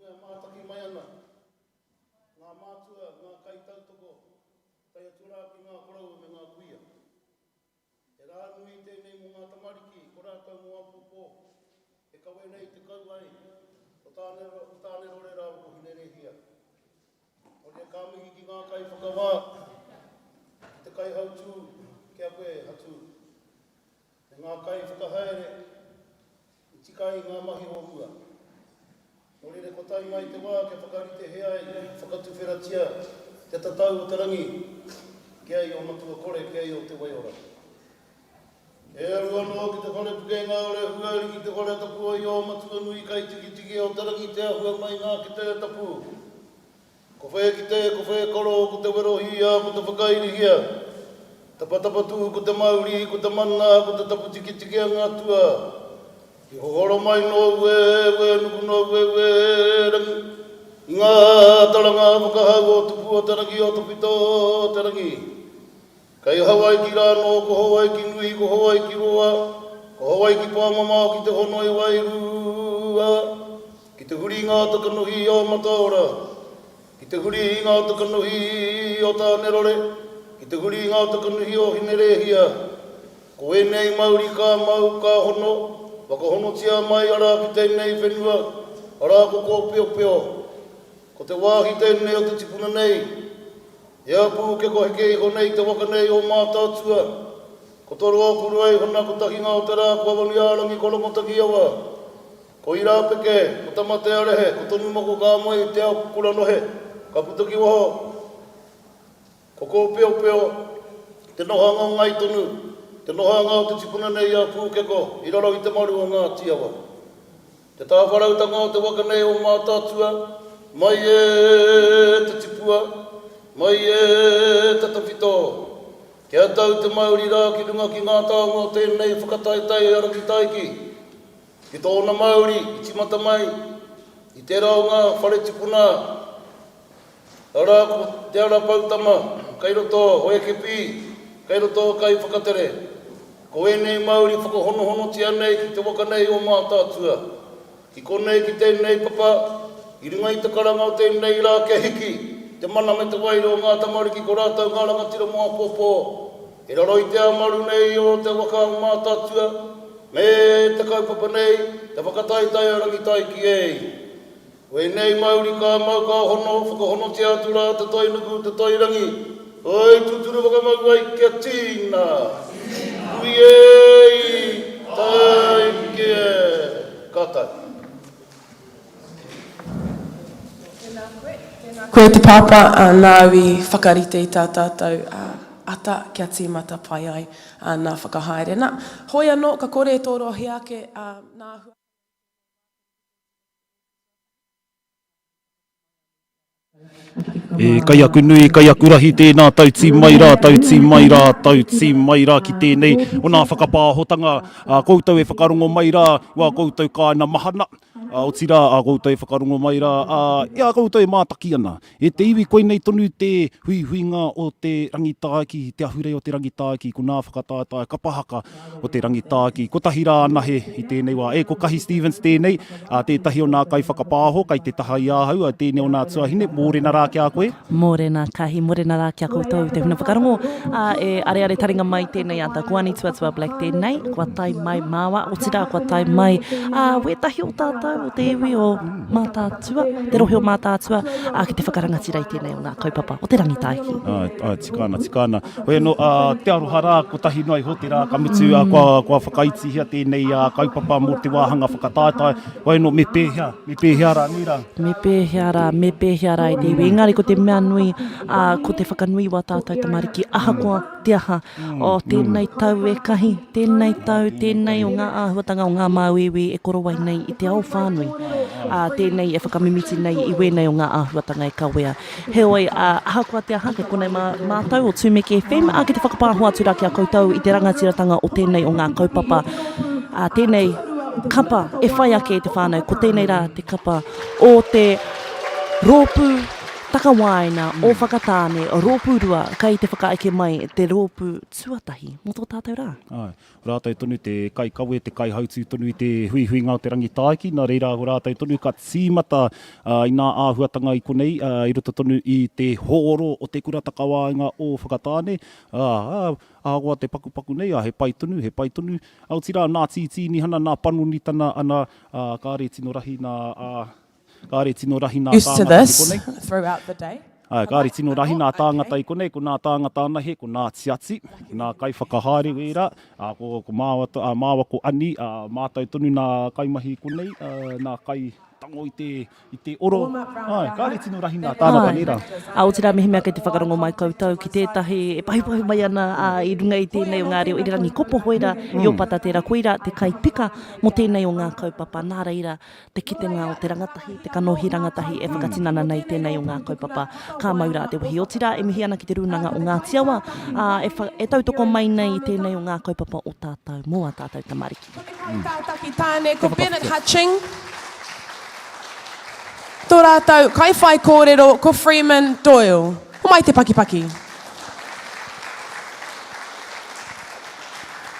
mea mātaki mai ana. Ngā mātua, ngā kaitautoko, tai atura ki ngā korau me ngā kuia. E rā nui tēnei mo ngā tamariki, ko rātau mo apupo, e kawe nei te kauai, o tāne rore rau ko hinerehia. O le kāmihi ki ngā kai whakawā, te kai hautu, kia koe hatu. E ngā kai whakahaere, i tikai ngā mahi o rua. O le kotai mai te wā, ke whakarite hea i whakatuwheratia, te tatau o te rangi, kia i o matua kore, kia i o te waiora. E arua no ki te whare puke ngā ore huari ki te whare tapua i o matua nui kai tiki o te rangi te ahua mai ngā ki te tapu. Ko whae ki te, ko whae koro, ko te werohia, ko te whakairihia. Tapatapatu, ko te mauri, ko te mana, ko te tapu tiki a ngā tua. Ki horo mai no nuku no rangi. I ngā taranga whakahau o tupu o te rangi, o tupito o te rangi. Kei hawai ki rāno, ko hawai ki nui, ko hawai ki roa, ko hawai ki pāmama, ki te honoi wairua. Ki te huri ngā takanuhi o mataora. Ki te huri ngā takanuhi o tāne rore. Ki te huri ngā takanuhi o hinerehia. Ko e nei mauri ka mau ka hono. Wakahono tia mai ara ki tēnei whenua. Ara ko pio pio. Ko te wāhi tēnei o te tipuna nei. Ia pū ke ko heke iho nei te waka nei o mātātua. Ko toro o kuruai hona ko tahi ngā o te rā kua wanu ārangi ko longotaki awa. Ko i rā peke, ko tamate arehe, ko tonu mako kā mai te au kukura nohe. Ka putaki waho. Ko pio pio, te nohanga o ngai tonu. Te nohanga o te tipuna nei a pū ke ko, i raro i te maru o ngā tiawa. Te tāwharautanga o te waka nei o mātātua. Mai e te tipua. Mai e tatawhito. Kia tau te mauri rā ki runga ki ngā tāonga o tēnei whakataitai a Rangitaiki. Ki tōna mauri, i timata mai, i te rao ngā whare tipuna. Ara ko te ara pautama, kai roto hoe ke pi, kai roto kai whakatere. Ko e nei mauri whakahonohono tia nei ki te waka nei o mātātua. Ki konei ki tēnei papa, i runga i te karanga o tēnei rā ke hiki. Te mana me te wairo o ngā tamariki ko rātau ngā rangatira moa pōpō. E raro i te amaru nei o te waka o mātātua. Me te kaupapa nei, te whakataitai a Rangitaiki ei. Wei nei mauri ka mau ka hono, whakahono te atura, te toi nuku, te toi rangi. Oi, tuturu whakamau ai kia tīna. Ui ei, tai kia. Kātai. Koe te pāpā, nāwi whakarite i tā tātou ata kia tīmata pai ai nā whakahaere. Nā, hoi anō, ka kore e tōro he ake nā hua. E kai aku nui, kai aku rahi tēnā tauti mai rā, tauti mai rā, tauti mai rā ki tēnei. O nā whakapāhotanga, koutou e whakarongo mai rā, wā koutou kāna mahana. O tira, koutou e whakarongo mai rā, ia koutou e mātaki ana. E te iwi koe nei tonu te huihuinga o te Rangitaiki, te ahure o te Rangitaiki, ko nā whakatātai Kapa Haka o te Rangitaiki. Ko tahi rā nahe i tēnei wā. E ko Kahi Stevens tēnei, tētahi o nā kai whakapāho, kai te taha i āhau, tēnei o nā tuahine, mōrena rā kia koe. Mōrena kahi, mōrena rā kia koutou, te huna whakarongo. E are taringa mai tēnei ata, kua ni tuatua Black tēnei, kua tai mai māua, o tira kua tai mai, wetahi o tātou, o te iwi o mātātua, te rohe o mātātua, ki te whakarangatira i tēnei o nā kaupapa, o te Rangitaiki. Tikana. Hoi no, te aroha rā, ko tahi noi hoti rā, ka mutu, kua whakaitihia tēnei kaupapa mō te wāhanga whakatātai. Hoi no, me pēhea rā, ni rā. Me pēhea rā i te iwi. Engari, ko te mea nui, ko te whakanui wa tātou tamariki, ahakoa te aha, o tēnei tau e kahi, tēnei o ngā āhuatanga o ngā māuiwi e korowai nei i te ao whānui. Tēnei e whakamimiti nei i wēnei o ngā āhuatanga e kawea. Heoi, ahakoa te aha, ke konei mātau o Tūmeke FM, ki te whakapāhua atura ki a koutou i te rangatiratanga o tēnei o ngā kaupapa. Tēnei kapa e whai ake te whānau, ko tēnei rā te kapa o te rōpū takawaina o whakatāne rōpūrua kai te whakaeke mai te rōpū tuatahi mo tō tātou rā. Ai, rātou tonu te kai kawe, te kai hautū tonu i te hui ngā o te Rangitaiki, nā reira ho rātou tonu ka tīmata i nā āhuatanga i konei, i roto tonu i te hōro o te kura takawainga o whakatāne. Awa te pakupaku nei, he pai tonu. Au tira, nā tītini hana, nā panuni tana ana, kāre tino rahi nā... Used to this throughout the day. Kāre tino rahi nā tāngata i konei, ko nā tāngata ana he, ko nā tiati, nā kai whakahaere wera, ko māwa ko ani, mātou tonu nā kaimahi konei, nā kai tango i te oro. Kāre tino rahi nā tāngata nera. O tira mihi mea kei te whakarongo mai koutou ki tētahi e pahipahi mai ana i runga i tēnei o ngā reo i rangi kopo hoera i o pata tērā koira te kai pika mo tēnei o ngā kaupapa. Nā reira te kitenga o te rangatahi, te kanohi rangatahi e whakatinana nei tēnei o ngā kaupapa. Ka maura te wahi o tira e mihi ana ki te runanga o ngā tiawa e tautoko mai nei i tēnei o ngā kaupapa o tātou moa tātou tamariki. Tātaki tāne ko Bennett Hutching. Tō rātou, kai whai kōrero ko Freeman Doyle. O mai te pakipaki.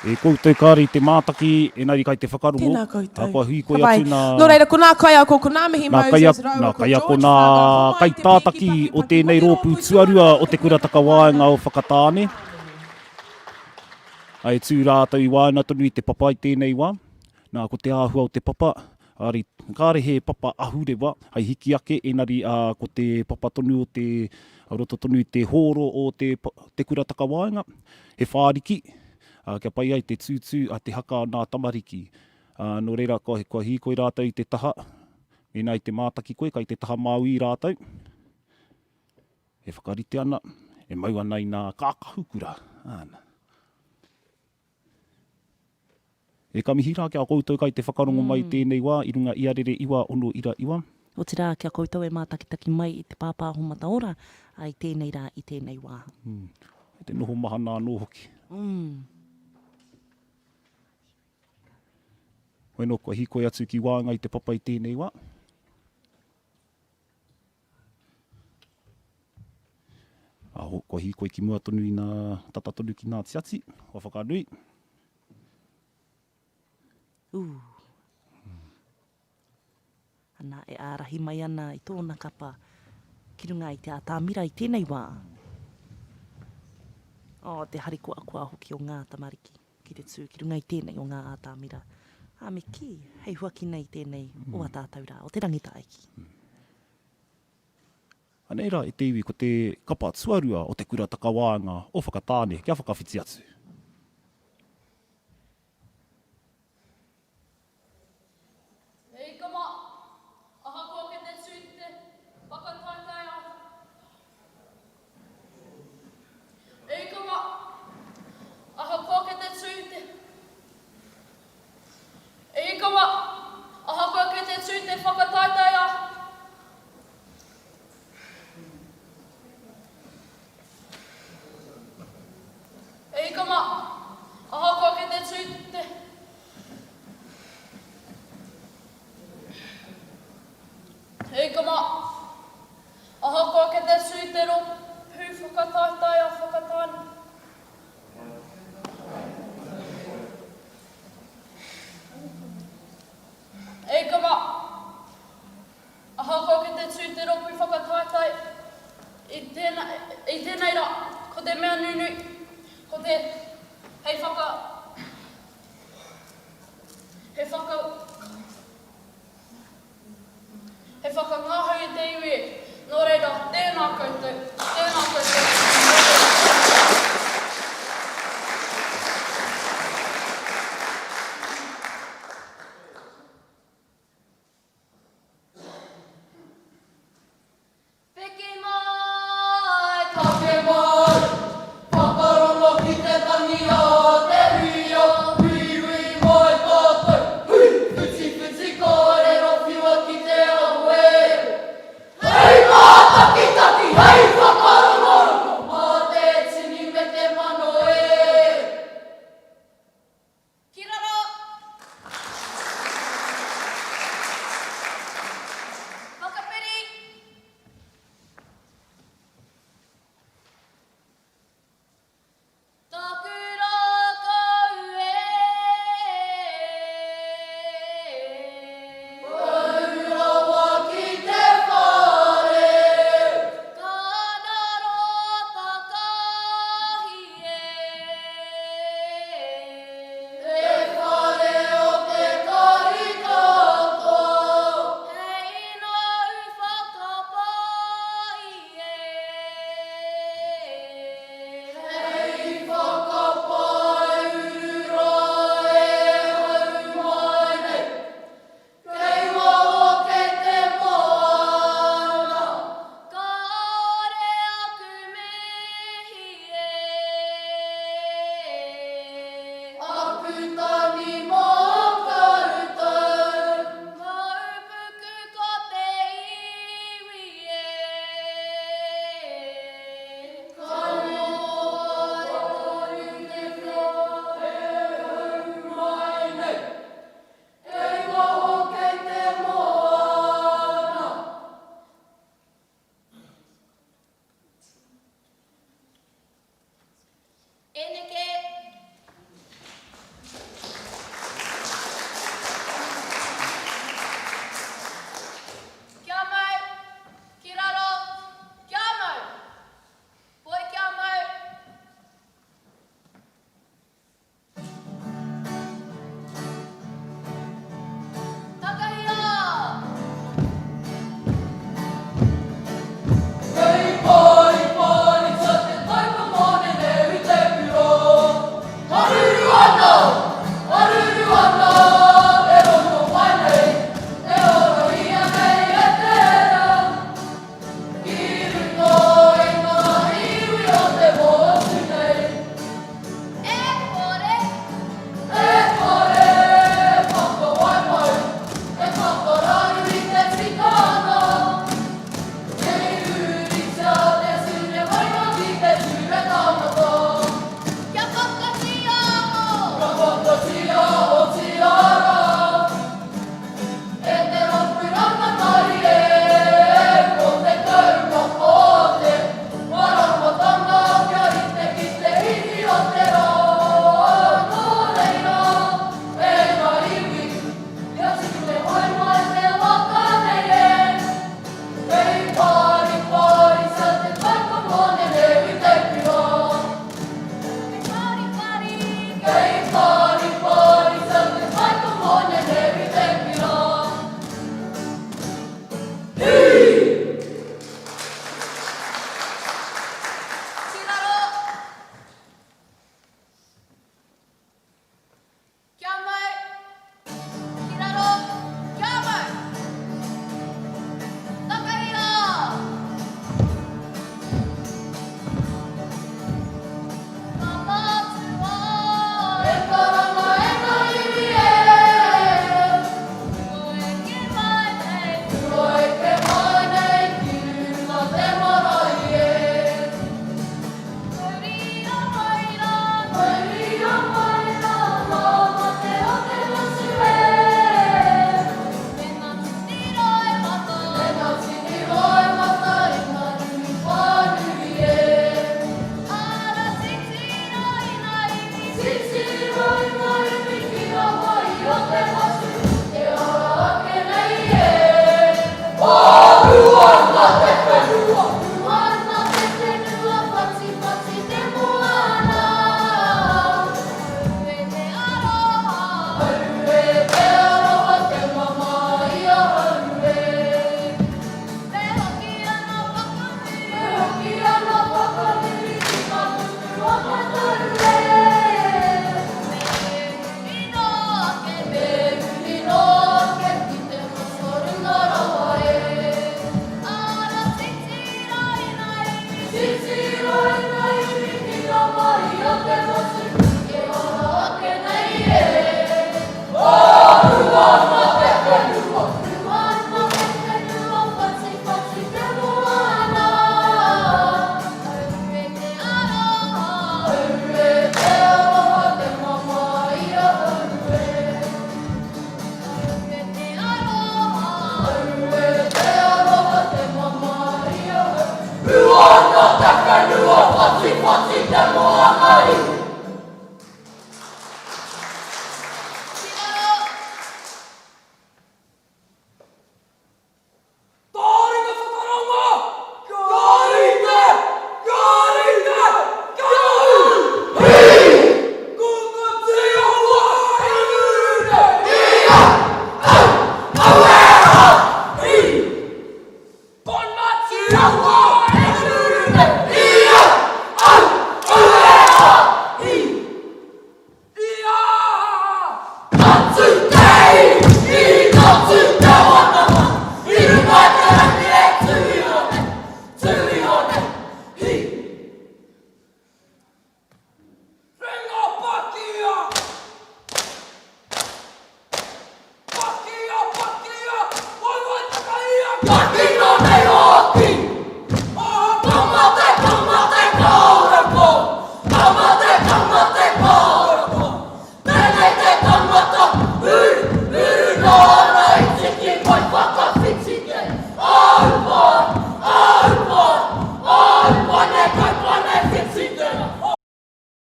E koutou kāri te mātaki, enari kai te whakarongo. Tēnā koutou. Kua hui koe atu nā... Nō reira, ko nā kai ako, ko nā mihi Moses, Nā kai ako nā kai tātaki o tēnei rōpū tuarua o te kura takawaenga o whakatāne. Ai tū rātou i wāna tonu i te papa i tēnei wā. Nā ko te āhua o te papa. Ari, kāre he papa ahurewa, ai hiki ake, enari ko te papa tonu o te roto tonu i te hōro o te kura takawaenga. He whāriki, kia pai ai te tūtū a te haka nā tamariki. Nō reira, kua hīkoi rātou i te taha, mena i te mātaki koe, kai te taha māui rātou. He whakarite ana, e mau ana i nā kākahukura. E ka mihi rā kia koutou kai te whakarongo mai tēnei wā, i runga iarere iwa, ono ira iwa. O te rā kia koutou e mātakitaki mai i te pāpā homata ora, ai tēnei rā i tēnei wā. Te noho maha nā nōhoki. Weno kua hikoi atu ki wānga i te papa i tēnei wā. Kua hikoi ki mua tonu i nā tata tonu ki nā tiati, wa whakanui. Ana e ārahi mai ana i tōna kapa ki runga i te ātāmira i tēnei wā. Te hariko akua hoki o ngā tamariki ki te tū ki runga i tēnei o ngā ātāmira. Me ki, hei huaki nei tēnei o a tātou rā, o te Rangitaiki. Aneira e te iwi ko te kapa tuarua o te kura takawaenga o whakatāne, kia whakawhiti atu.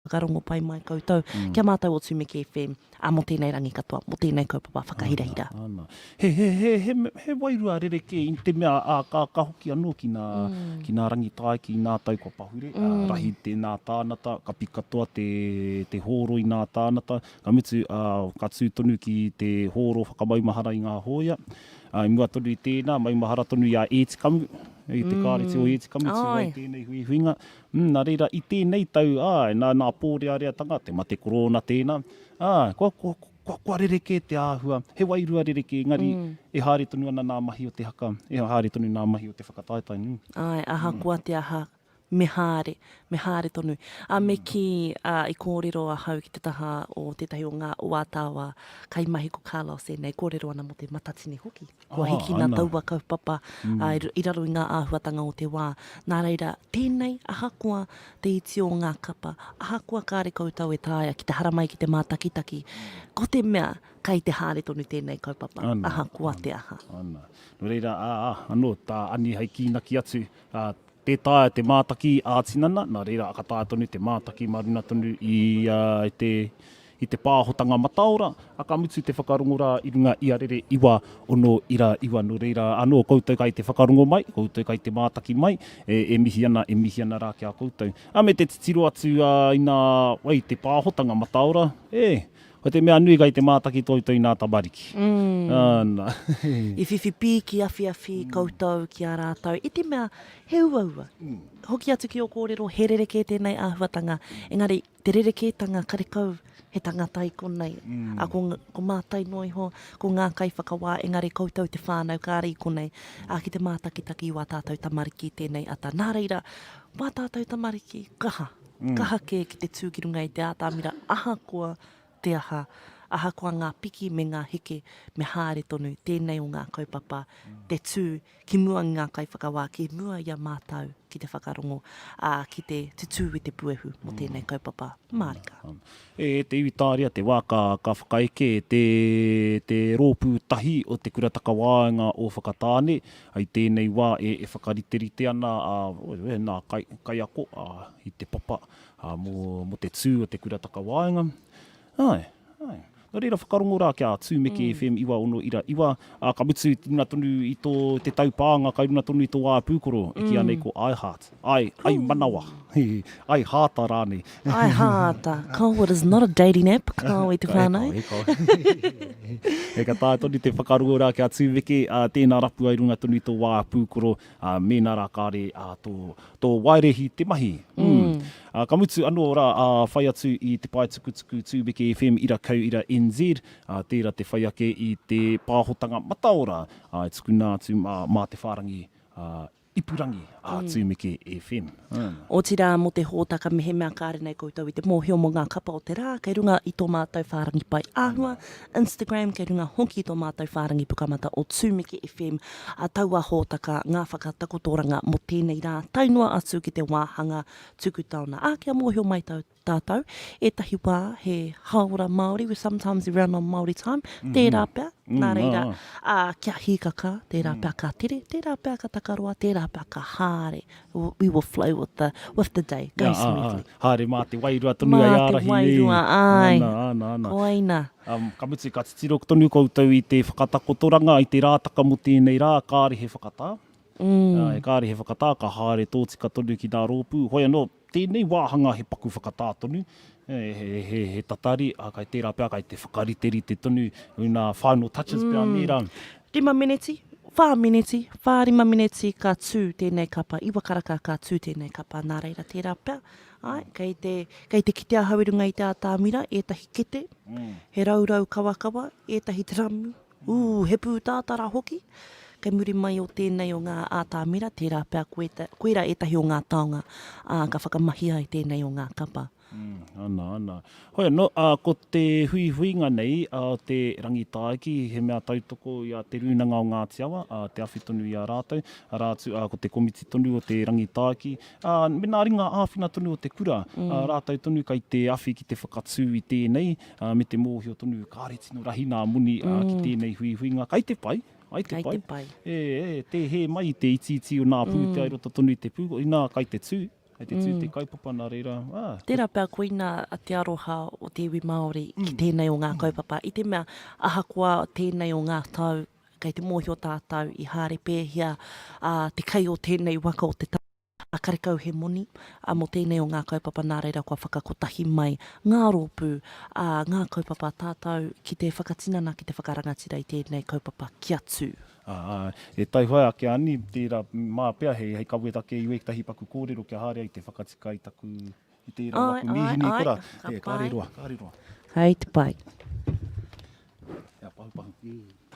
Whakarongo pai mai koutou. Kia mātou o Tūmiki FM, a mo tēnei rangi katoa, mo tēnei kaupapa whakahirahira. He wairua rereke i te mea ka hoki anō ki nā Rangitaiki, nā tau kua pahure, rahi nā tānata, ka pika katoa te horo i nā tānata, ka mutu ka tū tonu ki te horo whakamaumahara i ngā hoia, i mua tonu i tēnā, maumahara tonu i a Etikamu, i te kāreti o Etikamu, tūai tēnei huinga. Nā reira, i tēnei tau, nā pōreareatanga, te mate korona tēnā, kua rereke te āhua, he wairua rereke, engari e haere tonu ana nā mahi o te haka, e haere tonu nā mahi o te whakataetai. Ai, aha kua te aha, me haere tonu. Me ki i kōrero a hau ki te taha o tētahi o ngā uātawa kai mahi ko Carlos e nei kōrero ana mo te matatini hoki. Kua hiki nā taua kaupapa i raro i ngā āhuatanga o te wā. Nā reira, tēnei aha kua te iti o ngā kapa, aha kua kāre koutou e tāia ki te haramai ki te mātakitaki. Ko te mea, kai te haere tonu tēnei kaupapa, aha kua te aha. No reira, anō, tā ani hei ki naki atu, te tāia te mātaki ātinana, nā reira akatāia tonu te mātaki maruna tonu i te pāhotanga mataora, ka mutu te whakarongo rā i runga i arere iwa ono ira iwa no reira anō koutou kai te whakarongo mai, koutou kai te mātaki mai, e mihi ana rā kia koutou. Me te titiro atu i nā, te pāhotanga mataora, o te mea nui kai te mātaki toi nā tamariki. I whiwhipi ki awhi koutou ki a rātou. I te mea he ua. Hoki atu ki o kōrero, he rereke tēnei āhuatanga. Engari, te rerekētanga karekau he tangatai konei. Ko mātai noi ho, ko ngā kai whakawā, engari koutou te whānau kārei konei. Ki te mātakitaki wā tātou tamariki tēnei ata. Nā reira, wā tātou tamariki, kaha. Kaha ke ki te tūkirunga i te ātāmira. Aha kua te aha kua ngā piki me ngā heke me haere tonu, tēnei o ngā kaupapa, te tū, ki mua ngā kai whakawā, ki mua ia mātau ki te whakarongo, ki te tū i te puehu mo tēnei kaupapa, mārika. Te iwi tāria, te wā ka whakaeke, te rōpū tahi o te kurataka wāenga o whakatāne, ai tēnei wā e whakariterite ana nā kai ako i te papa mo te tū o te kurataka wāenga. Nā reira whakarongo rā kia Tūmiki FM iwa ono ira iwa. Ka mutu runa tonu i te taupānga, kai runa tonu i tō wā pūkoro, e ki anei ko I heart. Ai manawa. Ai hāta rāne. Ai hāta. What is not a dating app. Kāwe te whānau. E ka tāia tonu te whakarongo rā kia Tūmiki, tēnā rapu ai runga tonu i tō wā pūkoro, mēnā rā kāre tō wairehi te mahi. Ka mutu anō rā whai atu i te pai tukutuku Tūmiki FM ira kau ira NZ, tērā te whai ake i te pāhotanga mataora, tukuna atu mā te whārangi ipurangi Tūmiki FM. O tira mo te hōtaka me he mea kāre nei koutou i te mōhio mo ngā kapa o te rā, kei runga i tō mātou whārangi pai āhua, Instagram kei runga hoki i tō mātou whārangi pukamata o Tūmiki FM, taua hōtaka ngā whakatakotoranga mo tēnei rā, tainua atu ki te wāhanga tukutauna. Kia mōhio mai tātou, e tahi wā he haora Māori, we sometimes around on Māori time, tērā pia, nā reira, kia hikaka, tērā pia ka tere, tērā pia ka takaroa, tērā rāpea ka hāre. We will flow with the day. Go smoothly. Hāre mā te wairua tonu ai ārahi. Mā te wairua, ai. Ana. Koina. Ka muti ka titiro tonu koutou i te whakatakotoranga, i te rātaka mo tēnei rā, kāre he whakatā. E kāre he whakatā, ka hāre tōtika tonu ki nā rōpū. Hoi anō, tēnei wāhanga he paku whakatā tonu. He tatari, kai tērā pēr, kai te whakariteri tonu, nā final touches pēr nērā. 5 miniti, 4 miniti, 5 miniti ka tū tēnei kapa, iwa karaka ka tū tēnei kapa, nā reira tērā pēr. Ai, kei te kitea hauirunga i te ātāmira, ētahi kete, he raurau kawakawa, ētahi te ramu, he pūtātara hoki. Kei muri mai o tēnei o ngā ātāmira, tērā pēr koera ētahi o ngā taonga, ka whakamahia i tēnei o ngā kapa. Ana. Hoi anō, ko te huihuinga nei, te Rangitaiki, he mea tautoko i te rūnanga o ngā tiawa, te awhi tonu i a rātou, ko te komiti tonu o te Rangitaiki, me nā ringa āwhina tonu o te kura, rātou tonu kai te awhi ki te whakatū i tēnei, me te mōhio tonu, kāre tino rahi nā muni ki tēnei huihuinga, kai te pai. Te he mai te iti o nā pū te airoto tonu i te pū, i nā kai te tū. Hei te tū te kaupapa nā reira. Tērā pēr koina a te aroha o te iwi Māori ki tēnei o ngā kaupapa. I te mea ahakoa tēnei o ngā tau, kei te mōhio tātau i hāre pēhia te kai o tēnei waka o te tau. A karekau he moni, mo tēnei o ngā kaupapa nā reira kua whakakotahi mai ngā rōpū, ngā kaupapa tātau ki te whakatinana, ki te whakarangatira i tēnei kaupapa kia tū. E tai whai ake ani, tērā mā pēr hei kawetake i wektahi paku kōrero kia hāre ai te whakatika i taku i tērā waku mihini kora. Kāre roa. Hei te pai.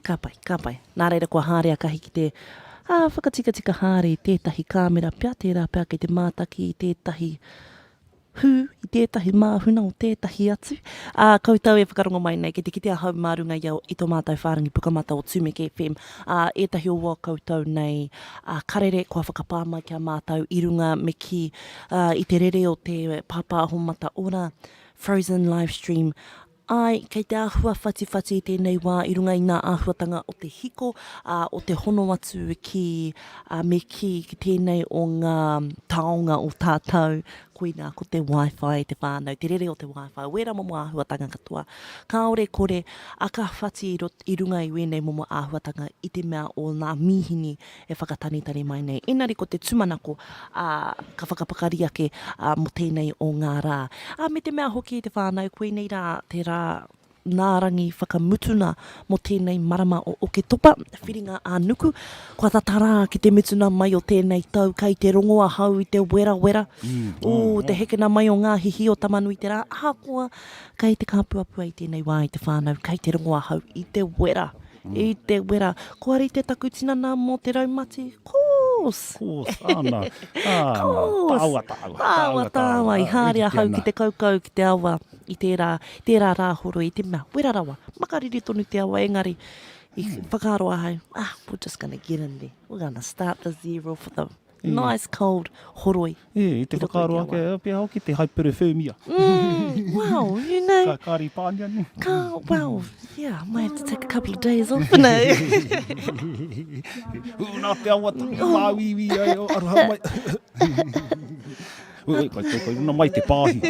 Ka pai. Nā reira kua hāre a kahi ki te whakatika hāre i tētahi kāmera pia, tērā pēr kei te mātaki i tētahi hū, i tētahi māhuna o tētahi atu. Kautau e whakarongo mai nei, ki te kitea hau mārunga iau i tō mātou whārangi pukamata o Tūmeke FM. Ētahi o wā kautau nei, karere kua whakapāmai kia mātou i runga me ki i te rere o te pāpā ahomata ora, Frozen livestream. Ai, kei te āhua whati i tēnei wā i runga i ngā āhuatanga o te hiko, o te hono atu ki me ki tēnei o ngā taonga o tātou, koina ko te Wi-Fi te whānau, te rere o te Wi-Fi, wera momo āhuatanga katoa. Kāore kore, aka whati i runga i wēnei momo āhuatanga i te mea o ngā mihini e whakatanitari mai nei. Engari ko te tumanako ka whakapakari ake mo tēnei o ngā rā. Me te mea hoki i te whānau, koe nei rā, te rā nārangi whakamutuna mo tēnei marama o ke topa, whiringa ānuku. Kua tatara ki te mutuna mai o tēnei tau, kei te rongoa hau i te wera. Te hekena mai o ngā hihi o tamanu i te rā. Ahakoa, kei te kāpuapua i tēnei wā i te whānau, kei te rongoa hau i te wera. Ko ari te takutinana mō te raumati, Ana. Tāua, i hāre a hau ki te kaukau, ki te awa, i tērā rāhoro, i te mea, wera rawa. Makariri tonu te awa, engari, i whakaroa hau. We're just going to get in there. We're going to start the zero for the nice cold horoi. I te whakaroa ke, pia hoki te hyperthermia. Wow, you know. Kāri pānia ni. Wow, yeah, I might have to take a couple of days off, no. Nā te awa taka māwiwi ai o aroha mai. Kai una mai te pāhi.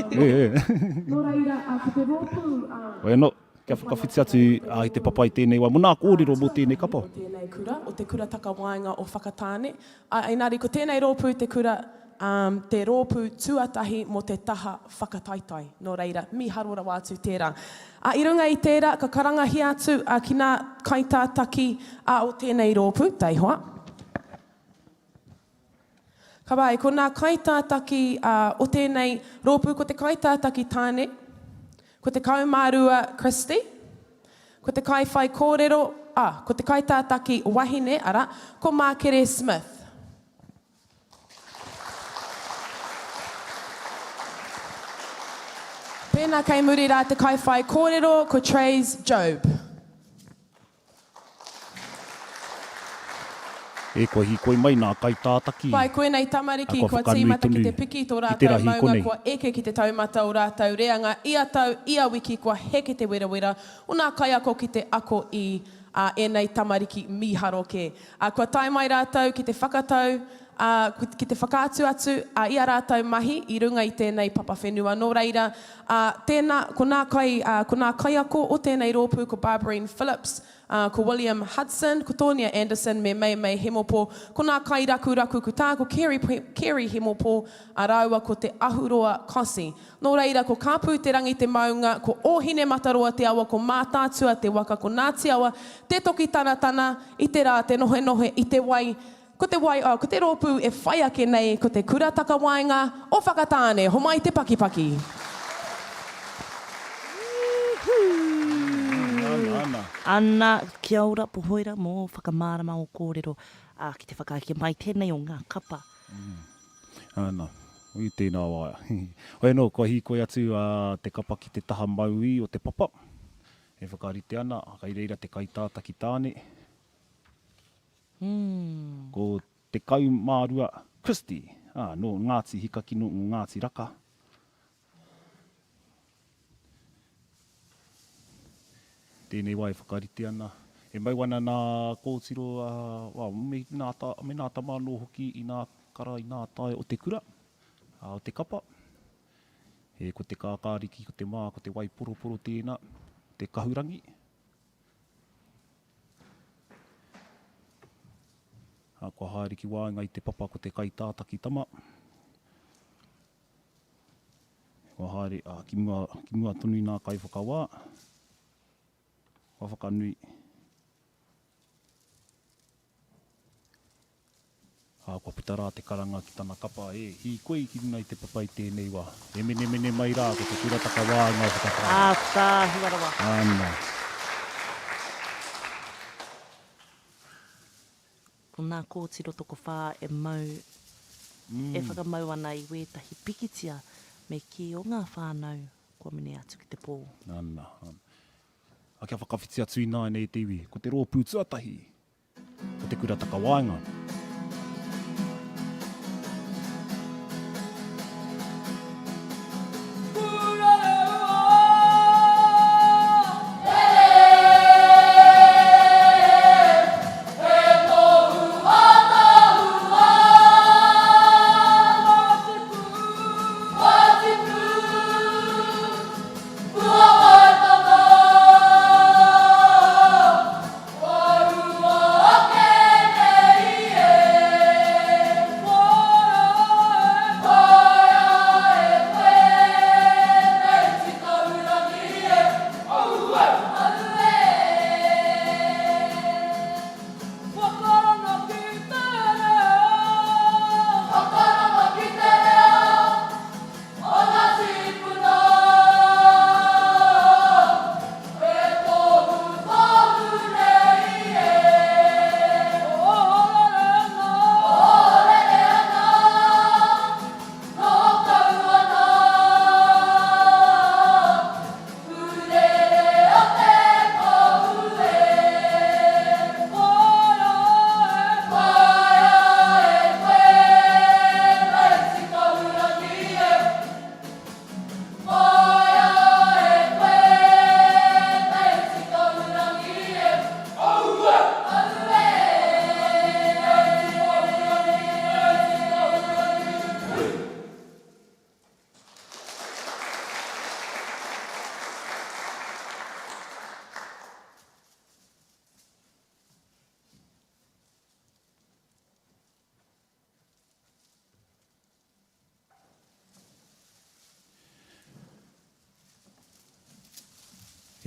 Oi no, kia whakawhiti atu i te papai tēnei wai. Mō kōrero mō tēnei kapa. O te kura taka waenga o whakatāne. Engari, ko tēnei rōpū te kura, te rōpū tuatahi mo te taha whakataitai. Nō reira, mi harora wātu tērā. I runga i tērā, ka karangahi atu ki nā kaitātaki o tēnei rōpū, teihoa. Ka bai, ko nā kaitātaki o tēnei rōpū, ko te kaitātaki tāne, ko te kaumārua Christy, ko te kaiwhai kōrero, ko te kaitātaki wahine, ko Mākere Smith. Pēnā kei muri rā te kaiwhai kōrero, ko Trace Job. E koe hi koe mai nā kaitātaki. Pai koe nei tamariki, kua tīmata ki te piki tō rātau maunga, kua eke ki te taumata o rātau reanga, ia tau, ia wiki, kua heke te wera, o nā kai ako ki te ako i enei tamariki miharo ke. Kua tai mai rātau ki te whakatau, ki te whakaatu atu i a rātou mahi i runga i tēnei papa whenua. Nō reira, ko nā kaiako o tēnei rōpū ko Barbarine Phillips, ko William Hudson, ko Tonya Anderson, me Mei Hemopo, ko nā kai raku ko tā, ko Kerry Hemopo, a raua ko te Ahuroa Kosi. Nō reira, ko kāpū te rangi te maunga, ko Ohine Mataroa te awa, ko Mātātua te waka, ko Ngāti awa, te toki tana i te rā, te nohe i te wai, ko te rōpū e whai ake nei, ko te kurataka wainga o whakatāne, homai te pakipaki. Ana, kia ora pohoira mō whakamārama o kōrero ki te whakaake mai tēnei o ngā kapa. Ana, ui tēnā wā. Hoi no, kua hīkoi atu te kapa ki te taha maui o te papa. E whakarite ana, kai reira te kaitāta ki tāne. Ko te kaumārua Christy, no Ngāti Hikaki no Ngāti Raka. Tēnei wai whakarite ana. E mai wana nā kōtiro, me nā tamano hoki i nā kara i nā tae o te kura, o te kapa. E ko te kākāriki, ko te mā, ko te wai poroporo tēnā, te kahurangi. Kua haeriki wāinga i te papa ko te kaitāta ki tama. Kua haere, ki mua tonu i nā kai whakawā. Kua whakanui. Kua pitara te karanga ki tana kapa e hīkoi ki runa i te papa i tēnei wā. E mene mai rā ko te kurataka wāinga whakatā. Tā, hiwarawa. Ana. Ko nā kōtiro toko whā e mau, e whakamau ana i wētahi pikitia me ki o ngā whānau kua mene atu ki te pō. Ana. A kia whakawhiti atu i nā nei te iwi, ko te rōpū tuatahi, ko te kurataka wāinga.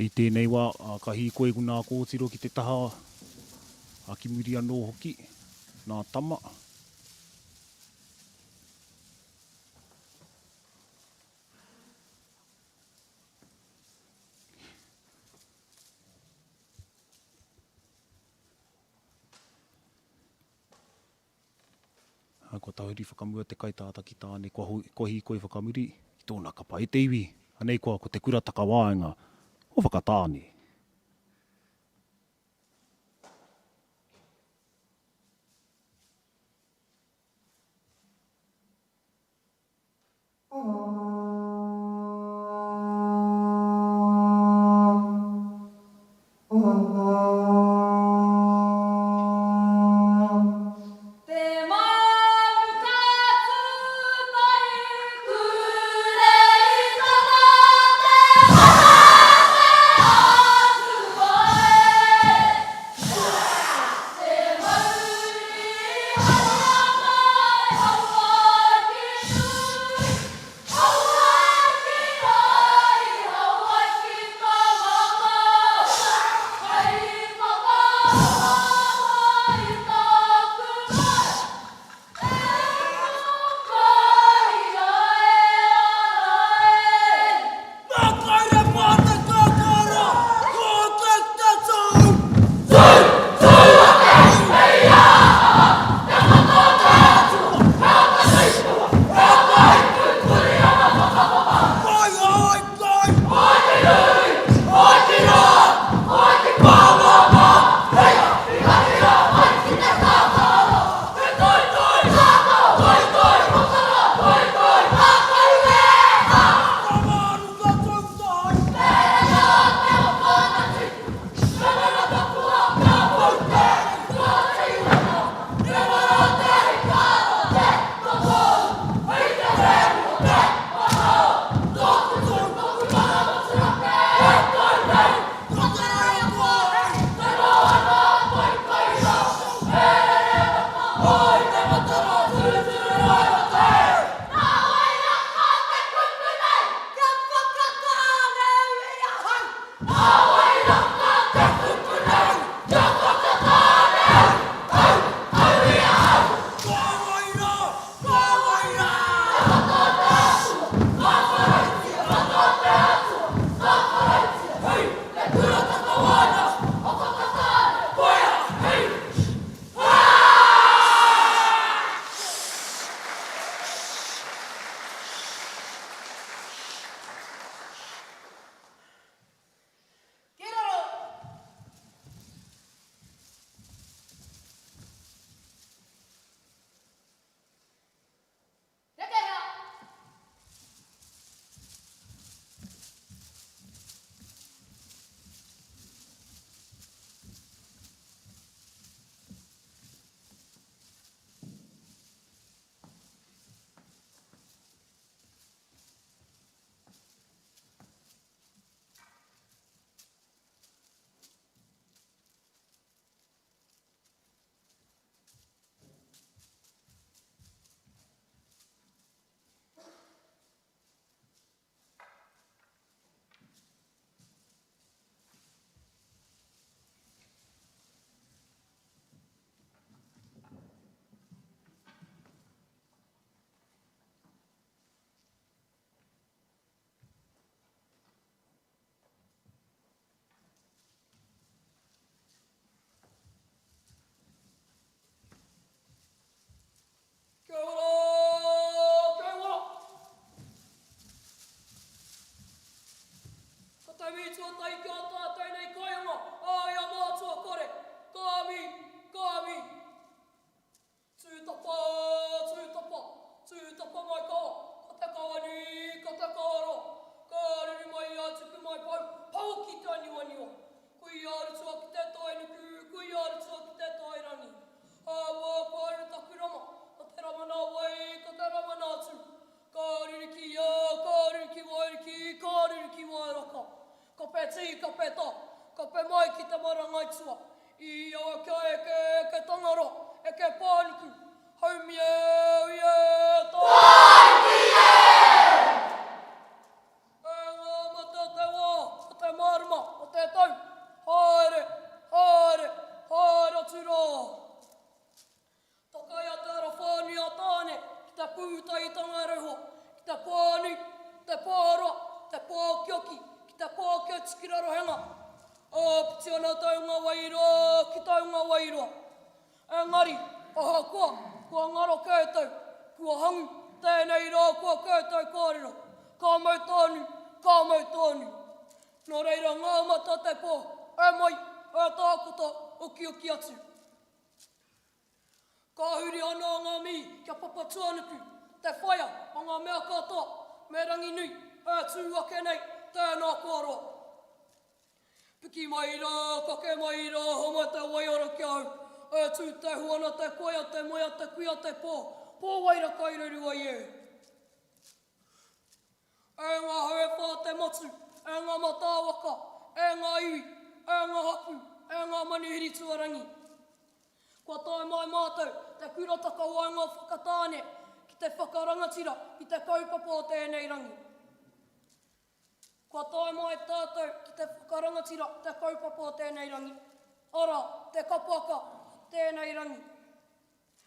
I tēnei wā, ka hīkoi ku nā kōtiro ki te taha, ki muri anō hoki, nā tama. Kua tauhiri whakamua te kaitāta ki tāne, kua hīkoi whakamuri ki tōna kapa e te iwi. Anei kua ko te kurataka wāinga o whakatāne. Te mai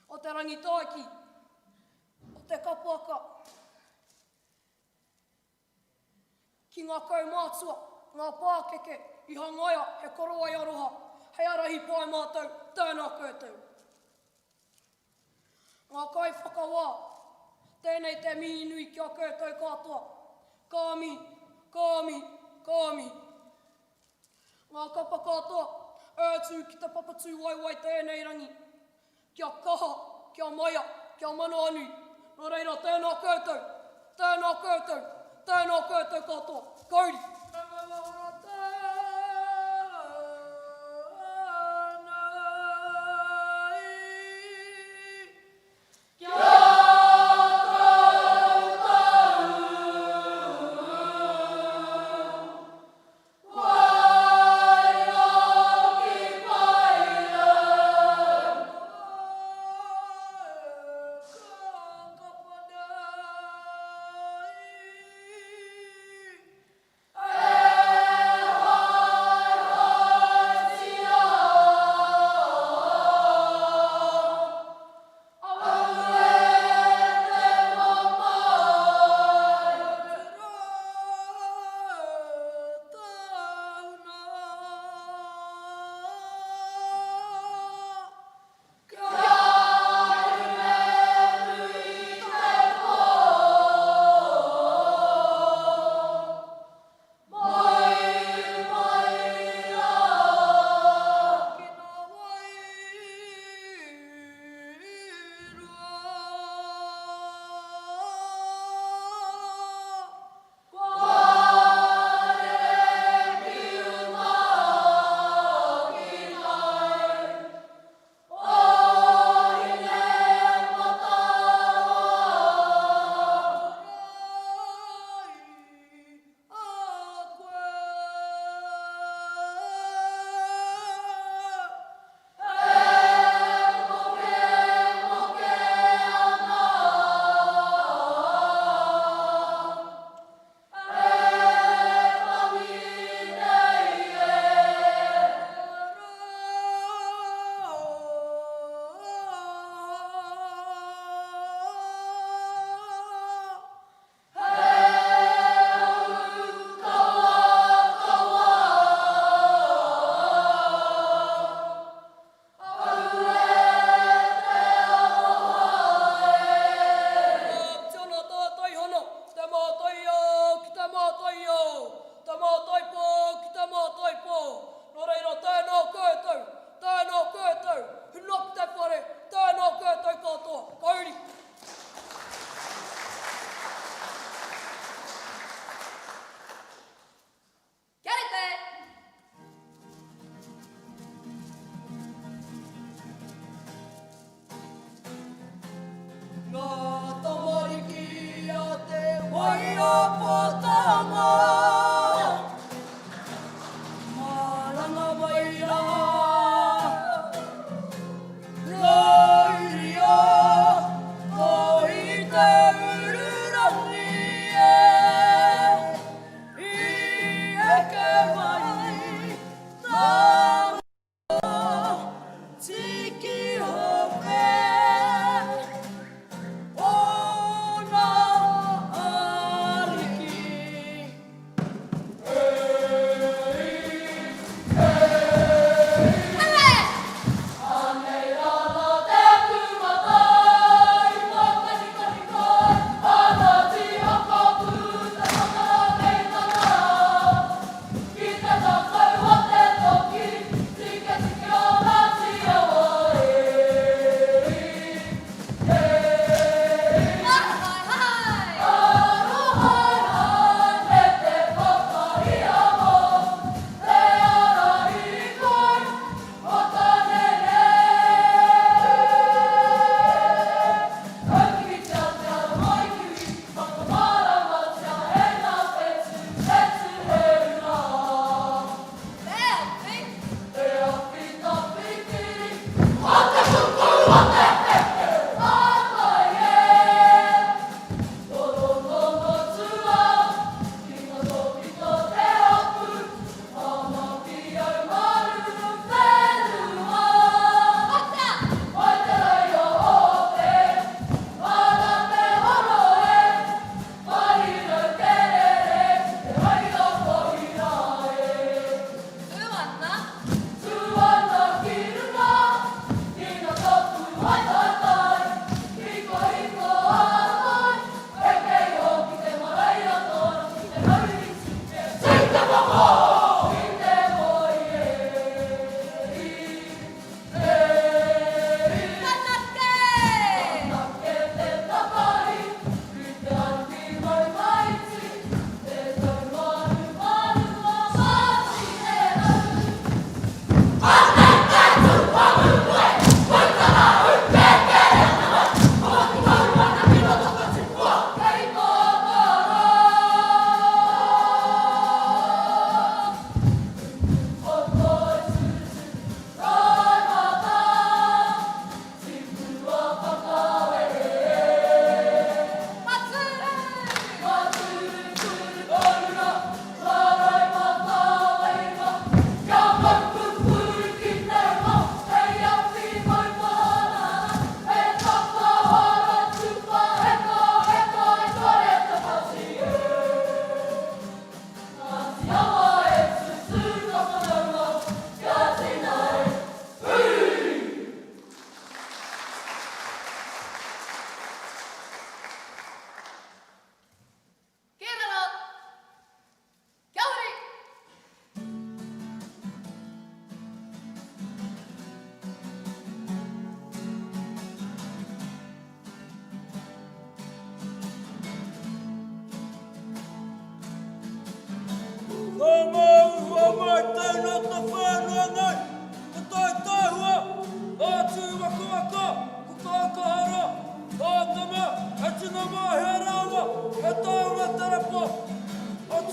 O te Rangitaiki, o te Kapa, ki ngā kaumātua, ngā pākeke, i hangaia, he koroai aroha, hei arahi pai mātou, tēnā koutou. Ngā kai whakawā, tēnei te mihinui kia koutou katoa, kāmi, kāmi, kāmi. Ngā kapa katoa, ātū ki te papatū waiwai tēnei rangi, kia kaha, kia maia, kia manoa nui. Nō reira, tēnā koutou, tēnā koutou, tēnā koutou katoa. Kauri. Ai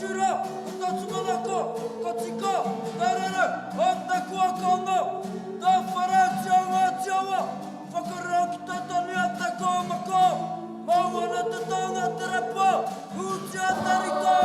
shura, ta tsumanako, ka tika, tarere, anta kua kongo, ta whara tiawa tiawa, whakarau ki tatanu a ta kōmako, mawana te tonga te rapa, hutia tariko!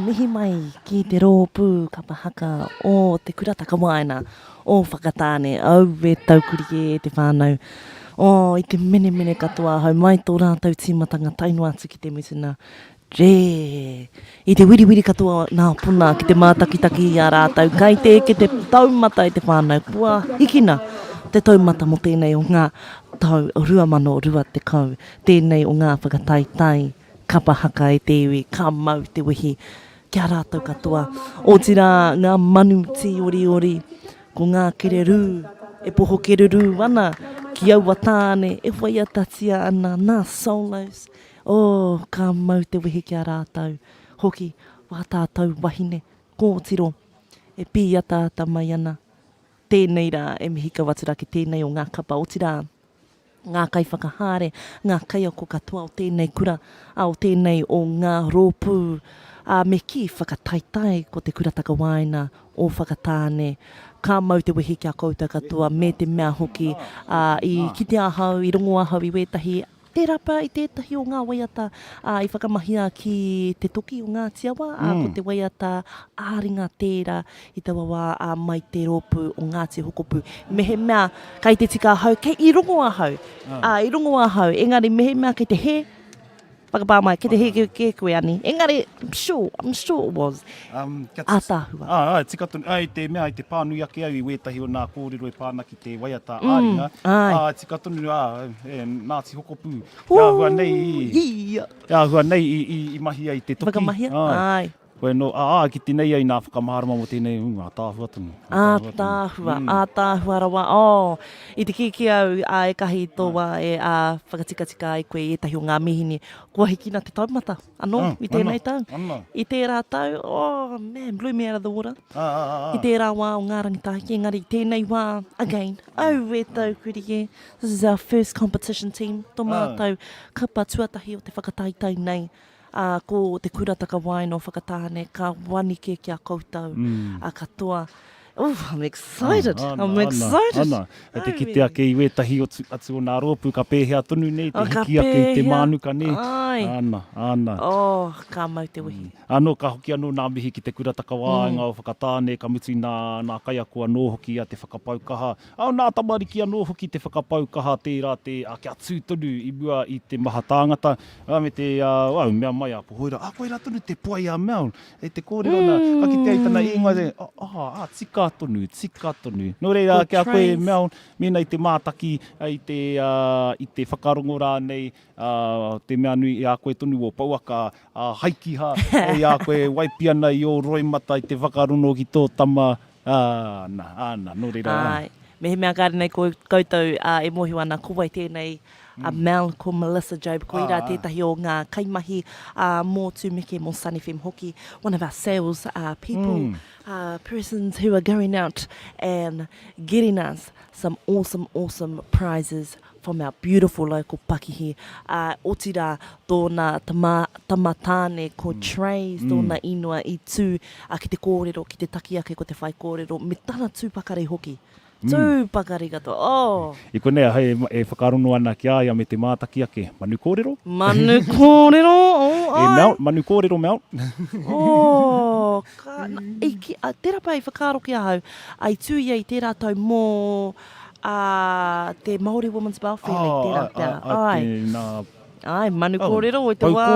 mihi mai ki te rōpū Kapa Haka o te kura takawaina o whakatāne au e taukuri e te whānau. I te mene katoa hau mai tō rātou tīmatanga tainua atu ki te musina. I te wiri katoa nā puna ki te mātakitaki i a rātou. Kai te ke te taumata i te whānau. Kua hikina te taumata mo tēnei o ngā tau o 2020. Tēnei o ngā whakataitai. Kapa Haka e te iwi, ka mau te wihi, kia rātou katoa. O tira ngā manu ti ori, ko ngā kererū, e poho kererū ana, ki aua tāne, e waiatatia ana, nā solos. Ka mau te wihi kia rātou. Hoki, wātātou wahine, kōtiro, e pīata mai ana. Tēnei rā, e mihi ka watura ki tēnei o ngā kapa, o tira ngā kai whakahare, ngā kai o ko katoa o tēnei kura, o tēnei o ngā rōpū, me ki whakataitai ko te kura takawaina o whakatāne. Ka mau te wehi kia koutou katoa me te mea hoki i ki te ahau, i rongo ahau i wetahi, te rapa i tētahi o ngā waiata i whakamahia ki te toki o ngā tiawa, ko te waiata āringa tērā i te wawa mai te rōpū o ngā te hokopu. Mehe mea, kai te tika ahau, kei i rongo ahau. I rongo ahau, engari mehe mea kei te he, whakapā mai, kei te he ke koe ani. Engari, I'm sure it was. Ātāhua. Tika tonu, te mea, i te pānui ake au i wetahi o nā kōrero e pāna ki te waiata āringa. Tika tonu, Ngāti hokopu. Ia hua nei i mahia i te toki. Whakamahia? Ai. Koe no, ki tenei ai nā whakamarama mo tēnei ātāhua tonu. Ātāhua rawa. I te kiki au e kahi toa e whakatikatika ai koe e tahi o ngā mihini. Kua hikina te taumata, i tēnei tau. I tērā tau, man, blew me out of the water. I tērā wā o ngā rangitaiki, engari tēnei wā, again, e tau kuri e. This is our first competition team. Tō mātou kapa tuatahi o te whakataitai nei. Ko te kura takawaina o whakatāne, ka wanike kia koutou, katoa. I'm excited. I'm excited. Ana, te kite ake I wetahi atu o nā rōpū, ka pēhea tonu nei, te hiki ake I te mānuka nei. Ana. Oh, ka mau te wehi. Anō, ka hoki anō nā mihi ki te kurataka wāenga o whakatāne, ka mutu I nā kai ako anō hoki a te whakapaukaha. Au nā tamariki anō hoki te whakapaukaha tērā te ake atu tonu I mua I te maha tāngata. Me te, mea mai a pohoira, koe rā tonu te puai a mea, te kōrero na, ka ki te aitana ingoa, tika tonu. Nō reira, kia koe mea, mena I te mātaki, I te whakarongo rā nei, te mea nui I a koe tonu o pauaka, haikiha, I a koe waipiana I o roimata I te whakarono ki tō tama, nō reira. Me he mea kāre nei koutou e mohi wana kowai tēnei Mel ko Melissa Job ko ira tētahi o ngā kaimahi mō tūmeke mō Sun FM hoki, one of our sales people, persons who are going out and getting us some awesome prizes from our beautiful local pakihi. Otira tōna tamatāne ko trays, tōna inua I tū ki te kōrero, ki te taki ake ko te whai kōrero, me tana tūpakare hoki. Tūpakare kato. I konea, hei, e whakarono ana ki aia me te mātaki ake. Manu kōrero? Manu kōrero, Manu kōrero, Mel. Tērā pai whakaro ki ahau, ai tū iei tērā tau mō te Māori Women's Welfare. Ai, manu kōrero o te wā.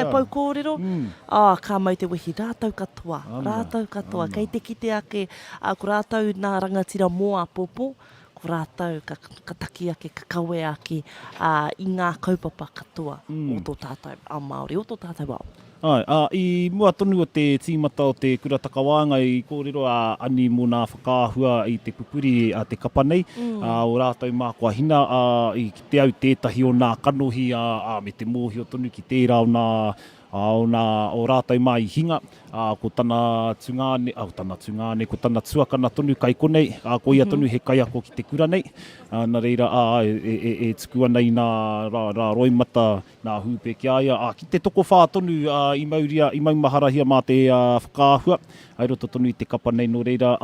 Pau kōrero. Ka mau te wehi, rātau katoa. Kei te kite ake, ko rātau nā rangatira mō a popo, ko rātau ka taki ake, ka kawe ake, I ngā kaupapa katoa o tō tātou a Māori, o tō tātou au. I mua tonu o te tīmata o te kurataka wāenga I kōrero ani mō nā whakaahua I te pupuri a te kapa nei. O rātou mākua hina I te au tētahi o nā kanohi me te mōhio tonu ki tērā o rātou mā I hinga. Ko tana tungane, ko tana tuakana tonu kai konei, ko ia tonu he kai ako ki te kura nei. Nā reira, e tuku ana I nā roimata, nā hūpe ki aia. Ki te toko whā tonu I maumaharahia mā te whakaahua, ai roto tonu I te kapa nei nō reira.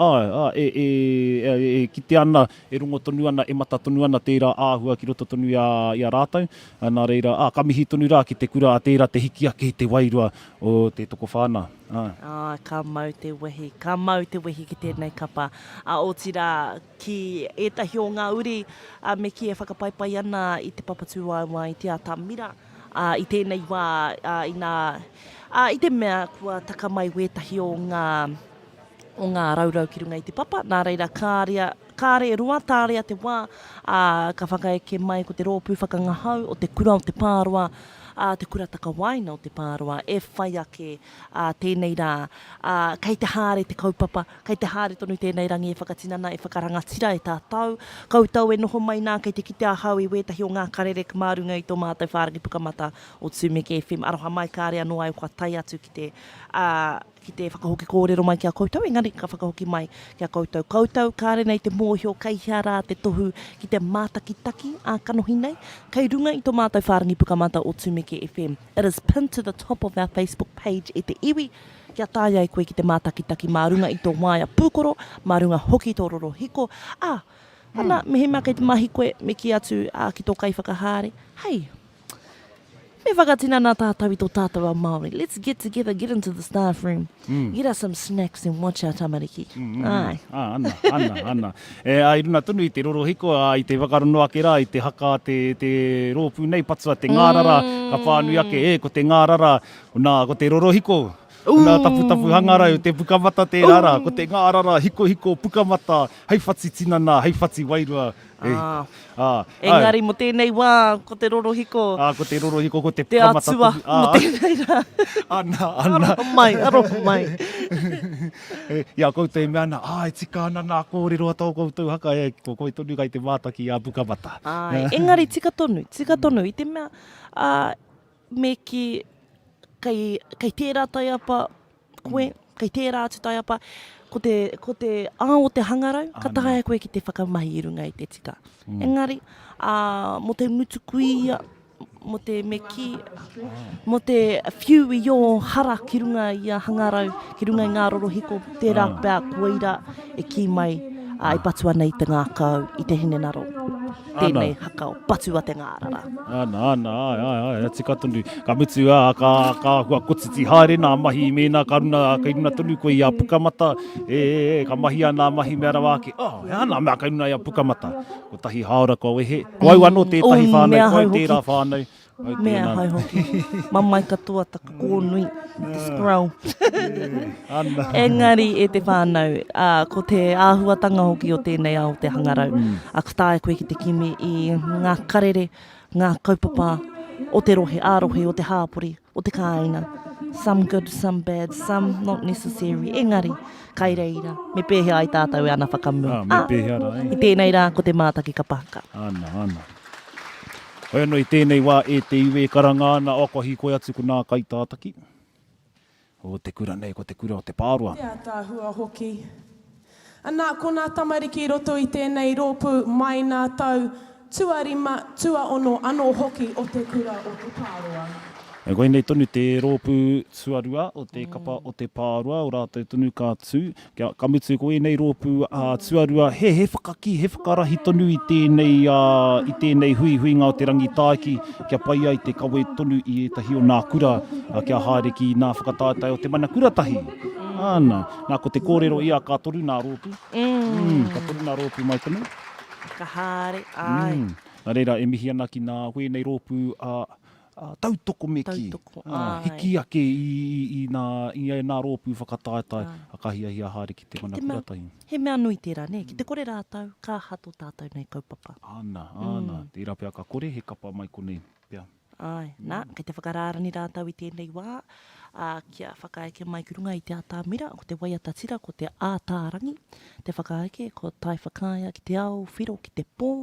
Ki te ana, e rongo tonu ana, e mata tonu ana tērā āhua ki roto tonu I a rātou. Nā reira, ka mihi tonu rā ki te kura a tērā te hiki ake te wairua o te toko whāna. Ka mau te wehi ki tēnei kapa. O tira ki etahi o ngā uri me ki e whakapaipai ana I te papatū waiwa I te atamira. I tēnei wā I te mea kua taka mai wetahi o ngā raurau ki runga I te papa. Nā reira kāre rua tārea te wā ka whakaeke mai ko te rōpū whakangahau o te kura o te pārua. Te kurataka waina o te pārua, e whai ake tēnei rā, kei te hāre te kaupapa, kei te hāre tonu tēnei rangi e whakatinana, e whakarangatira e tātou. Koutou e noho mai nā kei te kite ahau I wetahi o ngā karere marunga I tō mātou whārangi pukamata o Tūmeke FM. Aroha mai kāre anō ai kua tai atu ki te whakahoki kōrero mai ki a koutou, engari ka whakahoki mai ki a koutou. Koutou, kāre nei te mōhio, kei hiara te tohu ki te mātakitaki a kanohi nei, kei runga I tō mātou whārangi pukamata o Tūmeke FM. It is pinned to the top of our Facebook page e te iwi, kia tāia I koe ki te mātakitaki marunga I tō waia pūkoro, marunga hoki tō roro hiko. Ana, me he mea kei te mahi koe, me ki atu ki tō kai whakahāre. Hei, me whakatina nā tātou I tō tātou a Māori. Let's get together, get into the staff room, get us some snacks and watch our tamariki. Ana. I runa tonu I te roro hiko, I te wakarono ake rā, I te haka te rōpū nei patua, te ngārara, ka whānui ake, ko te ngārara, ko te roro hiko. Nā tapu hangara o te pukamata te rara, ko te ngārara, hiko, pukamata, hei whatsi tinana, hei whatsi wairua. Engari mo tēnei wā, ko te roro hiko. Ko te roro hiko, ko te pukamata. Te atua, mo tēnei rā. Ana. Aroha mai. Ia, koutou e mea ana, e tika ana nā kōrero a tō koutou haka, ko koe tonu kai te mātaki a pukamata. Engari, tika tonu. I te mea, me ki... Kei tērā taiapa koe, kei tērā atu taiapa, ko te o te hangarau, ka taia koe ki te whakamahi I runga I te tika. Engari, mo te mutukuia, mo te meki, mo te whiu i o hara ki runga i a hangarau, ki runga i ngā rorohiko, tērā pēr koeira e ki mai i patu ana i te ngākau, i te hinenaro. Tēnei haka o patu a te ngārara. Ana, tika tonu. Ka mutu ka hua kotiti haere nā mahi mēnā ka runa tonu koe i a pukamata. Ka mahi ana mahi mea rawa ke. Ana mea ka runa i a pukamata. Ko tahi haora ko wehe. Ko au anō tētahi whānau, ko au tērā whānau. Mea hai hoki. Mamai katoa taka kōnui. The scroll. Engari e te whānau, ko te āhuatanga hoki o tēnei ao te hangarau. Ka tāe koe ki te kimi i ngā karere, ngā kaupapa, o te rohe, ārohe, o te hāpori, o te kāina. Some good, some bad, some not necessary. Engari, kai reira, me pēhea ai tātou e ana whakamua. Me pēhea rā, I tēnei rā, ko te mātaki ka pāka. Ana. Hoi anō i tēnei wā e te iwe karanga ana o kohi koe atu ko nā kaitātaki. O te kura nei, ko te kura o te pārua. Ia tāhua hoki. Anā, ko nā tamariki roto i tēnei rōpu mai nā tau tuarima, tuaono, anō hoki o te kura o te pārua. E koe nei tonu te rōpu tuarua o te kapa o te pārua, o rātou tonu kā tū. Ka mutu koe nei rōpu tuarua, he whakaki, he whakarahi tonu i tēnei hui-huinga o te rangitaiki, kia pai ai te kawe tonu i etahi o nā kura, kia haere ki nā whakatātai o te mana kuratahi. Ana, nā ko te kōrero ia ka toru nā rōpu. Ka toru nā rōpu mai tonu. Ka haere, ai. Nā reira, e mihi ana ki nā koe nei rōpu tautoko me ki. Hiki ake i nā rōpu whakataetai, a kahia haere ki te mana kuratahi. He mea nui tērā, ne? Ki te kore rātau, ka hato tātou nei kaupapa. Ana. Tērā pia ka kore, he kapa mai konei pia. Ai, nā, kei te whakarārani rātau i tēnei wā, kia whakaeke mai ki runga i te ātāmira, ko te waiata tira, ko te ātārangi, te whakaeke, ko tai whakaia ki te ao, whiro, ki te pō,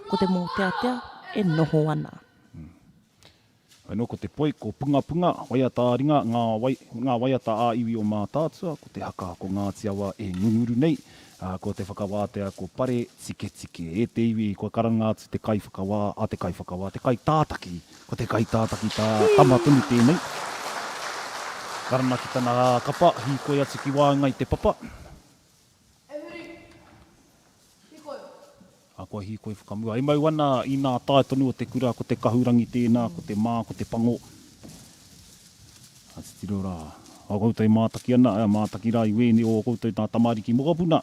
ko te mō tea, e noho ana. Aino ko te poi, ko punga, waiata ringa, ngā waiata a iwi o mā tātua, ko te haka, ko ngā tiawa e ngunguru nei, ko te whakawātea, ko pare tike, e te iwi, ko karanga atu te kai whakawā, te kai tātaki, ko te kai tātaki tā tama tonu tēnei. Karana ki tana kapa, hi koe atu ki wāngai te papa. Ko hi koe whakamua. E mau ana i nā tae tonu o te kura, ko te kahurangi tēnā, ko te mā, ko te pango. Tiro rā. A koutou mātaki ana, mātaki rā i wēne o koutou nā tamariki mokapuna.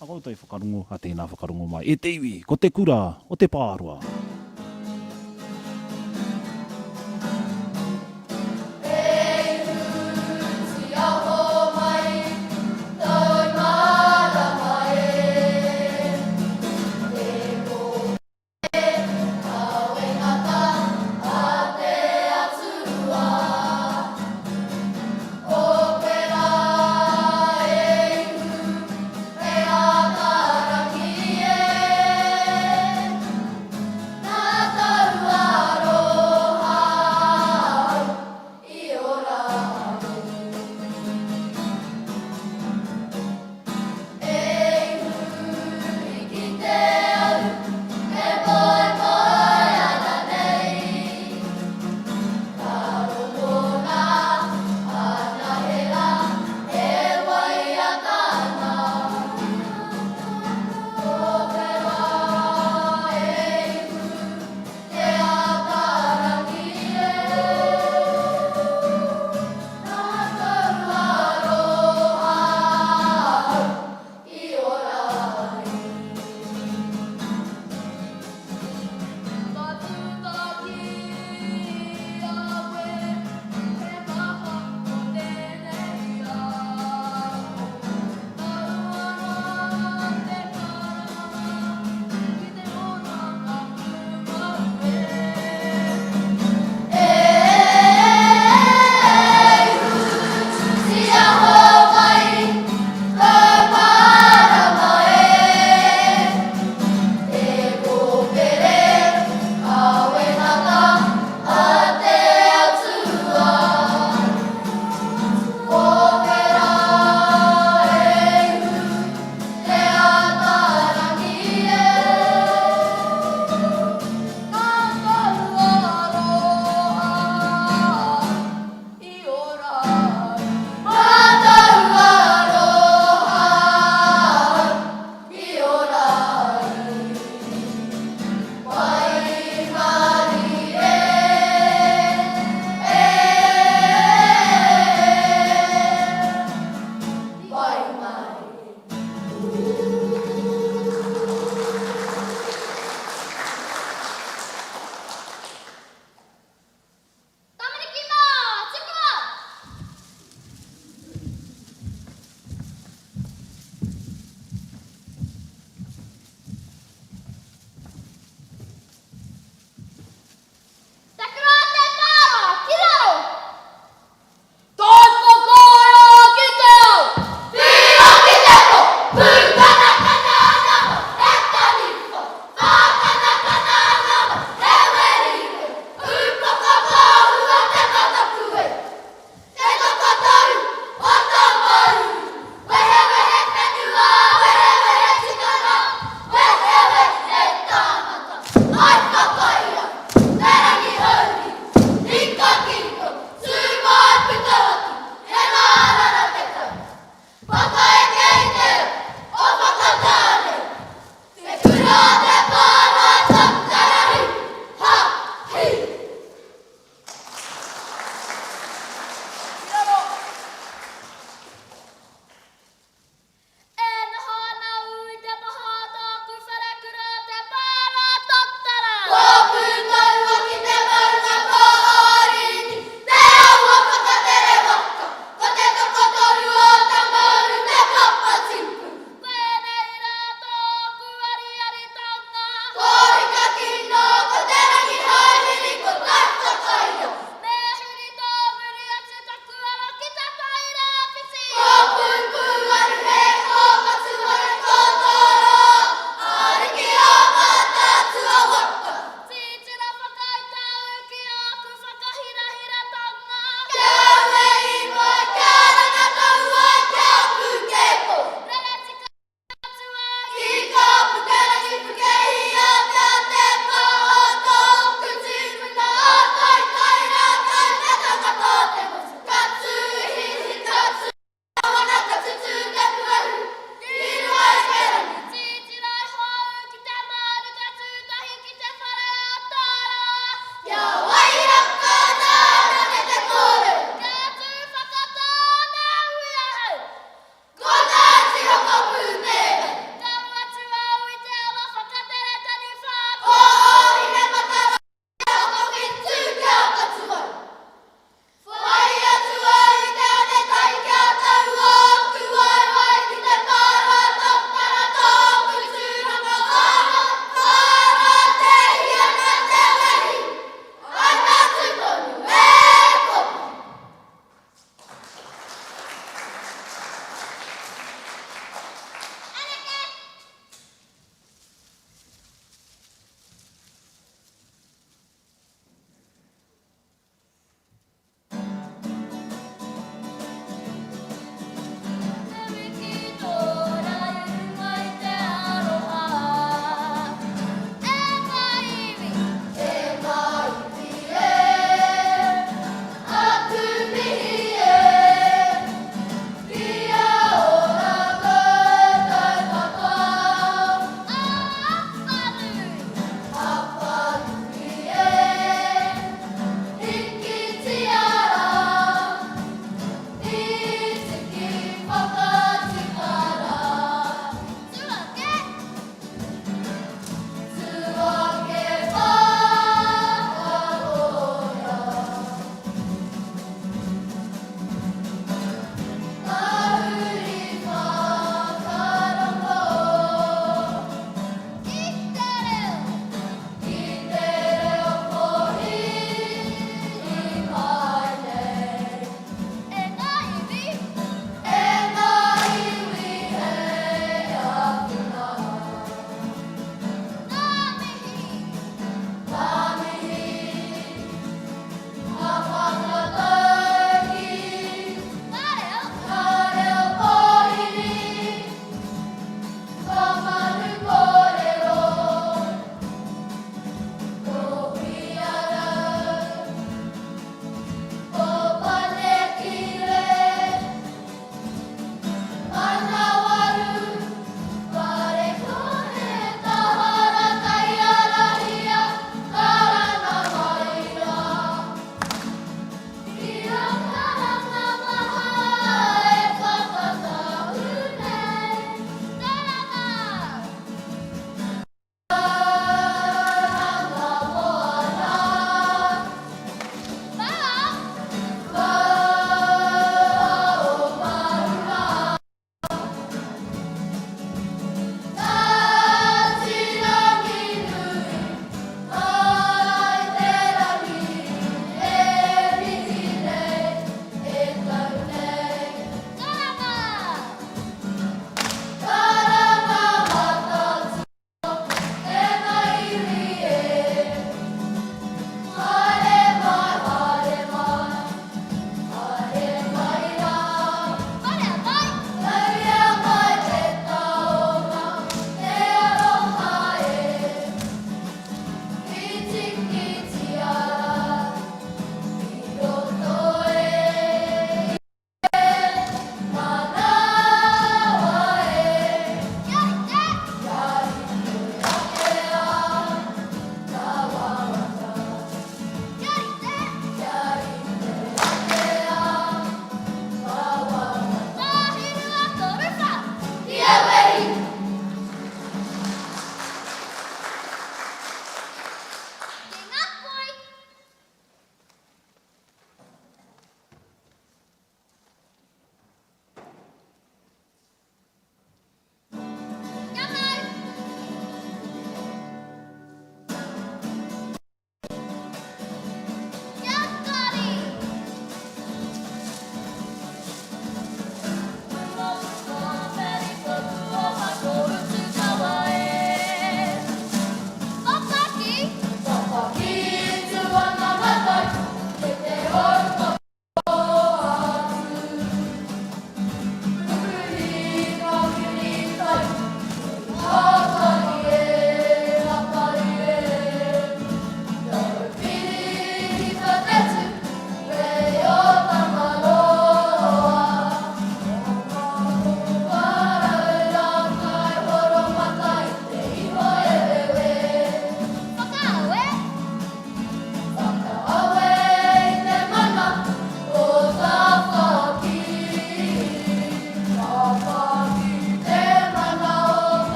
A koutou whakarongo, a tēnā whakarongo mai. E te iwi, ko te kura, o te pārua.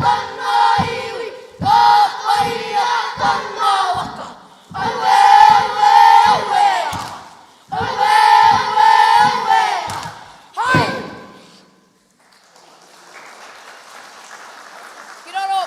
tanga iwi, ka whaia tanga waka. Aue, aue, aue, aue, aue, aue, hai! Kiraro!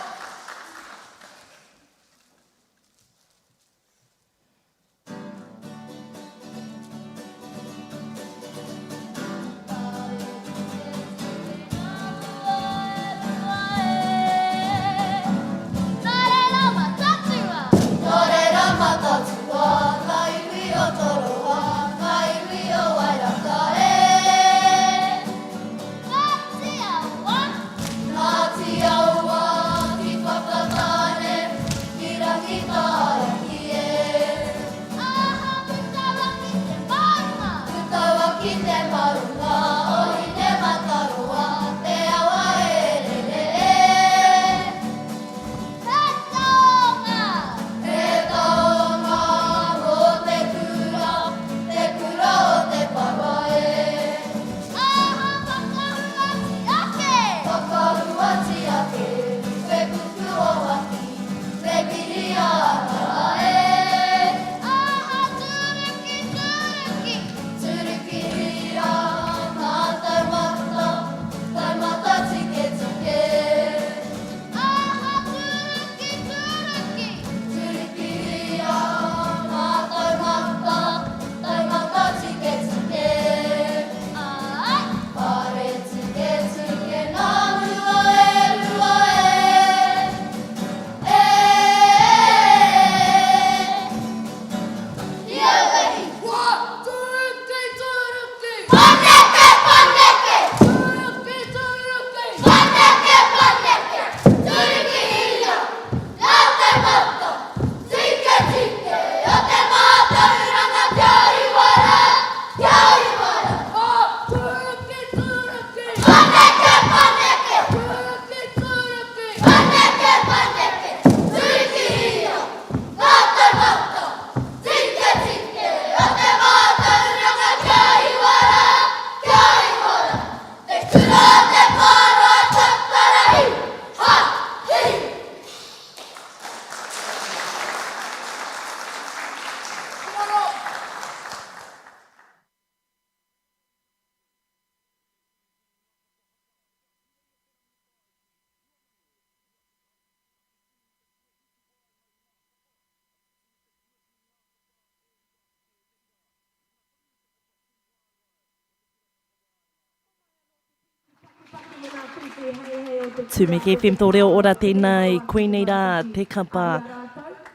Tūmeke FM tō reo ora tēnei, koe nei rā, te kapa,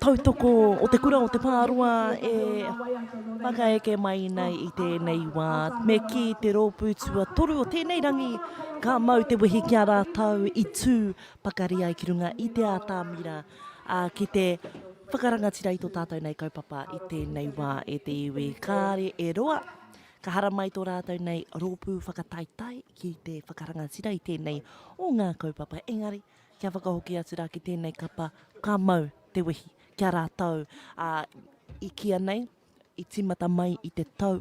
tautoko o te kura o te pārua e whakaeke mai nei i tēnei wā. Me ki te rōpūtua toru o tēnei rangi, ka mau te wehi kia rātau i tū pakari ai ki runga i te ātāmira, ki te whakarangatira i tō tātou nei kaupapa i tēnei wā e te iwi. Kāre e roa. Ka hara mai tō rātou nei rōpū whakataitai ki te whakarangatira i tēnei o ngā kaupapa. Engari, kia whakahoki atu rā ki tēnei kapa, ka mau te wehi, kia rātau. I kia nei, i timata mai i te tau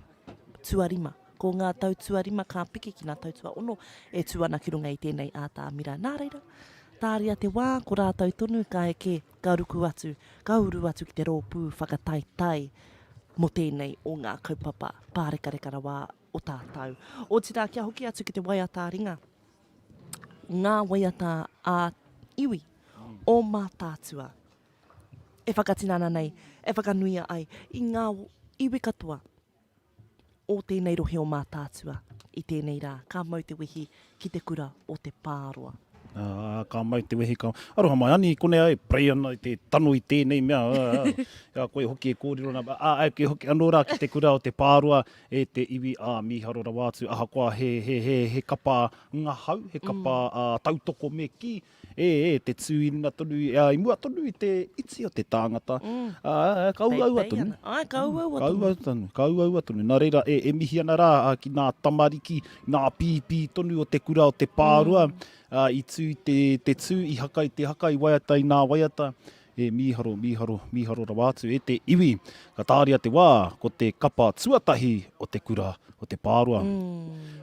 tuarima. Ko ngā tau tuarima ka piki ki ngā tau tua ono e tuana ki runga i tēnei ātāmira. Nā reira, tāria te wā, ko rātou tonu ka eke, ka ruku atu, ka uru atu ki te rōpū whakataitai. Mo tēnei o ngā kaupapa pārekarekara wā o tātou. O tira kia hoki atu ki te waiata ringa. Ngā waiata a iwi o mā tātua. E whakatinana nei, e whakanuia ai i ngā iwi katoa o tēnei rohe o mā tātua. I tēnei rā, ka mau te wehi ki te kura o te pāroa. Ka mai te wehi ka. Aroha mai ani, kone ai, prei ana i te tano i tēnei mea. Koe hoki e kōrero nā. Koe hoki anō rā ki te kura o te pārua e te iwi miharora wātu. Ahakoa he kapa ngahau, he kapa tautoko me ki. Te tūina tonu, i mua tonu i te iti o te tāngata. Kauau atonu. Kauau atonu. Nā reira, e mihi ana rā ki nā tamariki, nā pīpī tonu o te kura o te pārua. I tū te tū, i haka i te haka, i waiata i nā waiata. miharo rawa atu, te iwi, ka tāria te wā, ko te kapa tuatahi o te kura, o te pārua.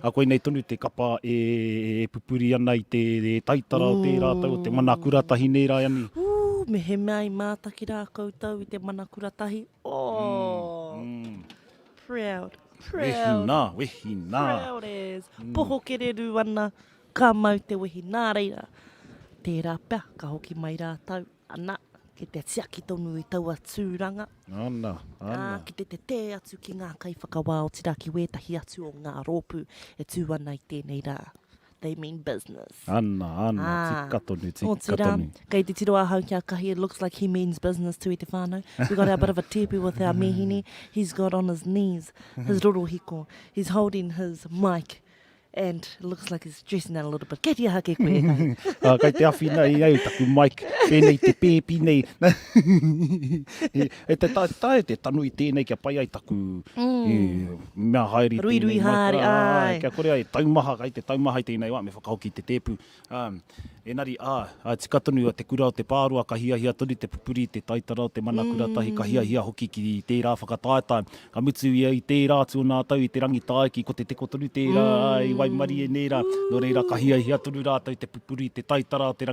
A koe nei tonu te kapa pupuri ana i te taitara o te rātau, o te mana kuratahi nei rā ani. Me he mai mātaki rā koutou i te mana kuratahi. Proud. Wehina. Proud as. Poho kereru ana, ka mau te wehi. Nā reira, tērā pia, ka hoki mai rātau. Ana, ke te tiaki tonu i taua tūranga. Ana. Ki te atu ki ngā kai whakawā o tira ki wētahi atu o ngā rōpū e tū ana i tēnei rā. They mean business. Ana, tika tonu. Kei te tiro ahau kia kahi, it looks like he means business tui te whānau. We got our bit of a tepu with our mehini. He's got on his knees, his rorohiko. He's holding his mic. And it looks like he's dressing out a little bit. Kei te aha ke koe e kai. Kei te awhina i au taku Mike, pēnei te pēpi nei. Te tae te tanu i tēnei kia pai ai taku mea haere Rui haere, ai. Kia kore ai taumaha, kai te taumaha i tēnei wā, me whakahoki te tepu. Enari, tika tonu te kura o te pārua, ka hia tonu te pupuri, te taitara o te mana kuratahi, ka hia hoki ki tērā whakataetai. Ka mutu i tērā tūna tau i te Rangitaiki, ko te teko tonu tērā, i Waimari e nērā. No reira, ka hia tonu rātau te pupuri, te taitara o te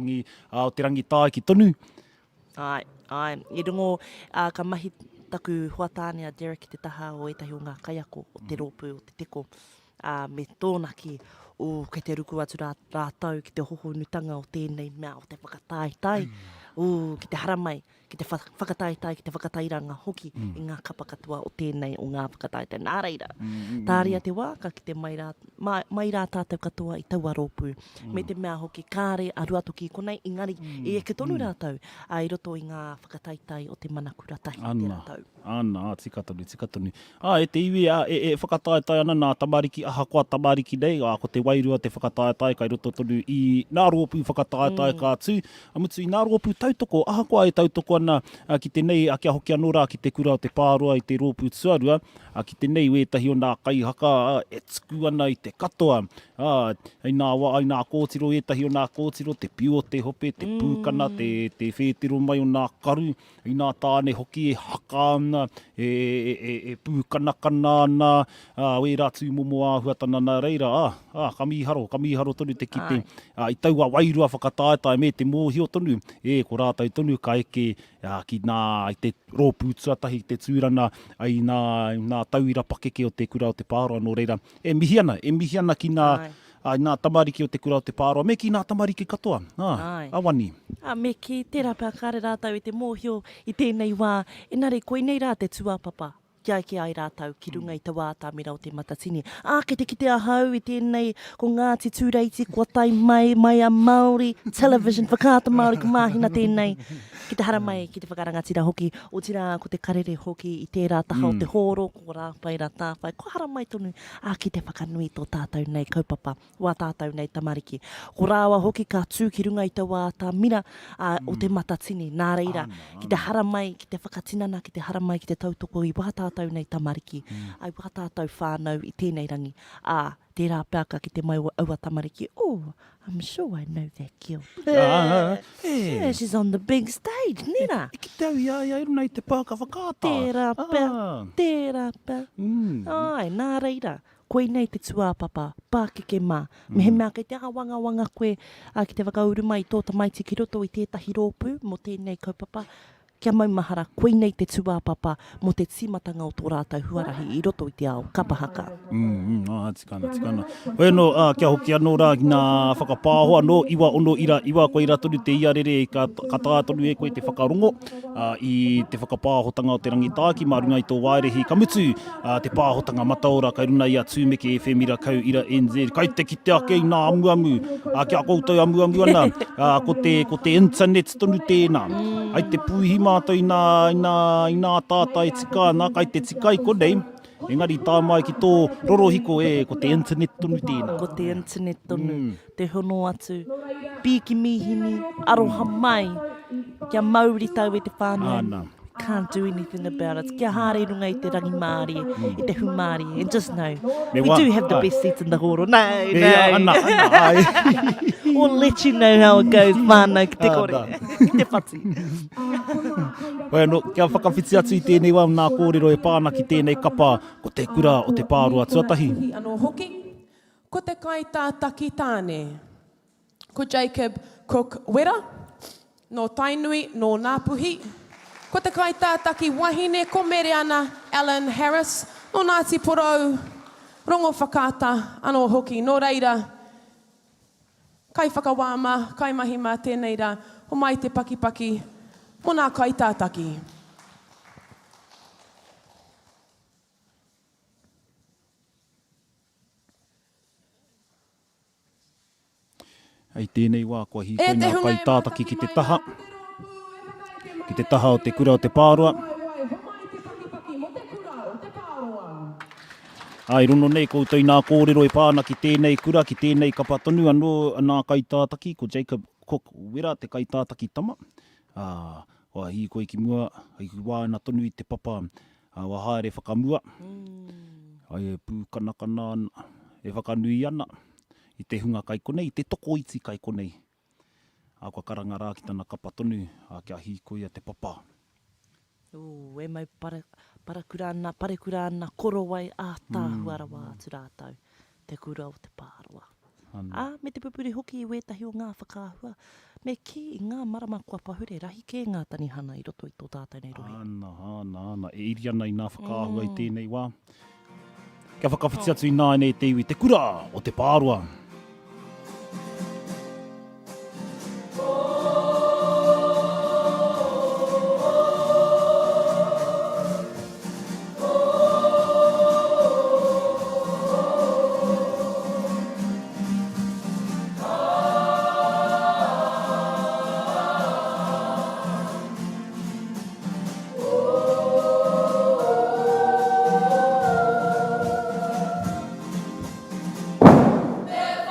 Rangitaiki tonu. Ai. I rungo, ka mahi taku huatānea Derek te taha o etahi o ngā kaiako o te rōpū o te teko. Me tōnaki o kei te ruku atu rātau ki te hohonutanga o tēnei mea o te whakataetai. Ki te haramai, ki te whakataetai, ki te whakatairanga hoki i ngā kapa katoa o tēnei o ngā whakataetai. Nā reira, tāria te wāka ki te mai rā tātou katoa i taua rōpū. Me te mea hoki kāre aru atu ki konei, engari e ke tonu rātau i roto i ngā whakataetai o te mana kuratahi te rātau. Ana, tika tonu. E te iwi, whakataetai ana nā tamariki, ahakoa tamariki nei, ko te wairua te whakataetai, kai roto tonu i nā rōpū whakataetai kā tū. Amutu i nā rōpū tautoko, ahakoa e tautoko ana ki te nei, a kia hoki anō rā ki te kura o te pārua i te rōpū tuarua, ki te nei wētahi o nā kai haka, e tuku ana i te katoa. Ai nā kōtiro, etahi o nā kōtiro, te pio, te hope, te pūkana, te whētiro mai o nā karu, i nā tāne hoki e haka ana, e pūkanakana ana, wē rātu momo āhuatana nā reira, ka miharo tonu te kite, i taua wairua whakataetai me te mōhio tonu, ko rātai tonu ka eke ki nā, i te rōpū tuatahi, te tūrana, ai nā tauira pakeke o te kura o te pārua no reira. E mihi ana ki nā tamariki o te kura o te pārua, me ki nā tamariki katoa. Awani. Me ki tērā pā kāre rātau i te mōhio i tēnei wā, enare koe nei rā te tuapapa. Kia ke ai rātau ki runga i te wātā mira o te matatini. Ke te kite ahau i tēnei ko Ngāti Tūreiti, kua tai mai a Māori, television, whakaata Māori ka māhina tēnei. Ki te hara mai, ki te whakarangatira hoki, o tira ko te karere hoki i tērā taha o te horo, ko rāpai rā tāwhai, ko hara mai tonu, ki te whakanui tō tātou nei kaupapa, wā tātou nei tamariki. Ko rāwa hoki ka tū ki runga i te wātā mira o te matatini, nā reira, ki te hara mai, ki te whakatinana, ki te hara mai, ki te tautoko i wā tātou nei tamariki, ai wā tātou whānau i tēnei rangi, tērā pēaka ki te mai aua tamariki, I'm sure I know that girl. Yeah, she's on the big stage, nera. Ki te au ia runa i te pāka whakaata. Tērā pēa. Ai, nā reira. Koe nei te tuapapa, pākeke mā. Me he mea kei te wanga koe ki te whakauru mai tō tamaiti ki roto i tētahi rōpū mo tēnei kaupapa. Kia maumahara, koe nei te tuapapa mo te timatanga o tō rātou huarahi i roto i te ao, Kapa Haka. Tikana. Oe no, kia hoki anō rā ki nā whakapāhoa no, iwa ono ira, koe ira tonu te iarere ka tātonu e koe te whakarongo i te whakapāhotanga o te Rangitaiki, marunga i tō wairehi ka mutu, te pāhotanga mataora, kai runa i a tūmeke e whemira kau ira NZ. Kai te ki te ake i nā amuamu, kia koutou amuamu ana, ko te internet tonu tēnā. Ai te puhi mātou i nā tātai tika ana, kai te tika i konei. Engari tā mai ki tō rorohiko ko te internet tonu tēnā. Ko te internet tonu, te hono atu, pīki mihini, aroha mai, kia mauri tau e te whānau. Can't do anything about it. Kia haere runga i te rangi Māori, i te humāori, and just know, we do have the best seats in the horo. No. Ana, ai. We'll let you know how it goes, whānau, ki te kore. Ki te pati. Oe, no, kia whakawhiti atu i tēnei wā, nā kōrero e pāna ki tēnei kapa, ko te kura o te pārua tuatahi. Anō hoki, ko te kaitātaki tāne. Ko Jacob Cook Wera, no Tainui, no Ngāpuhi. Ko te kaitātaki wahine, ko mere ana Alan Harris, no Ngāti Porou, rongo whakata, anō hoki. Nō reira, kai whakawāma, kai mahima tēnei rā, o mai te pakipaki, mo nā kaitātaki. Hei tēnei wā, kua hi koe nā kaitātaki ki te taha. Ki te taha o te kura o te pārua. Ai, rono nei, koutou nā kōrero e pāna ki tēnei kura, ki tēnei kapa tonu anō nā kaitātaki, ko Jacob Cook Wera, te kaitātaki tama. Wa hi koe ki mua, ai wāna tonu i te papa, wa haere whakamua. Ai e pū kanakana, e whakanui ana. I te hunga kai konei, i te toko iti kai konei. A kua karanga rā ki tana kapa tonu, a kia hīkoi a te papa. E mai parekura ana korowai a tāhuara wā atu rātau. Te kura o te pārua. Me te pupuri hoki i wētahi o ngā whakaahua. Me ki i ngā marama kua pahure, rahi ke ngā tanihana i roto i tō tātou nei rohi. Ana. E iri ana i ngā whakaahua i tēnei wā. Kia whakawhiti atu i nā nei te iwi, te kura o te pārua. There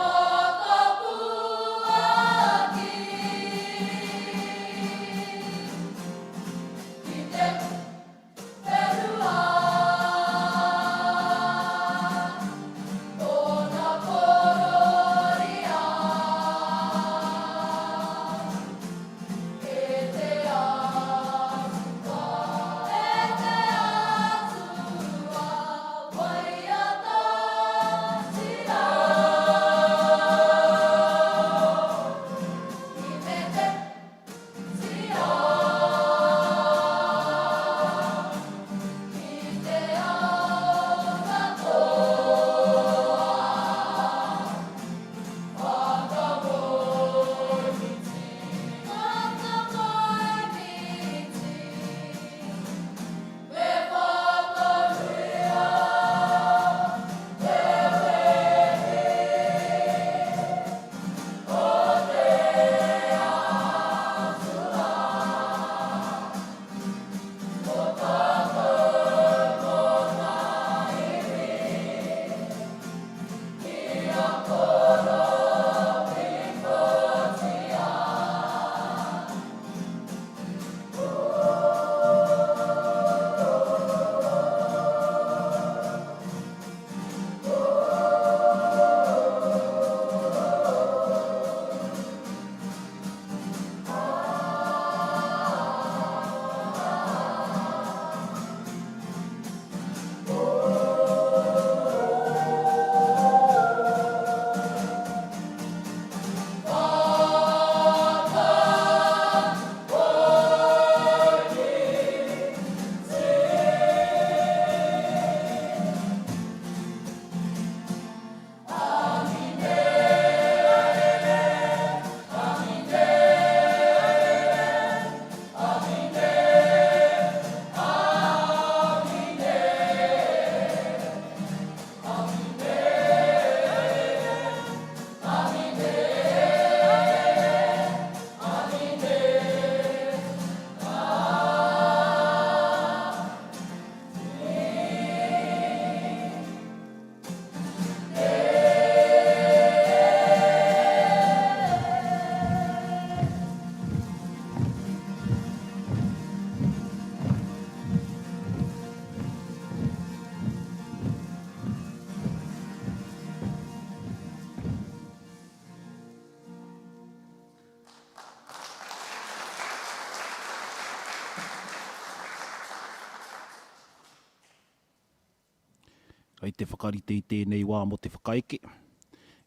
Kai te whakarite i tēnei wā mo te whakaeke.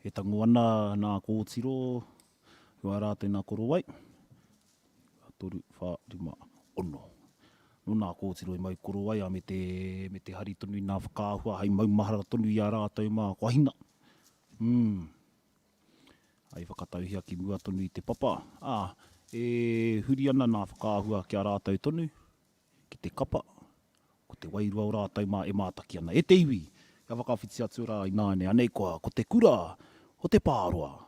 E tango ana nā kōtiro, hua rātou nā korowai. 3, 4, 5, 6. No nā kōtiro e mai korowai a me te hari tonu i nā whakaahua, hei maumahara tonu i a rātou mā kwahina. Ai whakatauhia ki mua tonu i te papa. E huri ana nā whakaahua ki a rātou tonu, ki te kapa, ko te wairua o rātou mā e mātaki ana. E te iwi, ka whakawhiti atu rā i nāne, anei koa, ko te kura, o te pāroa. Te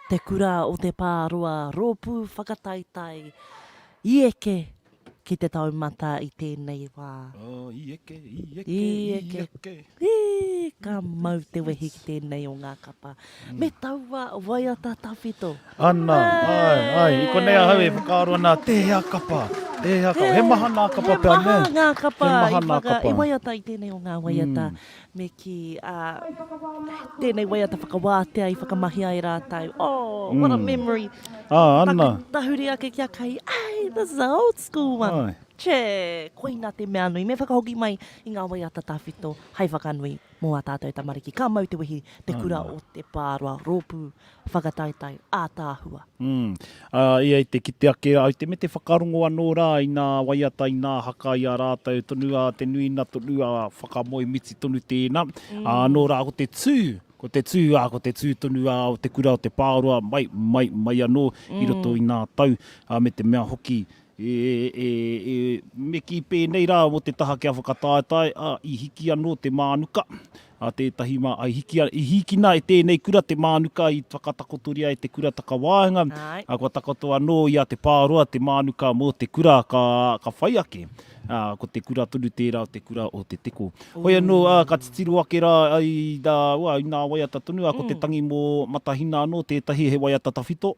Te kura o te pārua, rōpū whakataetai, ieke ki te taumata i tēnei wā. Oh, ieke. Ka mau te wehi ki tēnei o ngā kapa. Me taua waiata tawhito. Ana, ai, i konea hau e whakaaro ana, te hea kapa. He maha ngā kapa pēr ne. He maha ngā kapa. He maha ngā kapa. I waiata i tēnei o ngā waiata. Me ki tēnei waiata whakawātea i whakamahi ai rātau. Oh, what a memory. Ana. Tahuri ake kia kai, ai, this is an old school one. Ai. Che, koina te mea nui. Me whakahoki mai i ngā waiata tawhito, hai whakanui mō a tātou tamariki. Ka mau te wehi, te kura o te pārua, rōpū, whakataetai, ātāhua. Ia i te kite ake au te me te whakarongo anō rā i nā waiata i nā haka i a rātau tonu a te nui na tonu a whakamoi miti tonu tēnā. Anō rā ko te tū. Ko te tū tonu a o te kura o te pārua, mai anō i roto i nā tau me te mea hoki. Me ki pēnei rā o te taha kia whakataetai, i hiki anō te mānuka. Tētahi i hiki nā e tēnei kura te mānuka i whakatakotoria e te kura takawāenga. Kua takoto anō i a te pārua te mānuka mō te kura ka whai ake. Ko te kura tonu tērā o te kura o te teko. Hoi anō, ka titiru ake rā i nā waiata tonu, ko te tangi mō matahina anō, tētahi he waiata tawhito.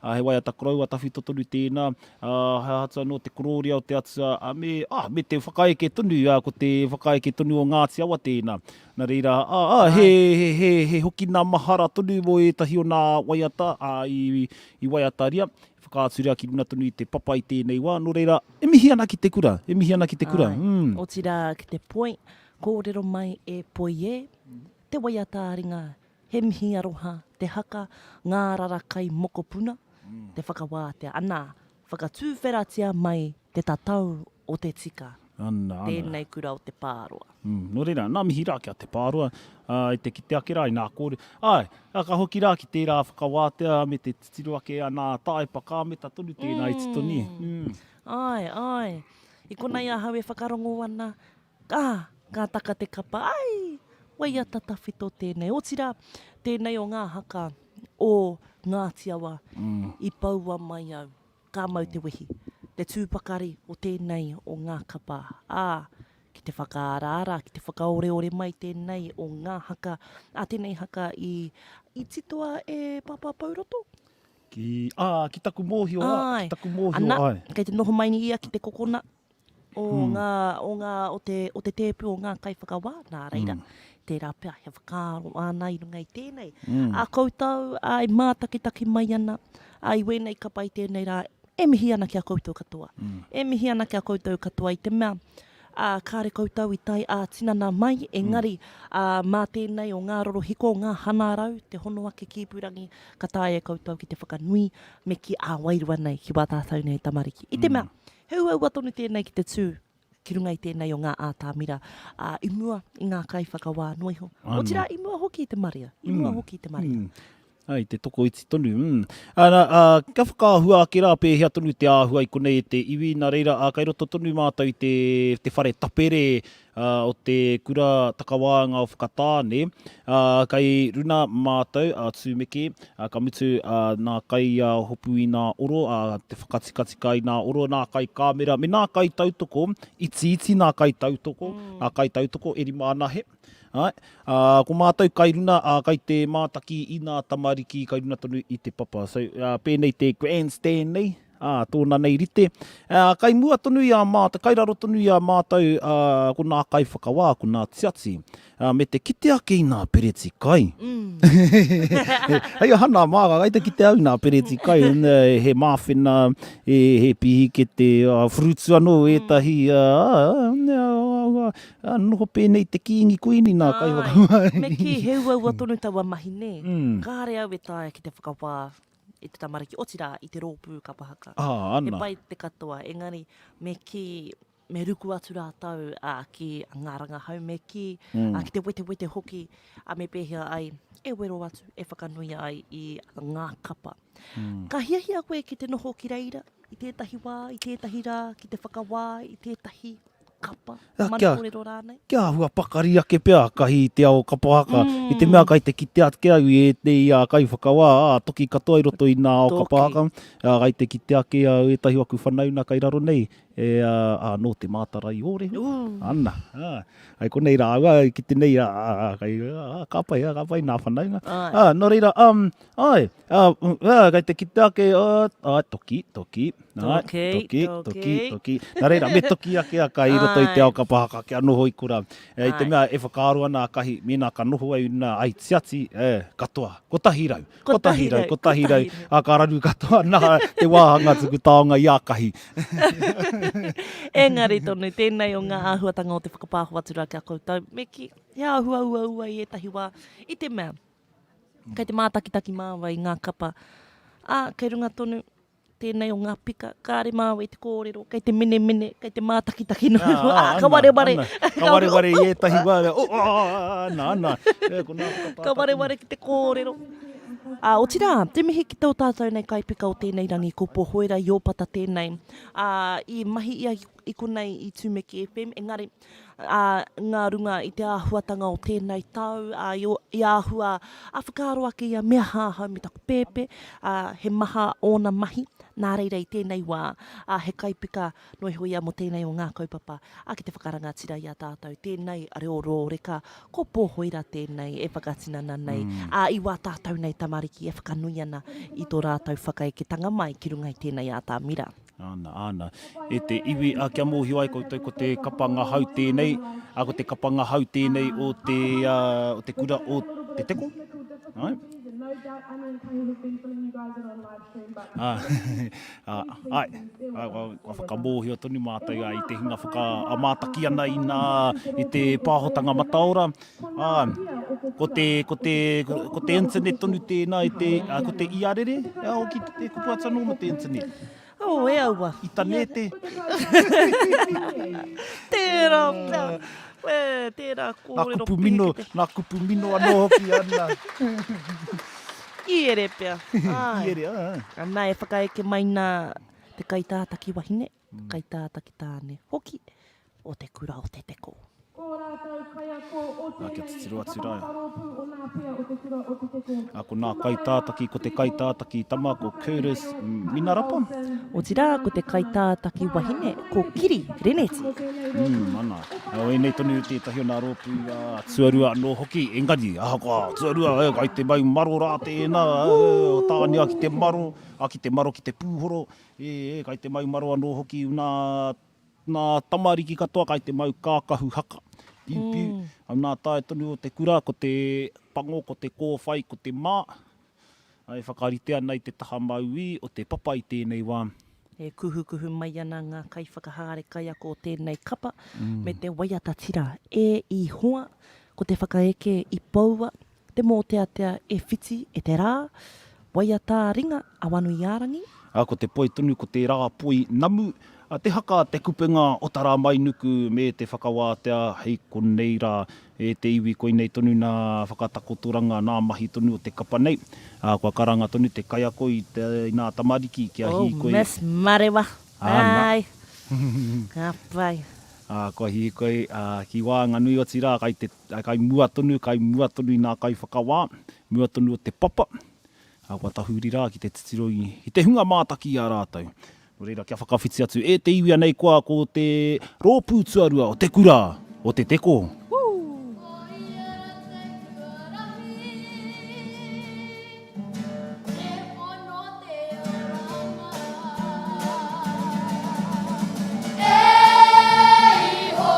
he waiata korau a tawhito tonu tēnā, he hata no te kororia o te atua, me te whakaeke tonu, ko te whakaeke tonu o Ngāti Awa tēnā. Nā reira, he hoki nā mahara tonu mo etahi o nā waiata, i waiata ria, whakaaturia ki runa tonu i te papa i tēnei wā, no reira, e mihi ana ki te kura, O tira ki te point, kōrero mai e poie, te waiata ringa, he mihi aroha, te haka, ngā rarakai mokopuna, te whakawātea ana, whakatūwheratia mai te tatau o te tika. Ana. Tēnei kura o te pāroa. No reira, nā mihi rā kia te pāroa, i te kite ake rā, i nā kōre. Ka hoki rā ki tērā whakawātea me te titiru ake a nā tāepa kāmeta tonu tēnā i titoni. Ai. I kona ia hau e whakarongo ana, ka taka te kapa, waiata tawhito tēnei. O tira, tēnei o ngā haka o Ngāti Awa, i paua mai au, ka mau te wehi. Te tūpakari o tēnei o ngā kapa. Ki te whakaarara, ki te whakaoreore mai tēnei o ngā haka, tēnei haka i titoa e Papa Pauroto. Ki taku mōhio, ki taku mōhio. Ana, kei te noho mai ni ia ki te kokona o te tēpu o ngā kai whakawā, nā reira. Tērā pia, he whakaaro ānā i runga i tēnei. A koutou, i mātakitaki mai ana, i wēnei kapa i tēnei rā, e mihi ana ki a koutou katoa. E mihi ana ki a koutou katoa i te mea, kāre koutou i tai tinana mai, engari, mā tēnei o ngā roro hiko, ngā hanarau, te hono ake kīpurangi, ka tae e koutou ki te whakanui, me ki wairua nei, ki wātātau nei tamariki. I te mea, heu au atonu tēnei ki te tū, ki runga i tēnei o ngā ātāmira, i mua i ngā kai whakawā noiho. O tira, i mua hoki i te maria. Ai, te toko iti tonu. Ka whakahua ake rā pēhea tonu te āhua i konei te iwi, nā reira, kai roto tonu mātou i te whare tapere o te kura takawāanga o whakatāne. Kai runa mātou, tūmeke, ka mutu nā kai hopu i nā oro, te whakatikatika i nā oro, nā kai kāmera, me nā kai tautoko, iti nā kai tautoko, eri mānahe. Ko mātou kai runa, kai te mātaki i nā tamariki, kai runa tonu i te papa. So, pēnei te grandstand nei, tōna nei rite. Kai mua tonu i a mātou, kai raro tonu i a mātou, ko nā kai whakawā, ko nā tiati. Me te kite ake i nā pereti kai. Hei hana māga, kai te kite au nā pereti kai. He māwhena, he pihi ke te fruitu anō, etahi, noho pēnei te kiingi kuini nā kai whakawā. Me ki heu au atonu taua mahi ne. Kāre au e tae ki te whakawā i te tamariki. O tira, i te rōpū Kapa Haka. Ana. E pai te katoa, engari, me ruku atu rā tau ki ngā ranga hau, ki te wete hoki, me pēhea ai, e wero atu, e whakanui ai i ngā kapa. Ka hiahia koe ki te noho ki reira, i tētahi wā, i tētahi rā, ki te whakawā, i tētahi kapa, manakōrero rānei. Kia hua pakari ake pia kahi te ao Kapa Haka. I te mea kai te kite ake au e te kai whakawā, toki katoa i roto i nā o Kapa Haka. Kai te kite ake au e tahi waku whanau nā kai raro nei. No te mātarai ore. Ana. Ai konei rā, ki te nei, kāpai nā whanau. No reira, kai te kite ake, toki. Nā reira, me toki ake aka i roto i te ao Kapa Haka, kia noho i kura. I te mea e whakaaro ana kahi, mena ka noho ai una ai tiati, katoa, ko tahirau. Ka raru katoa, nā te wāhanga tuku taonga i a kahi. Engari tonu, tēnei o ngā āhuatanga o te whakapāho atu rā kia koutou. Me ki, hea ua i etahi wā. I te mea, kei te mātakitaki māua i ngā kapa. Kei runga tonu, tēnei o ngā pika, kāre māua i te kōrero, kei te mene, kei te mātakitaki no. Ka wareware. Ka wareware i etahi wā. Ka wareware ki te kōrero. O tira, te mihi ki tau tātou nei kaipika o tēnei rangi ko pohoera i opata tēnei. I mahi ia i konei i Tūmeki FM, engari ngā runga i te āhuatanga o tēnei tau, i āhua, whakaaro ake ia mea hāhau me taku pēpe, he maha ona mahi, Nā reira i tēnei wā, he kaipika noi hoi mo tēnei o ngā kaupapa, ki te whakarangatira i a tātou, tēnei a reo rōreka, ko pōhoira tēnei e whakatinana nei, i wā tātou nei tamariki e whakanui ana i tō rātou whakaeketanga mai ki runga i tēnei a tā mira. Ana. E te iwi kia mōhio ai koutou ko te kapanga hau tēnei, ko te kapanga hau tēnei o te kura o te teko. Ai? Wa whakamōhio tonu mātai ai te hinga whakamātaki ana i te pāhotanga mataora. Ko te internet tonu tēnā, ko te iarere, hoki te kupu atano mo te internet. E aua. I tanete. Tērā pia. Tērā kōrero pēkete. Nā kupu mino anō hoki ana. Iere pia. Iere, Nā e whakaeke mai nā te kaitātaki wahine, kaitātaki tāne hoki o te kura o te teko. Kia titiro atu rai. Ko nā kaitātaki, ko te kaitātaki tama, ko Curtis Minarapa. O tira, ko te kaitātaki wahine, ko Kiri Reneti. Mana. E nei tonu tētahi o nā rōpū tuarua anō hoki. Engari, tuarua, kai te mai maro rā tēnā, tānia ki te maro, ki te maro ki te pūhoro, kai te mai maro anō hoki, nā tamariki katoa, kai te mau kākahu haka. Piu. Nā tae tonu o te kura, ko te pango, ko te kōwhai, ko te mā. Ai whakaritea nei te taha maui o te papa i tēnei wā. E kuhu mai ana ngā kai whakahare kai ako o tēnei kapa, me te waiata tira i hoa, ko te whakaeke i paua, te mō te atea e whiti e te rā, waiata ringa, awanu i ārangi. Ko te poi tonu, ko te rā poi namu, te haka, te kupenga o tā rā mai nuku me te whakawātea hei konei rā te iwi koinei tonu nā whakatakotoranga nā mahi tonu o te kapa nei. Kua karanga tonu te kai ako i nā tamariki kia hi koe. Miss Marewa. Ai. Ka pai. Kua hi koe ki wā nganui o tira kai mua tonu i nā kai whakawā, mua tonu o te papa. Kua tahuri rā ki te titiro i te hunga mātaki a rātou. No reira, kia whakawhiti atu. Te iwi anei koa ko te rōpū tuarua o te kura, o te teko. Hey ho,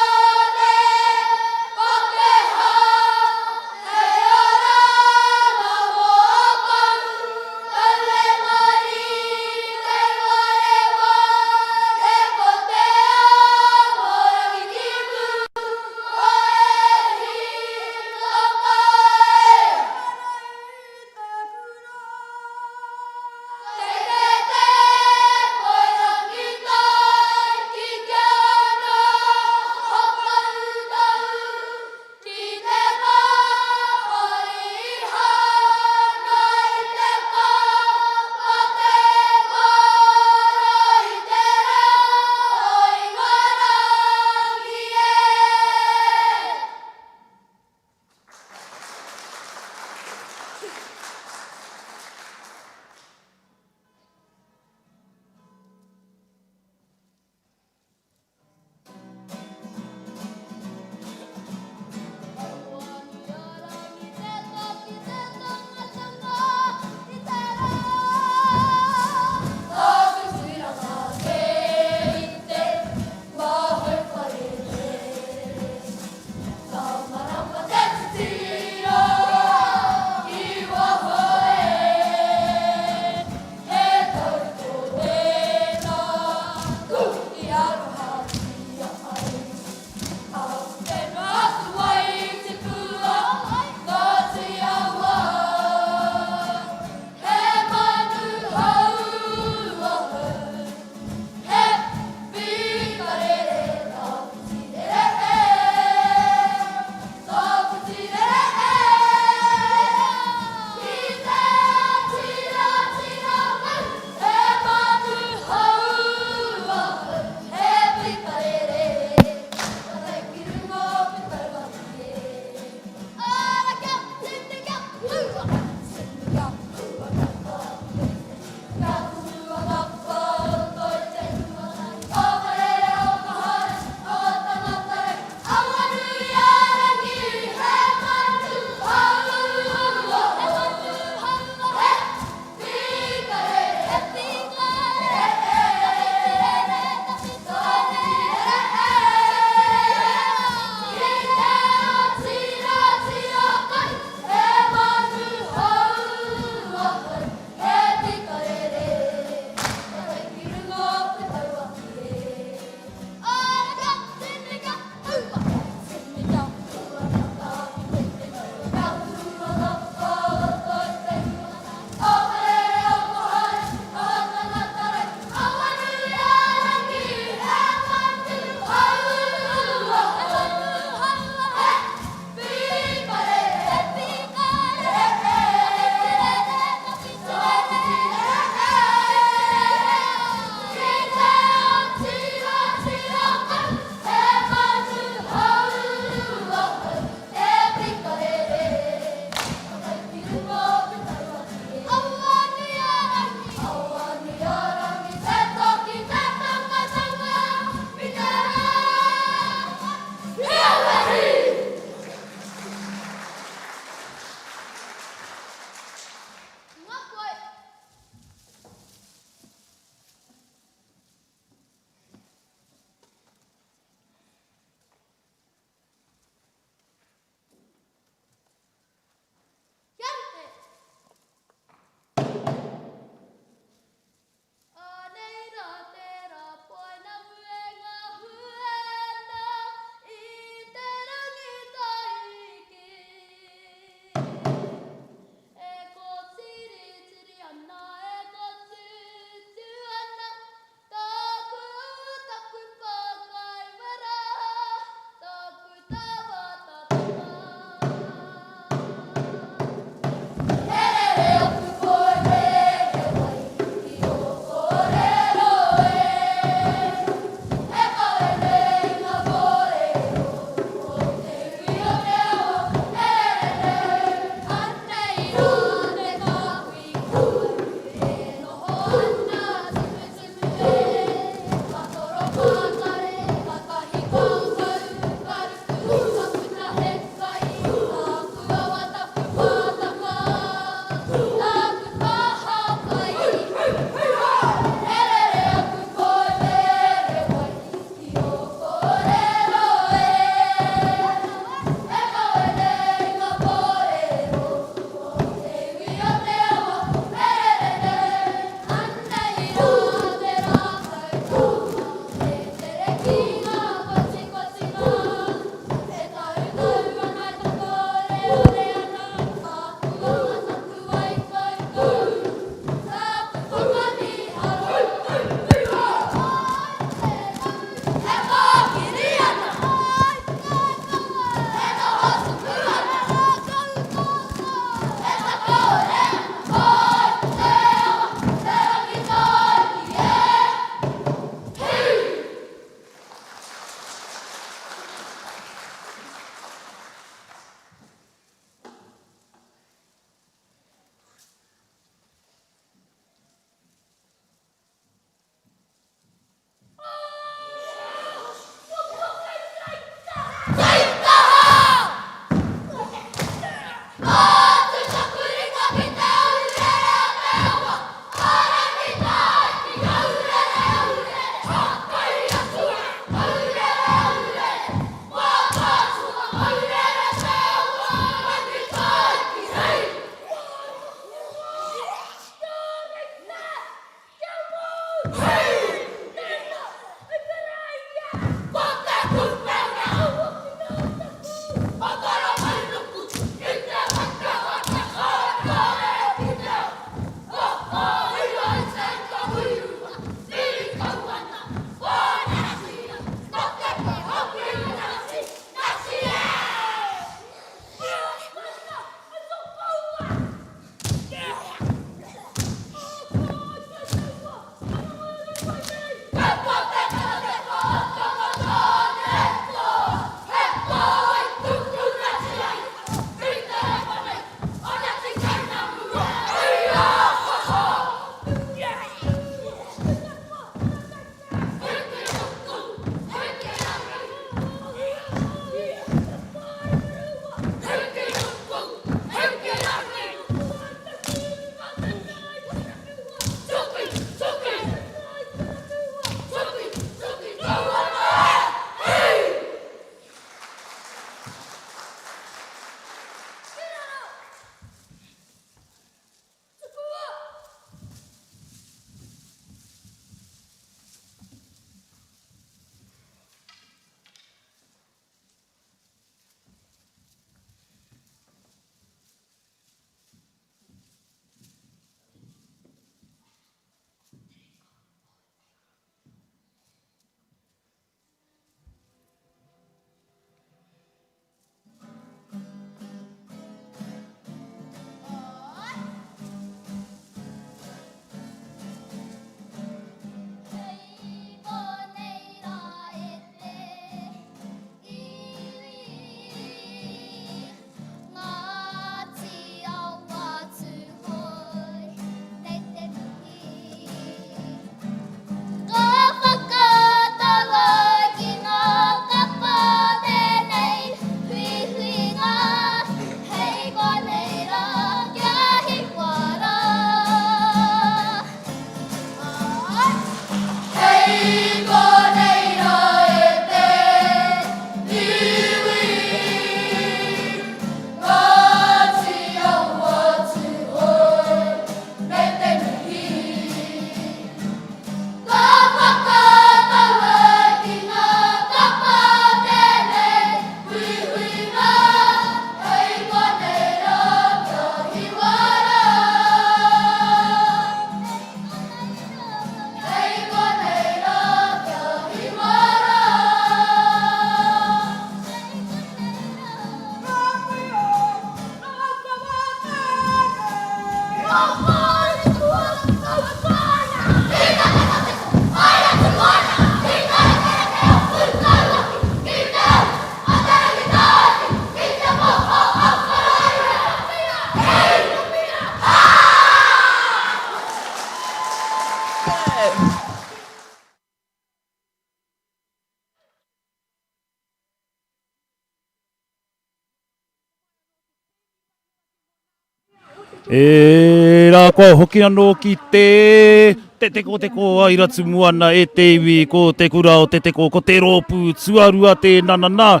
Rā koe hoki anō ki te teko aira tumu ana e te iwi ko te kura o te teko ko te rōpū tuarua te nanana.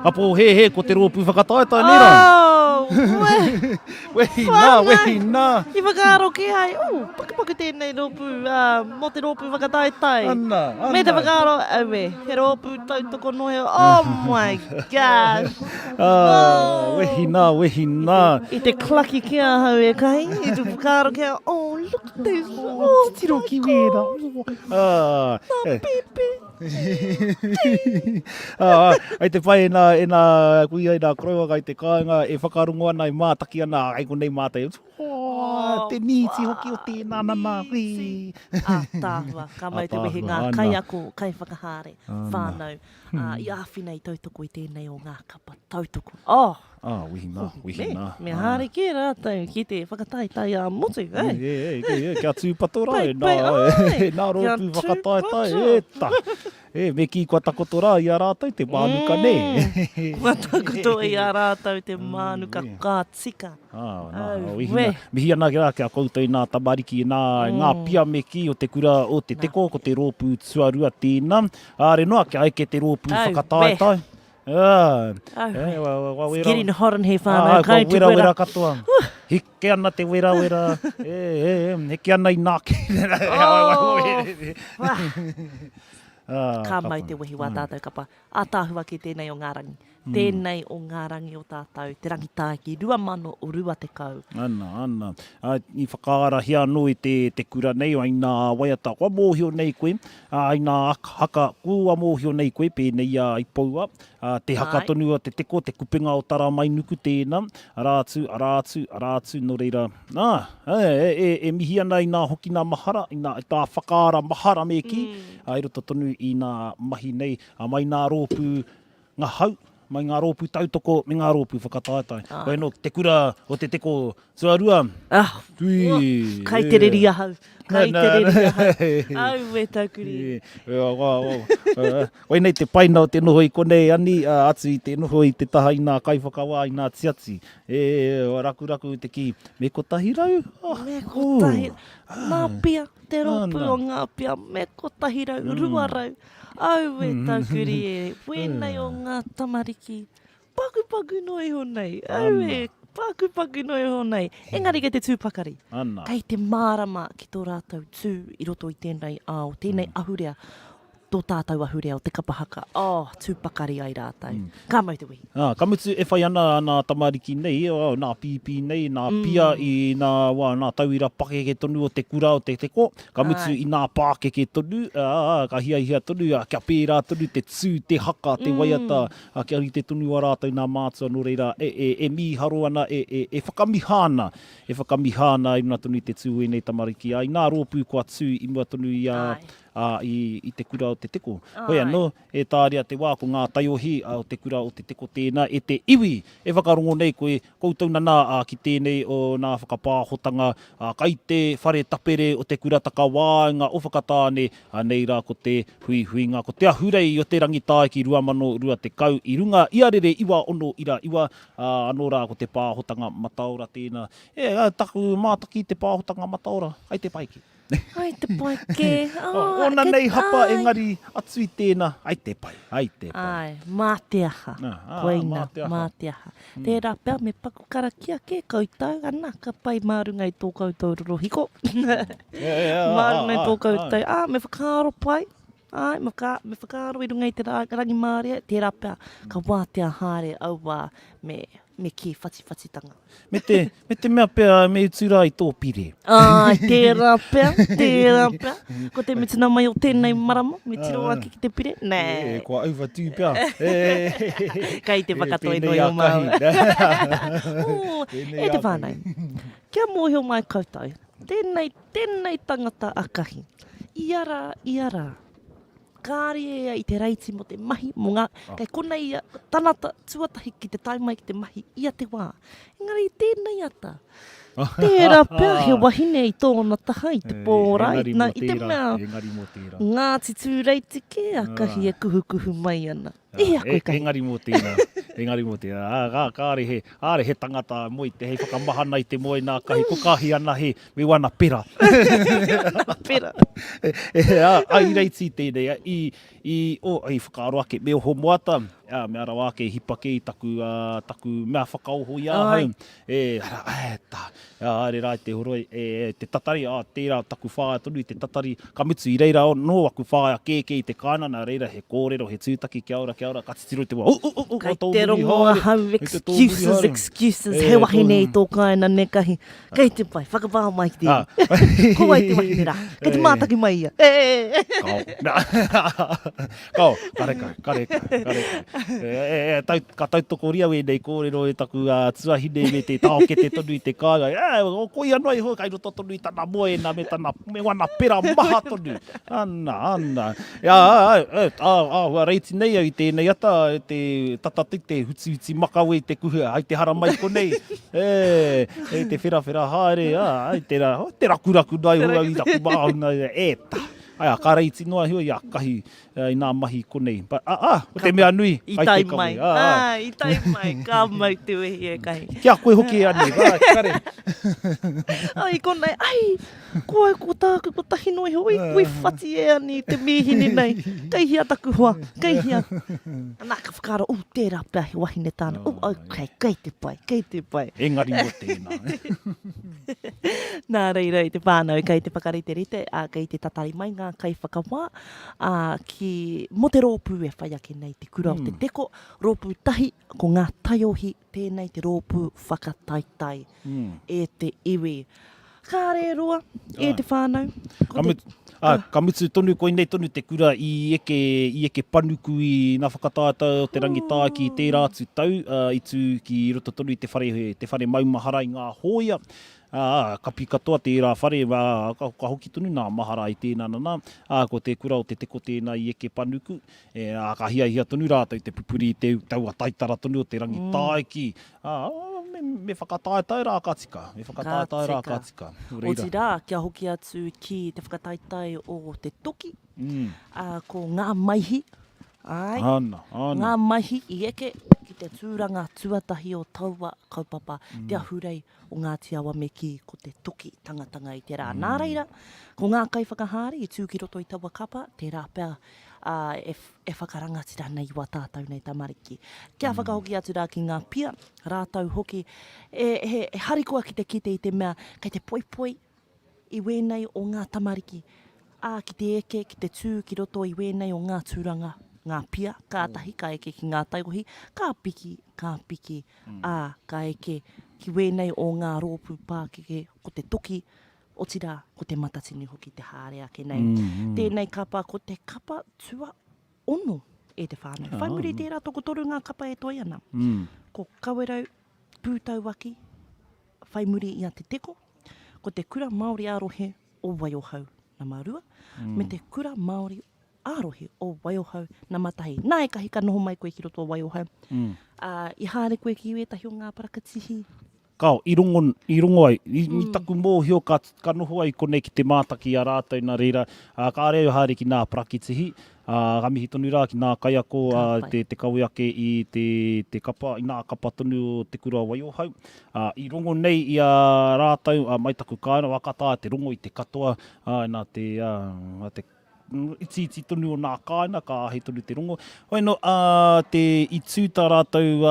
Apo he ko te rōpū whakataetai nera. Wehina. I whakaaro ki ai, paku tēnei rōpū, mo te rōpū whakataetai. Ana. Me te whakaaro, he rōpū tautoko nohe, oh my gosh. Wehina. I te klaki kia hau e kai, i te whakaaro kia, look at this, Tiro ki wera. pipi. Ai te whai e nā kuia i nā koroa kai te kāinga e whakarongo ana i mātaki ana ai konei mātai. Te nīti hoki o tēnā nana. Tāhua, ka mai te wehe ngā kai ako, kai whakahare, whānau. I āwhina i tautoko i tēnei o ngā kapa tautoko. Wihina. Me hāre ki rātou ki te whakataetai a motu, Kia tūpato rā, nā rōpū whakataetai, me ki kua takoto rā i a rātou te mānuka ne. Kua takoto i a rātou te mānuka kā tika. Mihi ana kia koutou i nā tamariki ngā pia me ki o te kura o te teko, ko te rōpū tuarua tēnā. Re noa kia aike te rōpū whakataetai. It's getting hot in here, whānau. Kai te wera katoa. Heke ana te wera. Heke ana i nāke. Ka mai te wehi wā tātou kapa. A tāhua ki tēnei o ngā rangi. Tēnei o ngā rangi o tātou, te Rangitaiki, 2022. Ana. I whakaarahi anō i te kura nei, ai nā waiata, kua mōhio nei koe, ai nā haka, kua mōhio nei koe, pēnei i paua, te haka tonu o te teko, te kupenga o tara mai nuku tēnā, arātu, no reira. E mihi ana i nā hoki nā mahara, i tā whakaara mahara me ki, i roto tonu i nā mahi nei, mai nā rōpū ngā hau, mai ngā rōpū tautoko, me ngā rōpū whakataetai. Koe no, te kura o te teko tuarua. Kai te riri ahau. Au e taukuri. Koe nei te paina o te noho i konei ani, atu i te noho i te taha i nā kaiwhakawā, i nā tiati. Raku te ki, me ko tahi rau? Me ko tahi. Ngā pia, te rōpū o ngā pia, me ko tahi rau, rua rau. Au e taukuri e, wēnei o ngā tamariki, paku noi honei, paku noi honei. Engari kei te tūpakari, kei te mārama ki tō rātou tū i roto i tēnei ao, tēnei ahurea, tō tātou ahurea o te Kapa Haka. Tūpakari ai rātou. Ka mau te wihi. Ka mutu e whai ana nā tamariki nei, nā pipi nei, nā pia i nā tauira pakeke tonu o te kura o te teko. Ka mutu i nā pākeke tonu, ka hia tonu, kia pērā tonu, te tū, te haka, te waiata, kia ri te tonu a rātou nā mātua no reira, e miharo ana, e whakamihana. E whakamihana i runa tonu i te tū e nei tamariki. I nā rōpū kua tū i mua tonu i te kura o te teko. Hoi anō, e tāria te wā ko ngā taiohi o te kura o te teko tēnā, e te iwi, e whakarongo nei koe, koutou nana ki tēnei o nā whakapāhotanga, kai te whare tapere o te kurataka wāinga o whakatāne, nei rā ko te huihuinga, ko te ahurei o te Rangitaiki 2020 i runga iarere iwa ono ira iwa, anō rā ko te pāhotanga mataora tēnā. Taku mātaki te pāhotanga mataora, ai te paiki. Ai te pai ke. Ona nei hapa engari atu i tēnā. Ai te pai. Ai, mā te aha. Koina, mā te aha. Tērā pēr me paku karakia ke koutou. Ana, ka pai mārunga i tō koutou rorohiko. Mārunga i tō koutou. Me whakaaro pai. Ai, me whakaaro i runga i te rangi māria. Tērā pēr, ka wā te ahare aua me me ke whatiwhatitanga. Me te mea pia me utura i tō pire. Tērā pia. Ko te mitina mai o tēnei marama, me tiro ake ki te pire? Nē. Kua auwa tū pia. Kai te whakatoi noi o mau. E te whānau. Kia mōhio mai koutou. Tēnei tangata akahi. Iara. Kāre ea i te reiti mo te mahi mo ngā. Kei konei ia tanata tuatahi ki te taimai ki te mahi ia te wā. Engari tēnei ata. Tērā pia he wahine i tōna taha i te pōrai. Nā i te mea. Engari mō tērā. Ngā titu reiti ke akahi e kuhu mai ana. E a koe kai. Engari mō tērā. Kāre he tangata moi te hei whakamahana i te moi nā kahi kukahi ana he me wana pera. Pera. Ai reiti tēnei. I whakaaro ake me oho moata. Me ara wā ke hipake i taku mea whakaoho i ahau. Are rai te horoi, te tatari, tērā taku whāia tonu i te tatari, ka mutu i reira, no aku whāia kēke i te kānana, reira he kōrero, he tūtaki, kia ora, ka titiro te wā. Kai te rongo ahau, excuses, he wahine i tō kāina ne kahi. Kei te pai, whakapāha mai ki te ko ai te wahine rā, kei te mātaki mai ia. Kau, kareka. Ka tautoko ria wēnei kōrero e taku tuahine me te tao ke te tonu i te kāga. O koi anō i hoi, kai roto tonu i tana moe na me wana pera maha tonu. Ana. Reiti nei au i tēnei ata, te tatati te huti makau i te kuhu, ai te hara mai konei. Te whira haere, ai te rakuraku nai hoa i taku maahuna. Ai, ka reiti noa hua i a kahi i nā mahi konei. O te mea nui. I tai mai, ka mau te wehi e kahi. Kia koe hoki ane, kare. Ai, konei, koe ko tāku ko tahi noi hoi, koe whati e ani te mihini nei. Kei hia taku hoa, kei hia. Nā ka whakaro, tērā pia he wahine tāna. Kei te pai. Engari mo tēnā. Nā reira i te whānau, kei te whakarite rite, kei te tatari mai ngā kai whakawā, ki mo te rōpū e whai ake nei te kura o te teko, rōpū tahi ko ngā taiohi, tēnei te rōpū whakataitai e te iwi. Kāre roa, e te whānau. Ka mutu tonu koinei tonu te kura i eke panuku i nā whakataata o te Rangitaiki i tērā atu tau, i tū ki roto tonu i te whare maumahara i ngā hōia. Ka pika toa tērā whare, ka hoki tonu nā mahara i tēnā nana, ko te kura o te teko tēnā i eke panuku, ka hia tonu rātou te pupuri i te taua taitara tonu o te Rangitaiki. Me whakataitai rā ka tika. O ti rā, kia hoki atu ki te whakataitai o te toki, ko ngā maihi. Ngā maihi i eke ki te tūranga tuatahi o taua kaupapa, te ahurei o ngā tiawa me ki ko te toki tangatanga i te rā. Nā reira, ko ngā kai whakahāri i tū ki roto i taua kapa, te rā pēr e whakarangatira nei wa tātou nei tamariki. Kia whakahoki atu rā ki ngā pia, rātou hoki, he harikoa ki te kite i te mea, kei te poipoi i wēnei o ngā tamariki, ki te eke, ki te tū ki roto i wēnei o ngā tūranga, ngā pia, kātahi, ka eke ki ngā tairohi, ka piki, ka eke ki wēnei o ngā rōpū pākeke, ko te toki, o tira, ko te matatini hoki te hāre ake nei. Tēnei kapa, ko te kapa tua ono e te whānau. Whaimuri tērā toko toru ngā kapa e toi ana. Ko kawerau pūtau waki, whaimuri i a te teko, ko te kura Māori arohe o Waiohau na Marua, me te kura Māori arohe o Waiohau na Matahi. Nā e kahi ka noho mai koe ki roto o Waiohau. I hāre koe ki iwe tahi o ngā parakatihi. Kao, i rongo ai, i taku mōhio ka noho ai konei ki te mātaki a rātou nā reira, ka reo hāre ki nā parakitihi, ka mihi tonu rā ki nā kaiako, te kawe ake i te kapa, i nā kapa tonu o te kura Waiohau. I rongo nei i a rātou, mai taku kāna, wakata te rongo i te katoa, nā te iti tonu o nā kāina, ka hei tonu te rongo. Hoi no, i tūta rātou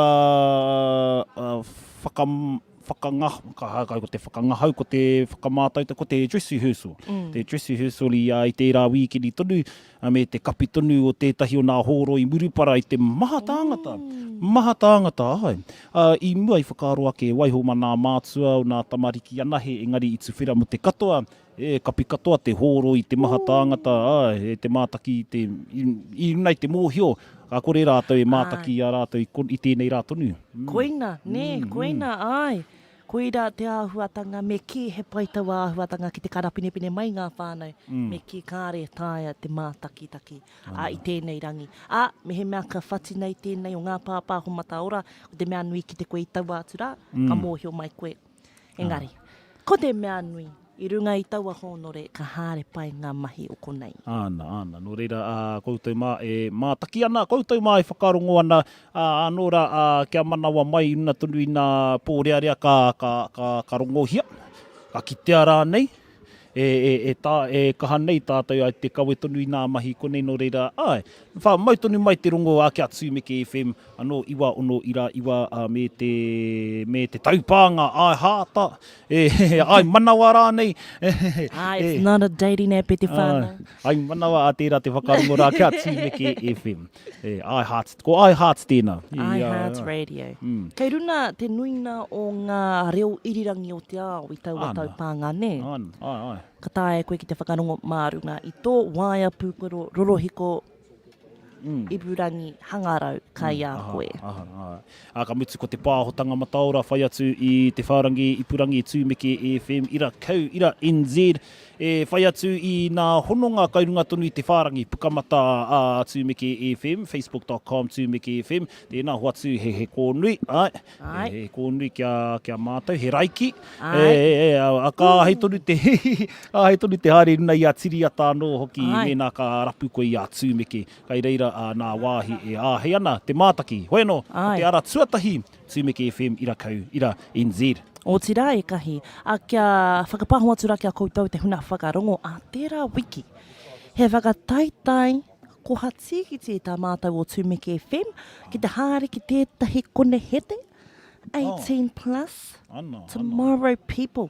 whakangahu, ko te whakangahau, ko te whakamātau, ko te dress rehearsal. Te dress rehearsal i te rā wīkiri tonu, me te kapi tonu o tētahi o nā hōroi murupara i te maha tāngata. Maha tāngata, ai. I mua i whakaaro ake waiho ma nā mātua o nā tamariki anahe, engari i tuwhera mo te katoa, kapi katoa te hōro i te maha tāngata, te mātaki, i runai te mōhio, ka kore rātou mātaki a rātou i tēnei rā tonu. Koina, koina, ai. Koira te āhuatanga, me ki he paitau āhuatanga ki te karapinepine mai ngā whānau, me ki kāre tāia te mātaki-taki i tēnei rangi. Me he mea ka whati nei tēnei o ngā pāpāho mataora, o te mea nui ki te koe i tau ātura, ka mōhio mai koe. Engari, ko te mea nui, i runga i taua honore, ka hāre pai ngā mahi o konei. Ana. Nō reira, koutou mātaki ana, koutou mā e whakarongo ana, anōra kia manawa mai una tonu i nā pōrearea ka rongohia, ka kitea rānei, kaha nei tātou ai te kawe tonu i nā mahi konei nō reira, mau tonu mai te rongo a kia Tsumeke FM, anō iwa ono ira iwa me te taupānga, ai hāta, ai manawa rānei. It's not a dating app e te whānau. Ai manawa a tērā te whakarongo rā kia Tsumeke FM. Ko ai hearts tēnā. I Hearts Radio. Kei runa te nuina o ngā reo irirangi o te ao i tau a taupānga, ne? Ai. Ka tae koe ki te whakarongo mārunga i tō waia pūkoro rorohiko ipurangi hangarau kai a koe. Ka mutu ko te pāhotanga mataora whai atu i te whārangi ipurangi Tsumeke FM, ira kau, ira NZ, whai atu i nā hononga kairunga tonu i te whārangi pukamata a Tsumeke FM, facebook.com Tsumeke FM, tēnā hoatu he kōnui, he kōnui kia mātou, he raiki, ka hei tonu te haere runa i a tiri a tāno hoki, mēnā ka rapu koe i a Tsumeke, kai reira nā wāhi hei ana, te mātaki, hoeno, te ara tuatahi, Tsumeke FM, ira kau, ira NZ. O tira e kahi, kia whakapaho atura kia koutou te huna whakarongo, tērā wiki, he whakataitai ko hatihiti tā mātou o Tsumeke FM, ki te hāre ki tētahi kone hete, 18 plus, tomorrow people,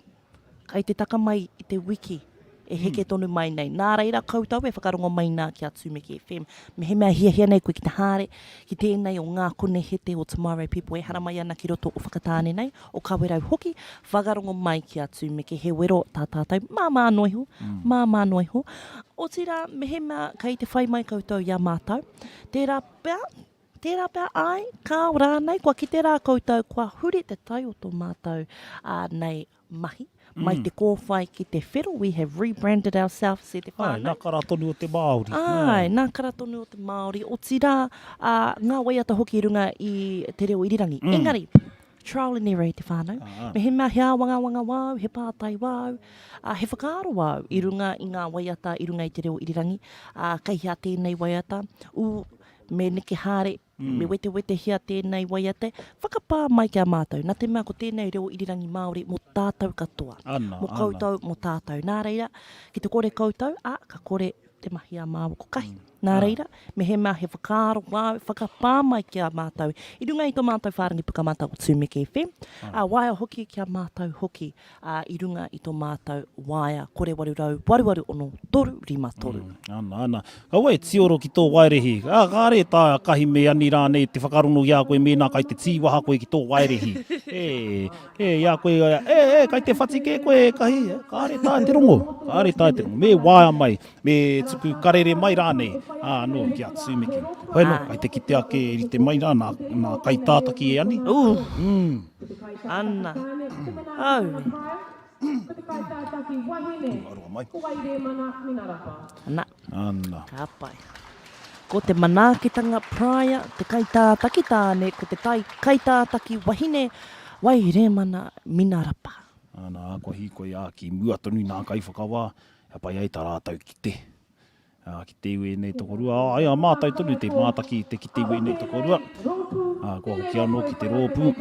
kai te taka mai i te wiki, e heke tonu mai nei. Nā reira koutou e whakarongo mai nā ki a Tsumeke FM. Me he mea hia nei koe ki te hāre, ki tēnei o ngā kone hete o Tomorrow People e hara mai ana ki roto o whakatāne nei, o kawerau hoki, whakarongo mai ki a Tsumeke, he wero tā tātou, mā noiho. O tira, me he mea kai te whai mai koutou ia mātou, tērā pēr ai, kā rānei, kua ki tērā koutou, kua huri te tai o tō mātou nei mahi, mai te kōwhai ki te whero, we have rebranded ourselves, se te whānau. Nā kara tonu o te Māori. Nā kara tonu o te Māori. O tira, ngā waiata hoki runga i te reo irirangi. Engari, trial and error te whānau. Me he mea hea wanga wau, he pātai wau, he whakaaro wau i runga i ngā waiata i runga i te reo irirangi. Kai hea tēnei waiata, me neke hāre, me wete hia tēnei waiate, whakapā mai kia mātou. Nā te mea ko tēnei reo irirangi Māori mo tātou katoa. Mo koutou, mo tātou. Nā reira, ki te kore koutou, ka kore te mahi a māu ko kahi. Nā reira, me he mea he whakaaro wau, whakapā mai kia mātou. I runga i tō mātou whārangi pukamata o Tsumeke FM, waia hoki kia mātou hoki, i runga i tō mātou waia kore waru ono, toru rima toru. Ana. Ka wai tioro ki tō wairehi. Kāre tā kahi me ani rānei te whakarono ia koe mēnā kai te tīwaha koe ki tō wairehi. Ia koe, kai te whatike koe kahi, kāre tā te rongo. Me waia mai, me tuku karere mai rānei. No, kia Tsumeke. Hoi no, kai te kite ake ri te mai rā, nā kai tātaki e ani. Ana. Ana. Ka pai. Ko te manaakitanga praia, te kai tātaki tāne, ko te kai tātaki wahine, wai re mana minarapa. Ana, ako hikoi ki mua tonu nā kai whakawā, pai ai tā rātau ki te. Ki te iwe nei tokorua. Ai, mātai tonu te mātaki te ki te iwe nei tokorua. Kua hoki anō ki te rōpū.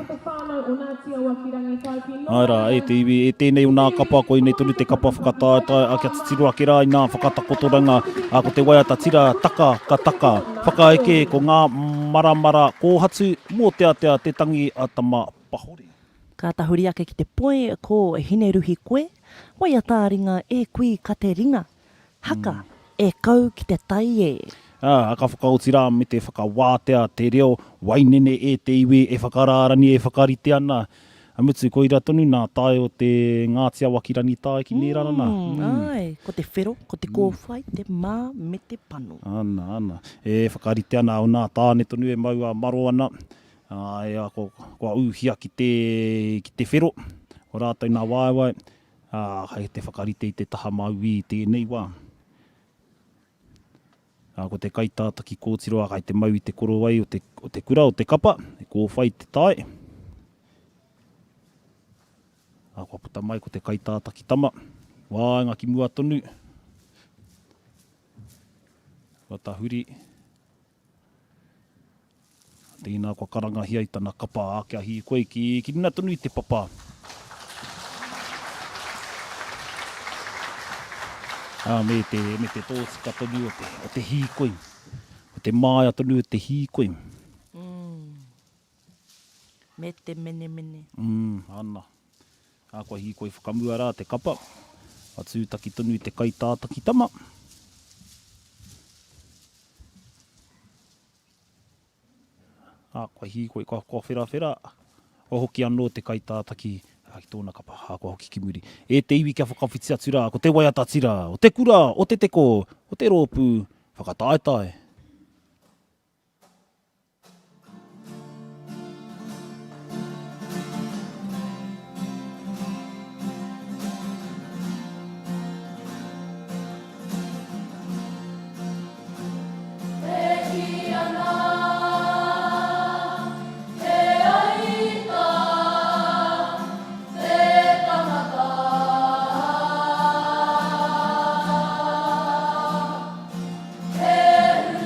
Aira, te iwe, tēnei o nā kapa, koe nei tonu te kapa whakatātai, kia titiru ake rā i nā whakatakotoranga, ko te waiata tira taka, whakaeke ko ngā maramara kōhatu, mō te atea te tangi atama pahore. Ka tahuri ake ki te poe ko hine ruhi koe. Wai ataringa e kui ka te ringa. Haka e kau ki te tai e. Ka whakaotira me te whakawātea te reo, wainene e te iwi, e whakarārani, e whakarite ana. Amutu, ko ira tonu nā tae o te Ngātia Wakirani tae ki nē rarana. Ai, ko te whero, ko te kōwhai, te mā me te panu. Ana. E whakarite ana o nā tāne tonu e mau a maro ana. Ko uhia ki te whero. O rātou nā waiwai. Hei te whakarite i te taha mau i tēnei wā. Ko te kaitātaki kōtiroa, kai te mau i te korowai o te kura, o te kapa, e kōwhai te tae. Ko puta mai ko te kaitātaki tama, wāinga ki mua tonu. Ko tahuri. Tēnā kua karangahia i tana kapa ake ahi koe ki rina tonu i te papa. Me te tōtika tonu o te hīkoi. O te māia tonu o te hīkoi. Me te mene. Ana. Kua hīkoi whakamua rā te kapa. Atūtaki tonu i te kaitātaki tama. Kua hīkoi, kua whera. O hoki anō te kaitātaki ki tōna kapa, kua hoki ki muri. E te iwi kia whakawhiti atu rā, ko te waiata tira, o te kura, o te teko, o te rōpū, whakataetae. Hey!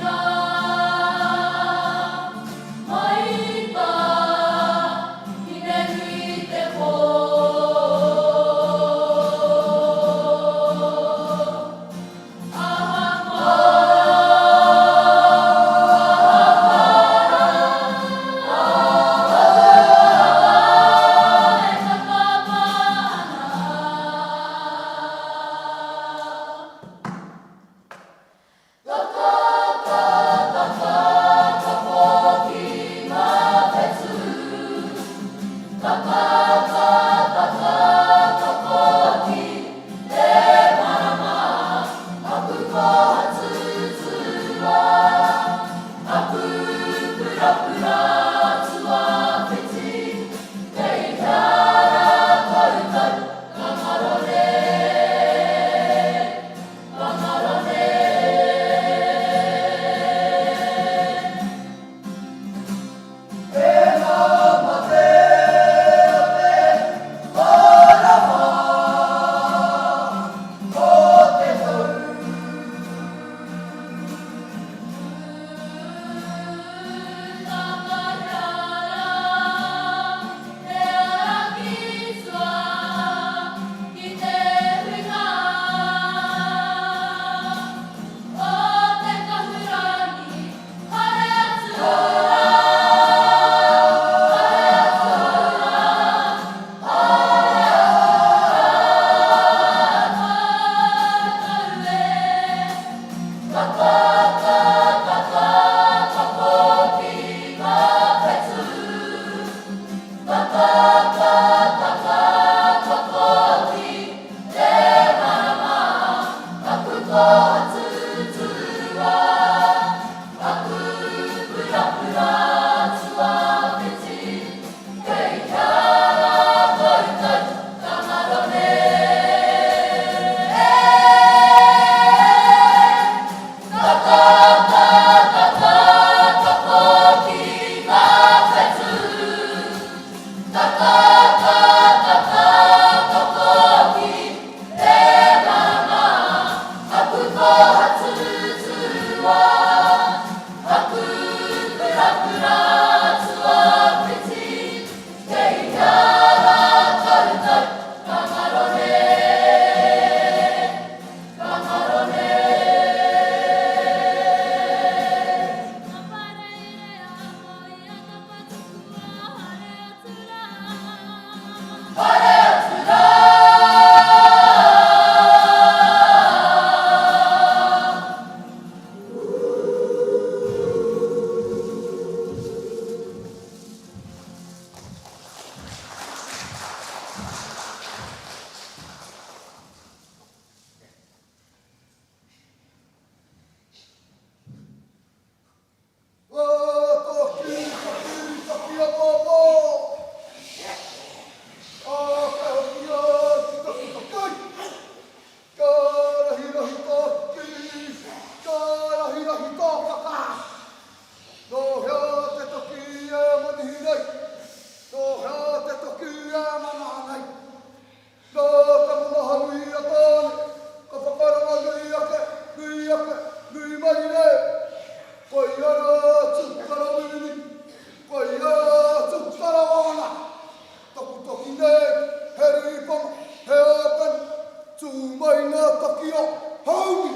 mai ngā takia, haumi,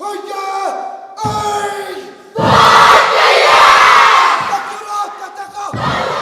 haia, ai! Takura, tataka! Hey!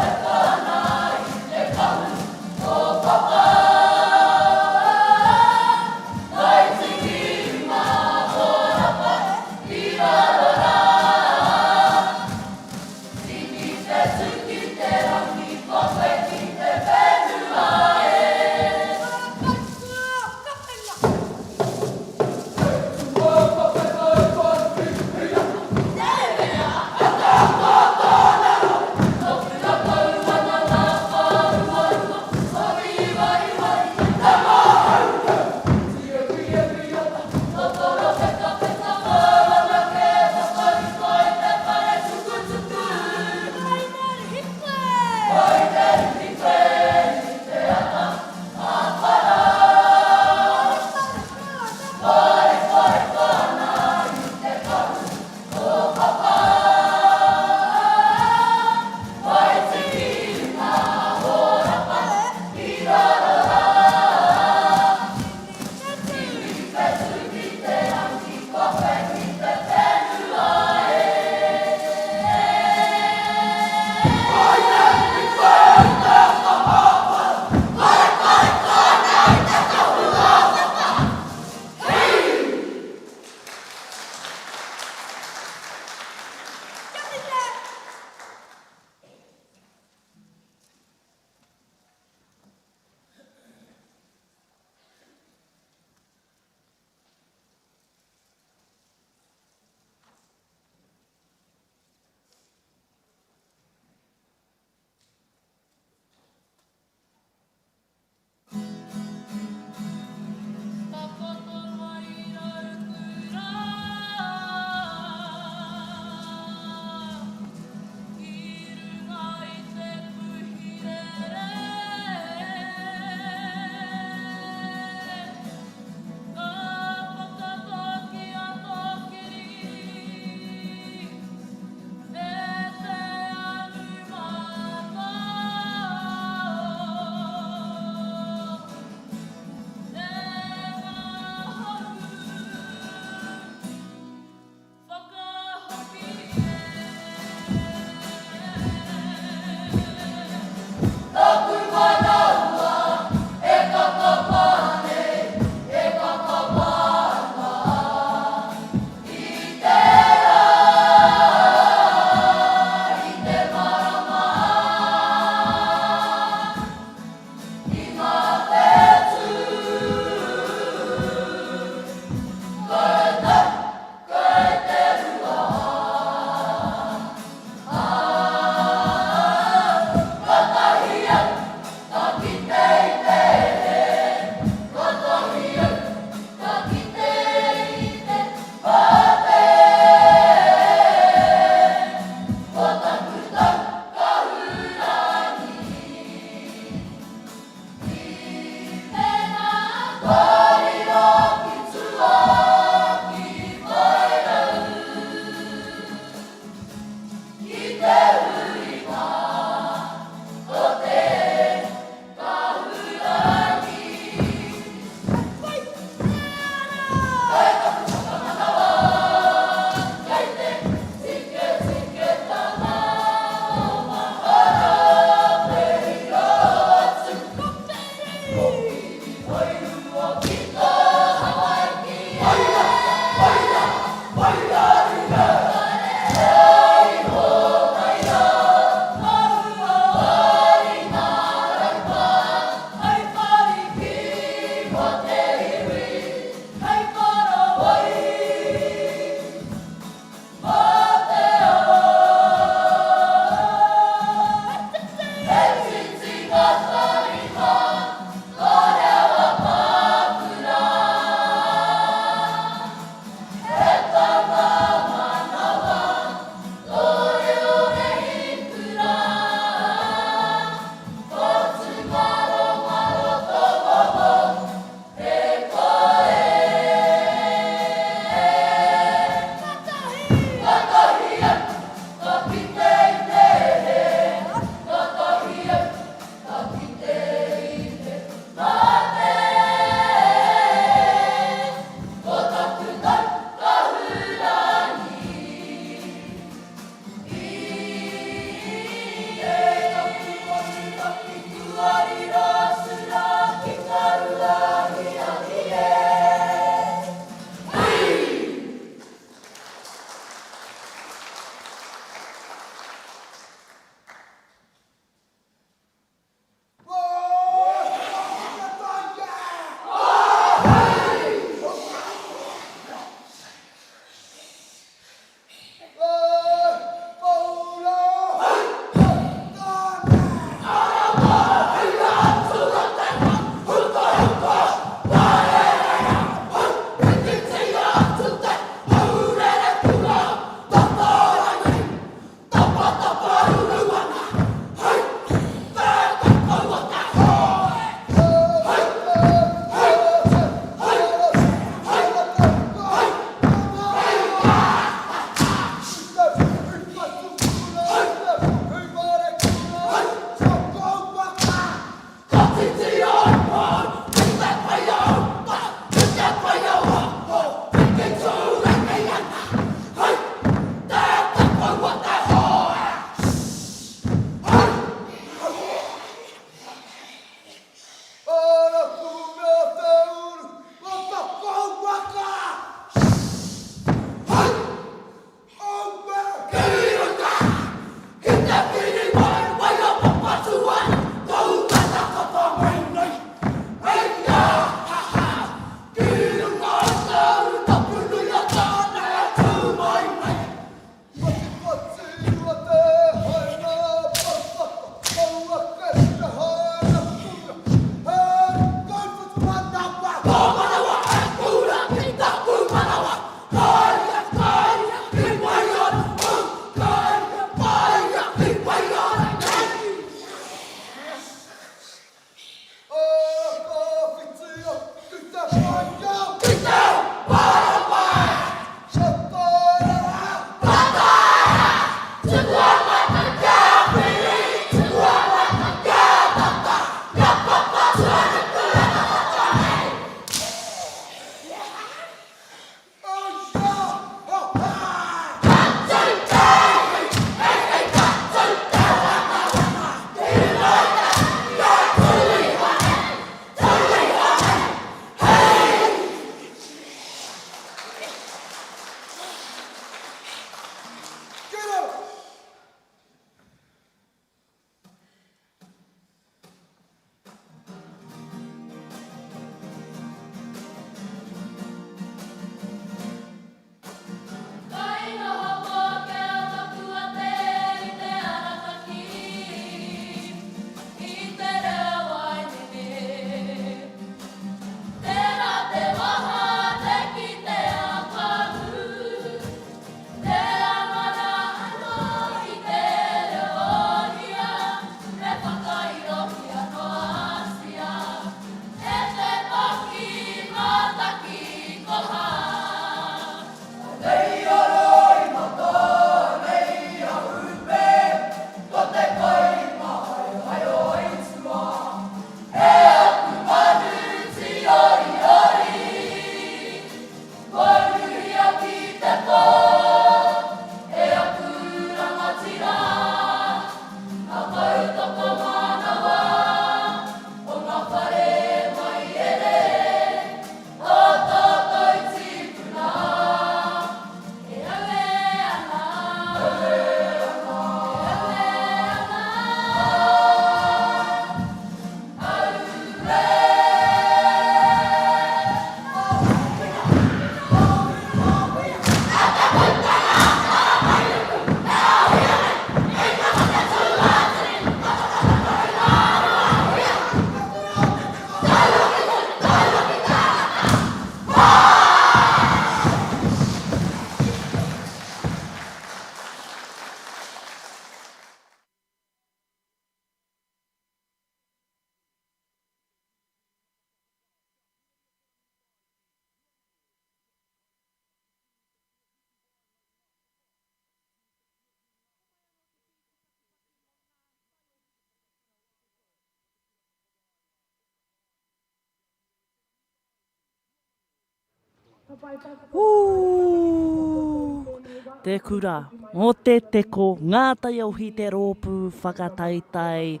Te kura, o te teko, ngātai au hi te rōpū whakataitai,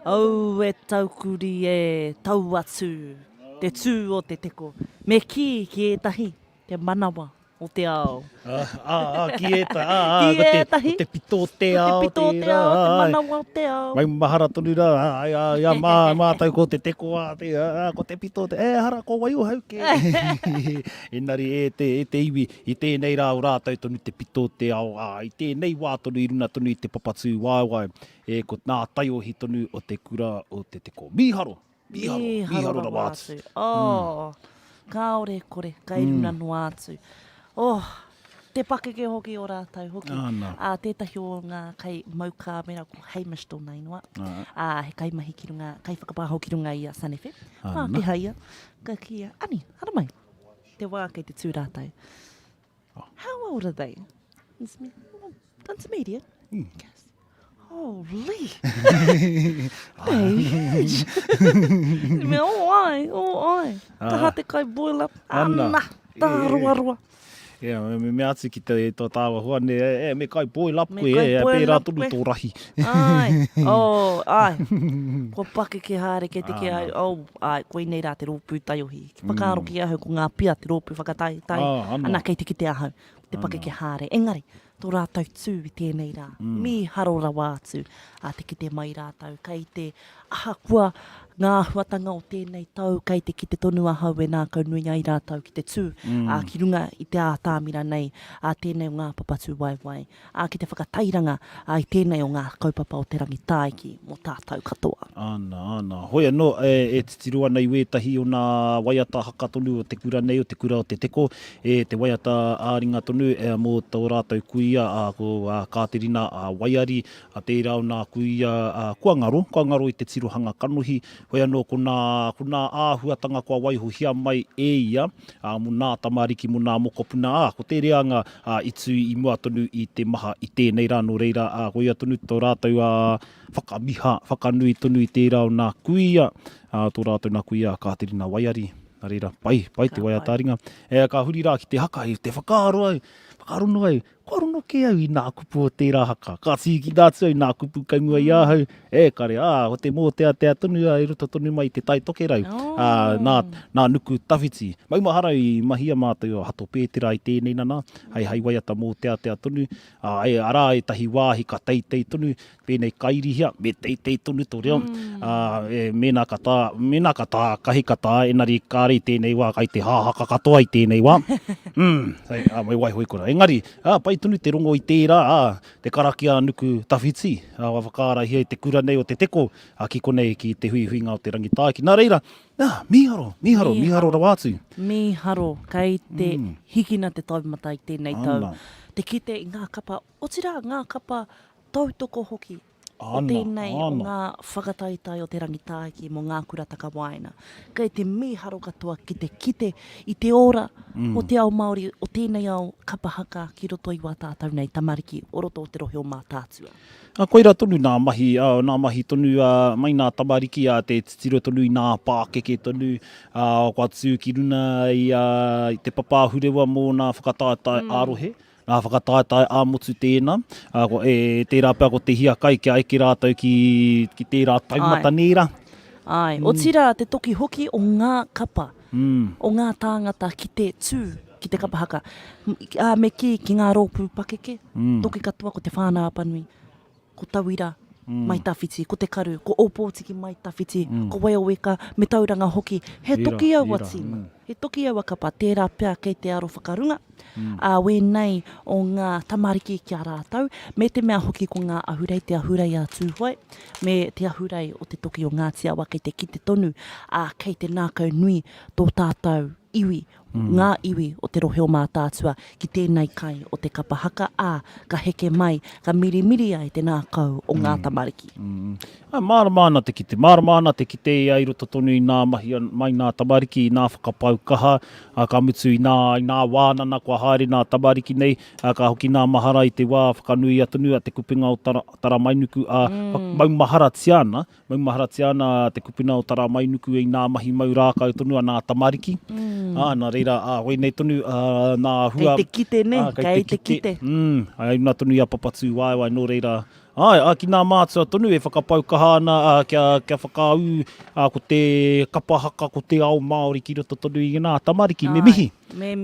au e taukuri e tau atu, te tū o te teko. Me ki etahi, te manawa o te ao. Ki eta, Ki etahi. ko te pito te Ko ao, te pito te ao, te manawa o te ao. Mai mahara tonu rā, ia mātau ko te teko ko te pito te, hara ko wai o hauke. Engari e te iwi, i tēnei rā o rātau tonu te pito te ao, i tēnei wā tonu i runa tonu i te papatū waiwai, ko nā taiohi tonu o te kura o te teko. Miharo ra wātu. Kāore kore, kai runa no atu. Te pakeke hoki o rātau hoki. Tētahi o ngā kai maukāmera ko Hamish tōna ingoa. He kai mahi ki runga, kai whakapāho ki runga i a Sanewhe. Ki haia, ka kia. Ani, hara mai, te wā kei te tū rātau. How old are they? Intermediate? Yes. Holy! Age! Me o ai. Taha te kai boil up. Ana, tā arua. Me atu ki te tō tāua hua, me kai boil up koe, pērā tonu tō rahi. Ai. Ko pake ke haere ke te ke ai, koe nei rā te rōpū taiohi. Ki whakaaro ki ahau ko ngā pia te rōpū whakatai. Ana kei te ki te ahau, te pake ke haere. Engari, tō rātau tū i tēnei rā. Mi haro ra wātu, te ki te mai rātau. Kei te ahakua ngā huatanga o tēnei tau, kei te ki te tonu ahau e nā kaunui ai rātau ki te tū. Ki runga i te ātāmira nei, tēnei o ngā papatū waiwai. Ki te whakatairanga i tēnei o ngā kaupapa o te Rangitaiki mo tātou katoa. Ana. Hoi anō, e titiru ana i wētahi o nā waiata haka tonu o te kura nei, o te kura o te teko, te waiata āringa tonu mō tō rātau kuia, ko Kāterina Waiari, tērā o nā kuia kuangaro i te tirohanga kanohi. Hoi anō, ko nā āhuatanga kua waiho hia mai ia, mo nā tamariki, mo nā mokopuna, ko te reanga itu i mua tonu i te maha i tēnei rā no reira, hoi atonu tō rātau whakamiha, whakanui tonu i tērā o nā kuia, tō rātau nā kuia Kāterina Waiari. Nā reira, pai te waiata ringa. Ka huri rā ki te haka, te whakaaro ai, ko rono ke au i nā kupu o tērā haka. Ka tīki nātu au i nā kupu kaingua i ahau. Kare, o te mō tea tonu, i roto tonu mai te tai toke rau. Nā nuku tawhiti. Maumahara i mahia mātou o hato pētera i tēnei nana. Hei waiata mō tea tonu. Ara e tahi wāhi ka teitei tonu. Pēnei kairihia, me teitei tonu tō reo. Mēnā ka tā, kahi ka tā, enari kārei tēnei wā, kai te hāhaka katoa i tēnei wā. Mai waihoi kora. Engari, pai tonu te rongo i tērā, te karakia nuku tawhiti, whakaarahia i te kura nei o te teko, ki konei ki te huihuinga o te Rangitaiki. Nā reira, miharo ra wātu. Miharo, kei te hikina te taumata i tēnei tau. Te kite i ngā kapa, o tira ngā kapa tautoko hoki. O tēnei o ngā whakataitai o te Rangitaiki mo ngā kurataka waina. Kei te miharo katoa ki te kite i te ora o te ao Māori o tēnei ao kapa haka ki roto i wā tātou nei tamariki o roto o te rohe o mā tātua. Koira tonu nā mahi tonu mai nā tamariki, te titiro tonu i nā pākeke tonu, kua tū ki runa i te papāhurewa mō nā whakataitai ārohe. Nā whakataitai āmotu tēnā, tērā pēr ko te hia kai ki aike rātau ki tērā taumata nērā. Ai, o tira te toki hoki o ngā kapa, o ngā tāngata ki te tū, ki te kapa haka. Me ki ngā rōpū pakeke, toki katoa ko te whānau apanui, ko tauira mai tawhiti, ko te karu, ko opōtiki mai tawhiti, ko waiaweka, me tauranga hoki, he toki aua tīma. He toki aua kapa, tērā pēr kei te aro whakarunga, wēnei o ngā tamariki ki a rātau, me te mea hoki ko ngā ahurei, te ahurei a tūhoi, me te ahurei o te toki o Ngāti Awa kei te kite tonu, kei te nākau nui tō tātou iwi, ngā iwi o te rohe o mā tātua ki tēnei kai o te kapa haka, ka heke mai, ka mirimiri ai te nākau o ngā tamariki. Māramāna te kite, ai roto tonu i nā mahi mai nā tamariki, i nā whakapaukaha, ka mutu i nā wānana, kua haere nā tamariki nei, ka hoki nā mahara i te wā whakanui atunu, te kupinga o Taramainuku, maumahara tiana, te kupinga o Taramainuku i nā mahi mau rākau tonu a nā tamariki. Nā reira, koe nei tonu nā hua... Kei te kite ne, kei te kite. Ai nā tonu ia papatū waiwai, nō reira. Ki nā mātua tonu e whakapau kaha ana kia whakāu ko te kapa haka, ko te ao Māori ki roto tonu i ngā tamariki, me mihi. Me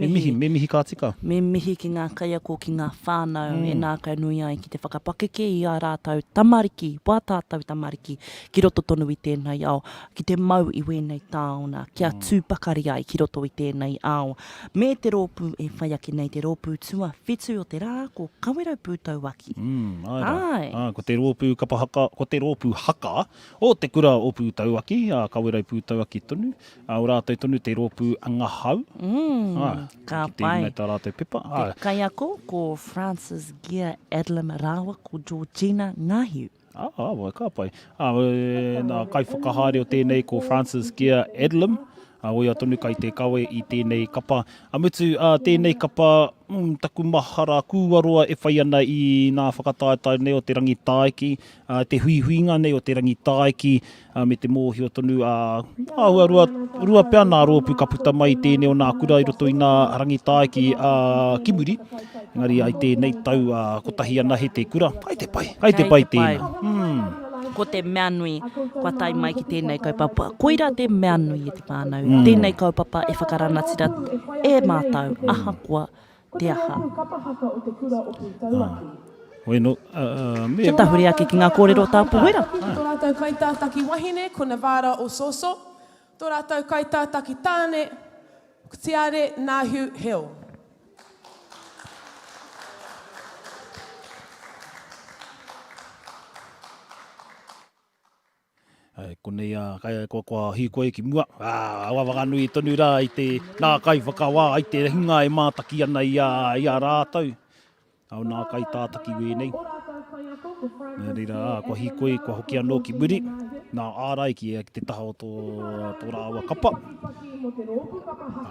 mihi ka tika. Me mihi ki ngā kaiako, ki ngā whānau, e nā kai nui ai ki te whakapakeke i a rātau tamariki, wātātau tamariki, ki roto tonu i tēnei ao, ki te mau i wēnei tāona, kia tūpakari ai ki roto i tēnei ao. Me te rōpū e whai ake nei te rōpū tua, whitu o te rā, ko kawerau pūtauaki. Ko te rōpū kapa haka, ko te rōpū haka, o te kura o pūtauaki, kawerau pūtauaki tonu, o rātou tonu te rōpū angahau. Ka Ki tēnei tā rātou pepa. Te kaiako, ko Francis Gia Adlam Rawa, ko Georgina Ngahiu. Ka pai. Nā kai whakahaere o tēnei ko Francis Gia Adlam. Oia tonu kai te kawe i tēnei kapa. Mutu, tēnei kapa taku mahara kūaroa e whai ana i nā whakataetai nei o te Rangitaiki, te huihuinga nei o te Rangitaiki, me te mōhio tonu. Rua pea nā rōpū ka puta mai tēnei o nā kura i roto i nā Rangitaiki Kimuri. Engari ai tēnei tau ko tahi ana he te kura. Kai te pai tēnā. Ko te mea nui, kua tai mai ki tēnei kaupapa. Koira te mea nui e te pānau. Tēnei kaupapa e whakaranatira e mātau, aha kua te aha. Te tahuri ake ki ngā kōrero tāpu wera. Tō rātou kaitātaki wahine, ko Navara o Soso. Tō rātou kaitātaki tāne, Tiare Nahu Hill. Konei kua hi koe ki mua. Awa wakanui tonu rā i te nā kai whakawā, i te hunga e mātaki ana i a rātau. Au nā kai tātaki wēnei. Reira, kua hi koe, kua hoki anō ki muri. Nā ārai ki te taha o tō rāua kapa.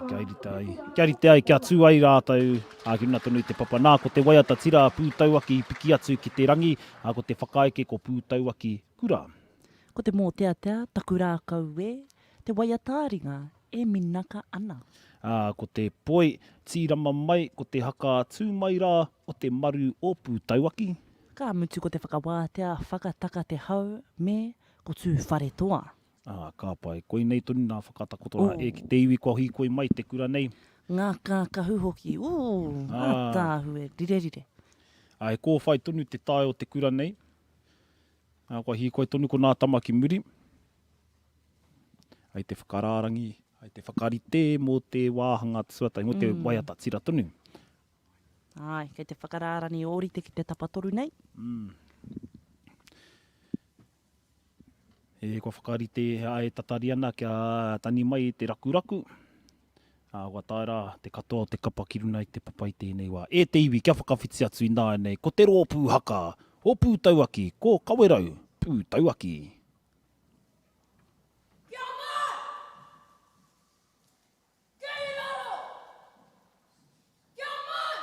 Kia rite ai, kia tū ai rātau. Ki una tonu i te papa. Nā ko te waiata tira pūtauaki piki atu ki te rangi. Ko te whakaeke ko pūtauaki kura. Ko te mō tea, taku rā kau te waiatāringa e minaka ana. Ko te poi, tīrama mai, ko te haka tū mai rā o te maru o pūtauaki. Ka mutu ko te whakawātea, whakataka te hau, me ko tū whare toa. Ka pai, koe nei tonu nā whakatakotora e ki te iwi kua hui koe mai te kura nei. Ngā kahu hoki, tāhu e rire. Ko whai tonu te tae o te kura nei. Kua hi koe tonu ko nā tamaki muri. Ai te whakarārangi, ai te whakarite mō te wāhanga tsuatai, mō te waiata tira tonu. Kei te whakarārani ōrite ki te tapatoru nei. Kua whakarite e tatari ana kia tani mai te rakuraku. Kua taera te katoa o te kapa ki runa i te papai tēnei wā. E te iwi kia whakawhiti atu i nā nei, ko te rōpū haka. O pūtauaki, ko kawerau pūtauaki. Kia mai! Kia iraro! Kia mai!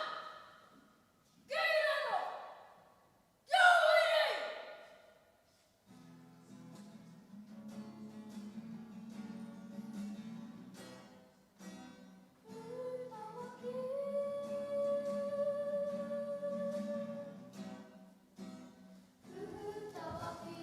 Kia iraro! Kia uiri! Pūtauaki!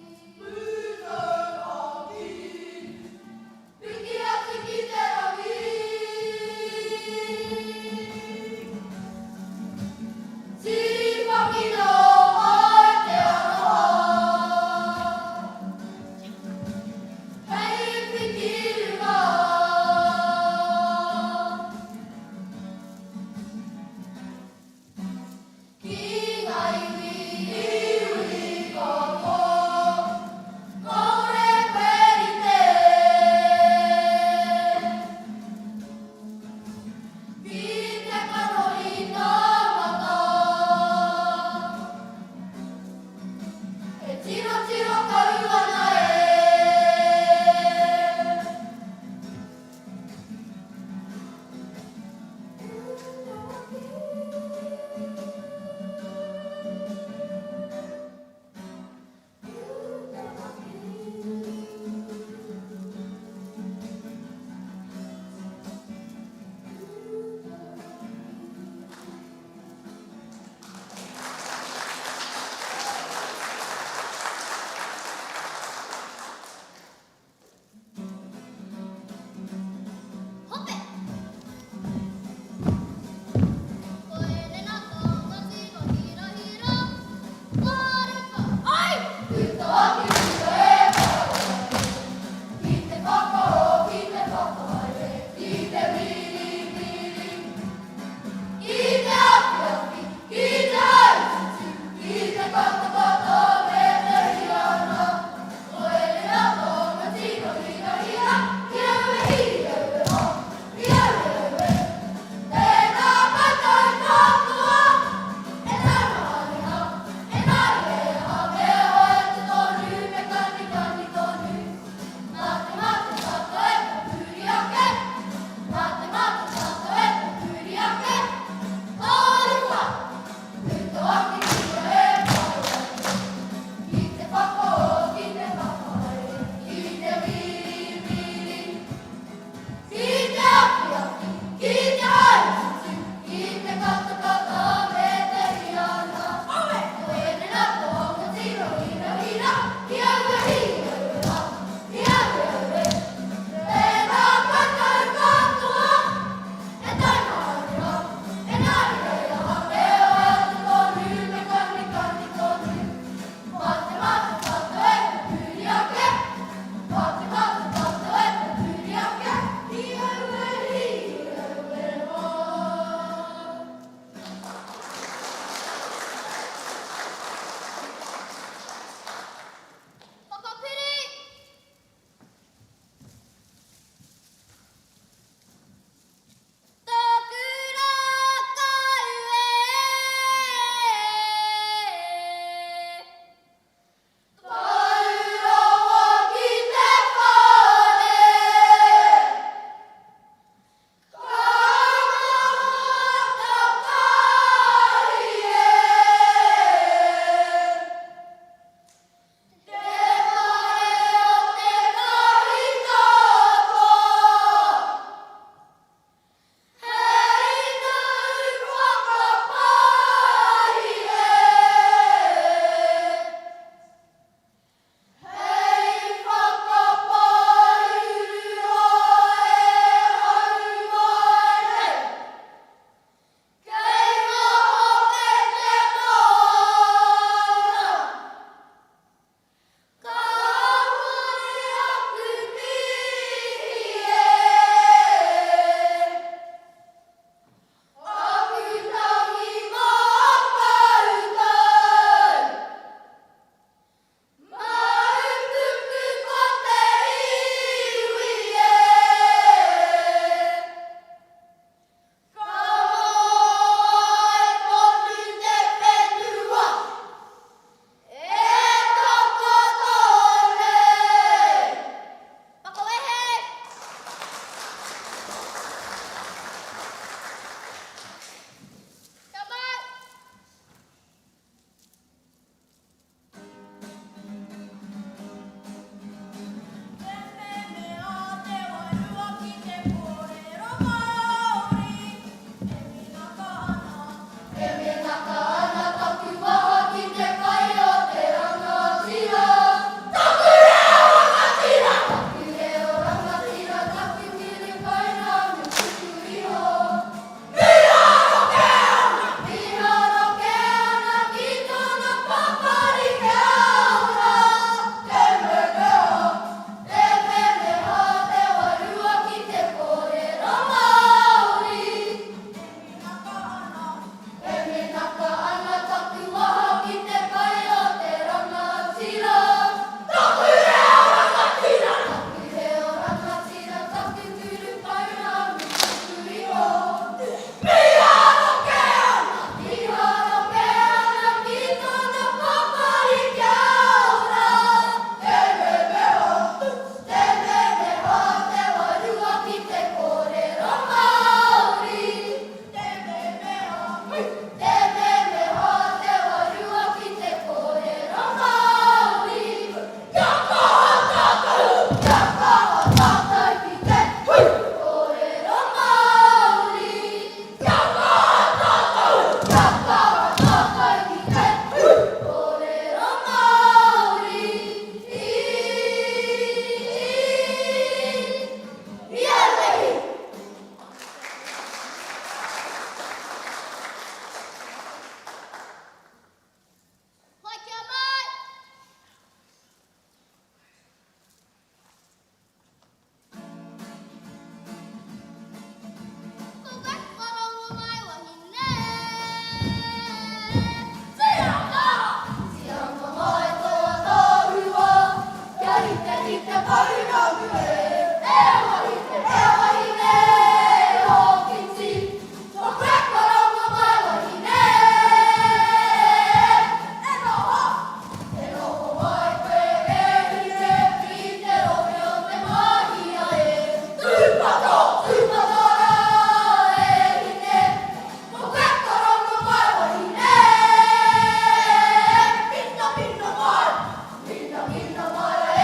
Pinna mai ja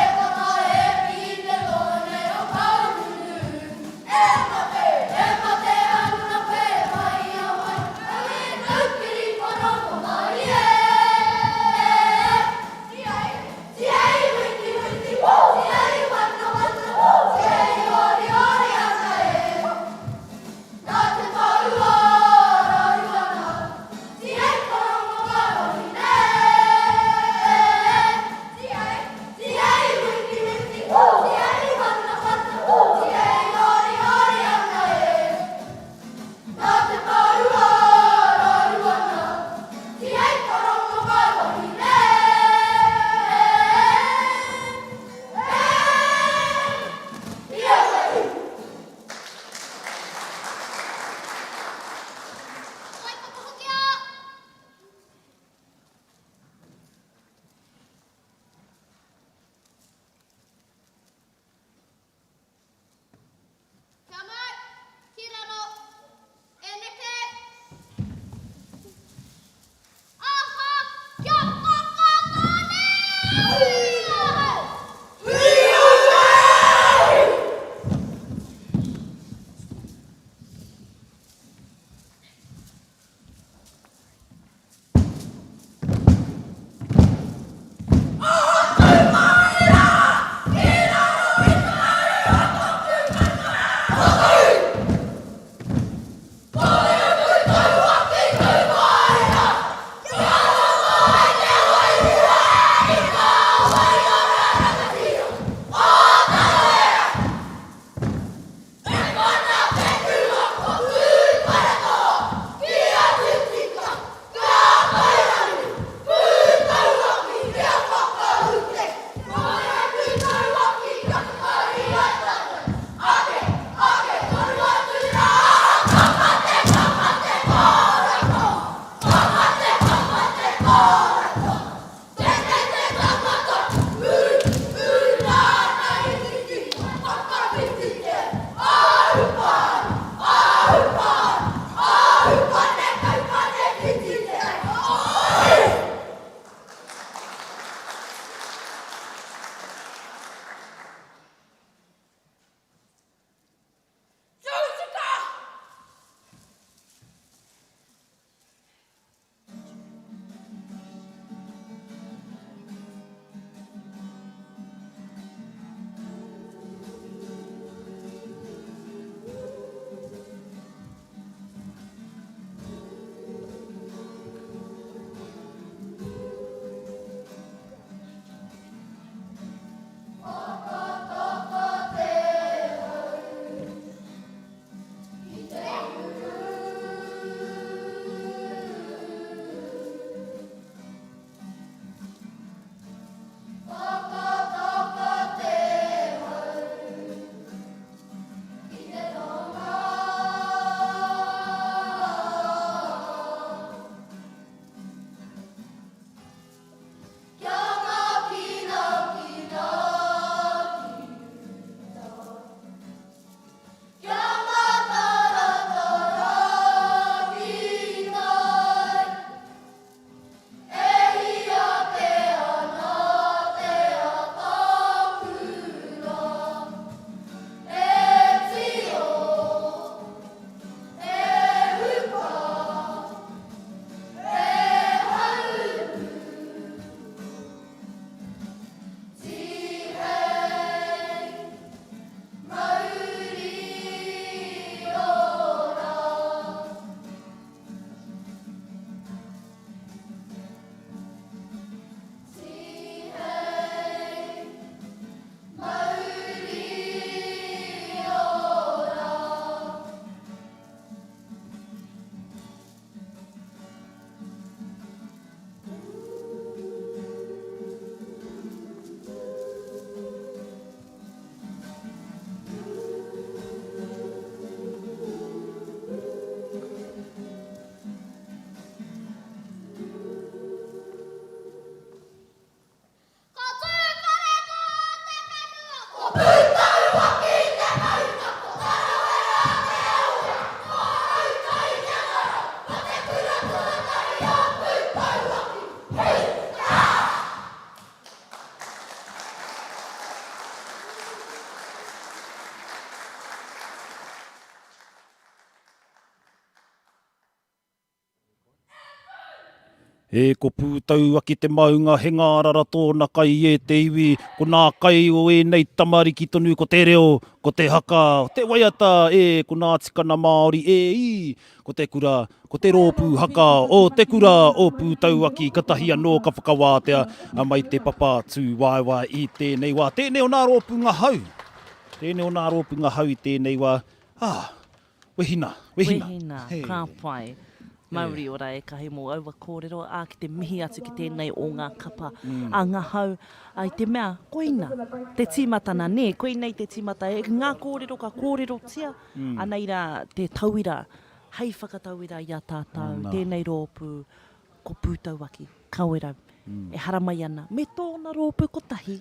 ekana e pinte lone Ko pūtau aki te maunga he ngārara tōna kai e te iwi, ko nā kai o e nei tamariki tonu, ko te reo, ko te haka, te waiata, ko nā tikana Māori, ko te kura, ko te rōpū haka, o te kura o pūtau aki, ka tahi anō ka whakawātea, mai te papa tū waiwai i tēnei wā. Tēnei o nā rōpūnga hau. Tēnei o nā rōpūnga hau i tēnei wā. Wehina. Wehina, ka pai. Mauri ora e kahi mō aua kōrero, ki te mihi atu ki tēnei o ngā kapa, a ngā hau, i te mea, koina, te tīmatana, koina i te tīmata, ngā kōrero ka kōrero tia, anaira te tauira, hei whakatauira i a tātou, tēnei rōpū, ko pūtau aki, kauerau. E haramai ana, me tōna rōpū kotahi,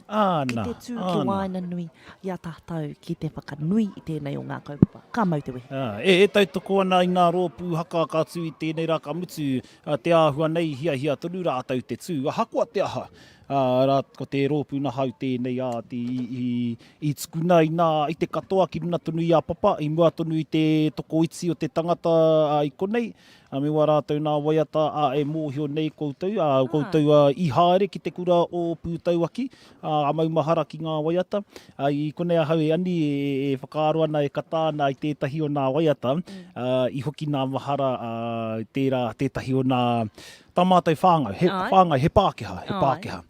ki te tū ki waina nui, i a tātou ki te whakanui i tēnei o ngā kaupapa. Ka mau te wehe. E tautoko ana i ngā rōpū haka ka tū i tēnei rā ka mutu, te āhua nei hia tonu rātau te tū, hakoa te aha. Ko te rōpū na hau tēnei i tukuna i te katoa ki runa tonu i a papa, i mua tonu i te toko iti o te tangata i konei, me wā rātou nā waiata e mōhio nei koutou, koutou i haere ki te kura o pūtau aki, a maumahara ki ngā waiata. I konei a hau e ani e whakaaro ana e katāna i tētahi o nā waiata, i hoki nā mahara tētahi o nā tamātai whāngai, he Pākehā.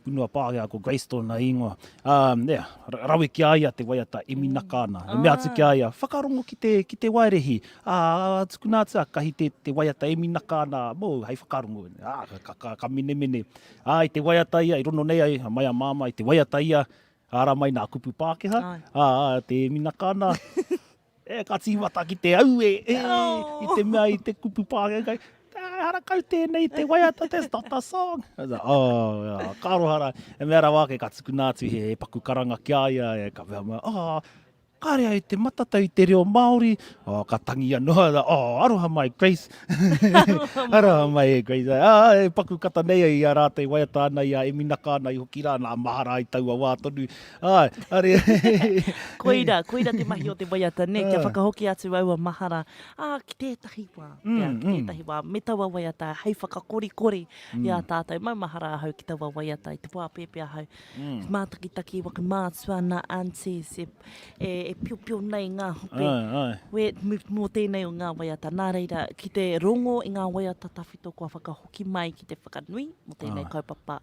Punua Pākehā ko Greystone na ingoa. Rawe ki aia te waiata e minakana. Me atu ki aia, whakarongo ki te wairehi. Tukuna atu kahi te waiata e minakana. Mō, hei whakarongo. Ka mene. I te waiata ia, i rono nei ai, mai a māma, i te waiata ia, ara mai nā kupu Pākehā. Te minakana. Ka tīwata ki te au i te mea i te kupu Pākehā. Harakau tēnei te waiata, that's not a song. Kārohara, e mea rawa ke ka tukuna atu he paku karanga ki aia, ka wea mai, kāre au te matata i te reo Māori, ka tangi anō, aroha mai Grace. Aroha mai Grace. E paku kata nei i a rātai waiata ana i a e minaka ana i hoki rā, nā mahara i taua wā tonu. Koira te mahi o te waiata, kia whakahoki atu aua mahara. Ki tētahi wā, me taua waiata, hei whakakorikori i a tātou. Mau mahara ahau ki taua waiata, i te pāpepe ahau. Mātakitaki waka mātua nā aunties, e pio nei ngā hope. Mō tēnei o ngā waiata. Nā reira, ki te rongo i ngā waiata tawhito kua whakahoki mai ki te whakanui, mō tēnei kaupapa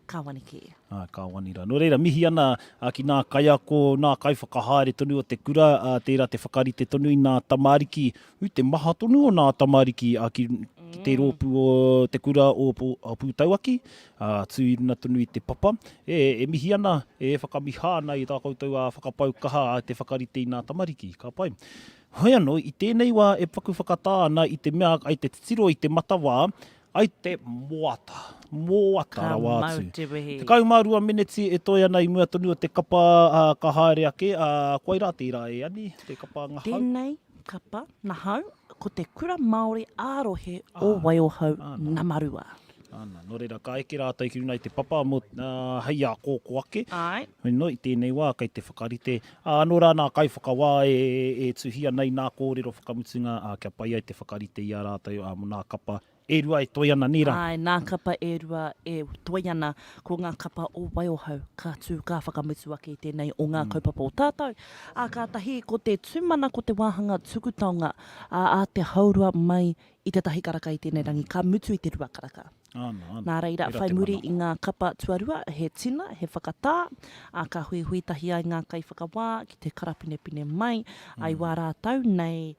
kāwani ki e. Kāwani rā. Nō reira, mihi ana ki nā kaiako, nā kai whakahaere tonu o te kura, tērā te whakarite tonu i nā tamariki, te maha tonu o nā tamariki ki te rōpū o te kura o pūtau aki, tūruna tonu i te papa. E mihi ana, e whakamiha ana i tā koutou whakapau kaha te whakarite i nā tamariki, ka pai. Hoi anō, i tēnei wā e paku whakatā ana i te mea, ai te titiro i te matawā, ai te moata rawa atu. Te kaumārua meneti e toi ana i mua tonu o te kapa ka haere ake, koe rā tērā e ani, te kapa ngahau. Tēnei kapa ngahau, ko te kura Māori ārohe o Waiohau Namarua. Nō reira, ka eke rātai ki runa i te papa mo hei a kōko ake. No, i tēnei wā, kei te whakarite. Anō rā nā kai whakawā e tuhia nei nā kōrero whakamutunga kia pai ai te whakarite i a rātai mo nā kapa. E rua e toi ana nira. Nā kapa e rua e toi ana ko ngā kapa o Waiohau, ka tū ka whakamutu ake i tēnei o ngā kaupapa o tātou. Ka tahi ko te tūmana ko te wāhanga tukutaonga a te haurua mai i te tahi karaka i tēnei rangi, ka mutu i te rua karaka. Nā reira, whai muri i ngā kapa tuarua, he tina, he whakatā, ka hui tahi ai ngā kai whakawā, ki te karapinepine mai, ai wā rātau nei,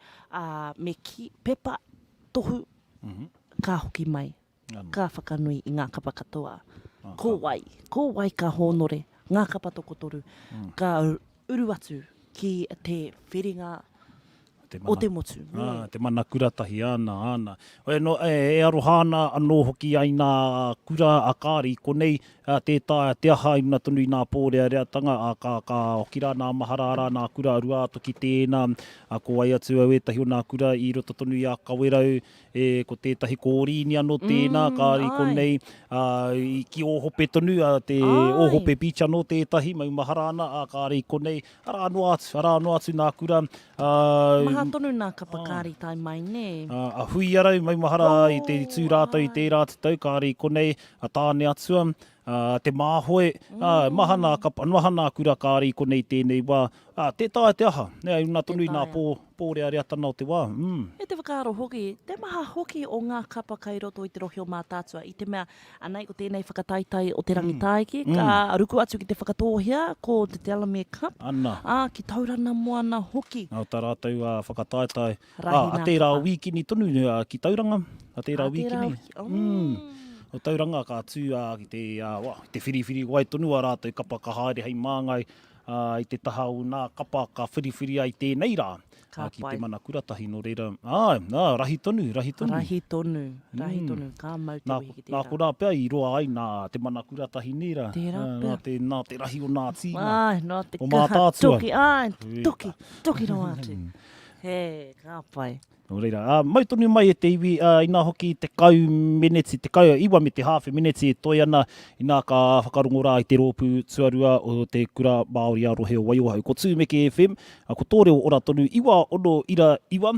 me ki pepa tohu, ka hoki mai, ka whakanui i ngā kapa katoa. Ko wai ka hōnore, ngā kapa tokotoru, ka uru atu ki te whiringa o te motu. Te mana kuratahi, ana. E arohana anō hoki ai nā kura a kāri ko nei, te aha i nā tonu i nā pōrea reatanga, ka hoki rā nā mahara rā nā kura arua toki tēnā, ko ai atu au etahi o nā kura i roto tonu i a kawerau, ko tētahi kōrīni anō tēnā, kāri ko nei, ki ōhope tonu, te ōhope beach anō tētahi, mau mahara ana, kāri ko nei, ara anō atu nā kura, taha tonu nā kapa kāri tai mai, ne? A hui arau, mai mahara i te tū rātou i tērā te tau, kāri konei, a tāne atua, te māhoe, mahana kura kāri konei tēnei wā, te tae te aha, nea una tonu i nā pōrea rea tana o te wā. E te whakaaro hoki, te maha hoki o ngā kapa kai roto i te rohi o mātātua, i te mea anai ko tēnei whakataitai o te rangitaiki, ka ruku atu ki te whakatōhia, ko te Te Alamea Cup, ki taurana moana hoki. O tā rātou whakataitai, Rahi a tērā wikini tonu ki tauranga, a tērā wikini. O tauranga ka tū ki te whiriwhiri wai tonu a rātou kapa ka haere hei māngai i te taha o nā kapa ka whiriwhiri ai tēnei rā. Ki te mana kuratahi no reira. Rahi tonu. Rahi tonu, ka mau te wihi tērā. Nā kora pia i roa ai nā te mana kuratahi nera. Nā te rahi o nā tīma. Nā te o kaha mātātua. Toki no atu. He, ka pai. No reira, mai tonu mai e te iwi, i nā hoki te kau minutes, te kau iwa me te hawhi minutes e toi ana, i nā ka whakarongo rā i te rōpū tuarua o te kura Māori Arohe o Waiohau. Ko Tūmeke FM, ko tōre o ora tonu iwa ono ira iwa,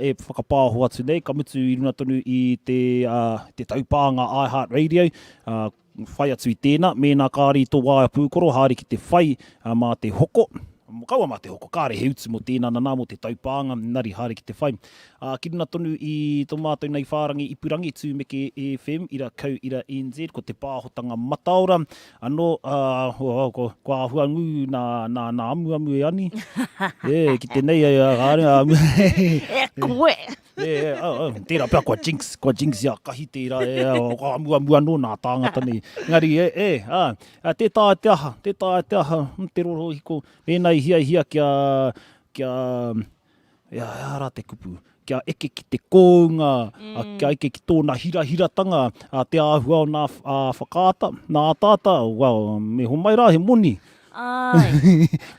e whakapāho atu nei, ka mutu i runa tonu i te taupānga iHeart Radio, whai atu i tēnā, mēnā kāri tō wāia pūkoro, hāri ki te whai mā te hoko, kaua mā te hoko, kāre he utu mo tēnā nana mo te taupānga, nari hāre ki te whai. Ki runa tonu i tō mātou nei whārangi ipurangi Tūmeke FM, ira kau ira NZ, ko te pāhotanga mataora. Anō, kua huangu nā amu e ani. Ki te nei hāre amu. E koe! Tērā pia kua jinx ia kahi tērā, amu anō nā tāngata nei. Ngari, te tāe te aha, te roro hiko, mēnei hia kia rā te kupu, kia eke ki te kōunga, kia eke ki tōna hiratanga, te āhua o nā whakaata, nā tāta, me homai rā he moni. Ai.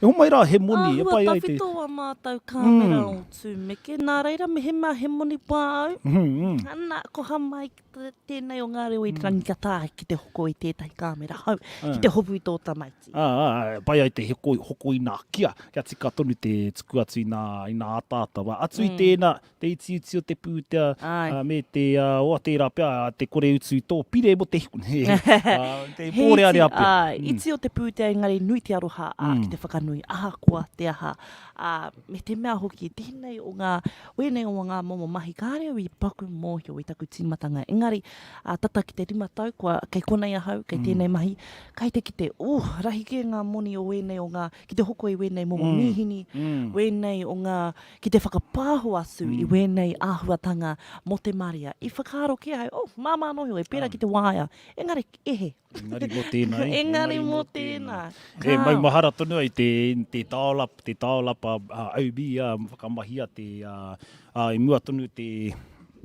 E homai rā he moni. Āhua tawhitoa mātou kāmera o Tūmeke, nā reira me he moni pāu. Ana, ko hamai tēnei o ngā reo i rangitatai ki te hoko i tētahi kāmera hau, ki te hopu i tō tamaiti. Pai ai te hoko i nā kia tika tonu te tuku atu i nā atata. Atu i tēnā, te iti o te pūtea, me te tērā pia, te kore utu i tō pire mo te hikune. Te pōrea rea pia. Iti o te pūtea engari nui te aroha ki te whakanui, ahakoa te aha. Me te mea hoki, tēnei o ngā momo mahi, ka reo i paku mōhio i taku tīmatanga. Engari, tata ki te 5 tau, kei konei ahau, kei tēnei mahi, kai te ki te, rahi ki ngā moni o wēnei o ki te hoko i wēnei momo mihini, wēnei o ki te whakapāho asu i wēnei āhuatanga mo te maria. I whakaaro ki hau, māmā nohio, e pērā ki te wāia. Engari, ehe. Engari mo tēnā. Engari mo tēnā. Mai mahara tonu ai te taolapa aubi, whakamahia i mua tonu te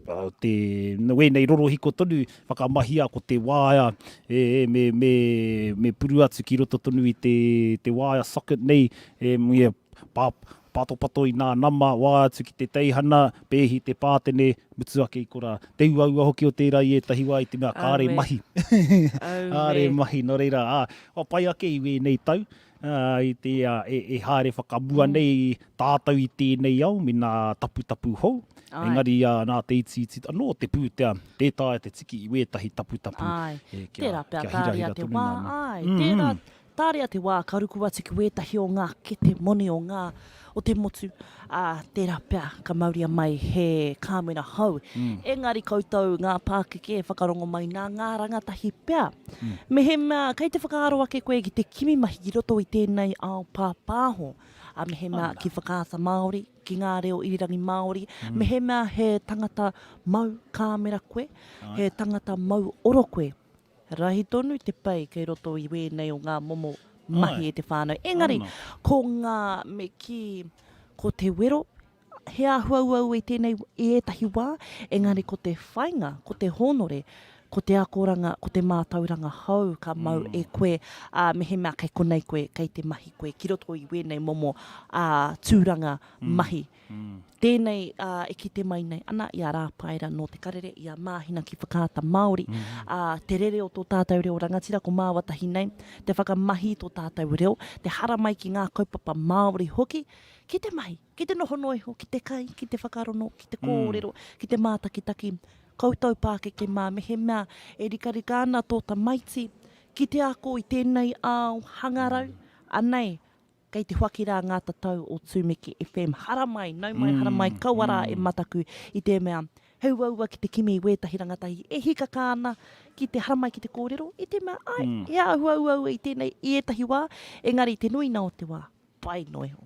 wēnei roro hiko tonu, whakamahia ko te wāia, me puru atu ki roto tonu i te wāia socket nei, pato i nā nama, wā atu ki te teihana, pēhi te pātene, mutu ake i kora. Te uaua hoki o tērā i e tahi wā i te mea kāre mahi. Kāre mahi, no reira. Pai ake i wēnei tau, i te haere whakamua nei tātau i tēnei au, me nā tapu hou. Engari nā te iti, anō te pūtea, tētāia te tiki i wētahi tapu. Tērā pia tāria te wā, tērā tāria te wā, ka ruku atu ki wētahi o ngā kete moni o ngā o te motu, tērā pia ka mauria mai he kāmera hau. Engari koutou ngā Pākeke whakarongo mai nā ngā rangatahi pia. Me he mea, kei te whakaaro ake koe ki te kimi mahi ki roto i tēnei ao pāpāho. Me he mea ki whakaata Māori, ki ngā reo irirangi Māori, me he mea he tangata mau kāmera koe, he tangata mau oro koe. Rahi tonu te pai kei roto i wēnei o ngā momo mahi e te whānau. Engari, ko ngā me ki, ko te wero, he āhuauau e tēnei e tahi wā, engari ko te whainga, ko te honore, ko te akoranga, ko te mātauranga hau ka mau e koe, me he mea kei konei koe, kei te mahi koe, ki roto i wēnei momo tūranga mahi. Tēnei e ki te mai nei, ana i a rāpaira no te karere, i a māhina ki whakaata Māori. Te rere o tō tātou reo rangatira ko māwatahi nei, te whakamahi tō tātou reo, te hara mai ki ngā kaupapa Māori hoki, ki te mahi, ki te noho noiho, ki te kai, ki te whakarono, ki te kōrero, ki te mātakitaki, koutou Pākeke mā me he mea e rikarika ana tō tamaiti, ki te ako i tēnei ao hangarau, anei, kei te whakira ngā tatau o Tūmeke FM. Haramai, naumai haramai, kauara e mataku i te mea. Hauaua ki te kimi wētahi rangatahi, e hika kāna ki te haramai ki te kōrero, i te mea, e hauaua i tēnei i etahi wā, engari te nuina o te wā. Pai noiho.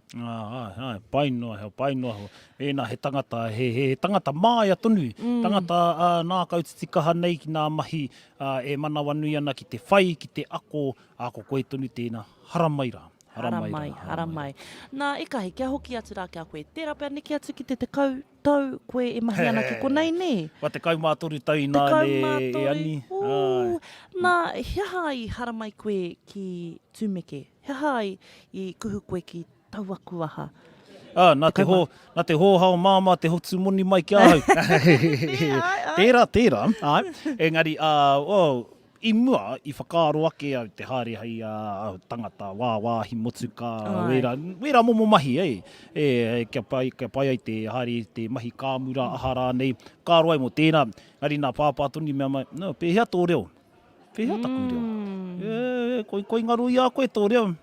Pai noiho. Ēnā he tangata, he tangata māia tonu. Tangata nā kautitikaha nei ki nā mahi e manawa nui ana ki te whai, ki te ako koe tonu tēnā haramaira. Haramai. Nā ekahi, kia hoki atu rā kia koe. Tērā pēr neki atu ki te kau tau koe e mahi ana ki konei, ne? Wa te kaumātoru tau nā e ani. Nā, heha i haramai koe ki Tūmeke. Heha i kuhu koe ki Tauakuaha. Nā te hōhao māma te hotu moni mai ki ahau. Tērā. Engari, i mua, i whakaaro ake au te haere hei tangata wāhi motu ka wera momo mahi, kia pai ai te haere te mahi kāmura ahara nei, kāro ai mo tēnā, ngari nā pāpātoni mea mai, no, pēhea tō reo, pēhea taku reo, koi ngaru i a koe tō reo.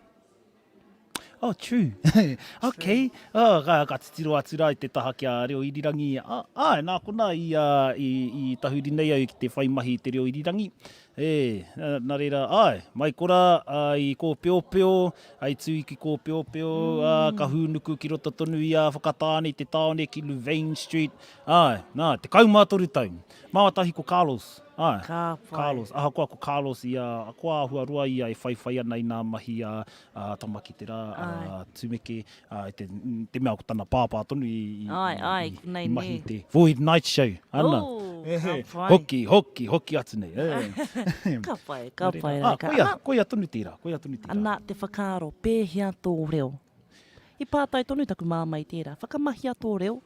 Oh, true. Okay. Ka titiro atu rā i te taha kia reo irirangi. Nā kona i tahuri nei au ki te whaimahi te reo irirangi. Nā reira, mai kora i kō peopeo, ai tū ki kō peopeo, ka hūnuku ki roto tonu i a whakatāne te taone ki Louvain Street. Nā, te kaumātoru tau. Māwatahi ko Carlos. Carlos. Aha koa ko Carlos i a koa ahua rua i a e whaiwhai ana i nā mahi tamaki te rā, Tūmeke, te mea ko tana pāpā tonu i mahi te Void Night Show. Ana. Hoki atu nei. Ka pai. Koia tonu tērā. Ana te whakaaro, pēhea tō reo. I pātai tonu taku māmai tērā, whakamahia tō reo,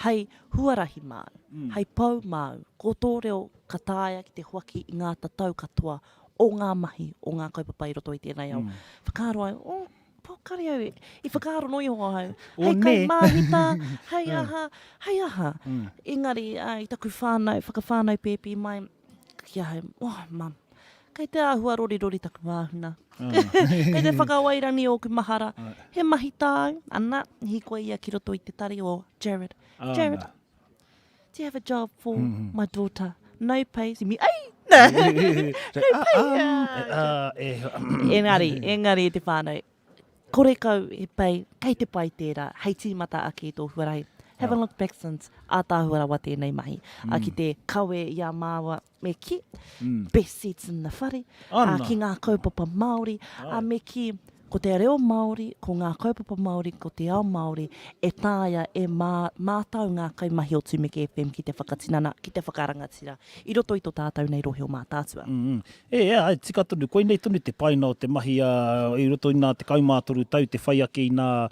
hei huarahi māu, hei pau māu, ko tō reo ka tāia ki te huaki i ngā tatau katoa o ngā mahi, o ngā kaupapa i roto i tēnei au. Whakaaro ai, pokari au, i whakaaro noi ho au, hei kai māhita, hei aha. Engari, i taku whānau, whakawhānau pēpi mai, kia hei, mam, kei te āhua rori taku wāhuna. Kei te whakawairani o ku mahara. He mahi tāu, ana, hi koe ia ki roto i te tari o Jared. Jared, do you have a job for my daughter? No pay. Si mi, no pay. Engari te whānau. Kore kau e pai, kei te pai tērā, hei tīmata ake i tō huarai. Haven't looked back since a tāhua rawa tēnei mahi. Ki te kawe i a māua me ki, best seats in the whare, ki ngā kaupapa Māori, me ki ko te reo Māori, ko ngā kaupapa Māori, ko te ao Māori, e tāia e mātau ngā kaumahi o Tūmeke FM ki te whakatinana, ki te whakarangatira. I roto i tō tātou nei rohe o mā tātua. Tika tonu, koe nei tonu te paina o te mahi, i roto i nā te kaumātoru tau, te whai ake i nā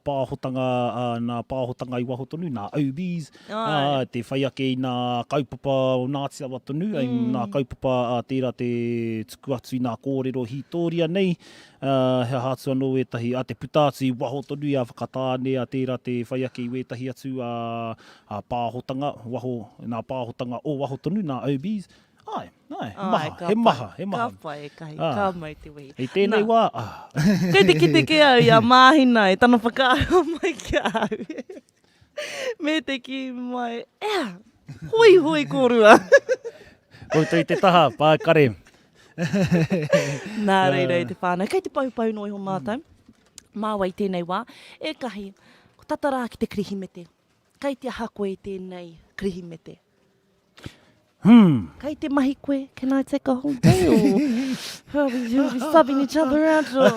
pāhotanga i waho tonu, nā OBs, te whai ake i nā kaupapa o Ngāti Awa tonu, nā kaupapa tērā te tuku atu i nā kōrero hitoria nei, he hātua no wētahi, te puta atu i waho tonu i a whakatāne, tērā te whai ake i wētahi atu a pāhotanga, nā pāhotanga o waho tonu, nā OBs, he maha. Ka pai e kahi, ka mai te wehi. Hei tēnei wā. Kei te kite ke au i a māhina e tana whakaaro mai ki au. Me te ki mai, hui kōrua. Koutou i te taha, pākare. Nā reira i te whānau. Kei te paupau noi ho mātou. Māua i tēnei wā. E kahi, ko tatarā ki te krihimete. Kei te aha koe i tēnei krihimete. Kei te mahi koe, can I take a whole day? Or we'll be subbing each other out? Or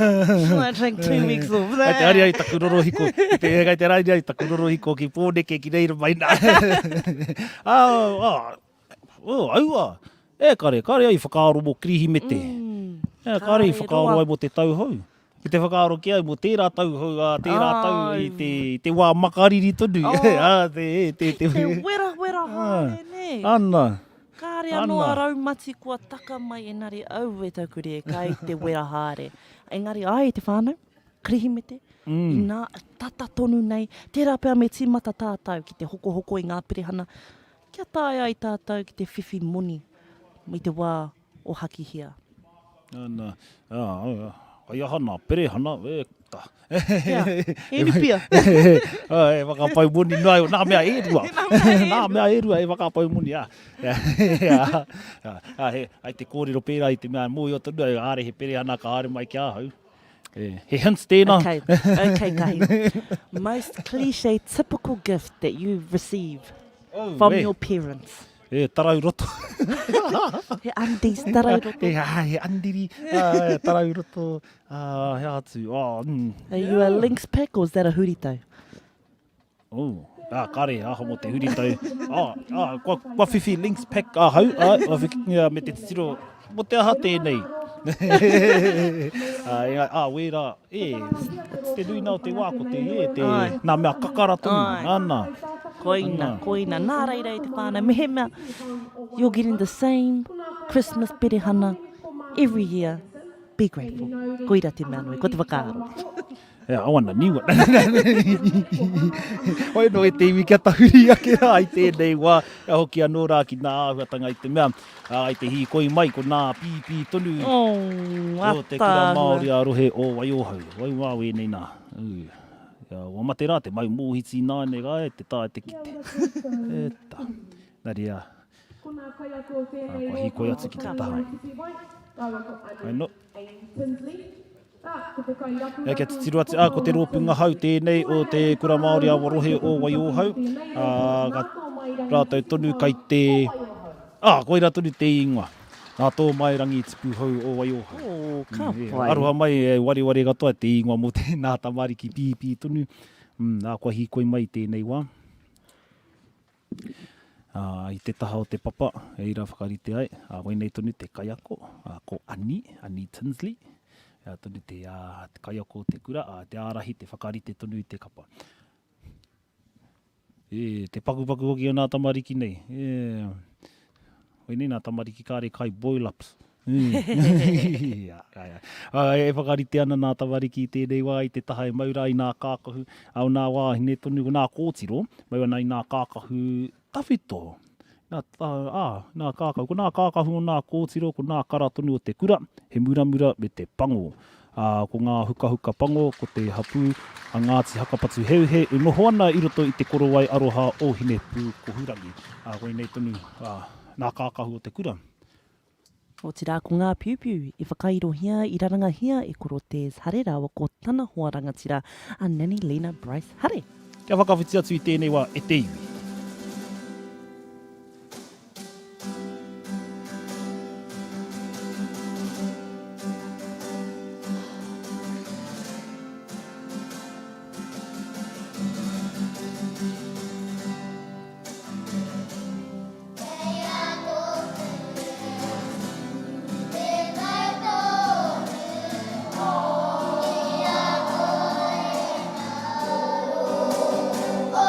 shall I take 2 weeks off? Kei te ari ai taku roro hiko. Kei te ari ai taku roro hiko ki pōneke ki reira mai nā. Aua, Kare ai whakaaro mo krihi me te. Kare i whakaaro ai mo te tau hau. I te whakaaro ki ai mo tērā tau hau, tērā tau i te wā makariri tonu. Te wera haere, ne? Ana. Kāre anō raumati kua taka mai engari au e tau kure kai te wera haere. Engari ai te whānau, krihi me te. I nā tata tonu nei, tērā pēr me tīmata tātou ki te hoko i ngā pirihana. Kia tāia i tātou ki te whiwhi moni i te wā o haki hia. Ana. Ai ahana, perehana, ka. Eni pia. E whakapai moni nai, nā mea erua. Nā mea erua e whakapai moni. Ai te kōrero pērā i te mea mōi o tonu, are he perehana ka are mai ki ahau. He hints tēnā. Okay, kahi. Most cliché, typical gift that you receive from your parents. Tarau roto. He andis, tarau roto. He andiri, tarau roto. He atu. Are you a Lynx pick or is that a hurito? Kare, aha mo te hurito. Kua whiwhi Lynx pack ahau. Me te tiro, mo te aha tēnei. Wera, te nui nao te wā ko te nā mea kakara tonu. Ana. Koina. Nā reira i te whānau. Mehe mea, you're getting the same Christmas perehana every year. Be grateful. Koira te mea nui, ko te whakaaro. Awana niwa. Oi no e te iwi kia tahuri ake rā i tēnei wā. Hoki anō rā ki nā āhuatanga i te mea. I te hi koi mai ko nā pīpī tonu. O te kura Māori a rohe o Waiohau. Wai wā wēnei nā. Wa mate rā te mai mōhiti nāne rā e te tā e te kite. Nari kua hi koi atu ki te taha. Ai no. Kia te tiru atu, ko te rōpunga hau tēnei o te kura Māori a Warohe o Waiohau. Rātou tonu kai te... koira tonu te ingoa. Nā tō mai rangi tipu hau o Waiohau. Ka pai. Aroha mai wari katoa te ingoa mo te nā tamariki pīpī tonu. Kua hikoi mai tēnei wā. I te taha o te papa, eira whakarite ai. Wainei tonu te kaiako, ko Ani Tinsley. Tonu te kaiako o te kura, te ārahi, te whakarite tonu i te kapa. Te pakupaku hoki o nā tamariki nei. Wainei nā tamariki kāre kai boil-ups. E whakarite ana nā tamariki i tēnei wā i te taha e maura i nā kākahu. Au nā wā hine tonu nā kōtiro, maura i nā kākahu tawhito. Nā kākahu. Ko nā kākahu o nā kōtiro, ko nā kara tonu o te kura, he muramura me te pango. Ko ngā hukahuka pango, ko te hapu, a Ngāti Hakapatu heuhe, noho ana i roto i te korowai aroha o hine pū ko hurangi. Koe nei tonu, nā kākahu o te kura. O te rā ko ngā piupiu, i whakairo hia, i raranga hia, e koro te hare rawa ko tana hoa rangatira a Nani Lena Bryce Hare. Kia whakawhiti atu i tēnei wā e te iwi. Oh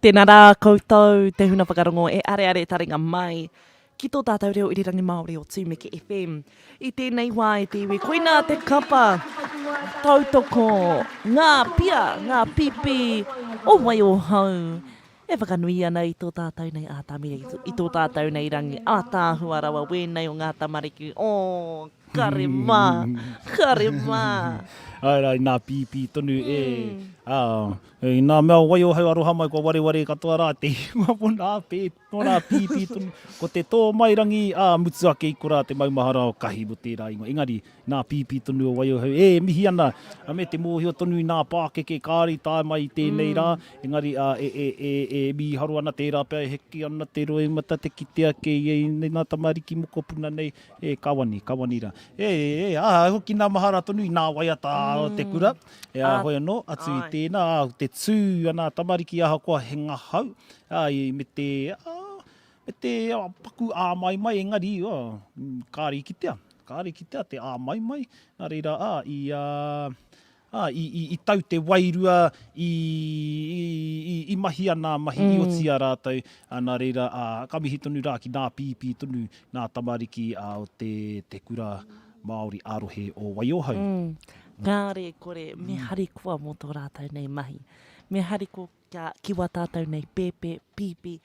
Tēnā rā koutou, te huna whakarongo e are taringa mai ki tō tātou reo irirangi Māori o Tūmeke FM. I tēnei wā e te iwi, koina te kapa, tautoko, ngā pia, ngā pipi, o wai o hau. E whakanui ana i tō tātou nei ātamire, i tō tātou nei rangi, ātāhua rawa, wēnei o ngā tamariki, o, kare mā, kare mā. Ai rai, nā pīpī tonu nā mea wai o hau aroha mai, kua ware katoa rā, te ingoa po nā pīpī tonu. Ko te tō mairangi, mutu ake i kora te maumahara o kahi mo tērā ingoa. Engari, nā pīpī tonu o wai o hau. Mihi ana, me te mōhio tonu i nā pākeke, kāri tā mai tēnei rā. Engari, mihi haru ana tērā pia, heki ana te roe mata, te kite ake, nā tamariki moko puna nei. Kawani rā. Hoki nā mahara tonu i nā waiata o te kura. Hoi anō, atu i tēnā, te tū ana tamariki aha koa he ngahau. Me te paku āmaimai, engari, kāri kitea, te āmaimai. Nā reira, i tau te wairua, i mahi ana, mahi i otia rātou. Nā reira, ka mihi tonu rā ki nā pīpī tonu, nā tamariki o te kura Māori arohe o Waiohau. Ngāre kore, me hari kua mō tō rātou nei mahi. Me hari ko ki wā tātou nei pēpē, pīpī,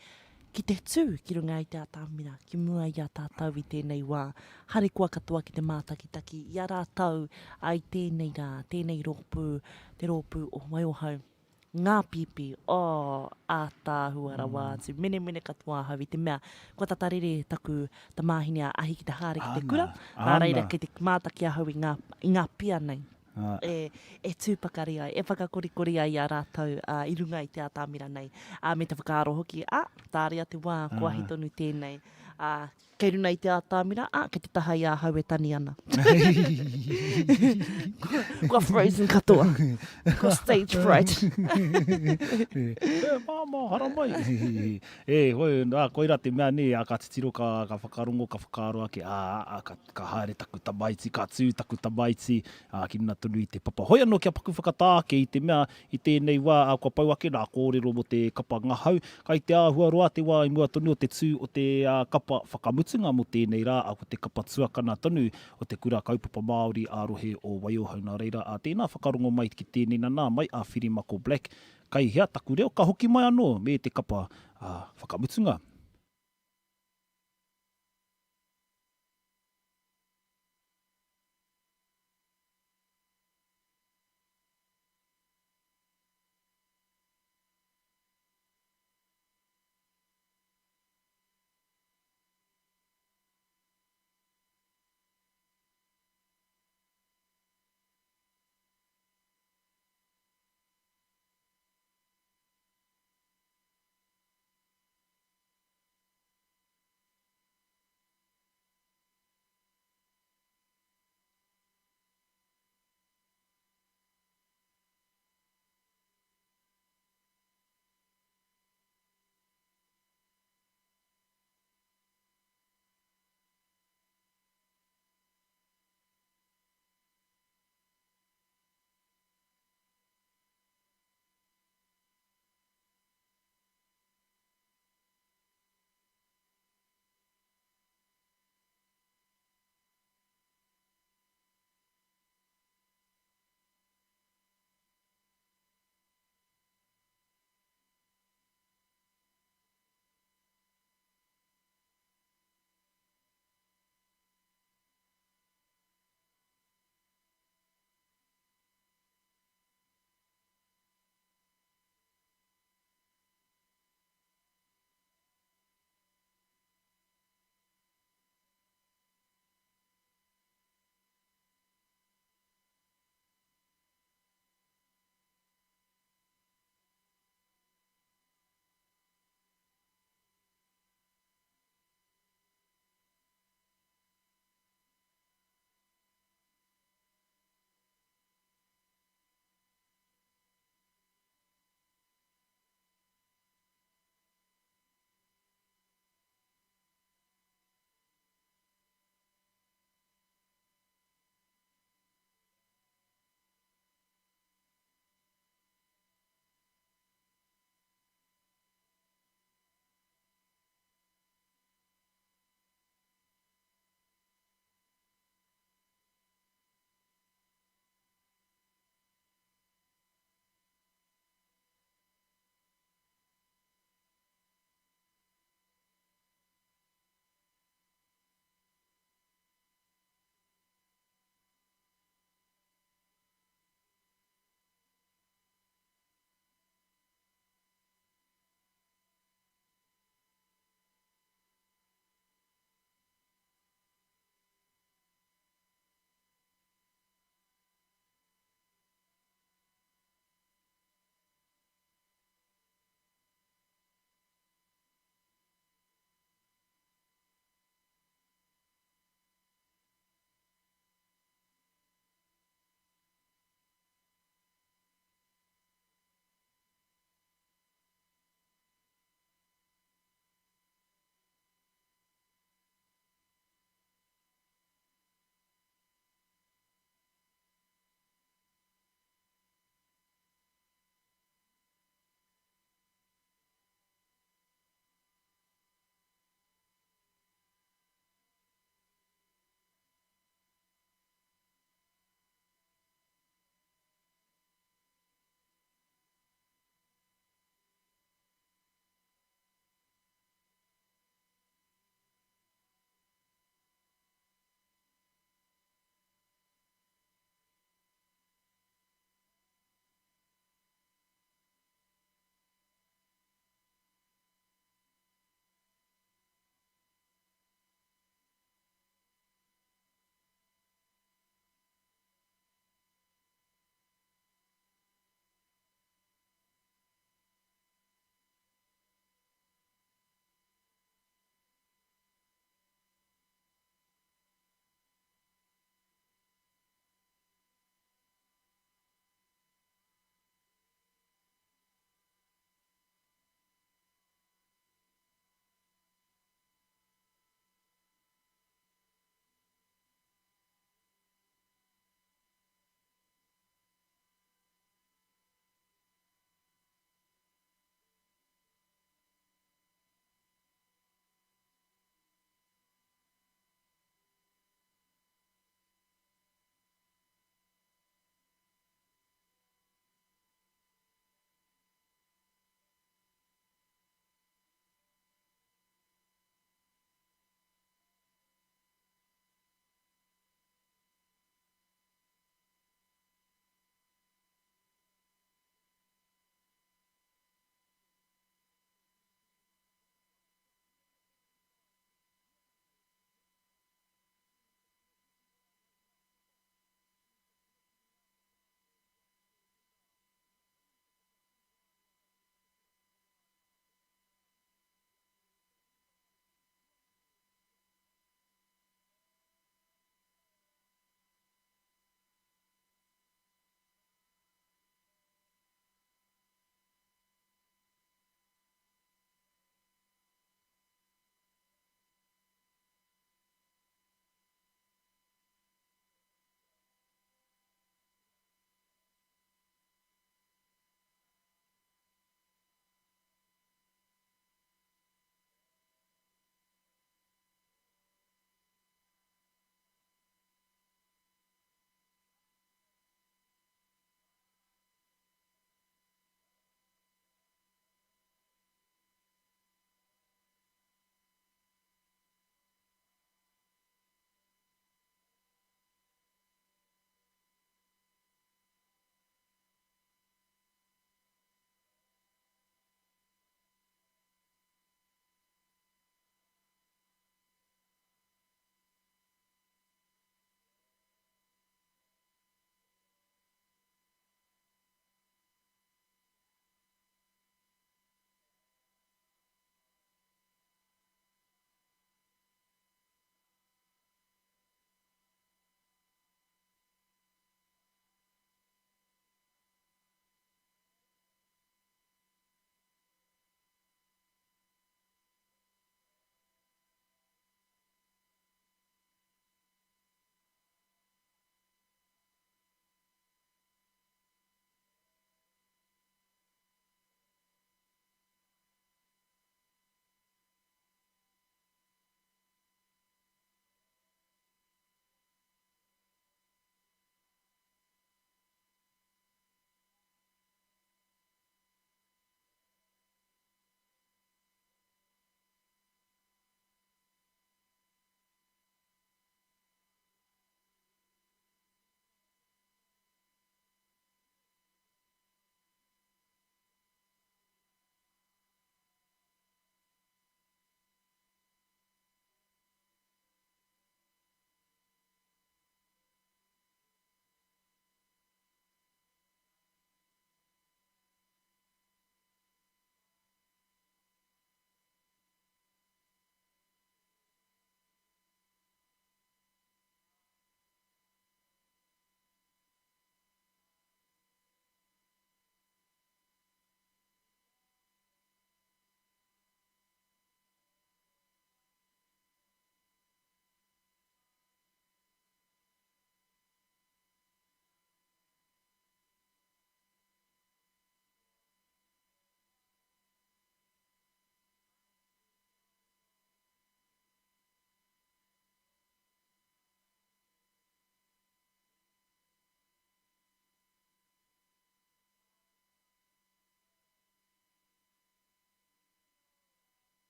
ki te tū, ki runga i te atamira, ki mua i a tātou i tēnei wā. Hari kua katoa ki te mātakitaki, i a rātou ai tēnei rā, tēnei rōpū, te rōpū o Waiohau. Ngā pīpī, ātāhua rawa atu, mene katoa hau i te mea, kua tatarere taku ta māhine a ahi ki te hāre ki te kura, nā reira ki te mātaki a hau i ngā pia nei. E tūpakari ai, e whakakorikori ai a rātou i runga i te atamira nei. Me te whakaaro hoki, tāre atu wā, kua hi tonu tēnei. Kei runa i te atamira, kei te taha i a hau e tani ana. Kua frozen katoa, kua stage fright. Māma, hara mai. Hoi, koira te mea ne, ka titiro, ka whakarongo, ka whakaaro ake, ka haere taku tamaiti, ka tū taku tamaiti, ki nuna tonu i te papa. Hoi anō kia paku whakatāke i te mea, i tēnei wā, kua pau ake, nā kōrero mo te kapa ngahau, kai te āhua roa te wā i mua tonu o te tū o te kapa whakamutunga mo tēnei rā, ko te kapa tuakana tonu o te kura kaupapa Māori arohe o Waiohau. Nā reira, tēnā whakarongo mai ki tēnei nā mai a Whirimako Black. Kai hea taku reo, ka hoki mai anō me te kapa whakamutunga.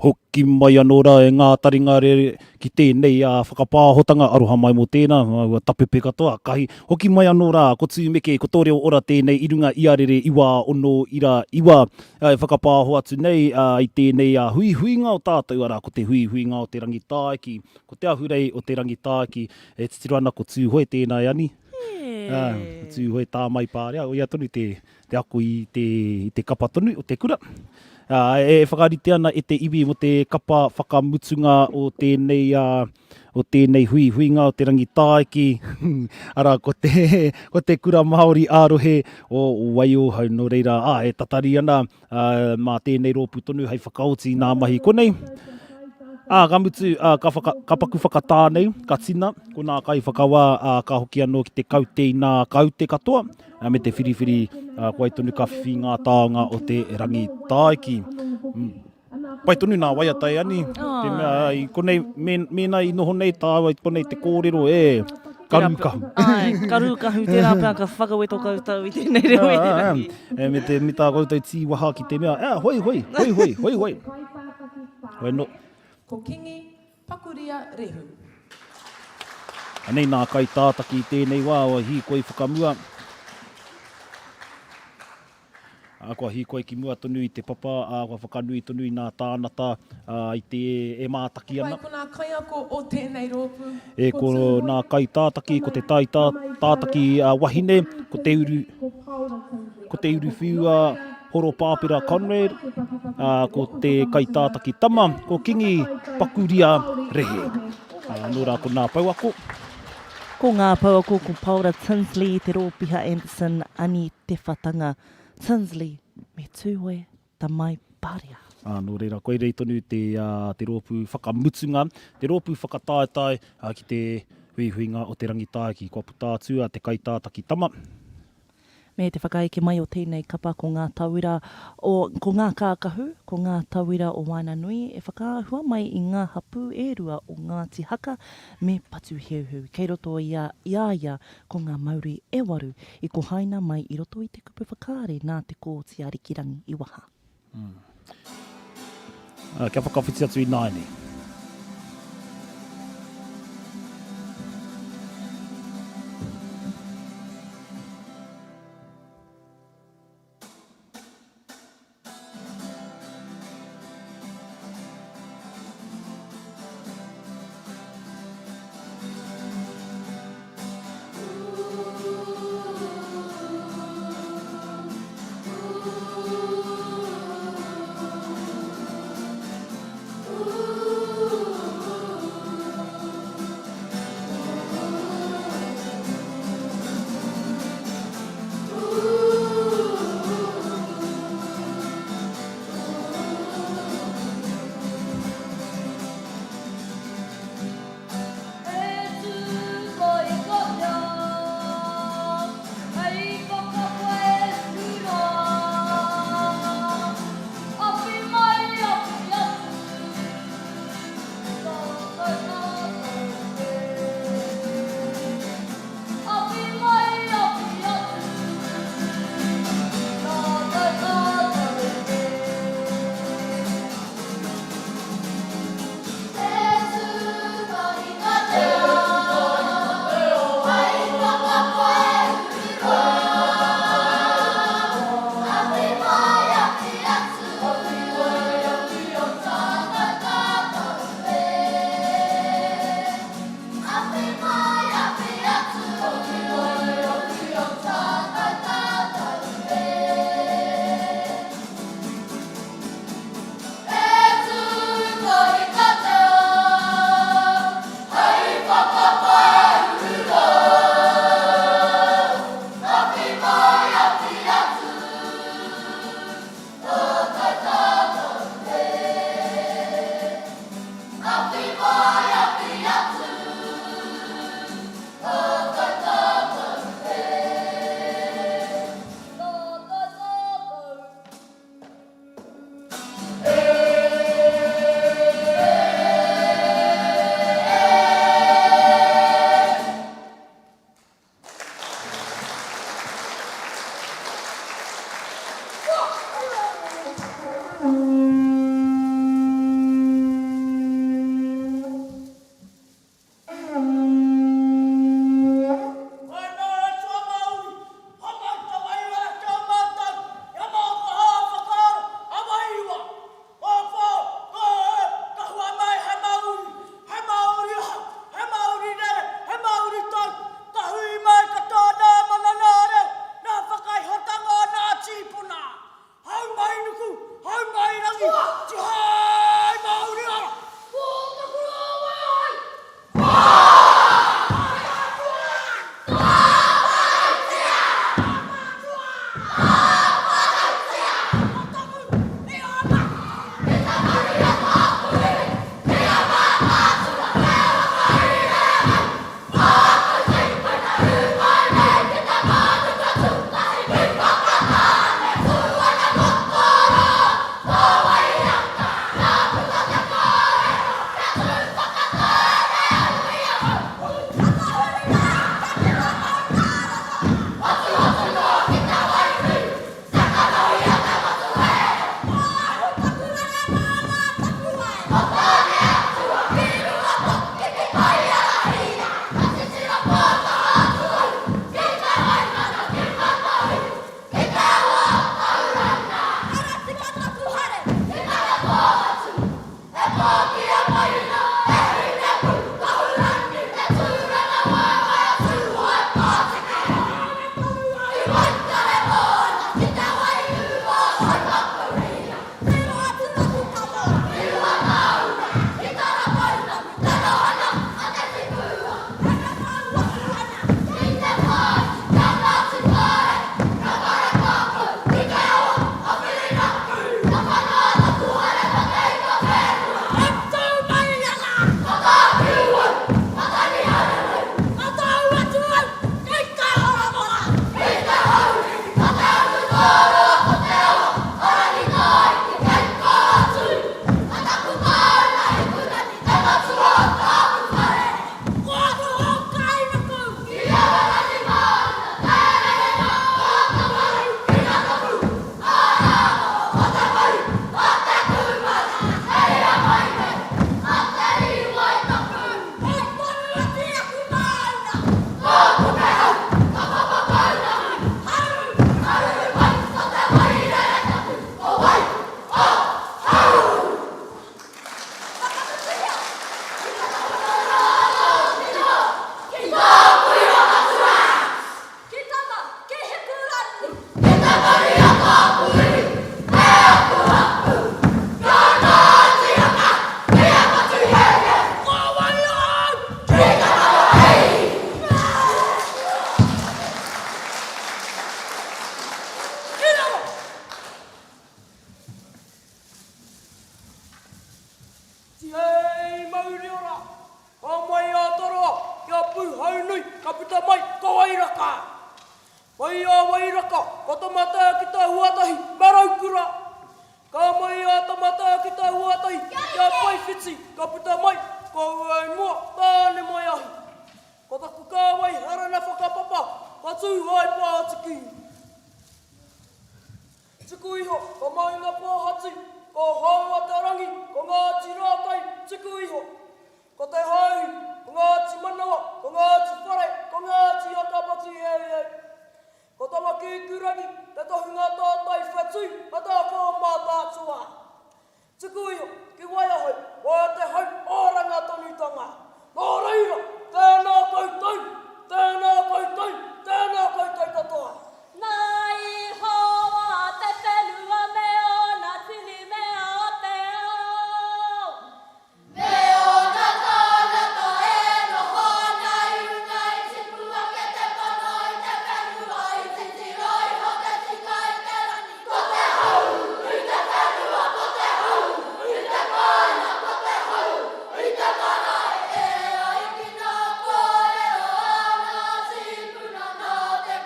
Hoki mai anō rā e ngā taringa re ki tēnei whakapāhotanga aroha mai mō tēnā, tapepe katoa, kahi. Hoki mai anō rā, ko tūmeke, ko tōreo ora tēnei i runga iarere iwa ono ira iwa, e whakapāho atu nei i tēnei hui huinga o tātou ara, ko te hui huinga o te Rangitaiki, ko te ahurei o te Rangitaiki, e titiru ana ko tūhoe tēnā ani. Tūhoe tā mai pārea, o ia tonu te ako i te kapa tonu o te kura. E whakarite ana e te iwi mo te kapa whakamutunga o tēnei hui huinga o te Rangitaiki. Ara, ko te kura Māori ārohe o Waio hau no reira. E tatari ana mā tēnei rōpu tonu hei whakaoti nā mahi konei. Ka mutu, ka paku whakatānei, ka tina, ko nā kai whakawā, ka hoki anō ki te kaute i nā kaute katoa, me te whiriwhiri, koe tonu ka whiwhi ngā tāonga o te Rangitaiki. Pai tonu nā waiatai ani, te mea, konei, mēnā i noho nei tāua, konei te kōrero, karukahu. Ai, karukahu, tērā pēr ka whakaweto koutou i tēnei reo irangi. Me te mita koutou tīwaha ki te mea, hoi hoi, hoi hoi, hoi hoi. Hoi no. Ko kingi pakuria rehu. Anei nā kai tātaki i tēnei wā, o hi koi whakamua. Kua hi koi ki mua tonu i te papa, kua whakanui tonu i nā tānata, i te mātaki ana. Pai ko nā kai ako o tēnei rōpu. Ko nā kai tātaki, ko te tai tātaki wahine, ko te uru whiu horo pāpira Conrad, ko te kai tātaki tama, ko kingi pakuria rehe. Nō rā ko nā pauako. Ko ngā pauako ko Paura Tinsley, te rōpiha Anderson, ani te whatanga. Tinsley, me tūhoe, ta mai pāria. Nō reira, koe rei tonu te rōpu whakamutunga, te rōpu whakataetai ki te huihuinga o te Rangitaiki. Kua puta atua te kai tātaki tama. Me te whakaeke mai o tēnei kapa ko ngā tauira, ko ngā kākahu, ko ngā tauira o Wainanui, e whakaahua mai i ngā hapu e rua o Ngāti Haka me Patu Heuhu. Kei roto ia ko ngā Māori e waru i ko haina mai i roto i te kupu whakaare nā te kōti arikirangi i waha. Kia whakawhiti atu i naini. Ooh. mai a wairaka, ko tamata ki tā huatahi, maraukura. Ka mai a tamata ki tā huatahi, kia pai whiti, ka puta mai, ko uai mua, tāne mai ahi. Ko taku kāwai, harana whakapapa, ka tū hai pātiki. Tiku iho, ko mai ngā pāhati, ko haua te rangi, ko ngā tirātai, tiku iho. Ko te hauhi, ko ngā ti manawa, ko ngā ti whare, ko ngā ti akapati ei. Ko tawa ki kurangi, te tohunga tātai whetui, a tā kō mā tātua. Tiku iho, ki waiahoi, o te hau ōranga tonutanga. Nō reira, tēnā koutou, tēnā koutou, tēnā koutou katoa. Nai hoa te whenua meo, nā tini mea o te ao. Meo na tānata e no hōna iunga i tipua ke te whano i te whenua i te tiroi ho te tika i te rani. Ko te hau, i te whenua, ko te hau, i te kāina, ko te hau, i te marae e ai ki nā kore o ana tipuna nā te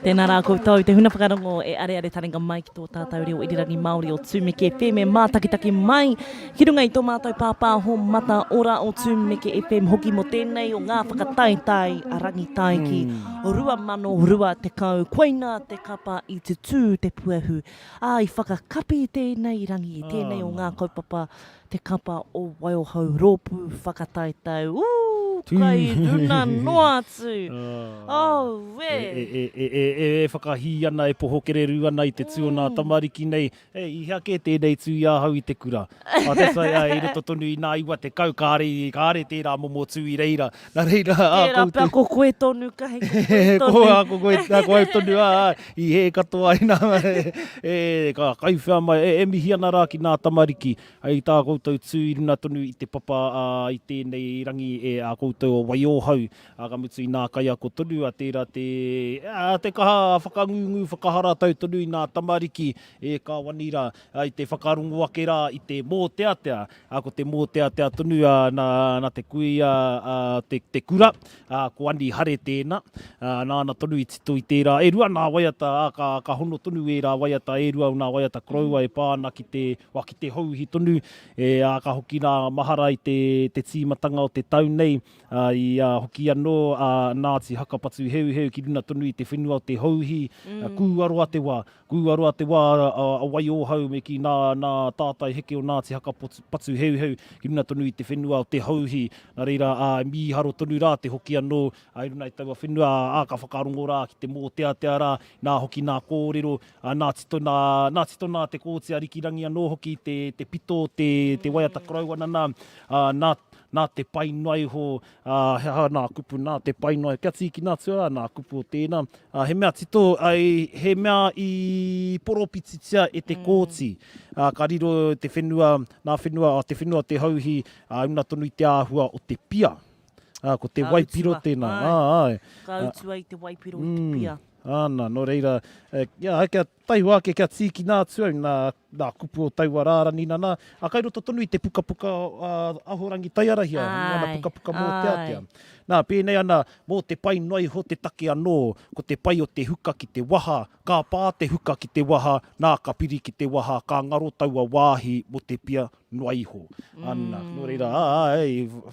Tēnā rā koutou, te huna whakarongo e are taringa mai ki tō tātou reo irirangi Māori o Tūmeke FM e mātakitaki mai. Ki runga i tō mātou pāpā ho mata ora o Tūmeke FM hoki mo tēnei o ngā whakataitai a Rangitaiki. O rua mano, rua te kau, koina te kapa i te tū te puahu. I whakakapi tēnei rangi, tēnei o ngā kaupapa te kapa o Waiohau rōpu whakataitau. Kai runa noa atu. E whakahi ana e pohokereru ana i te tū o nā tamariki nei. I hake tēnei tū i ahau i te kura. Tesa i roto tonu i nā iwa te kau kāre tērā momo tū i reira. Nā reira. Tērā pia ko koe tonu kahi ko koe tonu. Koe tonu i he katoa i nā. Ka kaiwhia mai. E mihi ana rā ki nā tamariki. I tā koutou tū i runa tonu i te papa i tēnei rangi e a koutou o Waiohau, ka mutu i nā kai ako tonu, a tērā te kaha whakangungu, whakahara tau tonu i nā tamariki, e ka wanira, i te whakarungu ake rā, i te mōteatea, ko te mōteatea tonu, nā te kui, te kura, ko ani hare tēnā, nāna tonu i tito i tērā, e rua nā waiata, ka hono tonu e rā waiata, e rua nā waiata kroua e pāna ki te hauhi tonu, ka hoki nā mahara i te tīmatanga o te tau nei, i hoki anō Ngāti Haka patu heu ki runa tonu i te whenua o te hauhi, kūaroa te wā a Waiohau me ki nā tātai heke o Ngāti Haka patu heu ki runa tonu i te whenua o te hauhi, nā reira miharo tonu rā te hoki anō, i runa i taua whenua ka whakarongo rā ki te mōteatea rā, nā hoki nā kōrero, nā tito nā te kōtia rikirangi anō hoki te pito, te waiata korauana nā te painoi ho, nā kupu nā te painoi, kia tiki nā tua, nā kupu o tēnā. He mea tito, he mea i poropititia e te kōti. Ka riro te whenua, te whenua te hauhi, una tonu i te āhua o te pia. Ko te waipiro tēnā. Ka utua i te waipiro i te pia. Ana, no reira, kia taiwa ake kia tiki nā tua, nā kupu o taiwa rārani nana. Kai roto tonu i te pukapuka ahorangi taiarahia, nā pukapuka mō teatea. Nā, pēnei ana, mō te pai noi ho te take anō, ko te pai o te huka ki te waha, ka pā te huka ki te waha, nā ka piri ki te waha, ka ngaro taua wāhi mo te pia noi ho. Ana, no reira,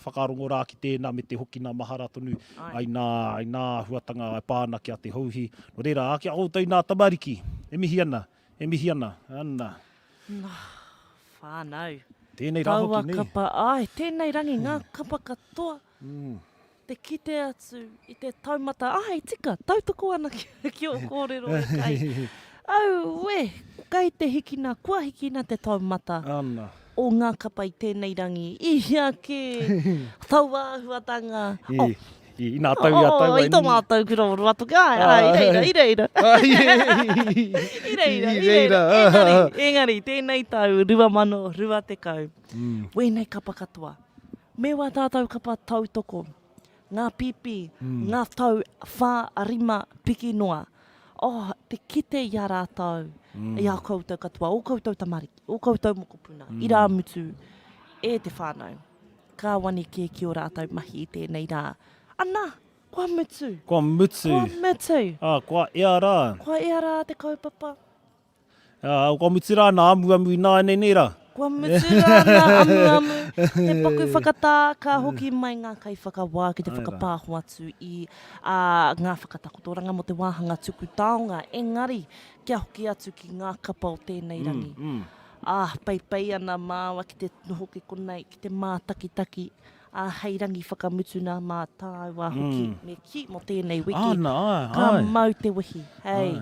whakarongo rā ki tēnā me te hoki nā mahara tonu, ai nā huatanga pāna ki a te hauhi. No reira, ki a outou nā tamariki, e mihi ana, ana. Whānau. Tēnei rā hoki nei. Kapa, tēnei rangi ngā kapa katoa. Te kite atu i te taumata, tika, tautoko ana ki o kōrero e kai. Kai te hikina, kua hikina te taumata. Ana. O ngā kapa i tēnei rangi, i ke tauāhuatanga. I nā tau ia tau. I tō mātou kura o ruatu ka. Ireira. Engari, tēnei tau, rua mano, rua te kau. Wēnei kapa katoa. Me wā tātou kapa tautoko. Ngā pipi, ngā tau whā arima piki noa. Te kite i a rātau, i a koutou katoa, o koutou tamariki, o koutou mokopuna, i rā mutu, e te whānau. Ka wani ki o rātau mahi i tēnei rā. Ana, kua mutu. Kua mutu. Kua ea rā. Kua ea rā te kaupapa. Kua mutu rā nā amu i nā nei rā. Kua mutu rā nā amu. Te paku whakatā, ka hoki mai ngā kai whakawā ki te whakapāho atu i ngā whakatakotoranga mo te wāhanga tuku taonga. Engari, kia hoki atu ki ngā kapa o tēnei rangi. Pei ana māua ki te hoki konei, ki te mātakitaki. Hei rangi whakamutuna mā tāua hoki me ki mo tēnei wiki. Ka mau te wihi, hei.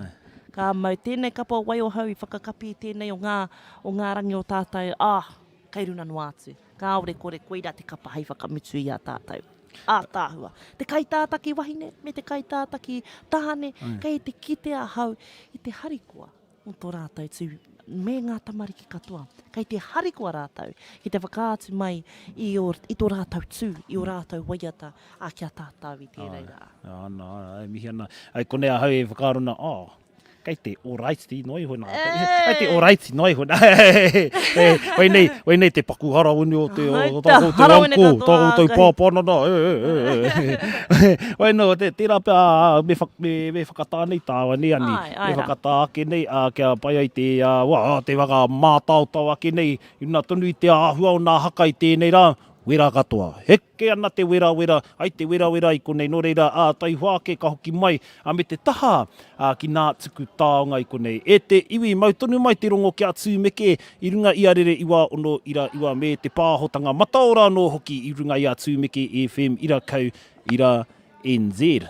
Ka mau tēnei kapa o Waiohau i whakakapi tēnei o ngā rangi o tātou. Kei runa no atu. Ka aore kore koeira te kapa hei whakamutu i a tātou. Tāhua. Te kaitātaki wahine me te kaitātaki tāne. Kei te kite a hau i te harikoa o tō rātou tū. Me ngā tamariki katoa. Kei te harikoa rātou. Ki te whakaatu mai i tō rātou tū, i o rātou waiata a kia tātou i tērei rā. Mihi ana. Konea hau e whakarona, Kai te oraiti noi hona. Kai te oraiti noi hona. Wai nei te pakuhara uni o te o te wanko, tō pāpana na. Wai no, tērā pia me whakatānei tāwa ni ani. Me whakatā ake nei, kia pai ai te waka mātautau ake nei. Ina tonu i te āhua o nā haka i tēnei rā. Wera katoa. Heke ana te wera, ai te wera i konei. Nō reira, tai whāke ka hoki mai, me te taha ki nā tuku tāonga i konei. E te iwi mautonu mai te rongo kia tūmeke, i runga i arere iwa ono ira iwa me te pāhotanga mataora no hoki i runga i a tūmeke FM ira kau ira NZ.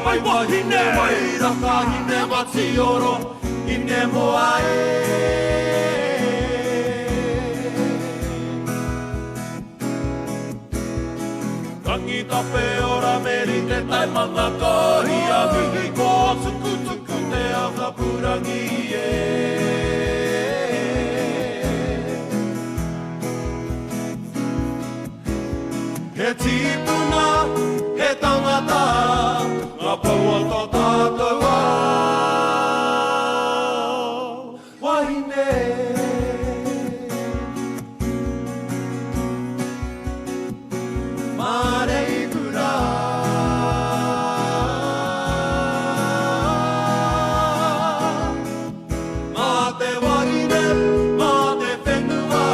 Mai wahine mai raka hine matsioro hine moa Tangi tape ora meri te tai manga kahia mihi ko tuku tuku te anga purangi He tipuna, he tangata Ngā paua tō tātou wahine Mārei kura Mā te wahine, mā te whenua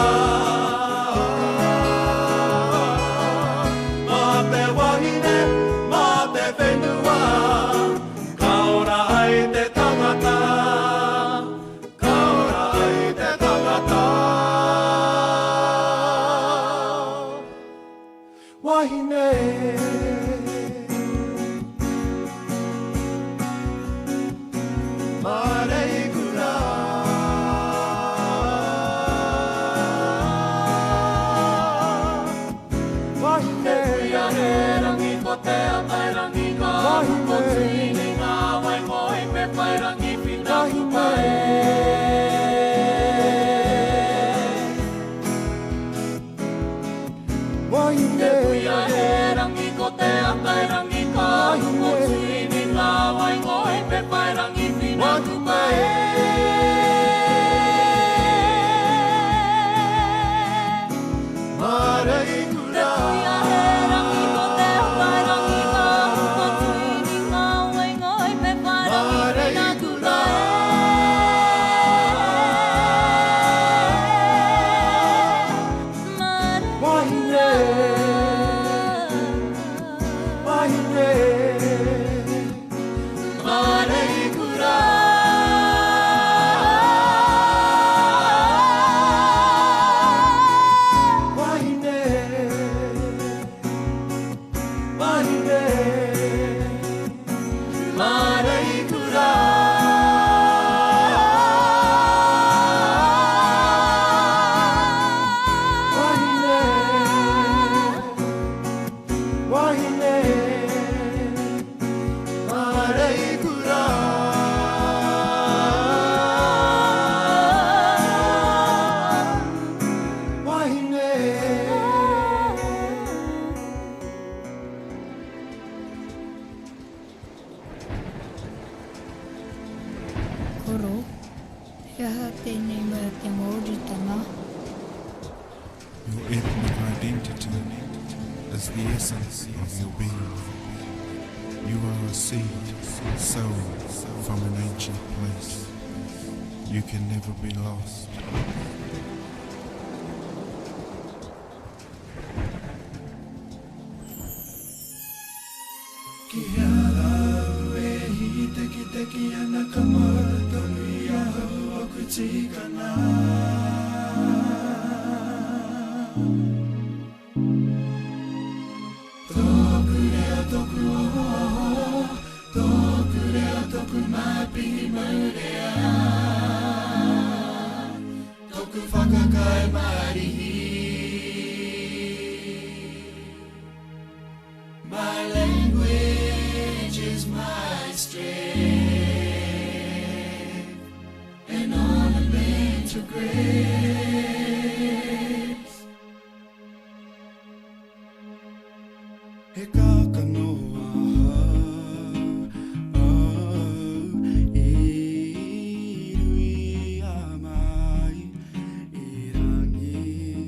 Mā te wahine, mā te whenua Kaora ai te tangata Kaora ai te tangata Wahine Mārei kura Wahine Kuia he rangi ko te atai rangi ka Ko tini ngā wai moi me whai rangi whina kupae Wahine Kuia he rangi ko te atai rangi ka Ko tini ngā wai moi me whai rangi whina kupae Mārei kura Kuia he rangi ko te atai rangi ka Ko tini ngā wai moi me whai rangi whina kupae Wahine Wahine Mārei kura Wahine Wahine Mārei kura Wahine Mārei kura Wahine Koro, he aha tēnei mai te mauritanga, Your ethnic identity is the essence of your being. You are a seed sown from an ancient place. You can never be lost. Ki halau e hi teki teki ana kamara tonu I ahau o kutikana. Tōku rea tōku oho, tōku rea tōku mapihi maurea. Tōku whakakai marihi. My language is my strength, an ornament to grace. He kaka noa, I rui a mai, I rangi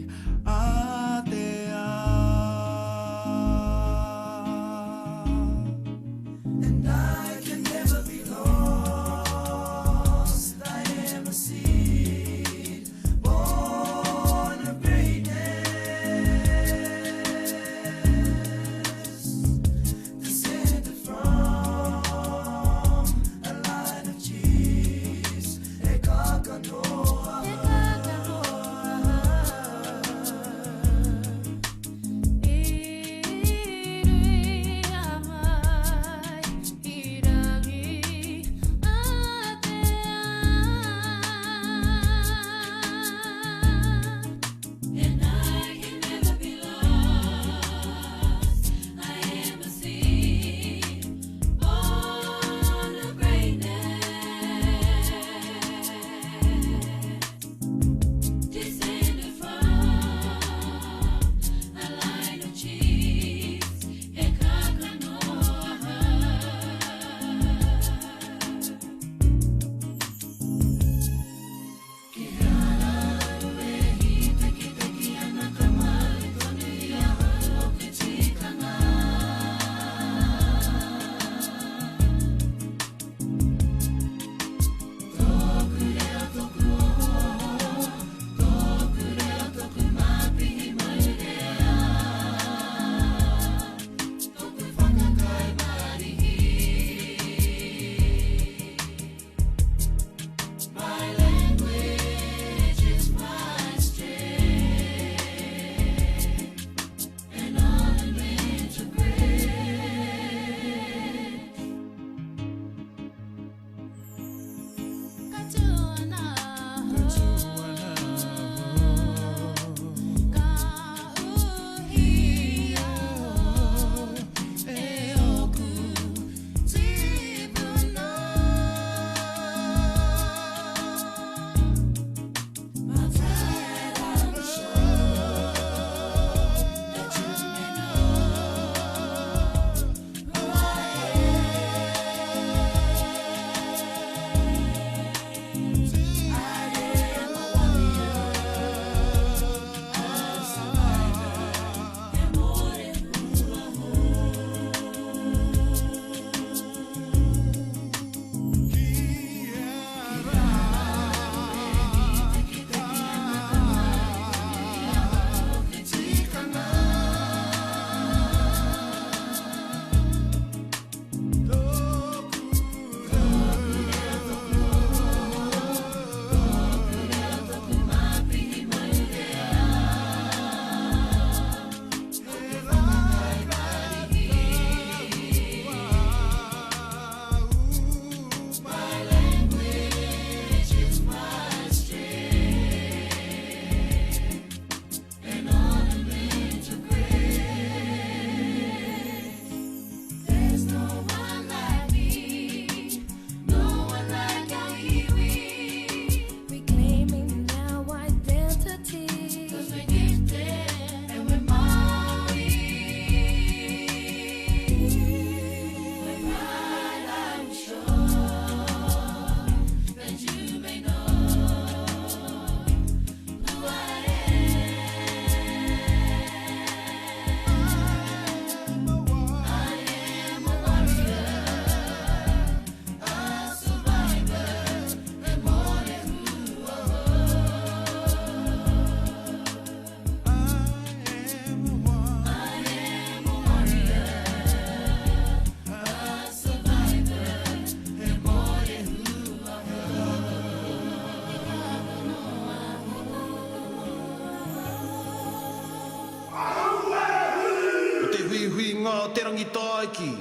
Rangitaiki.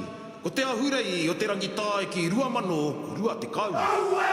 Ko te ahurei o te Rangitaiki, 2020.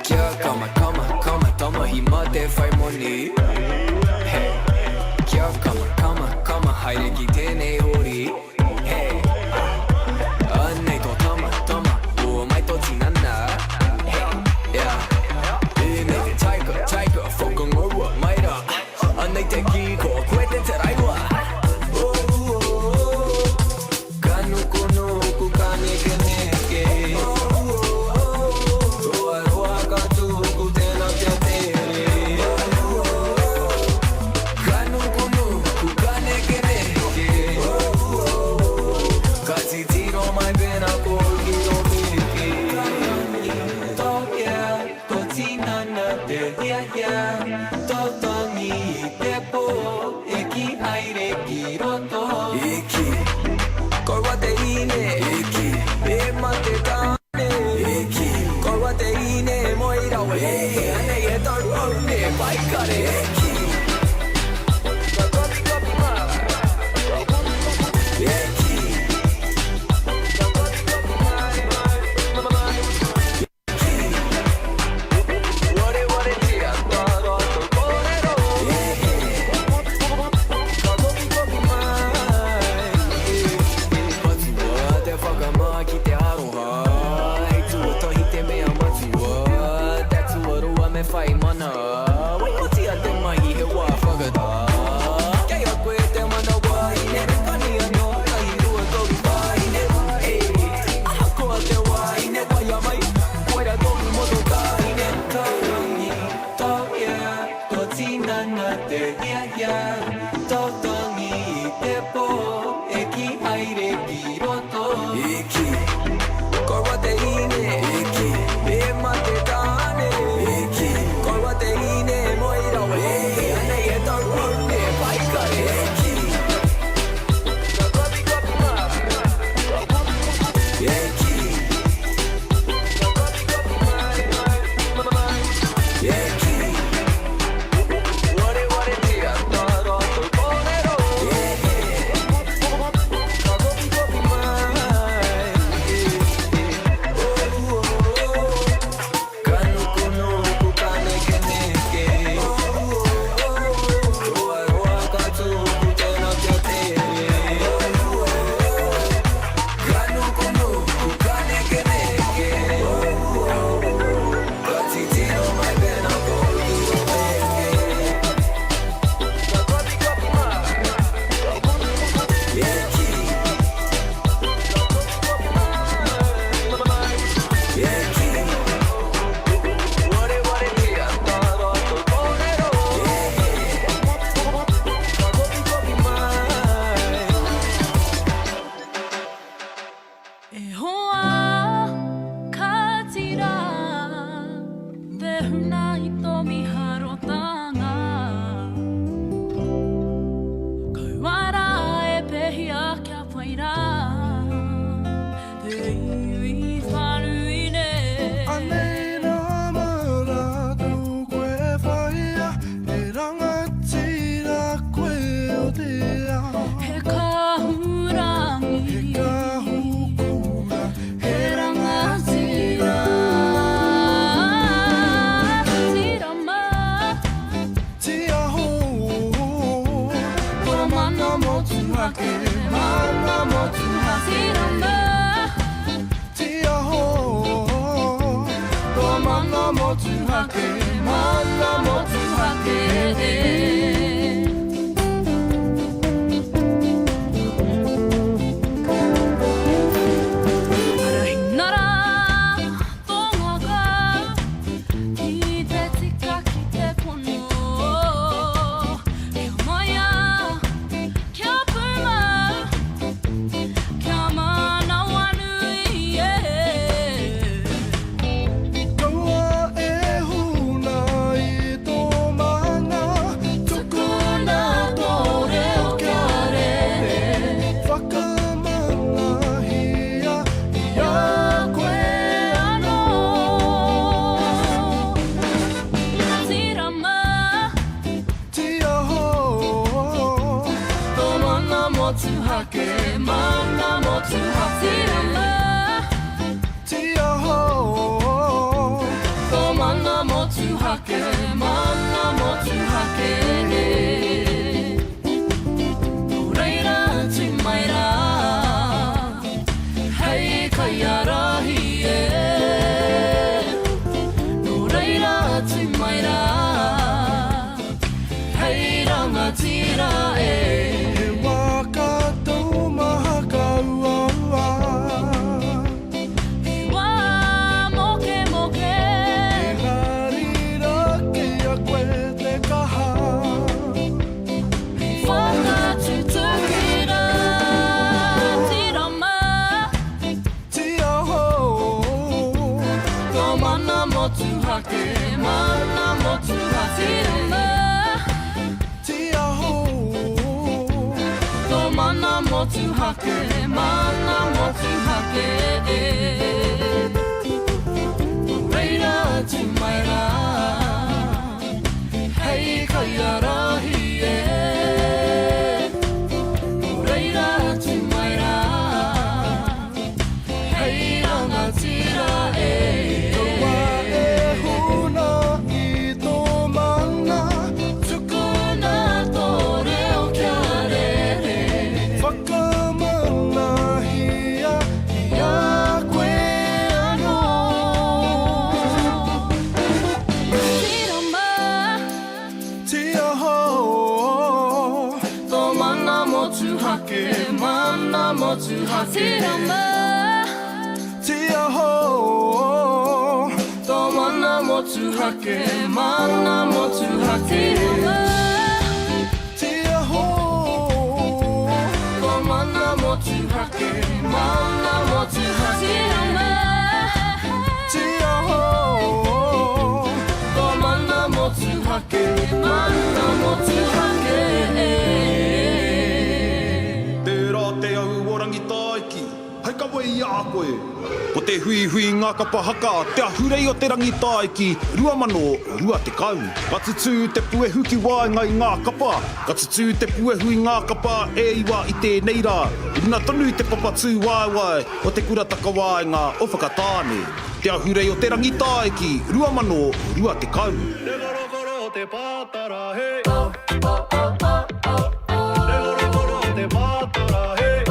Kia kama tama hima te whai moni Hey Kia kama haere ki tēnei hori Hey Anei tō tama Ua mai tō tinana Hey Yeah I nei te taika Whakangaua mai ra Anei te ki ko koe te te raiwa Kanu kono ku kane keneke mai rā, te iwi whanuine. Anei rā mara tū koe whaia, e rangatira koe o te ao. He kahurangi, He kahukura, he rangatira. Tirama, te aho, tō mana motu hake, mana motu hake. tirama, Te aho, tō mana motu hake, mana motu hake. Arahinara, tōngaka, ki te tika ki te pono. Kia maia, kia puma, kia mana wanui, Kaua e huna i tō mana, tukuna tō reo kia rere. Whakamangahia i a koe anō. tirama, Te aho, tō mana motu hake, mana motu hake. tirama, Te aho, tō mana motu hake, mana motu hake. Nō reira tui mai rā, hei kai arahi e. Nō reira tui mai rā, hei rangatira e. He waka tō maha ka ua. wā moke moke, Harira ke a koe te kaha. whakatutukira. Tirama, Te aho, tō mana motu hake, mana motu hake. tirama, Te aho, tō mana motu hake, mana motu hake. Reira tu mai rā, hei kai arahi e. Reira tu mai rā, hei rangatira e. Kaua e huna i tō mana, tukuna tō reo kia rere. Whakamangahia i a koe anō. tirama, Te aho, tō mana motu hake, mana motu hake. tirama, Te aho, tō mana motu hake, mana motu hake. Te aho, tō mana motu hake, mana motu hake. Te aho, tō mana motu hake, mana motu hake. Tērā te au o Rangitaiki, hei ka wei a koe. Ko te hui hui ngā kapa haka, te ahurei o te Rangitaiki, 2022. Ka tutu te pue huki wāinga i ngā kapa, ka tutu te pue hui ngā kapa e iwa i tēnei rā. Runa tonu te papatū waiwai o te kurataka wāinga o whakatāne. Te ahurei o te Rangitaiki, 2022. Te gorogoro te pātara hei. Te gorogoro te pātara hei. Te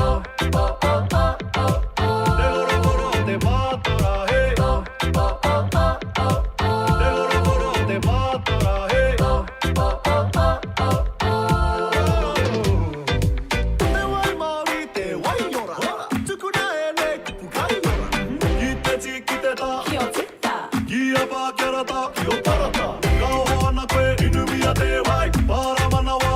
gorogoro te pātara hei. Te gorogoro te pātara hei. Te wai Māori te waiora, tukuna e nei kupu kaiora. I te tiki te tā, kia tita, ki a pākerata, ki o tarata. Ka o ana koe inumia te wai, para manawa,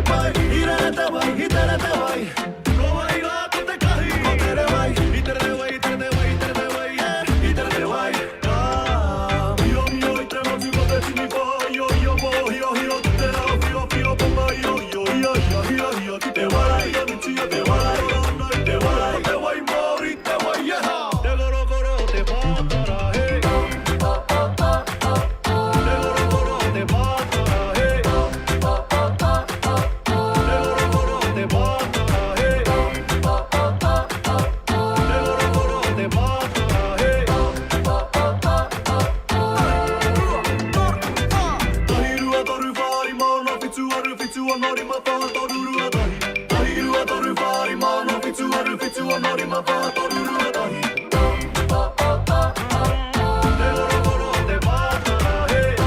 pai, ira te vai, itere te vai. Ko vai rā ko te kahi, ko tere vai, itere te vai, itere te vai, itere te vai, itere te vai. Mio mio i te motu ko te tini po, yo yo po, hio hio te rao, fio fio papa, yo yo yo yo hio hio ki te vai, yo michi yo te vai, yo no i te vai mori te vai, yeha. Te goro goro te pātara, hey. Te goro goro te pātara, hey. Te goro goro te pātara, hey. Te goro goro te pātara, hey. Tahi rua toru whāri mauna whitu aru whitu anori ma whātoru rua tahi. Tahi rua toru whāri mauna whitu aru whitu anori ma whātoru rua tahi. Te goro goro te pātara, hey. Te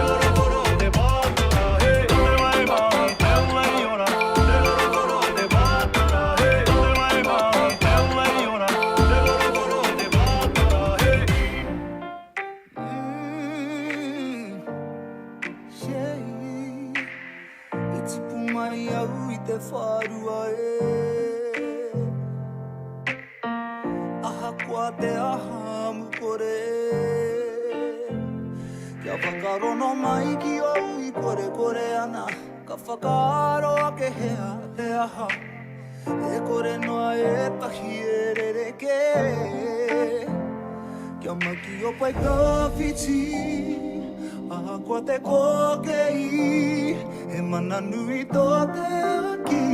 goro goro te pātara, hey. Te mai mai, te mai ora. Te goro goro te pātara, hey. Te mai mai, te mai ora. Te goro goro te pātara, hey. I tipu mai au I te whārua Aha kua te aha mukore Kia whakarono mai ki au I kore kore ana Ka whakaaro ake hea te aha E kore noa e tahi e rereke Kia maki o pai ka whiti Aha kua te kokei E mana nui tō te aki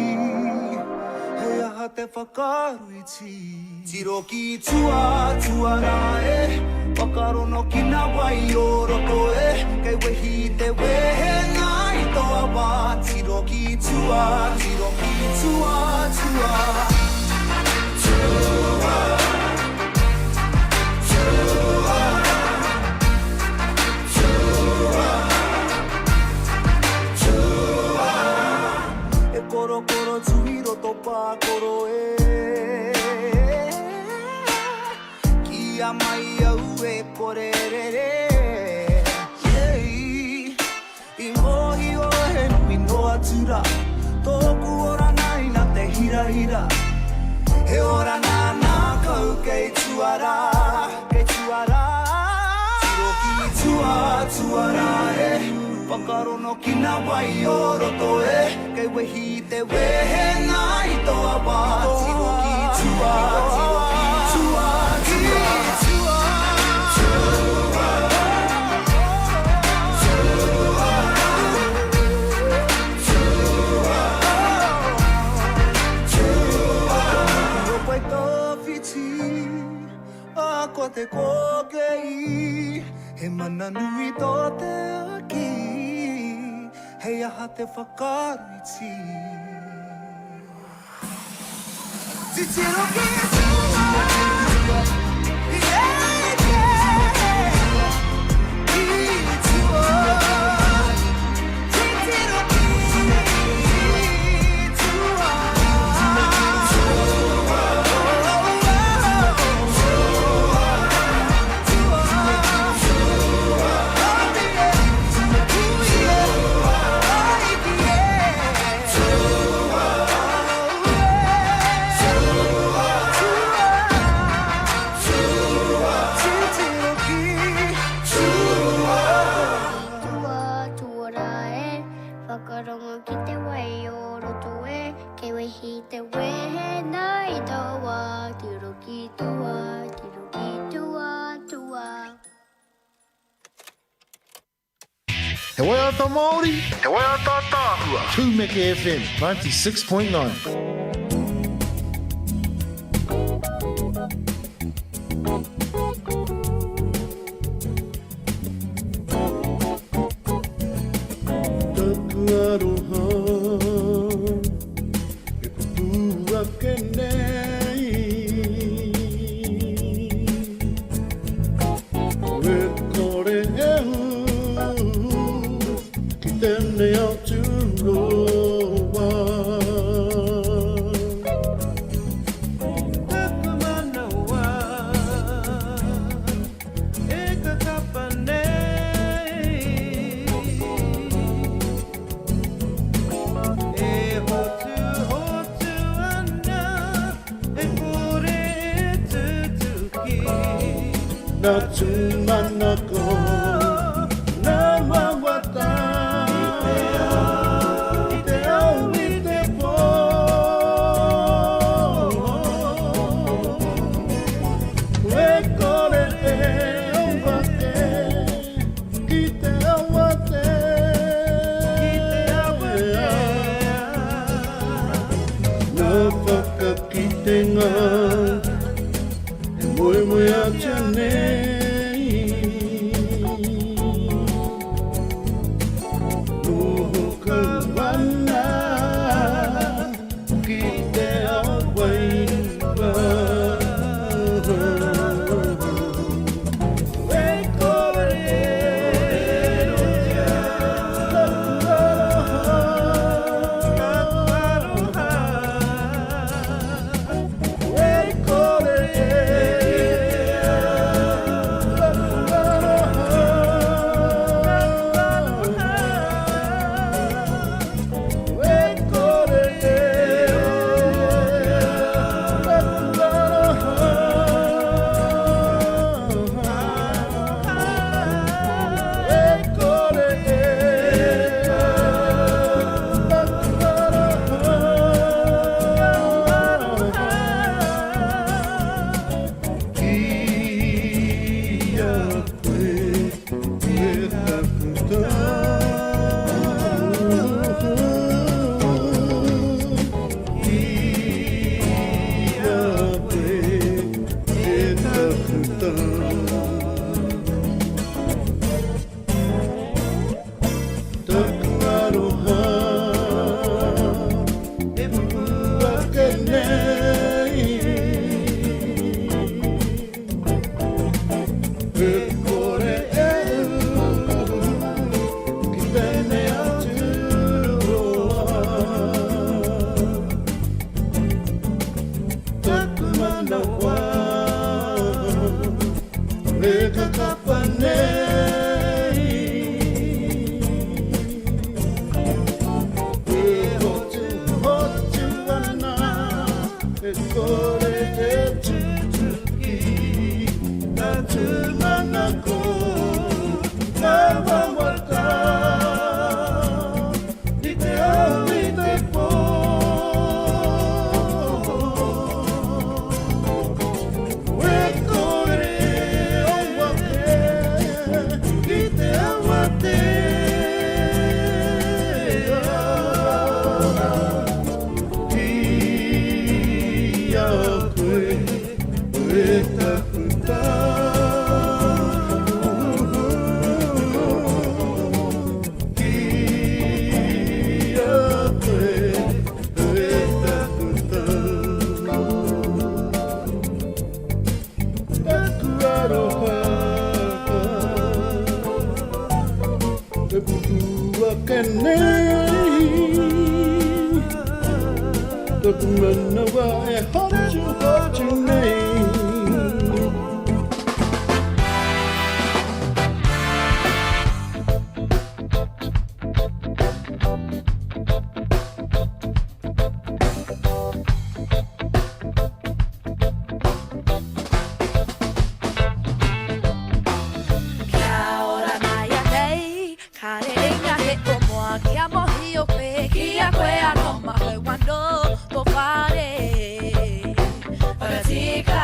He aha te whakaruiti Tiro ki tua, tua rā e Whakarono ki nā wai o roto e Kei wehi te wehe ngā I toa wā Tiro ki tua, tiro ki tua, tua Tua, tua Koro koro tuiro to pā koro e Kia mai au e kore re re I mohi o he nui noa tura Tōku ora nai na te hira hira He ora nā nā kau kei tuara Kei tuara Tiro ki tua tuara e Whakarono ki nā wai o roto e Kei wehi te wehe ngā I toa wā Tiro ki tua, tiro ki tua, tua, tua Tua, tua, tua A ko te kokei He mana nui tō te aki Hei aha te whakaruiti Titiro ki tua Yeah, yeah Ki tua Titiro ki tua Whakarongo ki te wai o roto e Kei wehi te wehe nai tawa Tiro ki tua, tiro ki tua, tua He waiata Māori, he waiata Tāhua. Tūmeke FM 96.9. Aroha, e pupua ke nei E kore e hu, ki tēnei atu roa E ka manawa, e ka kapa nei na tūmana ko, na mawata. I te au i te pō. E kore e au wate, ki te au wate. Na whakakitenga, e moe moe atia nei. Noho kawana, ki te au waiwa. E kore e Kapa nei. E hotu ana, e kore e tutuki, na tūmana ko, na wawata. I te au i te pō. Tika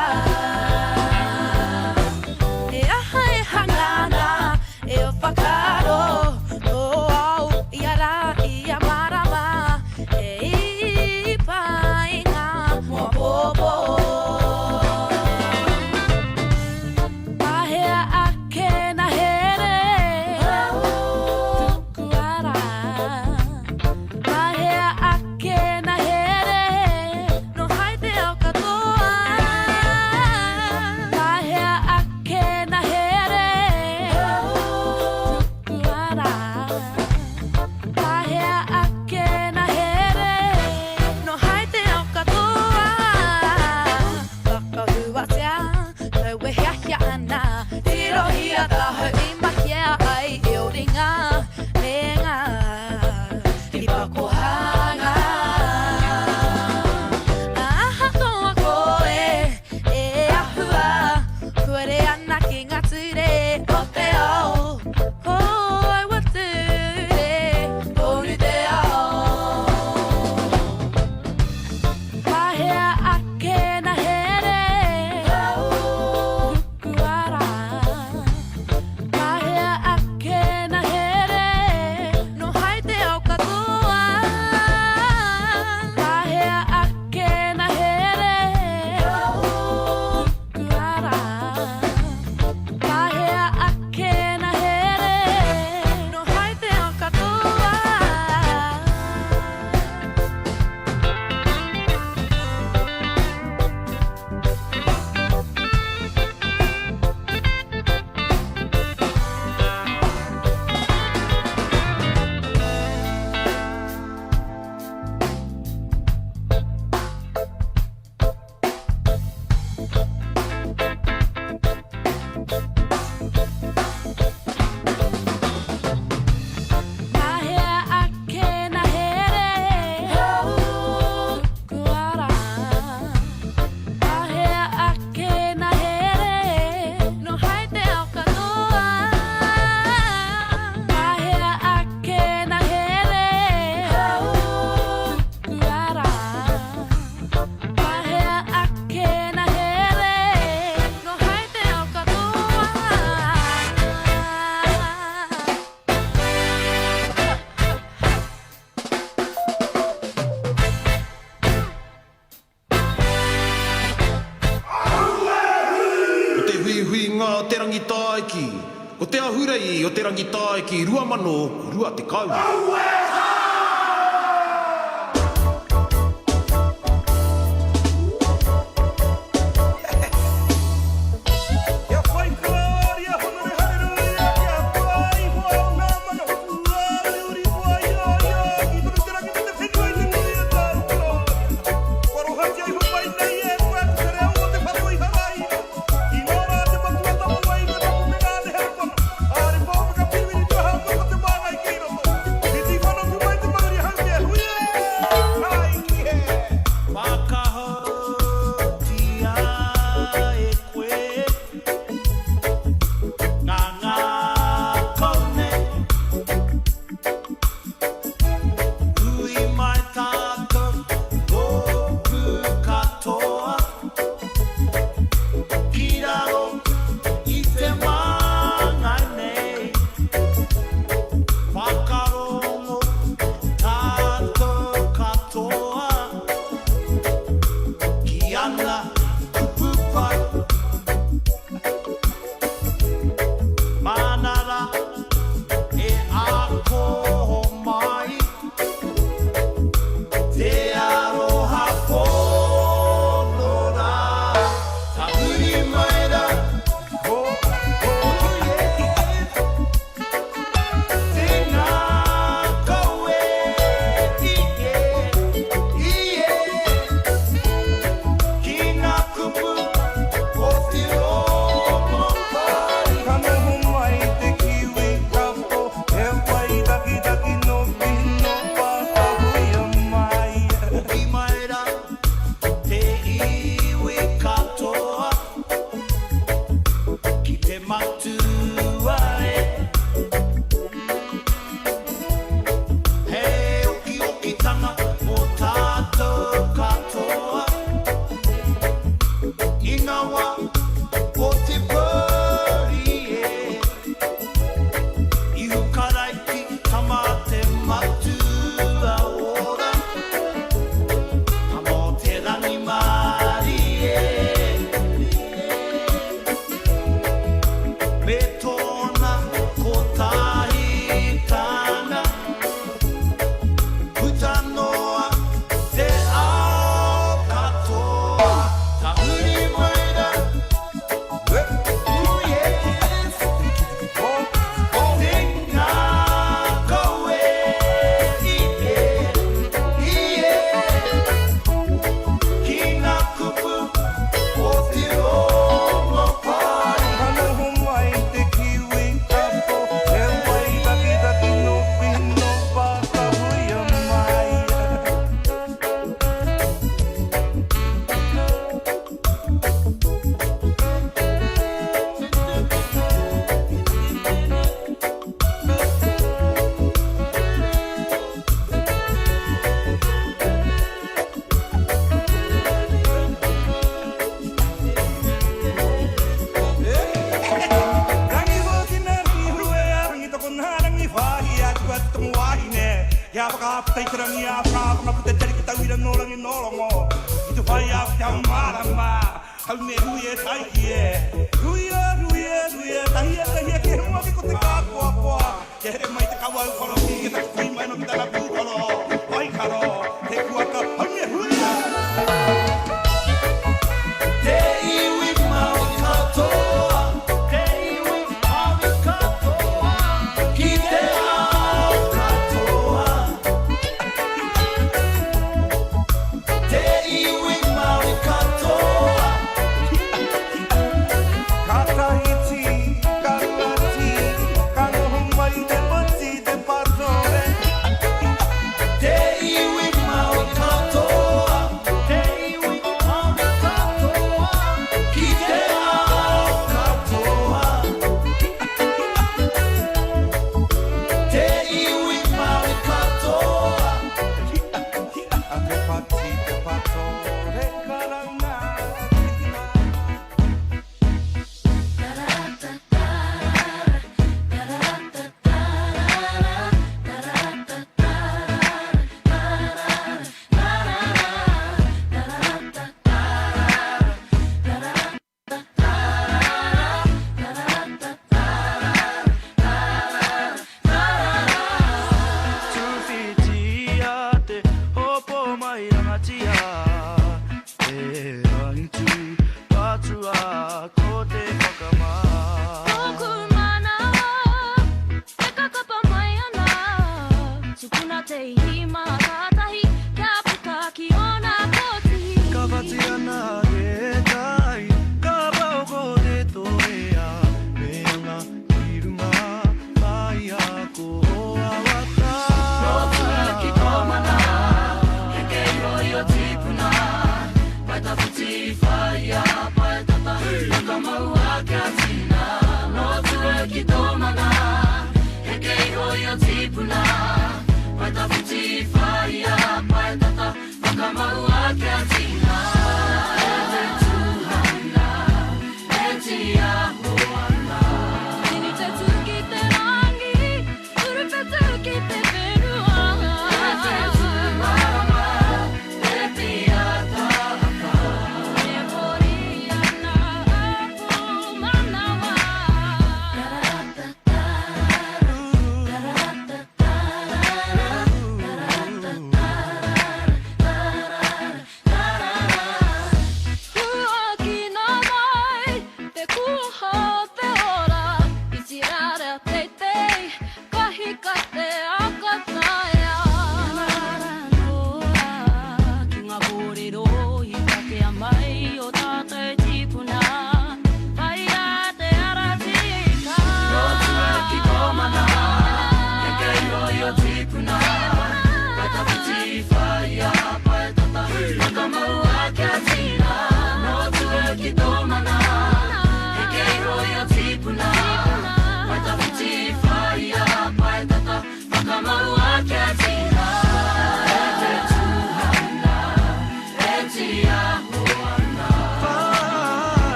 te Rangitaiki. Ko te ahurei o te Rangitaiki, 2002 te kau. Te iwi mau katoa, te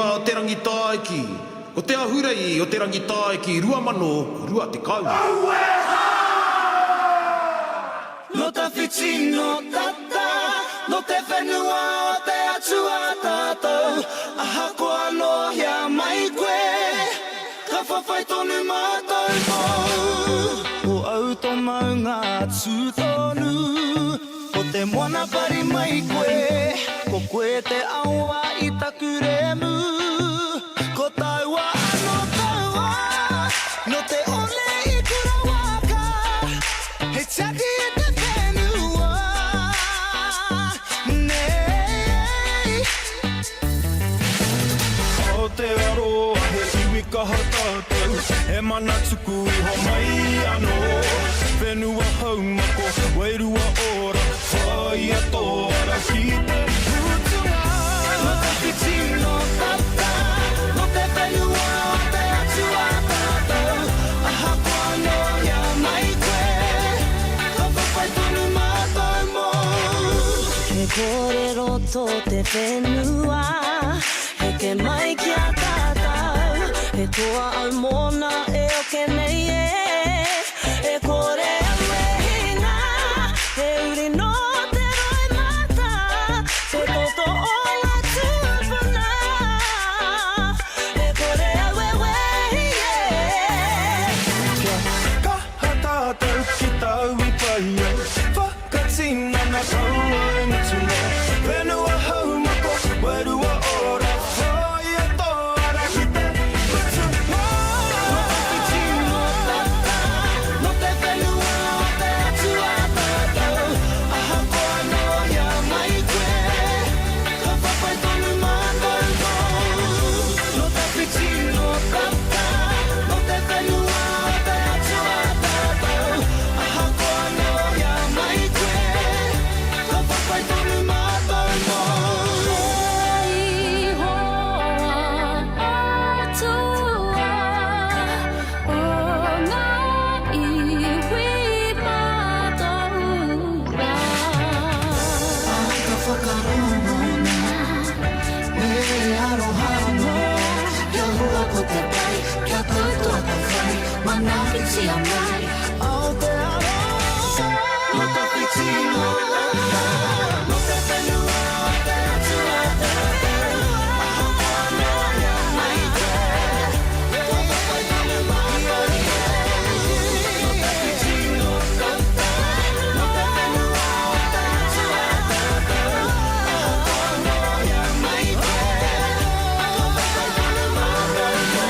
o te Rangitaiki. O te ahurei o te Rangitaiki, 2,2 te kau. No ta whiti no tata, no te whenua o te atua tātou. Aha koa no hea mai koe, ka whawhai tonu mātou mō. O au tō mau ngā tūtonu, o te moana pari mai koe. Ko koe te aua i taku remu, ko taua ano taua, no te ole i kura waka, he taki e te whenua, nei. O te aroa he iwi kaha tātou, he mana tuku iho mai anō. Whenua haumako, wairua ora, whai ato ara ki te hutunga. No te whiti no tata, no te whenua o te atua tātou. Aha koa no hea mai koe, ka whawhai tonu mātou mō. He kōrero tō te whenua, he ke mai ki a tātou. He toa au mōna e o ke nei e kore wehinga, he uri no te roi mata, te toto o la tūpuna, he kore wehi Kia kaha tātou ki tau I pai au, whakatina na taua e mutunga. Whenua haumako, wairua ora, whai ato ara ki te hutunga. No te whenua o te atua tātou. Aha koa no hea mai koe, ka whawhai tonu mātou mō. No te whiti no tata, no te whenua o te atua tātou. Aha koa no hea mai koe, ka whawhai tonu mātou mō. Ei hoa atua o ngā iwi mātaura. Ka whakarongona, me aroha no, kia hua ko te pai, kia tautua ka whai, mana whiti a mai. Ao te aroha, no te whiti no tata, no te whenua o te atua tātou. Aha koa no hea mai koe, ka whawhai tonu mātou mō. No te whiti no tata, no te whenua o te atua tātou. Aha koa no hea mai koe, ka whawhai tonu mātou mō.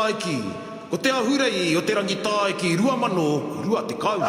rangitaiki. Ko te ahurei o te rangitaiki, rua mano, rua te kau.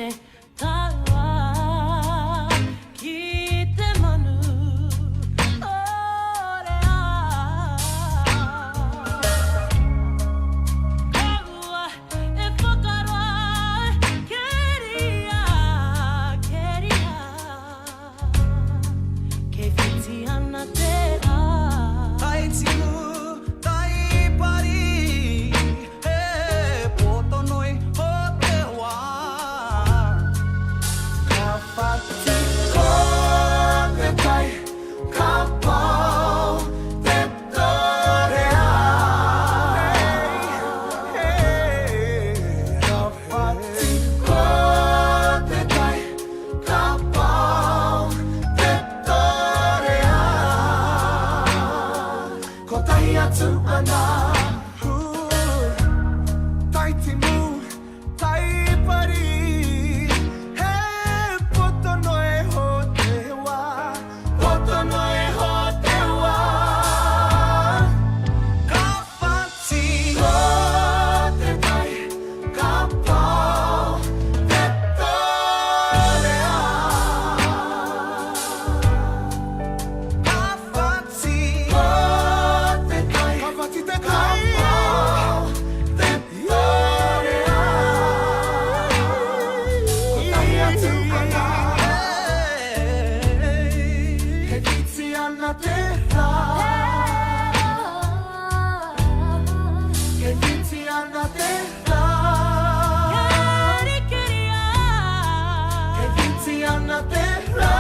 te taua ki te manu orea. Kaua e whakaroa keria, keria. Kei whiti ana te rā. Tai timu, tai pari, he potonoi ho te wā. Ka whati ko te tai, ka pau te torea. Ka whati ko te tai, ka pau te torea. Ko tahi atu ana. Tai timu, tai pari, he potonoe ho te wā. Potonoe ho te wā. Ka whati ko te tai, ka pau te torea. Ka whati ko te tai, ka whati te tai, te torea. Ko tahi atu ana. He whiti ana te rā. He whiti ana te rā. He whiti ana te rā.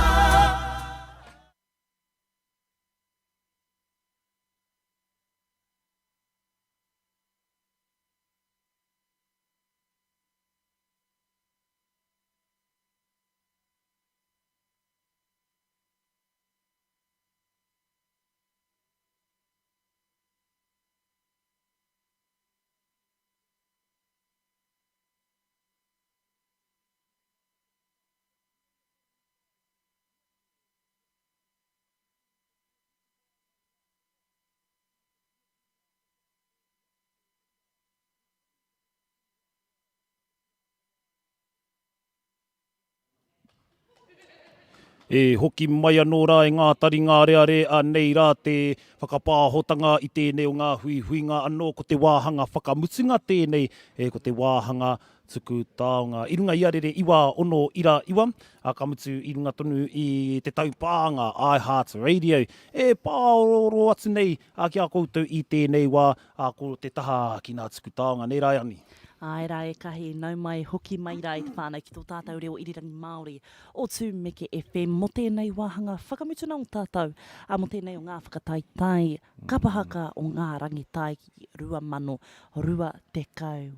E hoki mai anō rā e ngā tari ngā reare a nei rā te whakapāhotanga i tēnei o ngā huihuinga anō ko te wāhanga whakamutunga tēnei ko te wāhanga tuku taonga. I runga iarere iwa ono ira iwa, ka mutu i runga tonu i te taupāanga iHeart Radio. E pāoro atu nei ki a koutou i tēnei wā ko te taha ki ngā tuku taonga. Nei rā ani. Ai rā e kahi nau mai hoki mai rā i te whānau ki tō tātou reo irirangi Māori o Tūmeke FM mo tēnei wāhanga whakamutuna o tātou mo tēnei o ngā whakataitai Kapa Haka o ngā Rangitaiki 2020.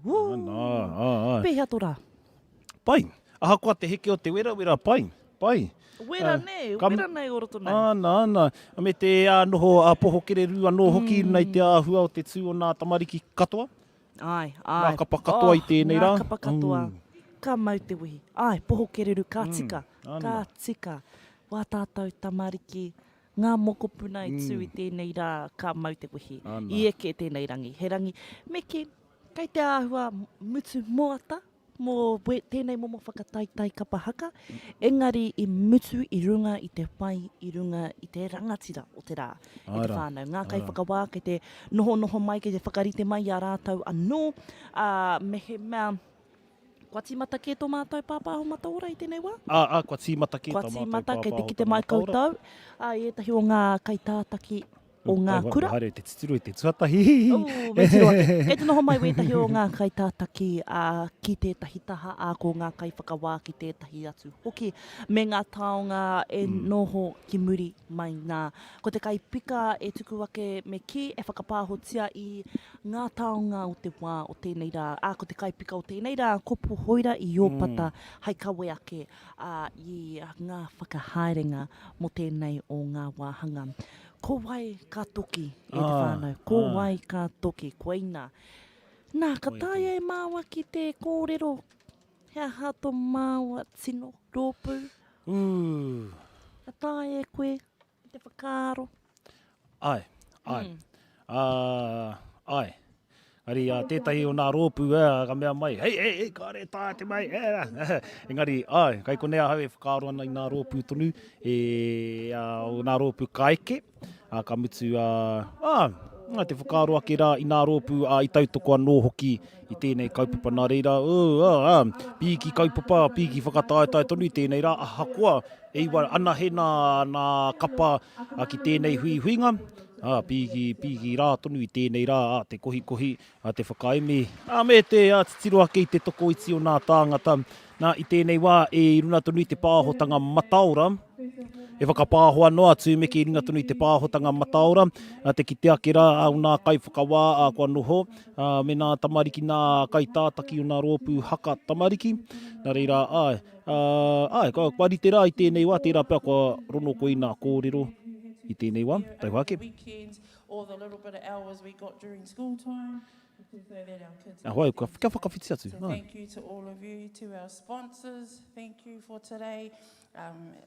Pēhea tō rā? Pai, aha koa te heke o te wera pai. Wera nei, wera nei o roto nei. Ana. Me te noho pohokereru anō hoki nei te āhua o te tū o nā tamariki katoa. Ai. Ngā kapa katoa i tēnei rā. Ngā kapa katoa. Ka mau te wihi. Ai, pohokereru, ka tika. Ka tika. Wā tātou tamariki. Ngā mokopuna i tū i tēnei rā. Ka mau te wihi. I eke tēnei rangi. He rangi. Meki, kei te āhua mutu moata. Mō tēnei momo whakataitai Kapa Haka. Engari i mutu i runga i te pai, i runga i te rangatira o te rā. E te whānau. Ngā kai whakawā, kei te noho mai, kei te whakarite mai a rātou anō. Mehe mea, kua tīmata ke tō mātou pāpāho mataora i tēnei wā? Kua tīmata ke tō mātou pāpāho kei te kite mai koutou. I etahi o ngā kaitātaki o ngā kura. Hare te tituru i te tuatahi. Me tiro ake. Kei te noho mai wetahi o ngā kaitātaki ki tētahi taha ko ngā kai whakawā ki tētahi atu hoki. Me ngā taonga e noho ki muri mai ngā. Ko te kai pika e tuku ake me ki e whakapāhotia i ngā taonga o te wā o tēnei rā. Ko te kai pika o tēnei rā kopu hoira i ōpata hai kawe ake i ngā whakahaerenga mo tēnei o ngā wāhanga. Ko wai ka toki e te whānau. Ko wai ka toki, koina. Nā, ka taia e māua ki te kōrero. Hea hato māua tino rōpū. Ka taia e koe i te whakaaro. Ai. Ari, tētahi o nā rōpū, ka mea mai, hei, kāre tā te mai, engari, kai konea hawe whakaaro ana i nā rōpū tonu, o nā rōpū kaeke, ka mutu, te whakaaro ake rā i nā rōpū i tautoko anō hoki i tēnei kaupapa nā reira, pīki kaupapa, pīki whakataetai tonu i tēnei rā, ahakoa, eiwa ana he nā kapa ki tēnei huinga, pīki rā tonu i tēnei rā, te kohi, te whakaeme, me te titiro ake i te toko iti o nā tāngata, nā i tēnei wā e runa tonu i te pāhotanga mataora, e whakapāhoa noa tūmeke i runga tonu i te pāhotanga mataora, te kite ake rā o nā kai whakawā kua noho, me nā tamariki nā kai tātaki o nā rōpū haka tamariki, nā reira, kua rite rā i tēnei wā, tērā pēr kua rono koe i nā kōrero i tēnei wā, tau hake. Or the little bit of hours we got during school time, so that our kids... Kia whakawhiti atu. So thank you to all of you, to our sponsors, thank you for today.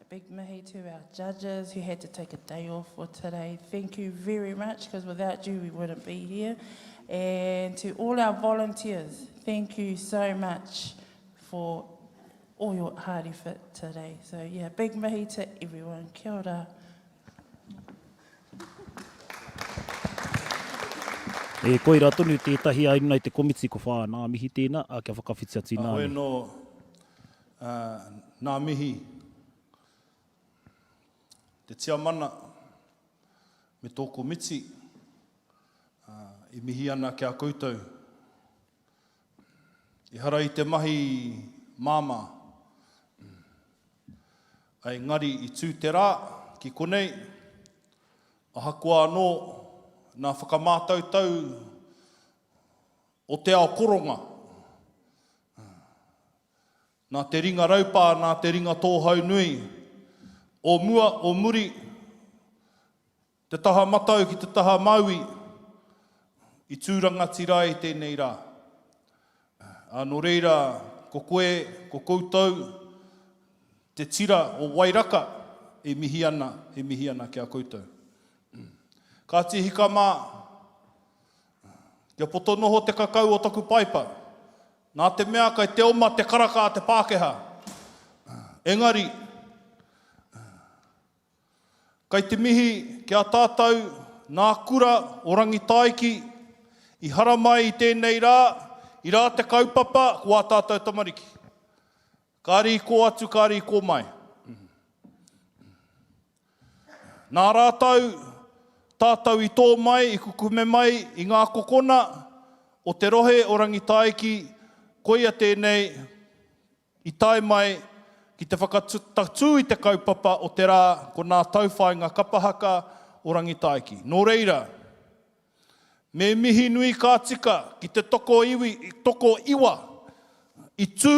Big mihi to our judges who had to take a day off for today. Thank you very much, because without you we wouldn't be here. And to all our volunteers, thank you so much for all your hardy fit today. So yeah, big mihi to everyone. Kia ora. E koe rā tonu tētahi ai nei te komiti ko whā nā mihi tēnā, kia whakawhiti atu i nā. Ahoe no nā mihi, te tia mana me tō komiti, i mihi ana kia koutou. I hara i te mahi māma, ai ngari i tū te rā ki konei, ahakoa anō, nā whakamātautau o te ao koronga. Nā te ringa raupā, nā te ringa tōhau nui, o mua, o muri, te taha matau ki te taha maui, i tūrangati rā i tēnei rā. Anō reira, ko koe, ko koutou, te tira o Wairaka, e mihi ana kia koutou. Ka te hika mā, kia poto noho te kakau o taku paipa. Nā te mea kai te oma te karaka te Pākehā. Engari, kai te mihi kia tātou nā kura o Rangitaiki, i hara mai i tēnei rā, i rā te kaupapa, kua tātou tamariki. Kāri ko atu, kāri ko mai. Nā rātau, tātou i tō mai, i kukume mai, i ngā kokona o te rohe o Rangitaiki, koia tēnei, i tai mai, ki te whakatū i te kaupapa o te rā, ko nā tauwhainga Kapa Haka o Rangitaiki. Nō reira, me mihi nui kā tika ki te toko iwa, i tū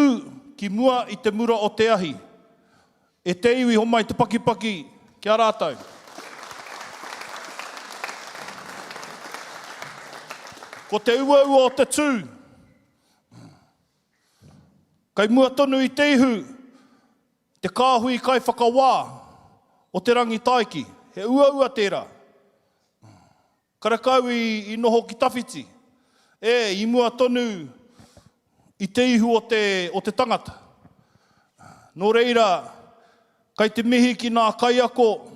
ki mua i te mura o te ahi. E te iwi homai te pakipaki, kia rātou. Ko te uaua o te tū, kai mua tonu i te ihu, te kāhui kai whakawā o te Rangitaiki, he uaua tērā. Karakau i noho ki tawhiti, i mua tonu i te ihu o te tangata. Nō reira, kai te mihi ki nā kaiako,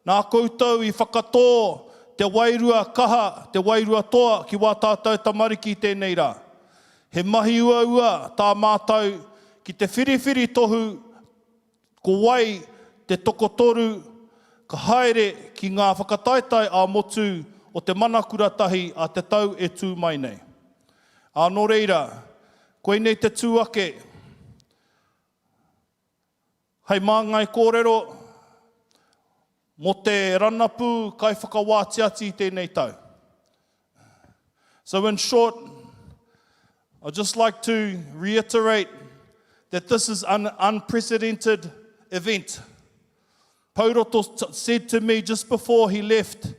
nā koutou i whakatō, te wairua kaha, te wairua toa ki wā tātou tamariki tēnei rā. He mahi ua tā mātou ki te whiriwhiri tohu, ko wai te tokotoru, ka haere ki ngā whakataitai a motu o te manakura tahi a te tau e tū mai nei. Anō reira, koe nei te tūake, hei māngai kōrero, mo te ranapu kai whakawātiati tēnei tau. So in short, I'd just like to reiterate that this is an unprecedented event. Pauroto said to me just before he left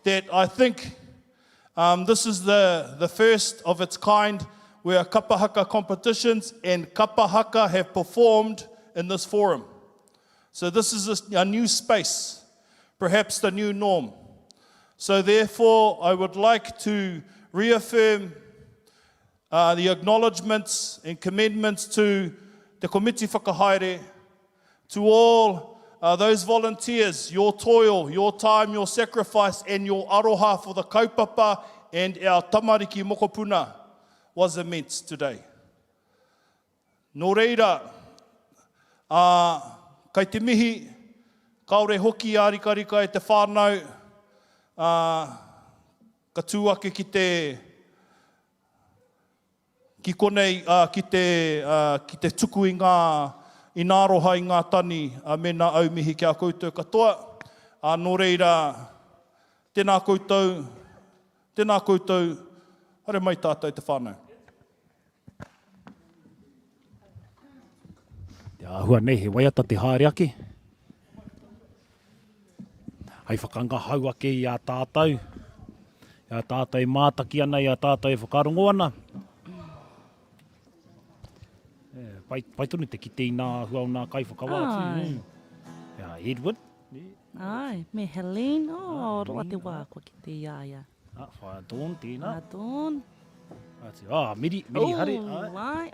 that I think this is the first of its kind where Kapa Haka competitions and Kapa Haka have performed in this forum. So this is a new space. Perhaps the new norm. So therefore, I would like to reaffirm the acknowledgements and commendments to the komiti whakahaere, to all those volunteers, your toil, your time, your sacrifice, and your aroha for the kaupapa and our tamariki mokopuna was immense today. Nō reira, kei te mihi, kaore hoki a rika e te whānau, ka tūake ki konei, ki te tuku i ngā roha i ngā tani, me nā au mihi kia koutou katoa. Nō reira, tēnā koutou, haere mai tātou te whānau. Te āhua nei, he waiata te haere ake. Hei whakanga hau ake i a tātou. I a tātou e mātaki ana, i a tātou e whakarongo ana. Pai tonu te kite i nā hua o nā kai whakawātu. Edward. Ai, me Helene. Roa te wā kua ki te iaia. Whaia Dawn, tēnā. Dawn. Miri hare. Ai.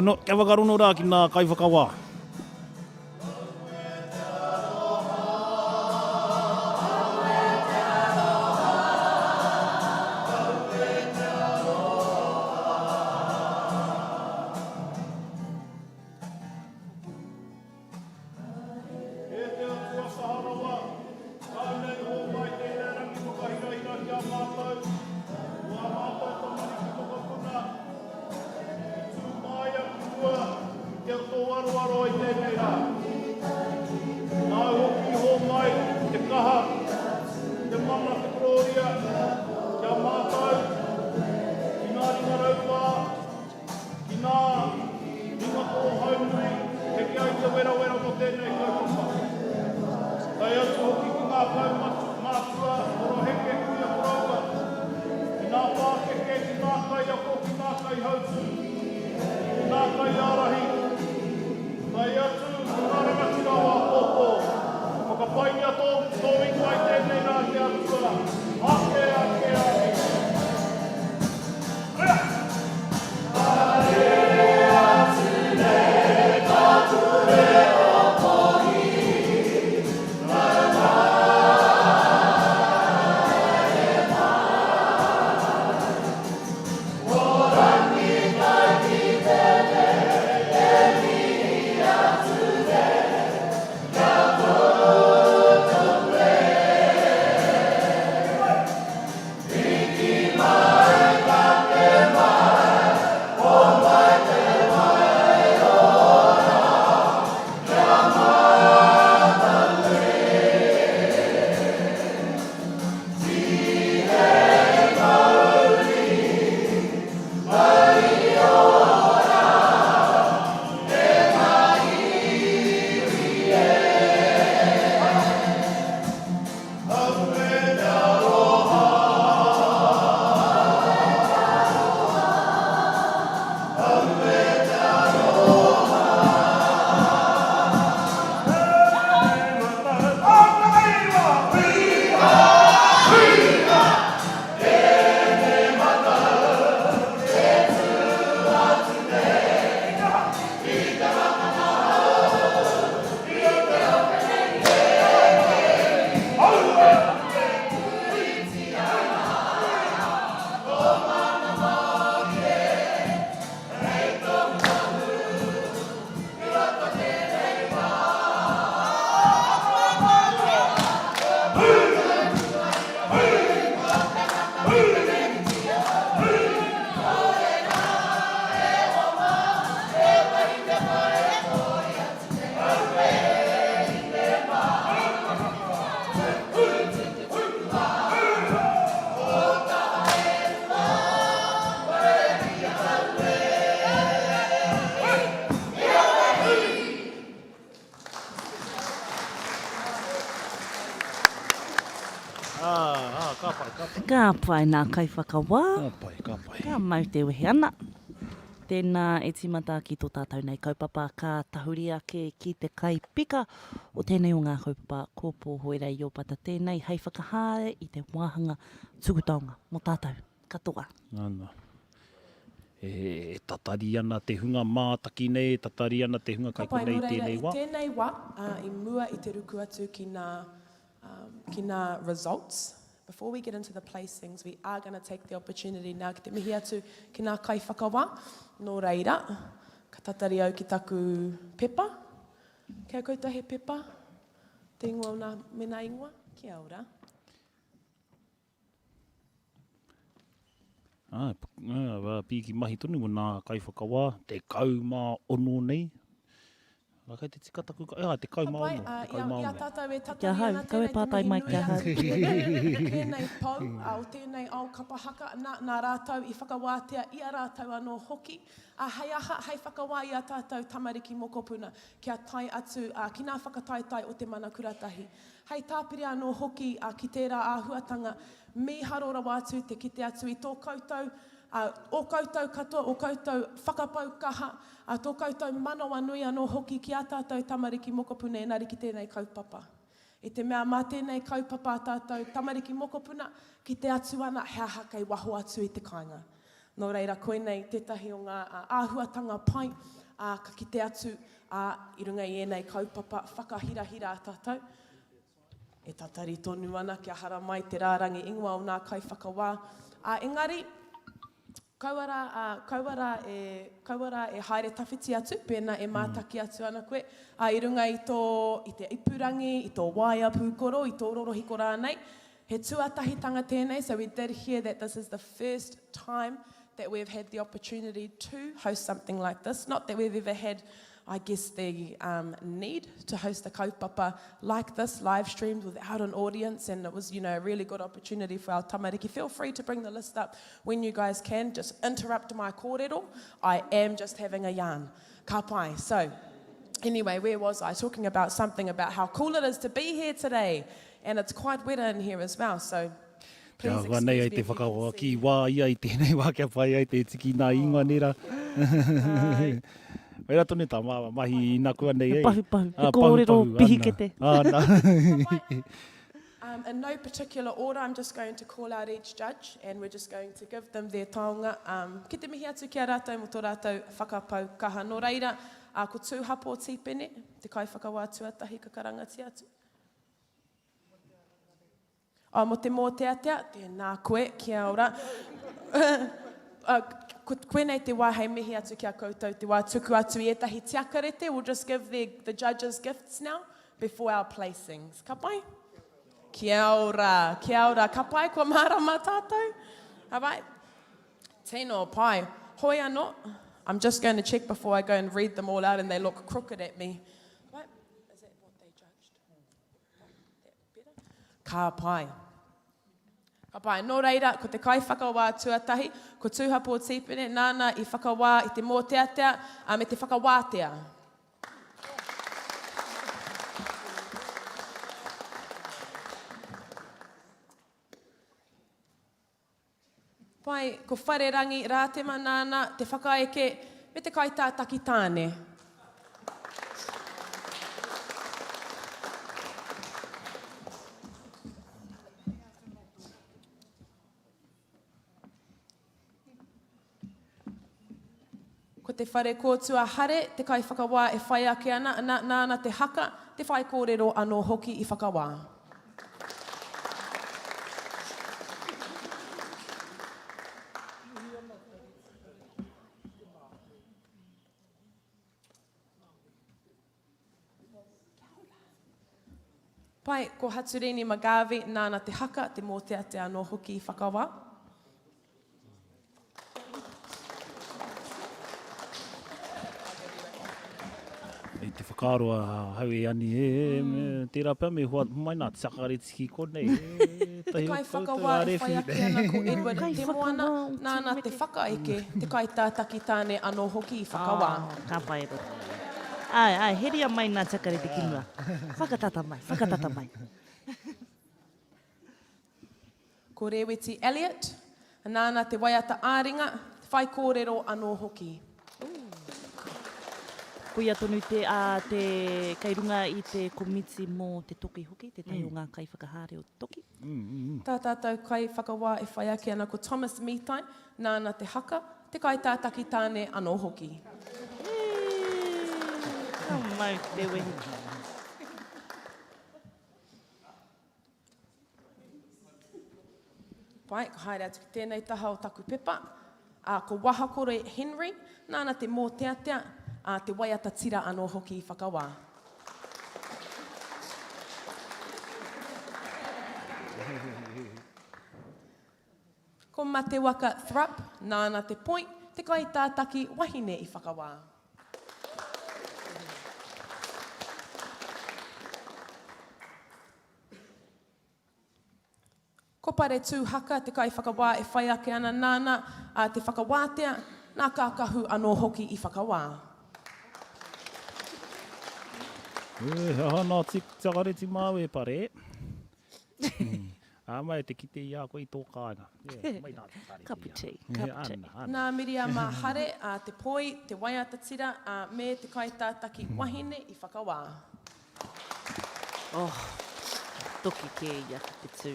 No, kia wakarono rā ki nā kai whakawā. Kapa e nā kai whakawā. Kapa. Ka mau te wehe ana. Tēnā e timata ki tō tātou nei kaupapa ka tahuri ake ki te kai pika o tēnei o ngā kaupapa kōpō hoerei o pata tēnei hei whakahāre i te wāhanga tukutaonga mo tātou. katoa. Ana. E tatari ana te hunga mātaki nei, tatari ana te hunga kai Ka pai, konei nō reira, tēnei wā. I tēnei wā, I mua I te ruku atu ki nā results. Before we get into the placings, we are going to take the opportunity now ki te mihi atu ki nā kai whakawā. Nō reira, ka tatari au ki taku pepa. Kia koutou he pepa? Te ingoa o nā mena ingoa? Kia ora. Piki mahi tonu mo nā kai whakawā, te kauma ono nei. Kai te tika taku, te kauma ono. Ia tātou e tatari Kia hau, ana kau e tēnei te pātai mihi mai nui kia hau. atu tēnei pau, o tēnei ao Kapa Haka, nā rātou I whakawātea ia rātou anō hoki. Hei aha, hei whakawā ia tātou tamariki mokopuna, kia tai atu ki nā whakataitai o te mana kuratahi. Hei tāpiri anō hoki ki tērā āhuatanga, me harora wātu te kite atu I tō koutou, o koutou katoa, o koutou whakapau kaha, tō koutou manawa nui anō hoki ki a tātou tamariki mokopuna e nari ki tēnei kaupapa. I te mea mā tēnei kaupapa tātou tamariki mokopuna, ki te atu ana, hea haka I waho atu I te kāinga. Nō reira, koenei tētahi o ngā āhuatanga pai, ka kite atu I runga I enei kaupapa, whakahirahira a tātou. E tatari tonu ana, kia hara mai te rārangi ingoa o nā kai whakawā. Engari, kauara e haere tawhiti atu, pēnā e mātaki atu ana koe. I runga I te ipurangi, I tō waia pūkoro, I tō rorohiko rānei. He tuatahitanga tēnei, so we did hear that this is the first time that we've had the opportunity to host something like this. Not that we've ever had, I guess, the need to host a kaupapa like this, live streamed without an audience, and it was, a really good opportunity for our tamariki. Feel free to bring the list up when you guys can. Just interrupt my kōrero. I am just having a yarn. Ka pai. So, anyway, where was I? Talking about something about how cool it is to be here today, and it's quite wet in here as well, so please excuse me. Nei ai te whakawa ki wā ia I tēnei wā kia pai ai te tiki nā ingoa nera. Weira tone tā mahi ina kua nei. Pahu, he kōrero pihi ke te. In no particular order, I'm just going to call out each judge and we're just going to give them their taonga. Ki te mihi atu kia rātou mo tō rātou whakapau kaha. Nō reira, ko tūhapo tīpene, te kai whakawā tuatahi ka karangati atu. Mo te mōteatea, tēnā koe, kia ora. Koe nei te wā hei mihi atu kia koutou, te wā tuku atu I etahi tiakarete. We'll just give the judges gifts now before our placings. Ka pai? Kia ora, kia ora. Ka pai kua marama tātou? Hawaii? Tēnō pai. Hoi anō. I'm just going to check before I go and read them all out and they look crooked at me. Right? Is that what they judged? Ka pai. Ka pai, nō reira, ko te kai whakawā tuatahi, ko tūhapo tīpene, nāna I whakawā I te mōteatea, me te whakawātea. Pai, ko whare rangi rātema nāna, te whakaeke, me te kai tātaki tāne. Ko te whare kōtua hare, te kai whakawā e whai ake ana, nāna te haka, te whai kōrero anō hoki I whakawā. Pai, ko Haturini Magavi, nāna te haka, te mōteatea anō hoki I whakawā. I te whakaroa hau E ani, tērā pēr me hoa mai nā te sakaretiki konei. Te kai whakawā e whai ake ana ko Edward te moana, nāna te whakaeke, te kai tātaki tāne anō hoki I whakawā. Ka pai ro. Ai, heria mai nā sakarete kinua. Whakatata mai. Ko Reweti Elliot, nāna te waiata āringa, te whai kōrero anō hoki. Koia tonu te kairunga I te komiti mō te toki hoki, te tai o ngā kai whakahare o toki. Tā tātou kai whakawā e whai ake ana ko Thomas Mitai, nāna te Haka, te kai tātaki tāne anō hoki. Mai te wehi. Pai, ka haere atu ki tēnei taha o taku pepa. Ko Wahakore Henry, nāna te mō teatea, te waiata tira anō hoki I whakawā. Ko Mate Waka Thrup, nāna te point, te kai tātaki wahine I whakawā. Ko Pare Tū Haka, te kai whakawā e whai ake ana nāna, te whakawātea, nā kākahu anō hoki I whakawā. Nā tiakare ti māwe pare. Mai te kite ia koe I tō kāna. Cup of tea. Nā miria mā hare, te poi, te waiata tira, me te kai tātaki wahine I whakawā. Oh, toki ke ia te tū.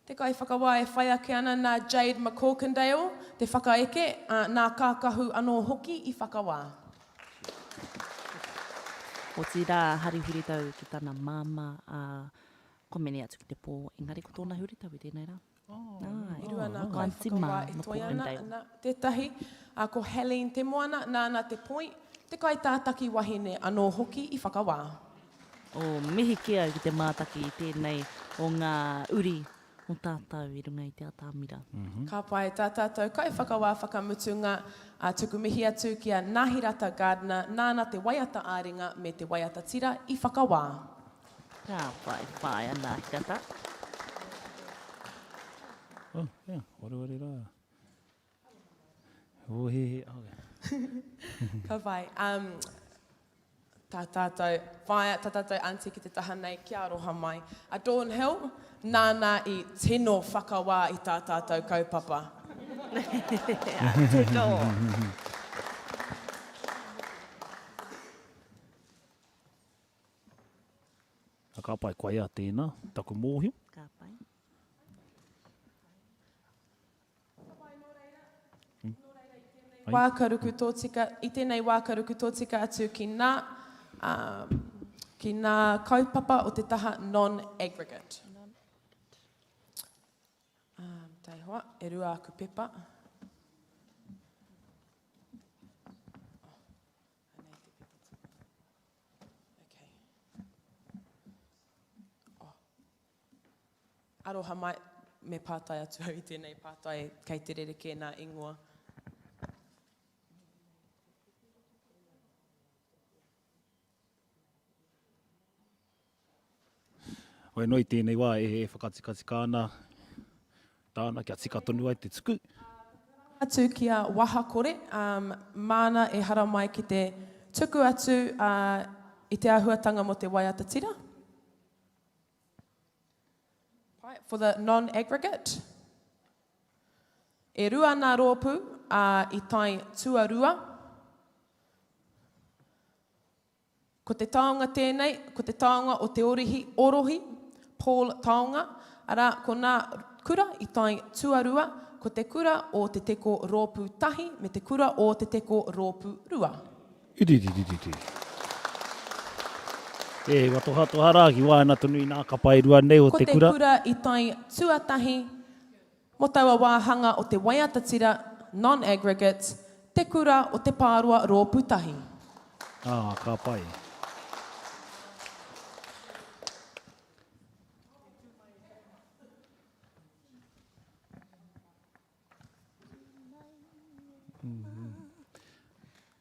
Te kai whakawā e whai ake ana nā Jade McCorkindale, te whakaeke, nā kākahu anō hoki I whakawā. O ti rā harihuri tau ki tāna māma, ko mene atu ki te pō, engari ko tōna huri tau I tēnei rā. I rua nā kai whakawā e toi ana, tētahi, ko Helene te moana, nāna te point, te kai tātaki wahine anō hoki I whakawā. O mihi kia ki te mātaki I tēnei o ngā uri o tātou I runga I te atamira. Ka pai tā tātou kai whakawā whakamutunga tuku mihi atu ki a Nāhirata Gardner, nāna te waiata āringa me te waiata tira I whakawā. Ka pai a Nāhirata. Ore rā. O he. Ka pai. Tā tātou auntie ki te taha nei, kia aroha mai. A Dawn Hill, nāna I tino whakawā I tā tātou kaupapa. Te tō. Ka pai koe a tēnā, taku mōhio. Ka pai. Wākaruku tōtika, I tēnei wākaruku tōtika atu ki nā kaupapa o te taha non-aggregate. Tai hoa, e rua aku pepa. Aroha mai me pātai atu au I tēnei pātai kei te rereke nā ingoa. Oi noi tēnei wā e whakatikati kāna tāna kia tika tonu ai te tuku. Atu ki a Wahakore, mana e hara mai ki te tuku atu I te āhuatanga mo te waiata tira. For the non-aggregate, e rua nā rōpū I tai tuarua. Ko te taonga tēnei, ko te taonga o te orohi, Paul Taonga, ara ko nā kura I tai tuarua, ko te kura o te teko rōpū tahi, me te kura o te teko rōpū rua. Iti. E watohato haraki wāna tonu I nā kapairua nei o te kura. Ko te kura I tai tuatahi, mo taua wāhanga o te waiata tira, non-aggregate, te kura o te pārua rōpū tahi. Ka pai.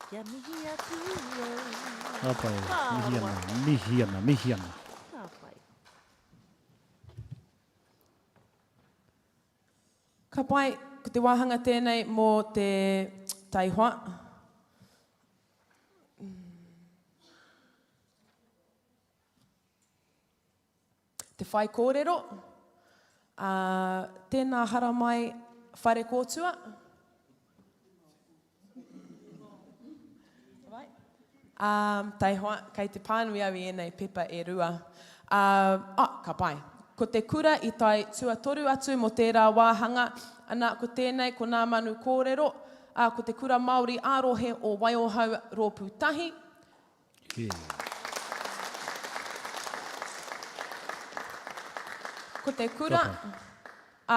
Kia mihi atu. Ka pai, mihiana. Ka pai. Ka pai, ko te wāhanga tēnei mō te taihua. Te whai kōrero. Tēnā hara mai whare kōtua. Tai hoa, kei te pānui au I enei pepa e rua. Ka pai. Ko te kura i tai tuatoru atu mo tērā wāhanga, ana ko tēnei ko nā manu kōrero, ko te kura Māori ārohe o Waiohau Rōpūtahi. Ko te kura,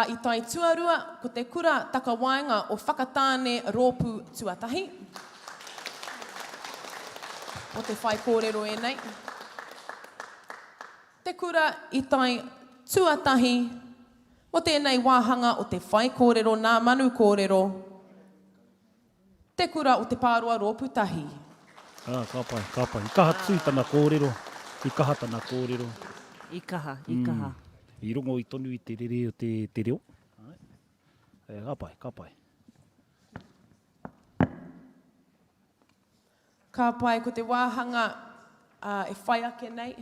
i tai tuarua, ko te kura takawaenga o whakatāne rōpū tuatahi. O te whai kōrero e nei. Te kura i tai tuatahi, o tēnei wāhanga o te whai kōrero, nā manu kōrero. Te kura o te pārua rōpūtahi. Ka pai, ka pai. I kaha tui tana kōrero, i kaha tana kōrero. I kaha, i kaha. I rongo i tonu i te rere o te reo. Ka pai, ka pai. Ka pai ko te wāhanga e whai ake nei.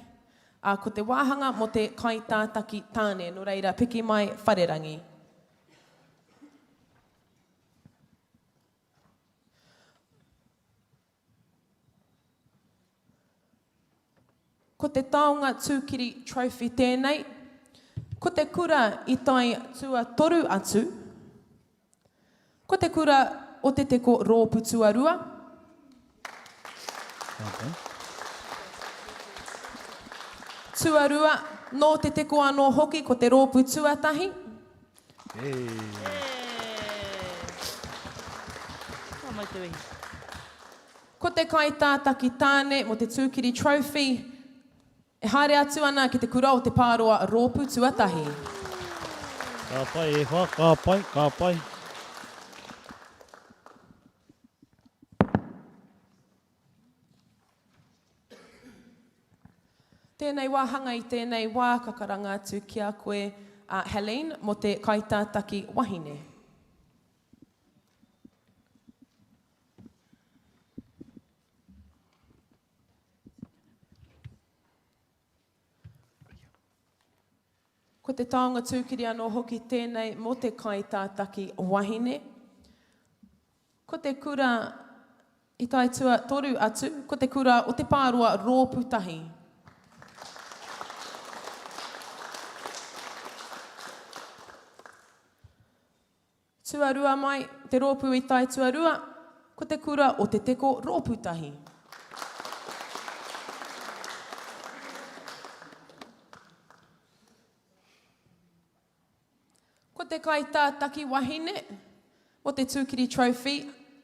Ko te wāhanga mo te kaitātaki tāne, no reira piki mai wharerangi. Ko te taonga tūkiri trophy tēnei, ko te kura i tai tua toru atu, ko te kura o te teko rōpū tuarua, tuarua no te teko anō hoki ko te rōpū tuatahi. Ko te kaitātaki tāne mo te tūkiri trophy, e haere atu ana ki te kura o te pāroa rōpū tuatahi. Ka pai e wha, ka pai, ka pai. Tēnei wāhanga i tēnei wā kakaranga atu ki a koe Helene mo te kaitātaki wahine. Ko te taonga tūkiri anō hoki tēnei mo te kaitātaki wahine. Ko te kura i tai tua toru atu, ko te kura o te pārua rōpūtahi. Tuarua mai, te rōpū i tai tuarua, ko te kura o te teko rōpūtahi. Ko te kaitātaki wahine, o te tūkiri trophy,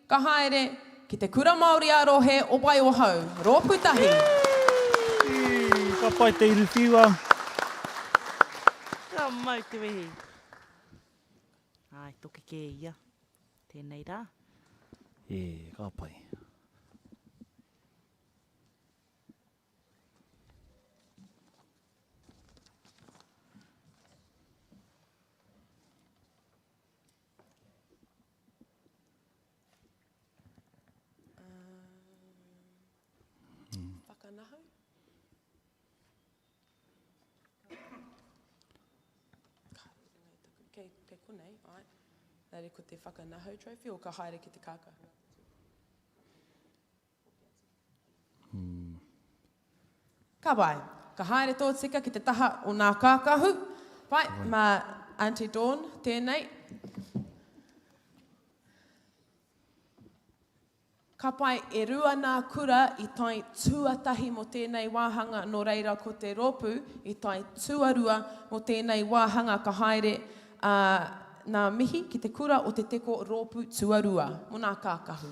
ka haere ki te kura Māori ārohe o Waiohau, Rōpūtahi. Ka pai te iruwhiua. Ka mau te wehi. Ai, toke ke ia. Tēnei rā. Ka pai. Whakanahu. Kei konei, ai. Nare ko te whakanahu trophy o ka haere ki te kaka. Ka pai, ka haere tō tika ki te taha o nā kākahu. Pai, ma Auntie Dawn, tēnei. Ka pai e rua nā kura i tai tuatahi mo tēnei wāhanga, no reira ko te rōpū i tai tuarua mo tēnei wāhanga ka haere nā mihi ki te kura o te teko rōpū tuarua mo nā kākahu.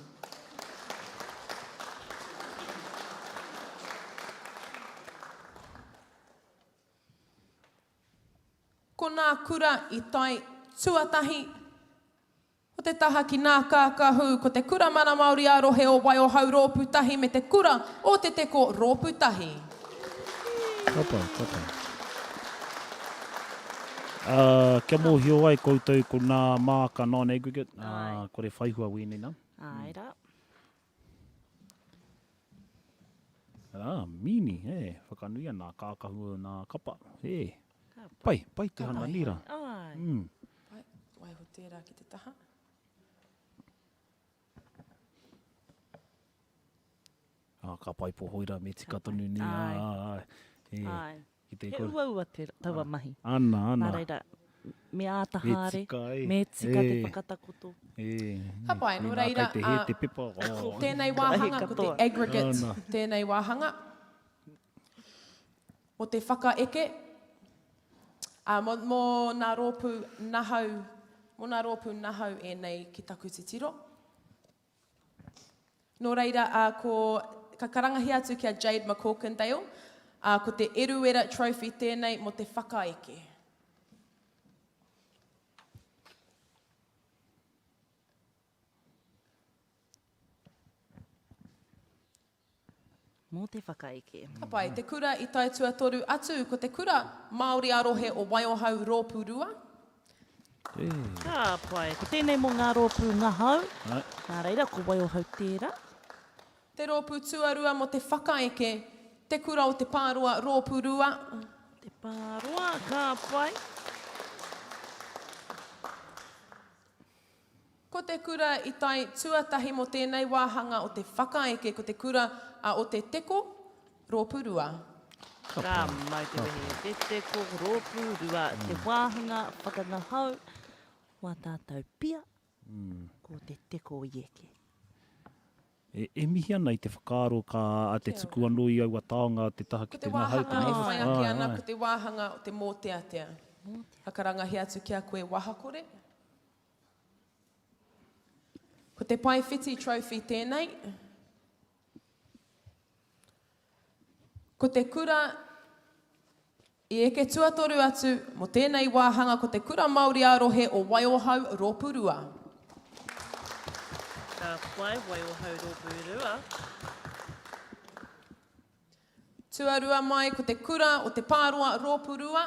Ko nā kura i tai tuatahi o te taha ki nā kākahu, ko te kura mana Māori ārohe o Waiohau Rōpūtahi me te kura o te teko Rōpūtahi. Ka pai, ka pai. Kia mōhio ai koutou ko nā māka non-aggregate, ko re whaihua wēnei nā. Ai rā. Mini, whakanuia nā kākahu nā kapa. Pai te hana nira. Ai. Pai, waiho tērā ki te taha. Ka pai pohoira me tika tonu ni. Ai. Ki te He kore. uaua te taua mahi. Ana, Nā ana. reira, me ātahare, Me tika, e. me tika te E. whakatakoto. Ka pai, no Nā reira, kai te he te pepa. Oh. tēnei Karahi wāhanga ko te katoa. aggregate, Ana. tēnei wāhanga. O te whakaeke, mō nā rōpū nahau e nei ki taku te tiro. Nō reira, ka karangahi atu kia Jade McCorkindale, ko te Eruera Trophy tēnei mo te whakaeke. Mō te whakaeke. Ka pai, te kura i tai tuatoru atu, ko te kura Māori arohe o Waiohau Rōpurua. Ka pai, ko tēnei mō ngā rōpū ngā hau. Nā reira, ko Waiohau tērā. Te rōpū tuarua mo te whakaeke, te kura o te pārua Rōpurua. Te pārua, ka pai. Ko te kura i tai tuatahi mo tēnei wāhanga o te whakaeke, ko te kura o te teko Rōpurua. Ka mai te wehe, te teko Rōpurua, te wāhanga whakangahau, wā tātou pia, ko te teko ieke. E mihi ana i te whakaaro ka a te tuku anō i aua taonga te taha ki Ko te te nahau. wāhanga i whai ake ana, ko te wāhanga o te mōteatea. Ka karangahi atu kia koe wahakore. Ko te Pai Whiti Trophy tēnei. Ko te kura i eke tuatoru atu mo tēnei wāhanga, ko te kura Māori arohe o Waiohau Rōpurua. Ka pai, Waiohau Rōpurua. Tuarua mai, ko te kura o te pārua Rōpurua.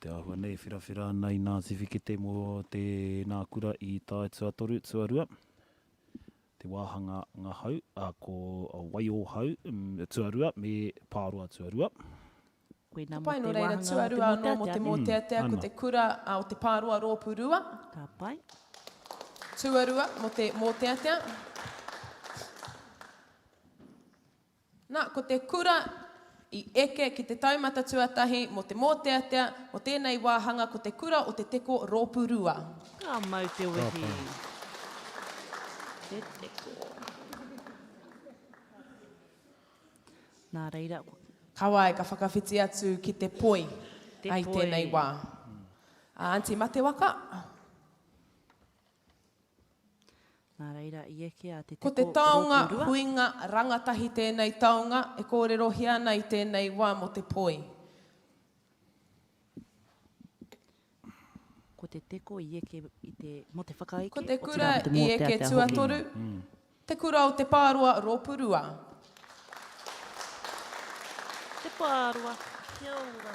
Te ahua nei, whirawhira nei nā ziwhikete mō te nā kura i tai tuarua. Te wāhanga ngā hau, ko Waiohau tuarua me pārua tuarua. Koina Pai mo no te reira, wāhanga tuarua anō mo te mōteatea, ko ana. te kura o te pārua Rōpurua. Ka pai. Tuarua mo te mōteatea. Nā, ko te kura i eke ki te taumata tuatahi mo te mōteatea, mo tēnei wāhanga, ko te kura o te teko Rōpurua. Ka mau te wehi. Te teko. Nā reira, Kawai, ka whakawhiti atu ki te poi Te ai poi. tēnei wā. Auntie Mate Waka, nā reira i eke a te ko teko te taonga Rōpurua. huinga rangatahi tēnei taonga, e kōrero hiana i tēnei wā mo te poi. Ko te teko i eke i te, mo te whakaeke. Ko te o kura rā mo te i eke mōteatea tuatoru, te kura o te pārua Rōpurua. Te pārua. Kia ora.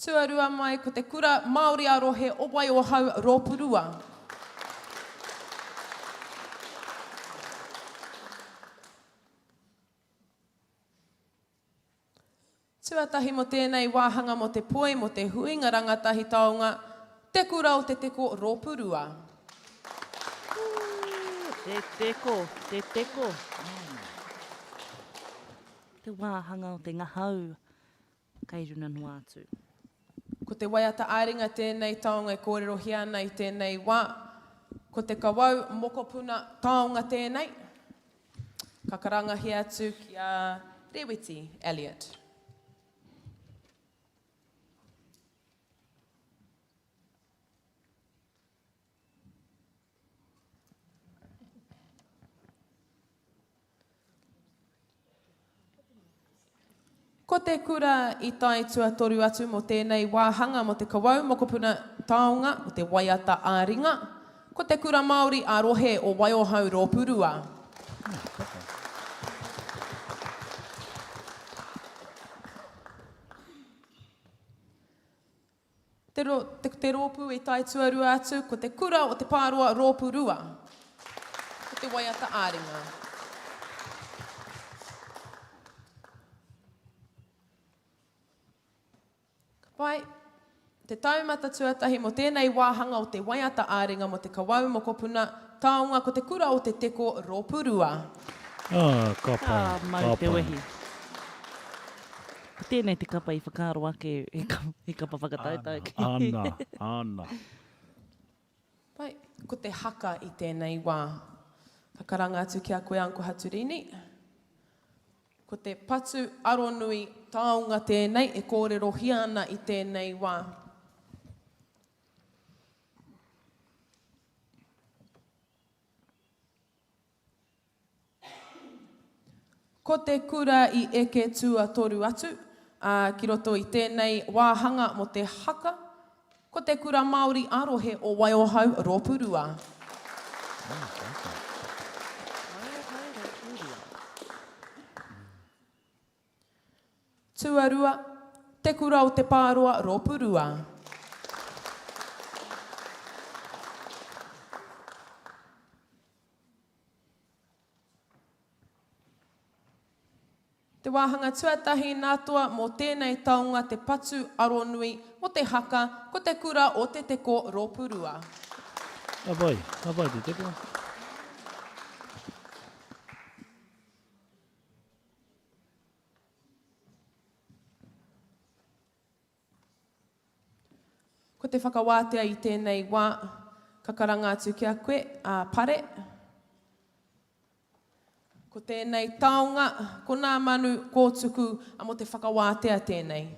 Tuarua mai, ko te kura Māori arohe o Waiohau Rōpurua. Tuatahi mo tēnei wāhanga mo te poi, mo te huinga rangatahi taonga, te kura o te teko Rōpurua. Te teko, te teko. Te wāhanga o te ngahau. Kai runa noa atu. Ko te waiata āringa tēnei taonga e kōrero hiana i tēnei wā. Ko te kawau mokopuna taonga tēnei. Ka karangahi atu ki a Rewiti Elliot. Ko te kura i tai tuatoru atu mo tēnei wāhanga mo te kawau mokopuna taonga o te waiata āringa. Ko te kura Māori arohe o Waiohau Rōpurua. Te rōpū e tai tuarua atu, ko te kura o te pāroa rōpū rua. Ko te waiata āringa. Pai, te taumata tuatahi mo tēnei wāhanga o te waiata āringa mo te kawau mo kopuna, taonga ko te kura o te teko rōpū rua. Kapa. Mau te wehi. Tēnei te kapa I whakaaro ake e kapa whakatautau. Ana. Pai, ko te haka I tēnei wā. Ka karanga atu ki a koe Anko Haturini. Ko te patu aronui taonga tēnei e kōrero hiana I tēnei wā. Ko te kura I eke tua toru atu, ki roto I tēnei wāhanga mo te haka, ko te kura Māori arohe o Waiohau Rōpurua. Tuarua, te kura o te pāroa Rōpurua. Te wāhanga tuatahi nātua mō tēnei taonga te patu aronui mo te haka, ko te kura o te teko Rōpurua. Abai te teko. Ko te whakawātea I tēnei wā, ka karanga atu ki a koe, pare. Ko tēnei taonga, ko nā manu kōtuku a mo te whakawātea tēnei.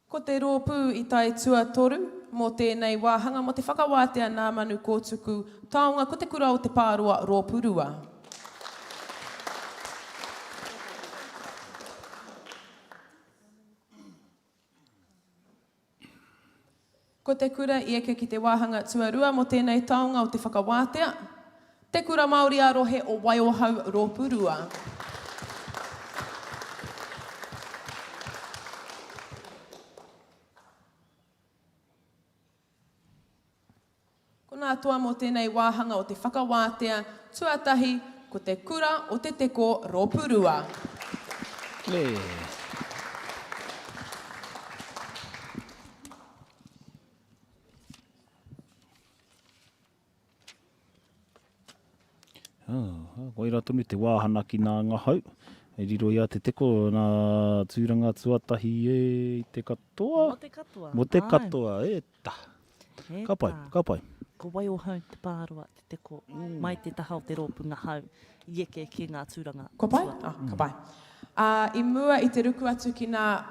Ko te rōpū I tai tuatoru mō tēnei wāhanga mo te whakawātea nā manu kōtuku taonga ko te kura o te pāroa Rōpurua. Ko te kura I eke ki te wāhanga tuarua mo tēnei taonga o te whakawātea, te kura Māori arohe o Waiohau Rōpurua. Ko nā toa mo tēnei wāhanga o te whakawātea tuatahi ko te kura o te teko Rōpurua. Koira tonu te wāhana ki nā ngahau. E riro ia te teko nā tūranga tuatahi I te katoa. Mo te katoa, eta. Ka pai. Ko Waiohau te pāroa te teko mai te taha o te rōpunga hau I eke ki ngā tūranga. Ko pai? Ka pai. I mua I te ruku atu ki nā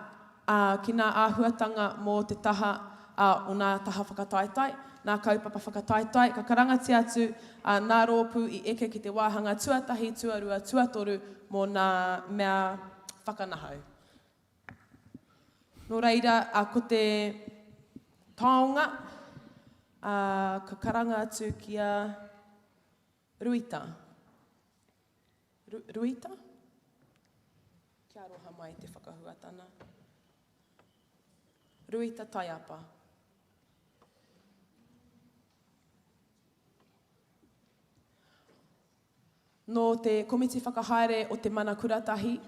āhuatanga mō te taha o nā taha whakataetai, nā kaupapa whakataetai, ka karangati atu nā rōpū I eke ki te wāhanga tuatahi, tuarua, tuatoru mō nā mea whakanahau. Nō reira, ko te taonga, ka karanga atu ki a Ruita. Ruita? Kia roha mai te whakahuatana. Ruita Taiapa. Nō te komiti whakahaere o te mana kuratahi,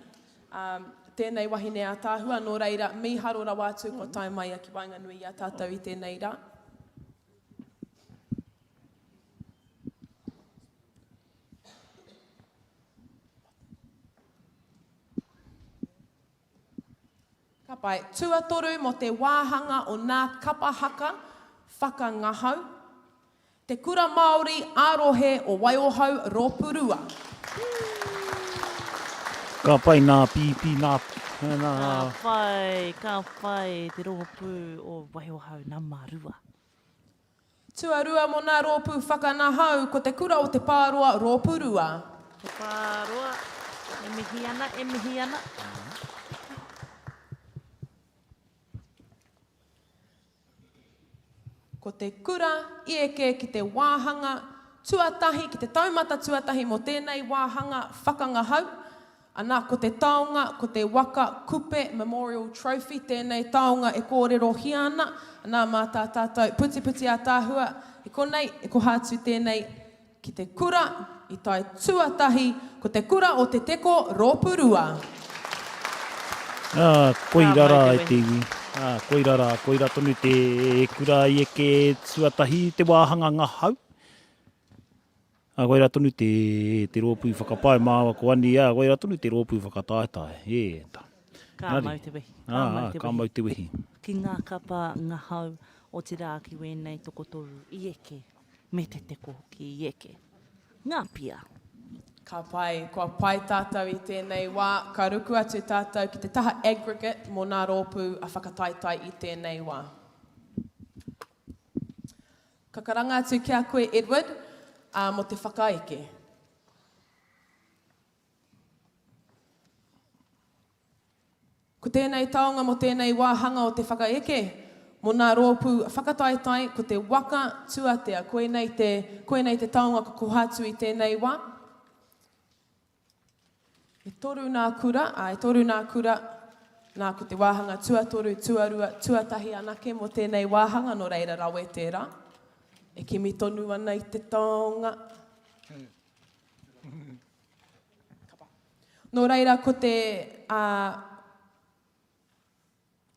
tēnei wahine a tāhua, nō reira, miharo rawa atu ko tai mai a ki Wainganui a tātou I tēnei rā. Ka pai, tuatoru mo te wāhanga o nā kapa haka, whakangahau, te kura Māori arohe o Waiohau Rōpurua. Ka pai nā pipi nā... Ka whai te rōpū o Waiohau nā marua. Tuarua mo nā rōpū whakanahau ko te kura o te pāroa Rōpurua. Te pāroa, e mihi ana. ko te kura ieke ki te wāhanga tuatahi, ki te taumata tuatahi mo tēnei wāhanga whakangahau. Anā ko te taonga, ko te waka kupe Memorial Trophy, tēnei taonga e kōrero hiana. Anā mā tā tātou puti a tāhua, e konei, e ko hātu tēnei ki te kura i tai tuatahi, ko te kura o te teko rōpurua. Koirara e te iwi. Koira tonu te kura ieke tuatahi te wāhanga ngahau. Koira tonu te rōpū whakapae māua ko ani, koira tonu te rōpū whakataetae. Ka mau te wehi. Ka mau te wehi. Ki ngā kapa ngahau o te rā ki wēnei tokotoru ieke, me te teko ki ieke. Ngā pia. Ka pai, kua pai tātou i tēnei wā, ka ruku atu tātou ki te taha aggregate mō nā rōpū a whakataitai i tēnei wā. Ka karanga atu ki a koe Edward, mo te whakaeke. Ko tēnei taonga mo tēnei wāhanga o te whakaeke, mo nā rōpū whakataitai ko te waka tuatea, koe nei te taonga ka kohatu i tēnei wā. E toru nā kura, nā ko te wāhanga tuatoru, tuarua, tuatahi anake mo tēnei wāhanga, no reira rawe tērā. E kimi tonu ana i te taonga. No reira, ko te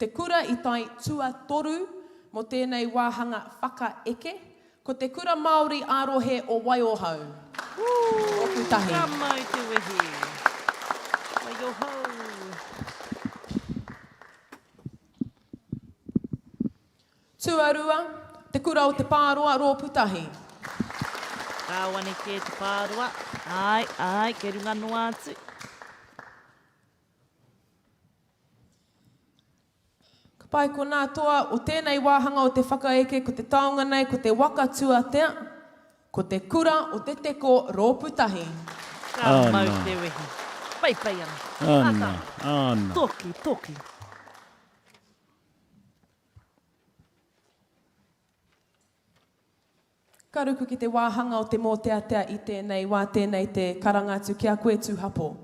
kura i tai tuatoru mo tēnei wāhanga whakaeke, ko te kura Māori arohe o Waiohau. Okutahi. Ka mau te wehi. Waiohau. Tuarua, te kura o te pāroa rōputahi. Ka wane ke te pāroa. Ai, ke runga noa atu. Ka pai ko nā toa o tēnei wāhanga o te whakaeke, ko te taonga nei, ko te waka tuatea, ko te kura o te teko rōputahi. Ka mau te wehi. Pai ana. Ana. Toki. Ka ruku ki te wāhanga o te mōteatea i tēnei wā, tēnei te karanga atu ki a koe tūhapo.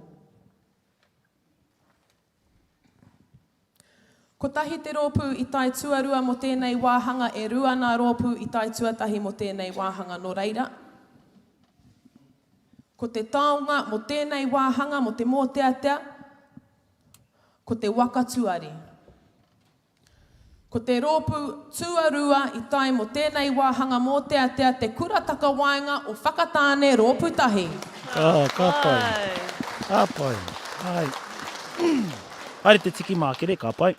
Ko tahi te rōpū i tai tuarua mo tēnei wāhanga, e rua nā rōpū i tai tuatahi mo tēnei wāhanga no reira. Ko te taonga mo tēnei wāhanga mo te mōteatea, ko te waka tuari. Ko te rōpū tuarua i tai mo tēnei wāhanga mōteatea, te kurataka wainga o whakatāne rōputahi. Ka pai. Ai. Haere te tiki mākere, ka pai.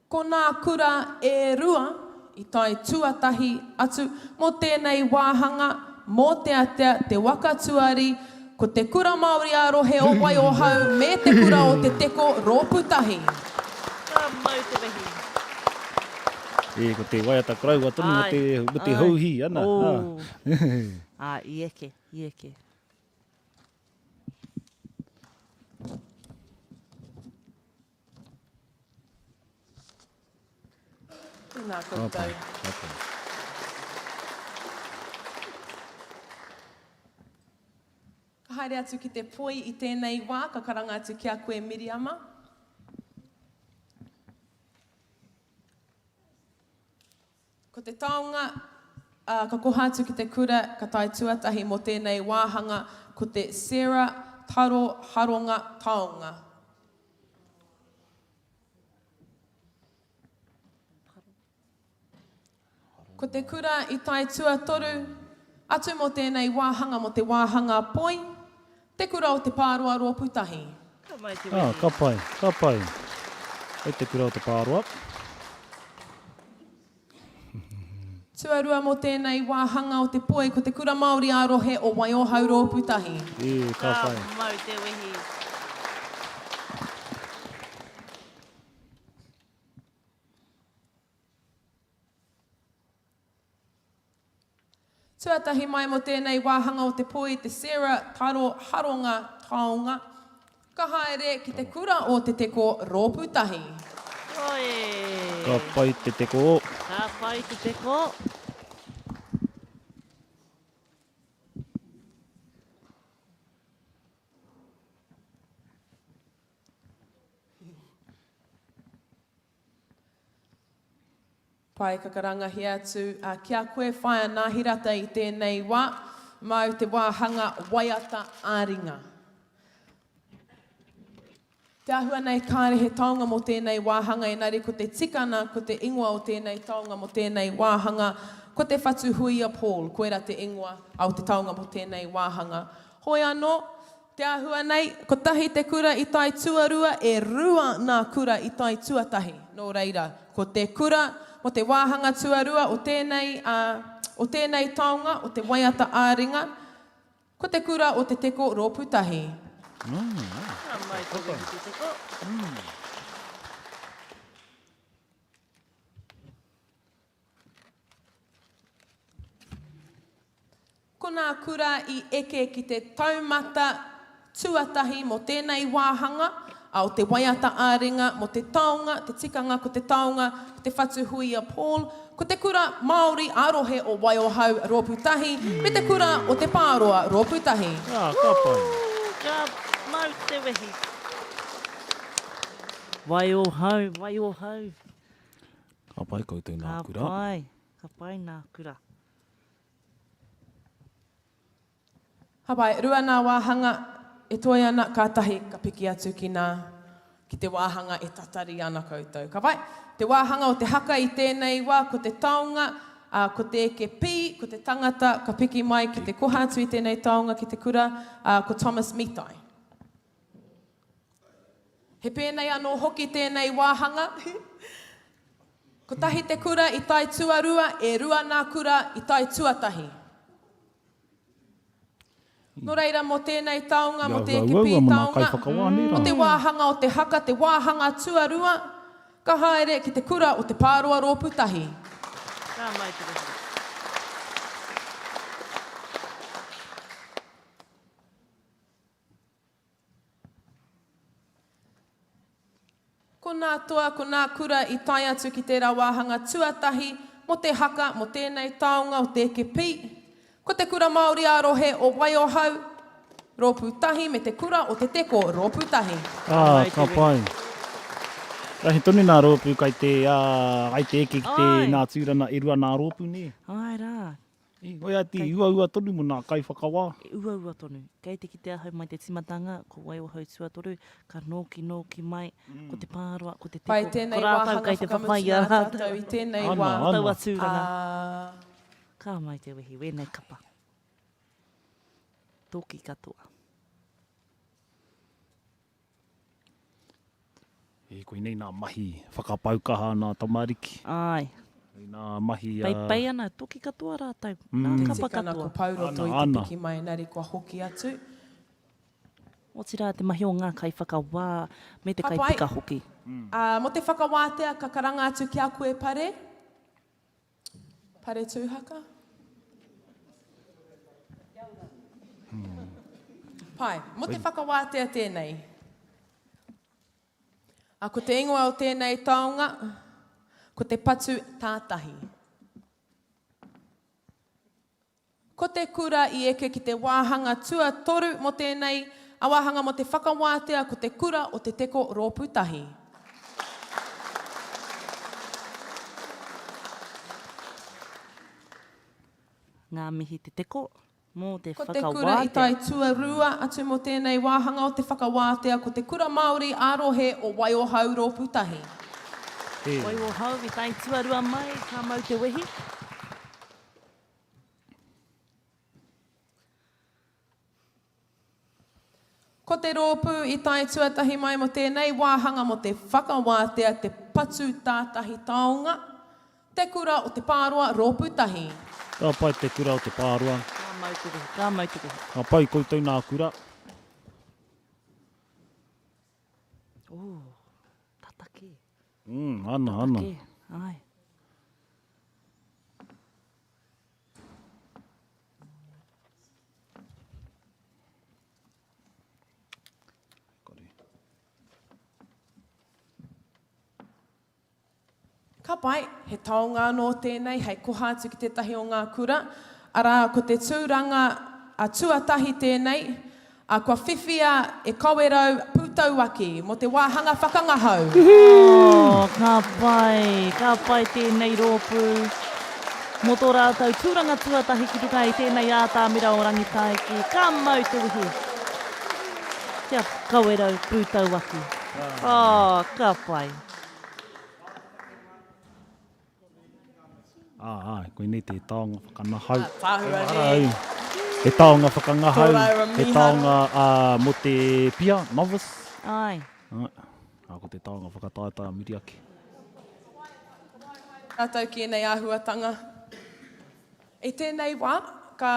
Ko nā kura e rua i tai tuatahi atu mo tēnei wāhanga mōteatea, te waka tuari, ko te kura Māori arohe o Waiohau me te kura o te teko rōputahi. Ka mau te wehi. Ko te waiata korau atonu mo te hauhi ana. Ieke. Nā koutou. Ka haere atu ki te poi i tēnei wā, ka karanga atu ki a koe Miriama. Ko te taonga, ka koha atu ki te kura, ka tai tuatahi mo tēnei wāhanga, ko te Sarah Taro Haronga Taonga. Ko te kura i tai tuatoru, atu mo tēnei wāhanga mo te wāhanga poi, te kura o te pāroa rōputahi. Ka mai te wehi. Ka pai. E te kura o te pāroa. Tuarua mo tēnei wāhanga o te poi, ko te kura Māori arohe o Waiohau rōputahi. Ka pai. Ka mau te wehi. Tuatahi mai mo tēnei wāhanga o te poi, te Sarah Taro Haronga Taonga. Ka haere ki te kura o te teko rōputahi. Oi! Ka pai te teko. Ka pai te teko. Pai ka karangahi atu, kia koe whaia nā hirata i tēnei wā, mau te wāhanga waiata āringa. Te ahua nei kārehe taonga mo tēnei wāhanga, engari ko te tikana, ko te ingoa o tēnei taonga mo tēnei wāhanga, ko te whatu huia Paul, koera te ingoa au te taonga mo tēnei wāhanga. Hoi anō, te ahua nei, ko tahi te kura i tai tuarua, e rua nā kura i tai tuatahi. Nō reira, ko te kura, mo te wāhanga tuarua o tēnei taonga, o te waiata āringa, ko te kura o te teko rōputahi. Mai te wehi te teko. Ko nā kura i eke ki te taumata tuatahi mo tēnei wāhanga, o te waiata āringa, mo te taonga, te tikanga ko te taonga, ko te whatu huia Paul, ko te kura Māori arohe o Waiohau rōputahi, me te kura o te Pāroa rōputahi. Ka pai. Ka mau te wehi. Waiohau, Waiohau. Ka pai koutou nā kura. Ka pai nā kura. Hapai, rua nā wāhanga e toi ana kātahi ka piki atu ki te wāhanga e tatari ana koutou. Ka pai, te wāhanga o te haka i tēnei wā, ko te taonga, ko te eke pī, ko te tangata, ka piki mai ki te koha atu i tēnei taonga, ki te kura, ko Thomas Mitai. He pēnei anō hoki tēnei wāhanga. Ko tahi te kura i tai tuarua, e rua nā kura i tai tuatahi. Nō reira, mo tēnei taonga, mo te eke pī taonga, mo te wāhanga o te haka, te wāhanga tuarua, ka haere ki te kura o te Pāroa rōputahi. Ka mai te wehi. Ko nā toa, ko nā kura i tai atu ki tērā wāhanga tuatahi, mo te haka, mo tēnei taonga o te eke pī. Ko te kura Māori arohe o Waiohau rōputahi, me te kura o te teko rōputahi. Ka pai. Rahi tonu nā rōpu kai te eke ki te nā tūrana e rua nā rōpu ne. Ai rā. Hoi ati ua tonu mo nā kai whakawā. Ua tonu. Kei te ki te ahau mai te timatanga, ko Waiohau tuatoru, ka nōki mai, ko te Pāroa, ko te teko. Pai tēnei wāhanga whakamutu nā tātou i tēnei wā. Taua tūranga. Ka mai te wehi, wēnei kapa. Tōki katoa. E koe nei nā mahi whakapaukaha nā tamariki. Ai. Nā mahi... Pai ana, tōki katoa rātau. Nā kapa Tikana ko pauroto i te piki mai, nari kua hoki atu. O tira te mahi o ngā kai whakawā, me te kai pika hoki. Mo te whakawātea, ka karanga atu ki a koe pare. Pare tūhaka. Pai, mo te whakawātea tēnei. Ko te ingoa o tēnei taonga, ko te patu tātahi. Ko te kura i eke ki te wāhanga tuatoru mo tēnei, a wāhanga mo te whakawātea ko te kura o te teko rōputahi. Ngā mihi te teko. Mō te ko whakawātea. te kura i tai tuarua atu mo tēnei wāhanga o te whakawātea, ko te kura Māori arohe o Waiohau rōputahi. Waiohau i tai tuarua mai, ka mau te wehi. Ko te rōpū i tai tuatahi mai mo tēnei wāhanga mo te whakawātea, te patu tātahi taonga, te kura o te Pāroa rōputahi. Ka pai te kura o te Pāroa. Ka mau te wehi. Ka pai koutou nā kura. Tatake. Ana. Tatake, ai. Ka pai, he taonga no tēnei, hei koha atu ki tētahi o ngā kura. Arā, ko te tūranga a tuatahi tēnei, a kua whiwhia e kawerau pūtauaki mo te wāhanga whakangahau. Oh, ka pai tēnei rōpū. Mō tō rātou tūranga tuatahi ki te kai tēnei ātāmira o Rangitaiki. Ka mau te wihi. Kia kawerau pūtauaki. Oh, ka pai. Koinei te taonga whakanahau. Tāhura nei. He taonga whakangahau, Tōraira he miharu. taonga mo te pia, novice. Ai. Ko te taonga whakataeta miriaki. Tātou ki nei āhuatanga. E tēnei wā, ka...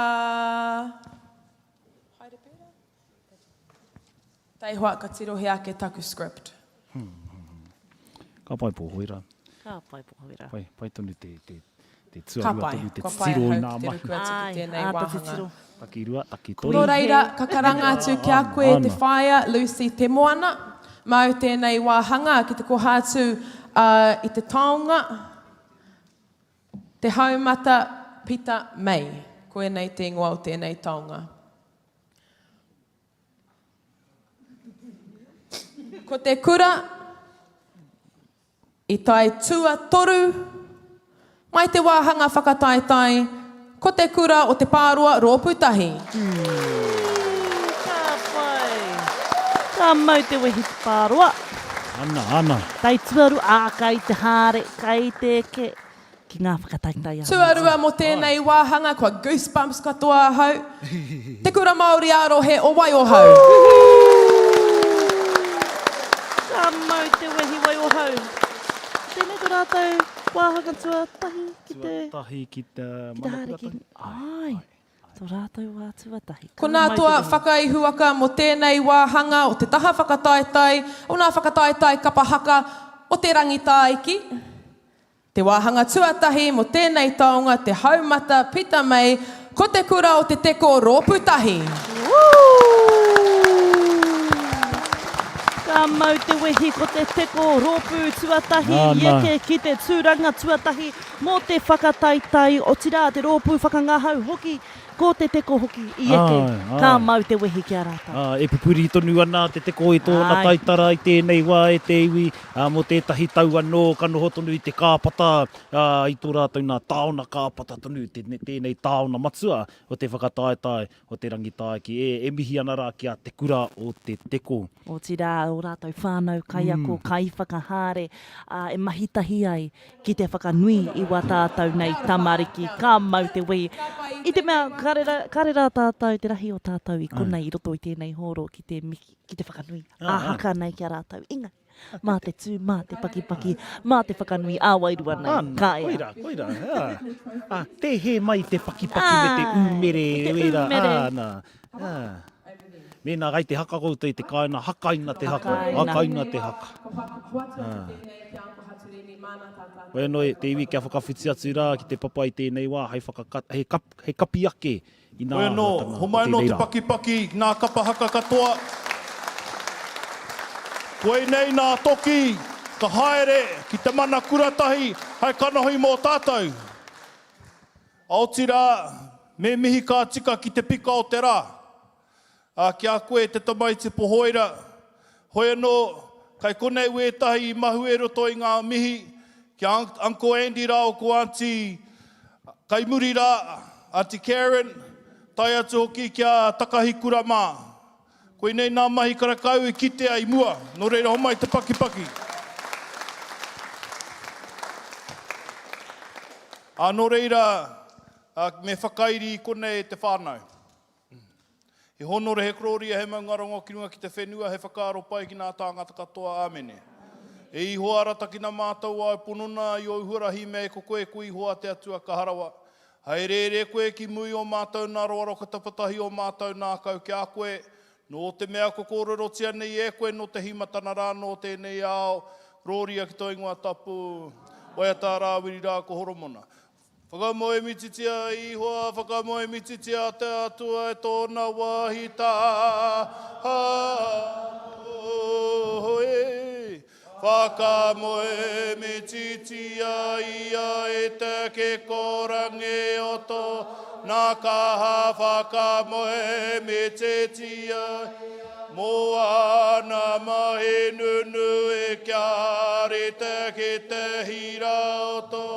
Tai hoa ka tirohi ake taku script. Ka pai pōhoira. Ka pai pōhoira. Pai tonu te Ka tuarua pai, tonu, te kua pai tiro i hau nā te mahi. ruku atu ki tēnei wāhanga. Taki rua, taki tonu. Nō reira, ka karanga atu ki a koe te whaia, Lucy te moana. Mau tēnei wāhanga ki te koha atu i te taonga. Te haumata pita mei. Koe nei te ingoa o tēnei taonga. Ko te kura, i tai tua toru, mai te wāhanga whakataetai, ko te kura o te pārua rōputahi. Ka pai. Ka mau te wehi te pārua. Ana. Tai tuaru, kai te hāre, kai te ke. Ki ngā whakataetai anu. Tuarua mo tēnei wāhanga, kua goosebumps katoa hau. Te kura Māori aro he o wai o hau. Ka mau te wehi wai o hau. Tēnei tō rātou wāhanga tuatahi ki te... Tuatahi ki te manakuratai. Ai, tō rātou wā tuatahi. Ko nā toa whakaihuaka mo tēnei wāhanga o te taha whakataetai, o nā whakataetai Kapa Haka o te Rangitaiki. Te wāhanga tuatahi mo tēnei taonga, te haumata pita mei, ko te kura o te teko rōputahi. Ka mau te wehi ko te teko rōpū tuatahi, ieke ki te tūranga tuatahi, mō te whakataetai o tira te rōpū whakangahau hoki, ko te teko hoki ieke. Ka mau te wehi ki a rātou. E pupuri tonu ana te teko i tōna taitara i tēnei wā e te iwi, mo tētahi tau anō, ka noho tonu i te kāpata, i tō rātou nā tāona kāpata tonu, tēnei tāona matua o te whakataetai o te Rangitaiki. E mihi ana rā ki a te kura o te teko. O tira o rātou whānau kai ako, kai whakahāre, e mahitahi ai ki te whakanui i wā tātou nei tamariki, ka mau te wehi. I te mea, kare rā tātou, te rahi o tātou i konei i roto i tēnei horo ki te whakanui. Haka nei ki a rātou. Inga, mā te tū, mā te pakipaki, mā te whakanui, āwairua nei. Koira. Te he mai te pakipaki me te umere. Te umere. Mēnā gai te haka koutou i te kaina, hakaina te haka. Hakaina te haka. Koe noi, te iwi kia whakawhiti atu rā ki te papa i tēnei wā, hei kapi ake i nā āhuatanga. Homai no te pakipaki, nā Kapa Haka katoa. Koe nei nā toki, ka haere ki te mana kuratahi, hai kanohi mō tātou. Aotira, me mihi kā tika ki te pika o te rā. Ki a koe te tamaiti pohoira, hoi anō, kai konei wētahi i mahu e roto i ngā mihi, ki Uncle Andy rā o ko Auntie, kai muri rā, Auntie Karen, tai atu hoki ki a Takahi Kurama. Koe nei nā mahi karakau i kite ai mua, no reira homai te pakipaki. No reira, me whakairi i konei te whānau. He honore he kroria he maungarongo ki runga ki te whenua, he whakaaro pai ki nā tāngata katoa āmene. E ihoa rata ki nā mātou ai pununa i o uhurahi me ko koe kui hoa te atua ka harawa. Hei re koe ki mui o mātou nā roaro ka tapatahi o mātou nā kau ki a koe. No te mea ko kōrorotia nei e koe no te himatana rā no tēnei ao. Roria ki tō ingoa tapu. Waiata rāwiri rā ko horomona. Whakamoe mititia ihoa, whakamoe mititia te atua e tōna wahita. Whakamoe me titia ia e te ke korange oto. Nā kaha whakamoe me titia. Mo ana mahi nunu e kia rete ki te hira oto.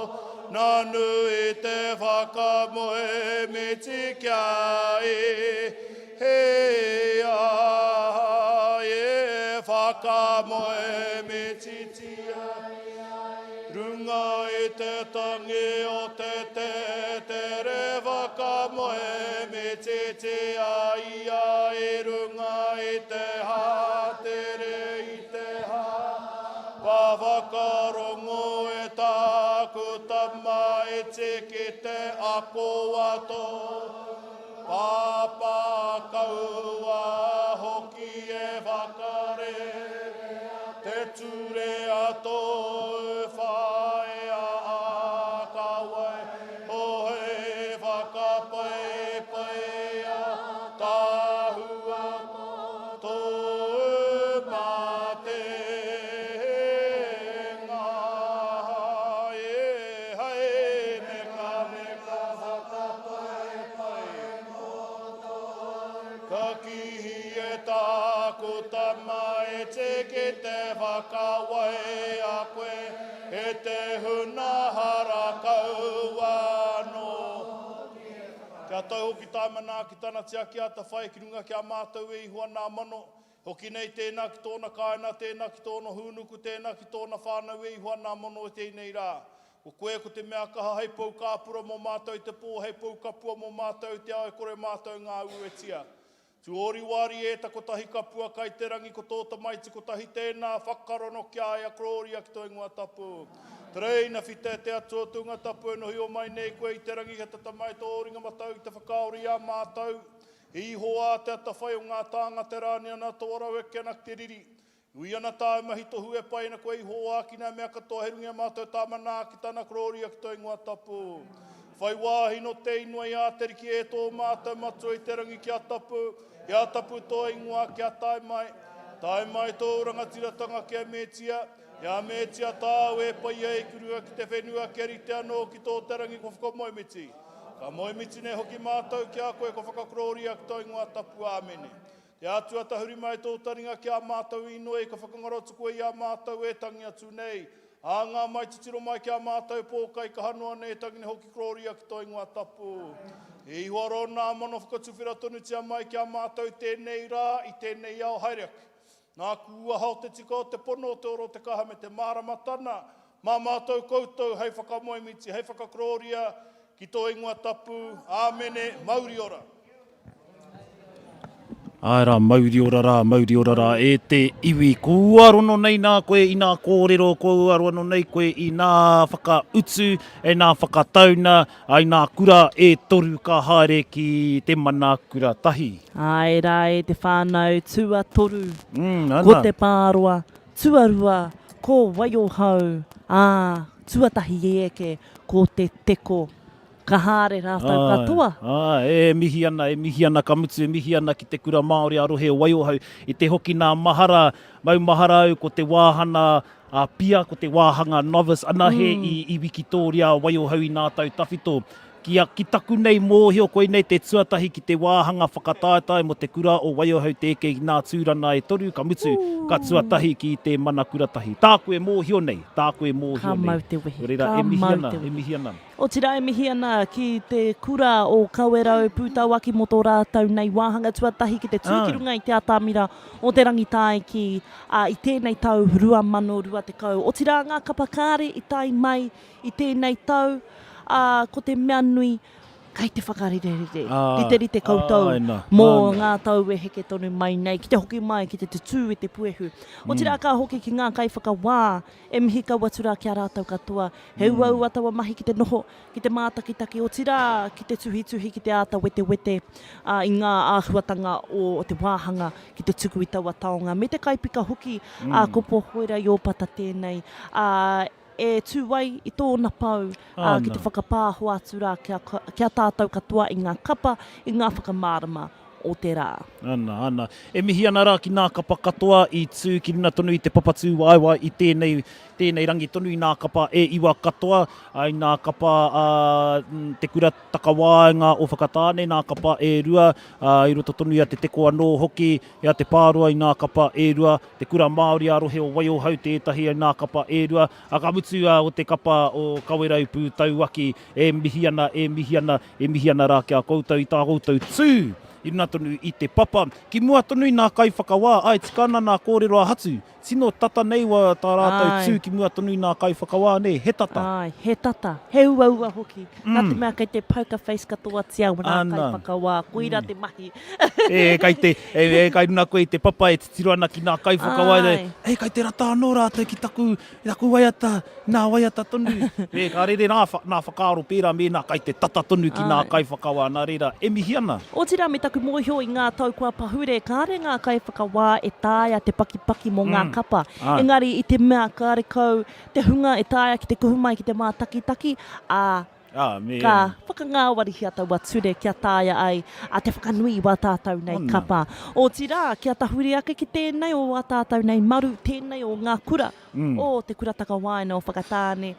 Nā nui te whakamoe me te kia e. He a e whakamoe me titia. Runga i te tangi o te re whakamoe me titia ia e runga i te ha, te re i te ha. Wa whakarongo e tāku tama e te ki te ako ato. Papa kaua hoki e whakare, te ture ato e whae a kawe, o he whakapai pai a tāhua tō e mate ngā e hae meka whakapai pai. Ka kihi e tāku tama e te ki te whakawai a koe, e te hunahara kaua no. Kia tau hoki tāmana ki tana tia ki ata whai ki runga ki a mātou e ihua nā mano. Hoki nei tēnā ki tōna kāina, tēnā ki tōna hūnuku, tēnā ki tōna whānau e ihua nā mano e tēnei rā. Ko koe ko te mea kaha hei pau kāpura mō mātou i te pō, hei pau kapua mō mātou te ao e kore mātou ngā uetia. Tu ori wari e tako tahi kapua kai te rangi ko tōta maiti ko tahi tēnā whakarono kia ea kroria ki tō ingoa tapu. Treina white te atua tunga tapu e nohi o mai nei koe i te rangi he tata mai tō ringa matau i te whakaori a mātau. I hoa te atawhai o ngā tānga te rāni ana tō rau e kena te riri. Ui ana tāu mahi tohu e pai na koe i hoa ki nā mea katoa he runga mātau tāmana ki tāna kroria ki tō ingoa tapu. Whai wāhi no te inua i āteri ki e tō mātou matua i te rangi ki a tapu. I a tapu tō ingoa ki a tai mai. Tai mai tō rangatiratanga ki a metia. I a metia tāu e pai e kurua ki te whenua keri te anō ki tō te rangi ko whakamoemiti. Ka moemiti ne hoki mātou ki a koe ko whakakroria ki tō ingoa tapu āmene. Te atua tahuri mai tō taringa ki a mātou i noe ka whakangarotuku i a mātou e tangi atu nei. A ngā mai titiro mai ki a mātou pōkai ka hanua nei tangi ne hoki kroria ki tō ingoa tapu. E iho aro nā mono whakatuwhira tonu tia mai ki a mātou tēnei rā i tēnei ao haereaki. Nā kua hao te tika o te pono te oro te kaha me te maramatana. Mā mātou koutou hei whakamoemiti, hei whakakroria ki tō ingoa tapu. Āmene, mauri ora. Aira, mauri ora rā, e te iwi. Kua rono nei nā koe i nā kōrero, kua rono nei koe i nā whakautu, e nā whakatauna, ai nā kura e toru ka haere ki te mana kura tahi. Aira, e te whānau tua toru, ko te pāroa, tuarua, ko waiohau, tuatahi eke, ko te teko. Ka haere rātau katoa. E mihi ana ka mutu, e mihi ana ki te kura Māori arohe o waiohau. I te hoki nā mahara, mau mahara au ko te wāhana pia, ko te wāhanga novice, ana he i Wikitoria waiohau i nā tau tawhito. Ki taku nei mōhio koe nei te tuatahi ki te wāhanga whakataetae mo te kura o waiohau te eke i nā tūrana e toru, ka mutu, ka tuatahi ki te mana kuratahi. Tā koe mōhio nei, tā koe mōhio nei. Ka mau te wehe, Reira, ka mau te wehe. E mihi ana. O tira e mihi ana ki te kura o Kawerau Pūtauaki mo tō rātau nei wāhanga tuatahi ki te tūkirunga i te atamira o te Rangitaiki i tēnei tau rua mano rua te kau. O tira ngā kapakare i tai mai i tēnei tau, ko te mea nui, kai te whakarirere, rite koutou, mō ngā tau e heke tonu mai nei, ki te hoki mai, ki te tutu e te puehu. O tira ka hoki ki ngā kai whakawā, e mihi ka watura ki a rātau katoa, he ua tawa mahi ki te noho, ki te mātakitaki, o tira ki te tuhi ki te āta wete, i ngā āhuatanga o te wāhanga, ki te tuku i taua taonga. Me te kaipika hoki, ko pohoera i opata tēnei, e tūwai i tōna pau ki te whakapāho atu rā kia tātou katoa i ngā kapa, i ngā whakamārama o te rā. Ana. E mihi ana rā ki nā kapa katoa i tū ki runa tonu i te papatū waiwai i tēnei rangi tonu i nā kapa e iwa katoa, ai nā kapa te kura takawāenga o whakatāne, nā kapa e rua, i roto tonu i a te teko anō hoki, i a te pārua i nā kapa e rua, te kura Māori arohe o waio hau tētahi i nā kapa e rua, a ka mutu o te kapa o Kawerau Tauaki, e mihi ana rā kia koutou i tā koutou tū. I runa tonu i te papa. Ki mua tonu i nā kai whakawā, ai tikana nā kōrero a hatu. Sino tata nei wa tā rātou tū ki mua tonu i nā kai whakawā, ne, he tata. Ai, he tata, he ua hoki. Nā te mea kei te poker face katoa tia o nā kai whakawā, koira te mahi. Kai runa koe i te papa e titiro ana ki nā kai whakawā. Kai te rata anō rātou ki taku waiata, nā waiata tonu. Ka rere nā whakaaro pērā me nā kai te tata tonu ki nā kai whakawā, nā reira, e mihi ana. O tira me taku mōhio i ngā tau kua pahure, kāre ngā kai whakawā e tāia te pakipaki mō ngā kapa. Engari i te mea kāre kau, te hunga e tāia ki te kuhumai ki te mātakitaki, ka whakangāwari hia tau ature kia tāia ai, a te whakanui wā tātou nei kapa. O tira, kia tahuri ake ki tēnei o wā tātou nei maru, tēnei o ngā kura. O te kura takawāina o whakatāne,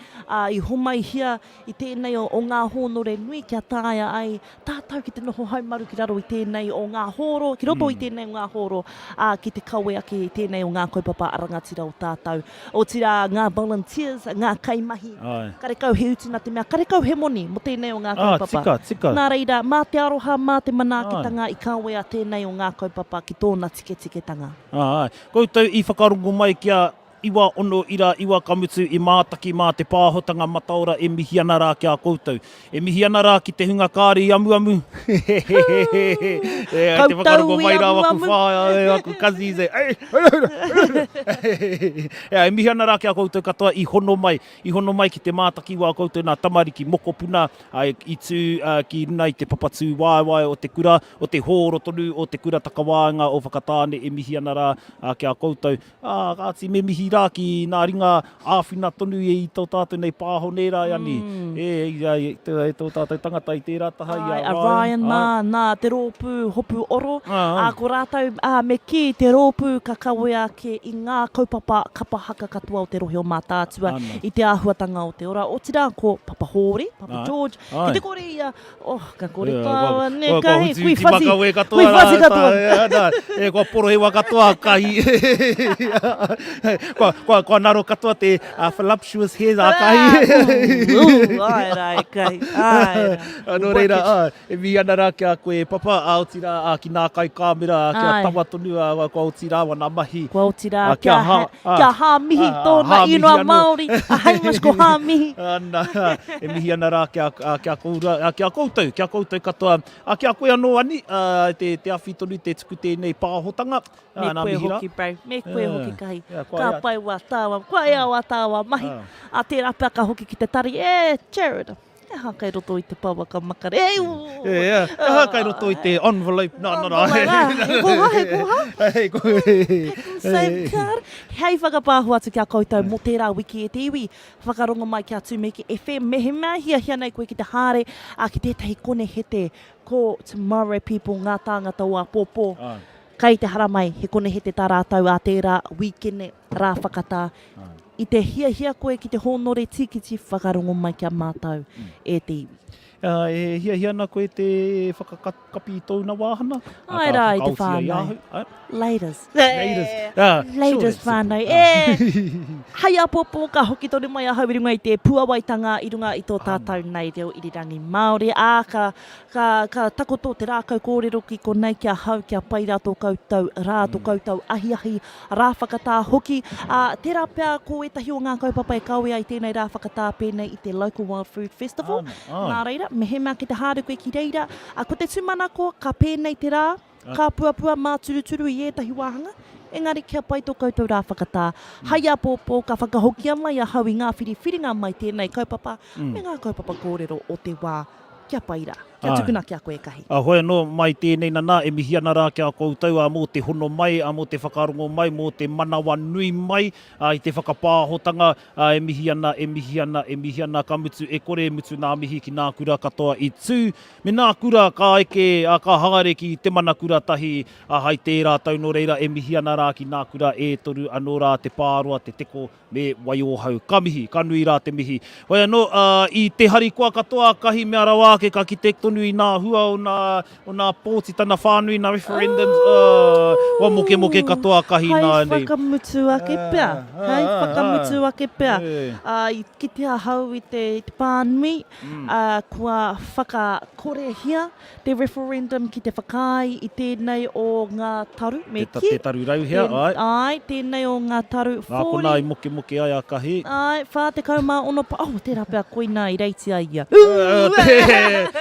i homai hia i tēnei o ngā hōnore nui kia tāia ai, tātou ki te noho haumaru ki raro i tēnei o ngā hōro, ki roto i tēnei o ngā hōro, ki te kaue ake i tēnei o ngā kaupapa arangatira o tātou. O tira, ngā volunteers, ngā kaimahi, karekau he uti nā te mea, karekau he moni mo tēnei o ngā kaupapa. Tika. Nā reira, mā te aroha, mā te manaakitanga i kāwea tēnei o ngā kaupapa ki tōna tiketiketanga. Koutou i whakarongo mai kia iwa ono ira, iwa kamutu i mātaki mā te pāhotanga mataora e mihi ana rā kia koutou. E mihi ana rā ki te hunga kāri i amu. Te whakarongo mai rā waku whāia, waku kazi. E mihi ana rā kia koutou katoa i hono mai ki te mātaki wā koutou nā tamariki mokopuna, i tū ki runa i te papatū waiwai o te kura, o te hōro tonu, o te kura takawāenga o whakatāne e mihi ana rā kia koutou. Kāti me mihi rā ki nā ringa āwhina tonu i tō tātou nei pāho nērā yani. Tō tātou tangata i tērā taha. A Ryan nā te rōpū hopu oro. Ko rātou me ki te rōpū ka kawe ake i ngā kaupapa kapa haka katoa o te rohe o mātātua i te āhuatanga o te ora. O tira ko Papa Hori, Papa George. Ki te kore ia, ka kore tāua, ne kahi, kui whazi katoa. Kua poro hewa katoa kahi. Kua naro katoa te voluptuous hairs a kahi. Ai, kahi. Anō reira, e mi ana rā kia koe papa, a oti rā ki nā kai kāmera, kia tawa tonu, kua oti rā wana mahi. Kua oti rā, kia hā mihi tōna inoa Māori, a haimas ko hā mihi. E mihi ana rā kia koutou katoa, kia koe anō ani, te awhi tonu, te tuku tēnei pāhotanga. Me koe hoki, bro, me koe hoki kahi. Ka pai wā tāwa, kua ea wā tāwa mahi. A tērā pēr ka hoki ki te tari, Jared. E haka i roto i te pawaka makare. E haka i roto i te envelope. Nā. Hei, same card. Hei whakapāhu atu kia koutou mo tērā wiki e te iwi. Whakarongo mai kia Tūmeki FM. Mehe mea hia nei koe ki te hāre. Ki tētahi kone hete ko Tomorrow People ngā tāngata o a pōpō. Kai te haramai, he kone hete tā rātau a tērā wikene rā whakatā. I te hia koe ki te hōnore tikiti whakarongo mai kia mātau e te iwi. E hia ana koe te whakakapi i tōna wāhana. Ai rā i te whānau. Laters whānau. Hai a pōpō ka hoki tonu mai a hauirunga i te puawaitanga i runga i tō tātou nei reo irirangi Māori. Ka takoto te rākau kōrero ki ko nei kia hau kia pai rātō koutou, rātō koutou ahi rā whakatā hoki. Tērā pēr ko etahi o ngā kaupapa e kawea i tēnei rā whakatā pēnei i te Local Wild Food Festival. Nā reira, mehe mea ki te hāre koe ki reira. Ko te tūmanako, ka pēnei te rā, ka puapua mā turuturu i ētahi wāhanga. Engari kia pai tō koutou rā whakatā. Hai a pōpō, ka whakahokia mai a hau i ngā whiringa mai tēnei kaupapa, me ngā kaupapa kōrero o te wā kia pai rā. Kia tukuna ki a koe kahi. Hoi no, mai tēnei nana, e mihi ana rā ki a koutou, mō te hono mai, mō te whakarongo mai, mō te manawa nui mai, i te whakapāhotanga, e mihi ana, e mihi ana, e mihi ana, ka mutu e kore, mutu nā mihi ki nā kura katoa i tū. Me nā kura ka eke, ka hangare ki te mana kura tahi, hai tērā tau no reira, e mihi ana rā ki nā kura e toru anō rā te pāroa, te teko, me wai o hau. Ka mihi, ka nui rā te mihi. Hoi anō, i te hari kua katoa, kahi mea rawa ke ka ki te tonu i nā hua o nā pōti tana whānui, nā referendums, wa moke katoa kahi nā nei. Hei whakamutu ake pea. Hei whakamutu ake pea. I ki te ahau i te pānui, kua whakakorehia te referendum ki te whakai i tēnei o ngā taru, me ki. Te taru rau hea, ai. Ai, tēnei o ngā taru. Nā kona i moke ai a kahi. Ai, whā te kaumā ono pa, tērā pea koina i reiti a ia.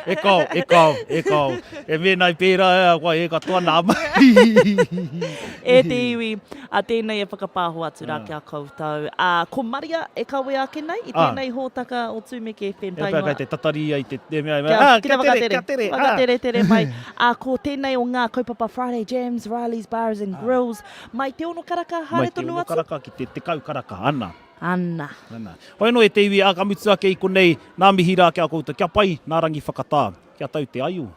E kau. E mēnai pērā koe e katoa nā mai. E te iwi, a tēnei e whakapāho atu rā ki a koutou. Ko Maria e kawe ake nei, i tēnei hōtaka o Tūmeke FM tainua. E pēkai te tatari ai te mea. Kia tere mai. Ko tēnei o ngā kaupapa Friday Jams, Riley's Bars and Grills. Mai te ono karaka, haere tonu atu? Mai te ono karaka ki te kau karaka, ana. Ana. Hoi no e te iwi, ka mutu ake i konei, nā mihi rā ki a koutou. Kia pai, nā rangi whakatā. Kia tau te aiu.